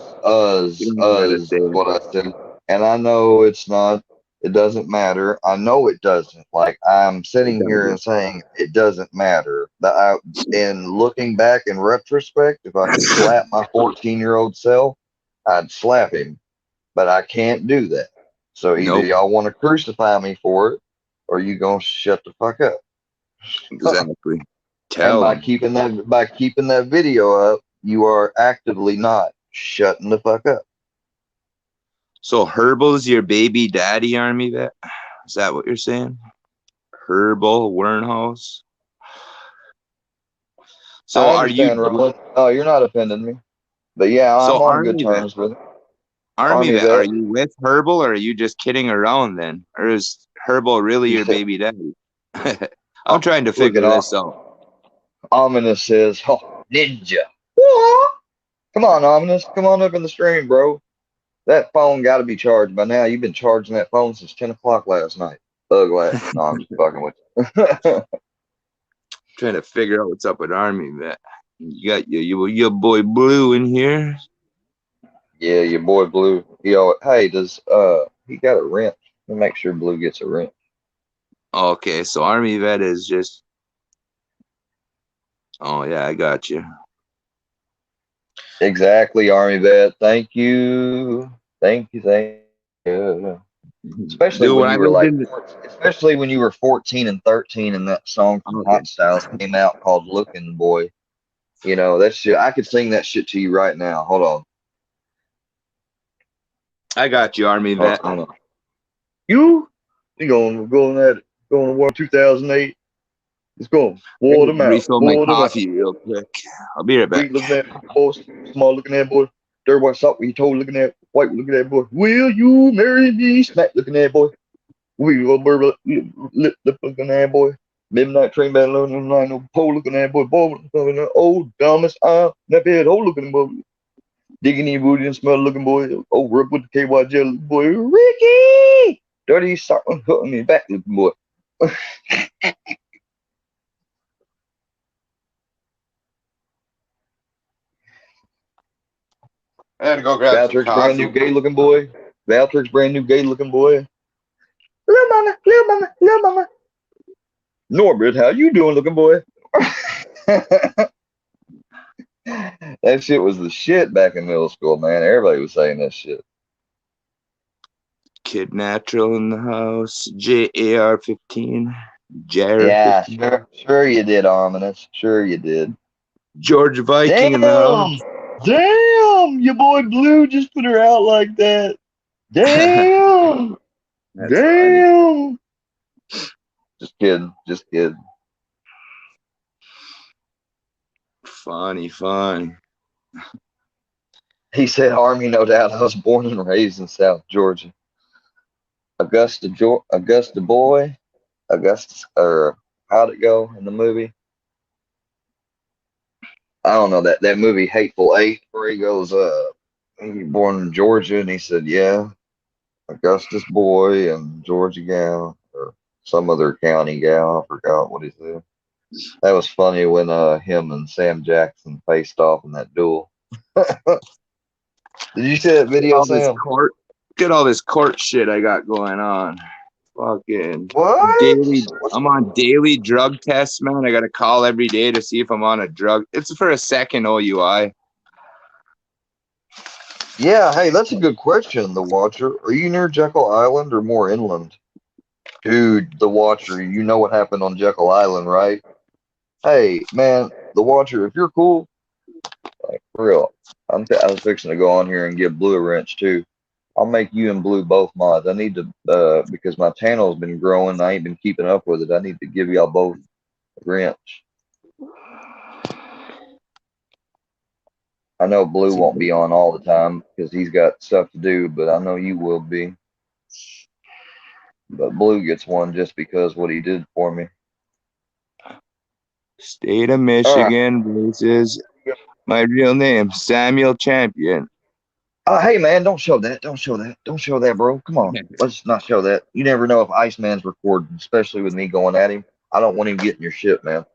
What I said. And I know it's not, it doesn't matter. I know it doesn't. Like, I'm sitting here and saying it doesn't matter. And looking back in retrospect, if I could slap my 14-year-old self, I'd slap him. But I can't do that. So either y'all want to crucify me for it, or you gonna shut the fuck up. Exactly. And by keeping that video up, you are actively not shutting the fuck up. So Herbal's your baby daddy, Army vet? Is that what you're saying? Herbal Wernhouse? So are you? Oh, you're not offending me. But yeah, I'm on good terms with it. Army vet, are you with Herbal, or are you just kidding around then? Or is Herbal really your baby daddy? I'm trying to figure this out. Ominous says, "Oh, ninja. Come on, Ominous. Come on up in the stream, bro. That phone got to be charged by now. You've been charging that phone since 10 o'clock last night. Ugly. No, I'm just fucking with you." Trying to figure out what's up with Army vet. You got your boy Blue in here. Yeah, your boy Blue. Hey, does he got a wrench? Let me make sure Blue gets a wrench. Okay, so Army vet is just. Oh yeah, I got you. Exactly, Army vet. Thank you. Especially when you were especially when you were 14 and 13, and that song from Hot Styles came out called "Looking Boy." You know that shit. I could sing that shit to you right now. Hold on. I got you, Army vet. You going to war 2008? Let's go. War them out. Refill my coffee real quick. I'll be right back. Looking at boy, small looking at boy. Dirty boy, soft he told looking at white looking at boy. Will you marry me? Smack looking at boy. We will burble lip looking at boy. Midnight train battle on line no pole looking at boy. Boy looking at old dumbest that bad hole looking boy. Digging in booty and smell looking boy. Over up with the KY gel looking boy. Ricky! Dirty sock hooking me back looking boy. I had to go grab Valtrix brand new gay looking boy. Valtrix brand new gay looking boy. Little mama, little mama, little mama. Norbert, how you doing looking boy? That shit was the shit back in middle school, man. Everybody was saying that shit. Kid Natural in the house. JAR15. Yeah, sure you did, Ominous. Sure you did. George Viking in the house. Damn, your boy Blue just put her out like that. Damn. Damn. Funny. Just kidding. Funny. He said, Army, no doubt. I was born and raised in South Georgia. Augusta boy. Augustus, or how'd it go in the movie? I don't know, that movie Hateful Eight, where he goes, he was born in Georgia, and he said, yeah, Augustus boy and Georgia gal, or some other county gal, I forgot what he said. That was funny when him and Sam Jackson faced off in that duel. Did you see that video, Sam? Look at all this court shit I got going on. Fucking what? I'm on daily drug tests, man. I got to call every day to see if I'm on a drug. It's for a second OUI. Yeah, hey, that's a good question, The Watcher. Are you near Jekyll Island or more inland? Dude, The Watcher, you know what happened on Jekyll Island, right? Hey, man, The Watcher, if you're cool, like, for real, I was fixing to go on here and give Blue a wrench, too. I'll make you and Blue both mods. I need to, because my channel's been growing. I ain't been keeping up with it. I need to give y'all both a wrench. I know Blue won't be on all the time because he's got stuff to do, but I know you will be. But Blue gets one just because what he did for me. State of Michigan versus my real name, Samuel Champion. Hey, man, don't show that. Don't show that. Don't show that, bro. Come on. Let's not show that. You never know if Iceman's recording, especially with me going at him. I don't want him getting your shit, man.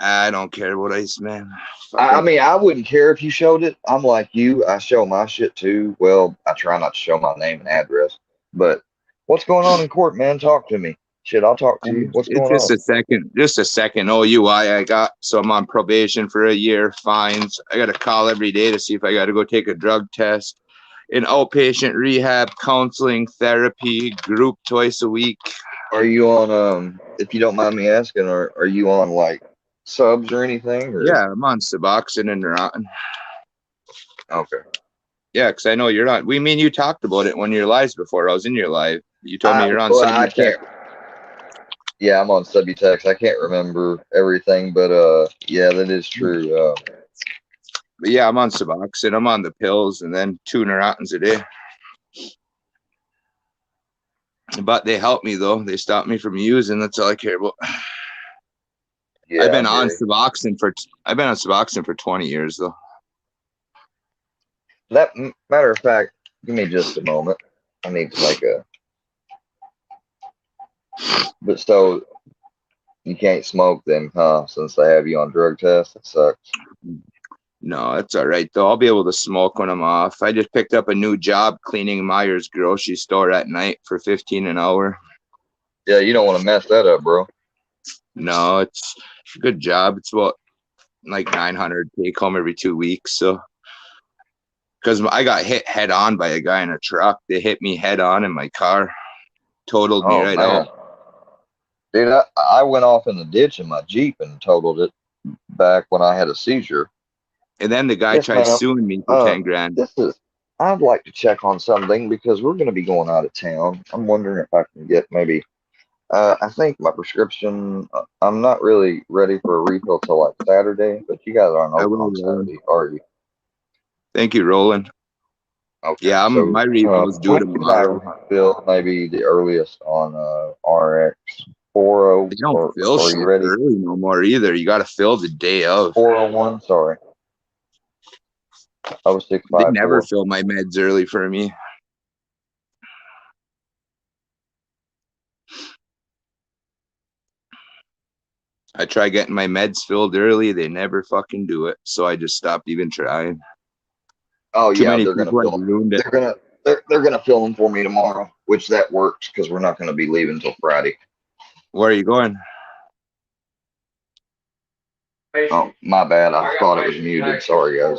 I don't care about Iceman. I mean, I wouldn't care if you showed it. I'm like you. I show my shit, too. Well, I try not to show my name and address. But what's going on in court, man? Talk to me. Shit, I'll talk to you. What's going on? Just a second OUI I got. So I'm on probation for a year, fines. I got to call every day to see if I got to go take a drug test. In outpatient rehab, counseling, therapy, group twice a week. Are you on, if you don't mind me asking, are you on like subs or anything? Or? Yeah, I'm on Suboxone and Neurontin. Okay. Yeah, because I know you're on. We mean you talked about it when your lives before. I was in your live. You told me you're on Subutex. Yeah, I'm on Subutex. I can't remember everything, but yeah, that is true. But yeah, I'm on Suboxone. I'm on the pills and then 2 Neurotins a day. But they help me though. They stop me from using. That's all I care about. Yeah, I've been on Suboxone for 20 years though. That matter of fact, give me just a moment. I need to make a. But so you can't smoke then, huh? Since they have you on drug tests, that sucks. No, it's all right though. I'll be able to smoke when I'm off. I just picked up a new job cleaning Myers grocery store at night for $15 an hour. Yeah, you don't want to mess that up, bro. No, it's a good job. It's about like $900 take home every 2 weeks. So, because I got hit head on by a guy in a truck. They hit me head on in my car, totaled me right out. Dude, I went off in the ditch in my Jeep and totaled it back when I had a seizure. And then the guy tried suing me for 10 grand. I'd like to check on something because we're going to be going out of town. I'm wondering if I can get maybe. I think my prescription. I'm not really ready for a refill till like Saturday, but you guys aren't open on Saturday, are you? Thank you, Roland. Okay. Yeah, my refill is due tomorrow. Fill maybe the earliest on RX 40. They don't fill shit early no more either. You got to fill the day of. 401. Sorry. I was 6'5". They never fill my meds early for me. I try getting my meds filled early. They never fucking do it. So I just stopped even trying. Oh yeah, they're gonna fill them. They're gonna fill them for me tomorrow, which that works because we're not gonna be leaving until Friday. Where are you going? Oh, my bad. I thought it was muted. Sorry, guys.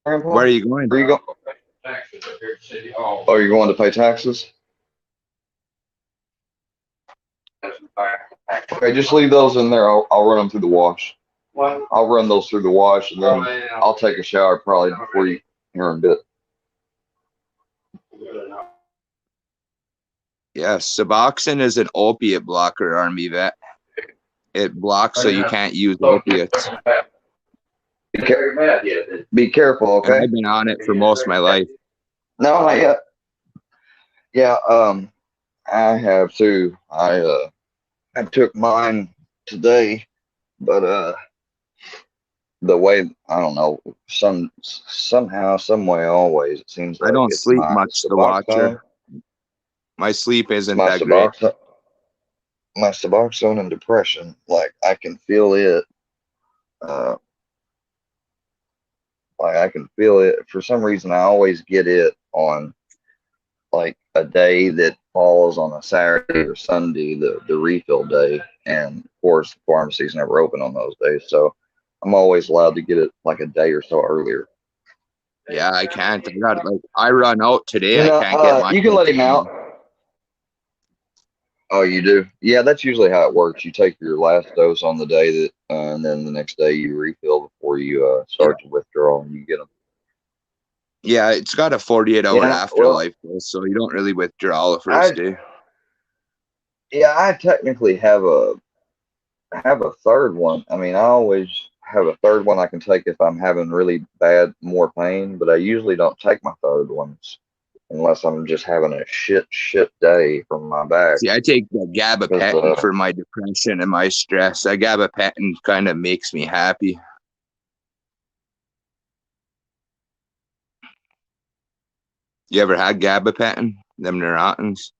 Where are you going? Where you going? Oh, you're going to pay taxes? Okay, just leave those in there. I'll run them through the wash. I'll run those through the wash, and then I'll take a shower probably before you here in a bit. Yeah, Suboxone is an opiate blocker, Army vet. It blocks so you can't use opiates. Be careful, okay? And I've been on it for most of my life. No, not yet. Yeah, I have too. I took mine today, but the way I don't know, somehow, some way, always it seems like I don't sleep much. The Watcher. My sleep isn't that great. My Suboxone and depression, like I can feel it. Like I can feel it. For some reason, I always get it on like a day that falls on a Saturday or Sunday, the refill day, and of course the pharmacy's never open on those days, so I'm always allowed to get it like a day or so earlier. Yeah, I can't. I run out today. I can't get mine. You can let him out. Oh, you do? Yeah, that's usually how it works. You take your last dose on the day that, and then the next day you refill before you start to withdraw, and you get them. Yeah, it's got a 48-hour afterlife, so you don't really withdraw the first day. Yeah, I technically have a third one. I mean, I always have a third one I can take if I'm having really more pain, but I usually don't take my third ones unless I'm just having a shit day from my back. See, I take the gabapentin for my depression and my stress. That gabapentin kind of makes me happy. You ever had gabapentin? Them Neurotins?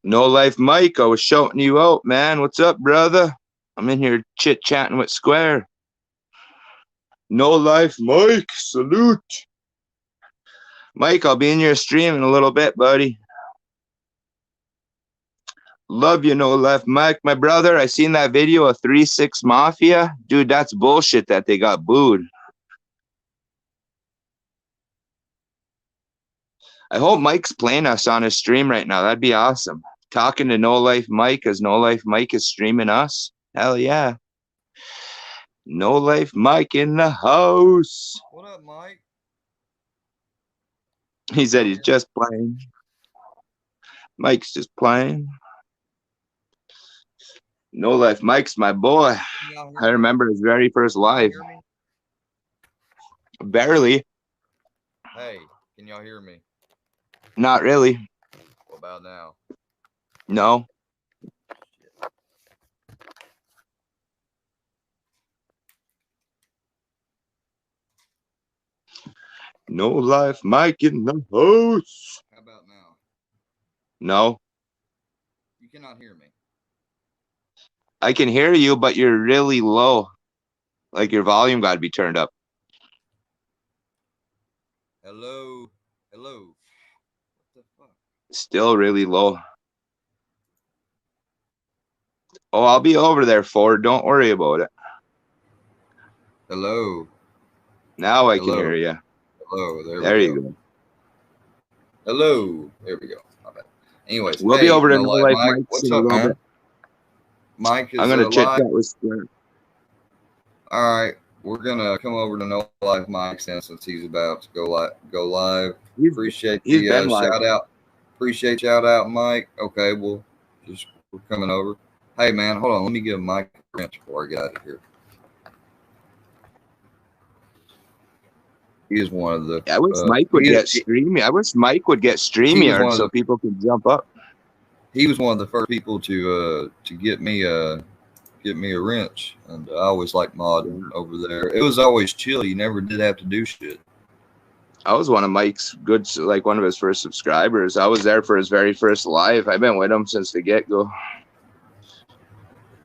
No Life Mike, I was shouting you out, man. What's up, brother? I'm in here chit-chatting with Square. No Life Mike, salute. Mike, I'll be in your stream in a little bit, buddy. Love you, No Life Mike. My brother, I seen that video of 3-6 Mafia. Dude, that's bullshit that they got booed. I hope Mike's playing us on his stream right now. That'd be awesome. Talking to No Life Mike as No Life Mike is streaming us. Hell yeah. No Life Mike in the house. What up, Mike? He said he's just playing. Mike's just playing. No Life Mike's my boy. I remember his very first live. Barely. Hey, can y'all hear me? Not really. What about now? No. No Life Mike in the house. How about now? No. You cannot hear me. I can hear you, but you're really low. Like your volume got to be turned up. Hello. Hello. What the fuck? Still really low. Oh, I'll be over there, Ford. Don't worry about it. Hello. Now I can hear you. Hello. There you go. Hello. There we go. My bad. Anyways, we'll be over to No Life Mike. What's up, man? Mike is I'm gonna chit chat with Square. All right, we're gonna come over to No Life Mike since he's about to go live. Appreciate the shout out. Appreciate shout out, Mike. Okay, we're coming over. Hey man, hold on. Let me give Mike a wrench before I get out of here. He is one of the. I wish Mike would get streamy. I wish Mike would get StreamYard so people could jump up. He was one of the first people to get me a wrench, and I always liked modding over there. It was always chill. You never did have to do shit. I was one of Mike's one of his first subscribers. I was there for his very first live. I've been with him since the get-go.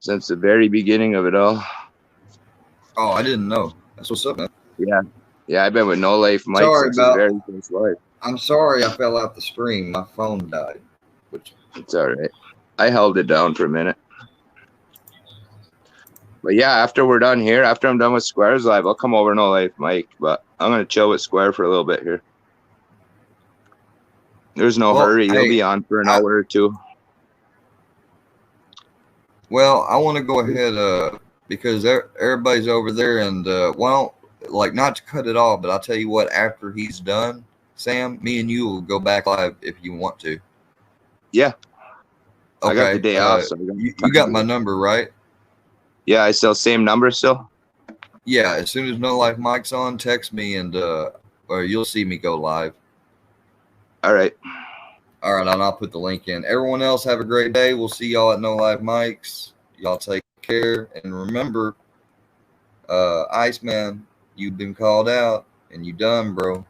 Since the very beginning of it all. Oh, I didn't know. That's what's up, man. Yeah, I've been with No Life Mike since his very first live. I'm sorry I fell out the stream. My phone died. It's all right. I held it down for a minute. But yeah, after we're done here, after I'm done with Square's live, I'll come over No Life Mike. But I'm going to chill with Square for a little bit here. There's no hurry. You'll be on for an hour or two. Well, I want to go ahead because everybody's over there, and not to cut it off, but I'll tell you what, after he's done, Sam, me and you will go back live if you want to. Yeah. Okay. I got the day off. So you got my number, right? Yeah, I still same number still. Yeah, as soon as No Life Mike's on, text me and or you'll see me go live. All right. All right, and I'll put the link in. Everyone else have a great day. We'll see y'all at No Life Mike's. Y'all take care. And remember, Iceman, you've been called out and you done, bro.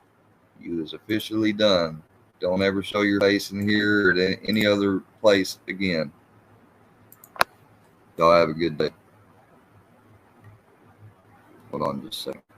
You is officially done. Don't ever show your face in here or at any other place again. Y'all have a good day. Hold on just a second.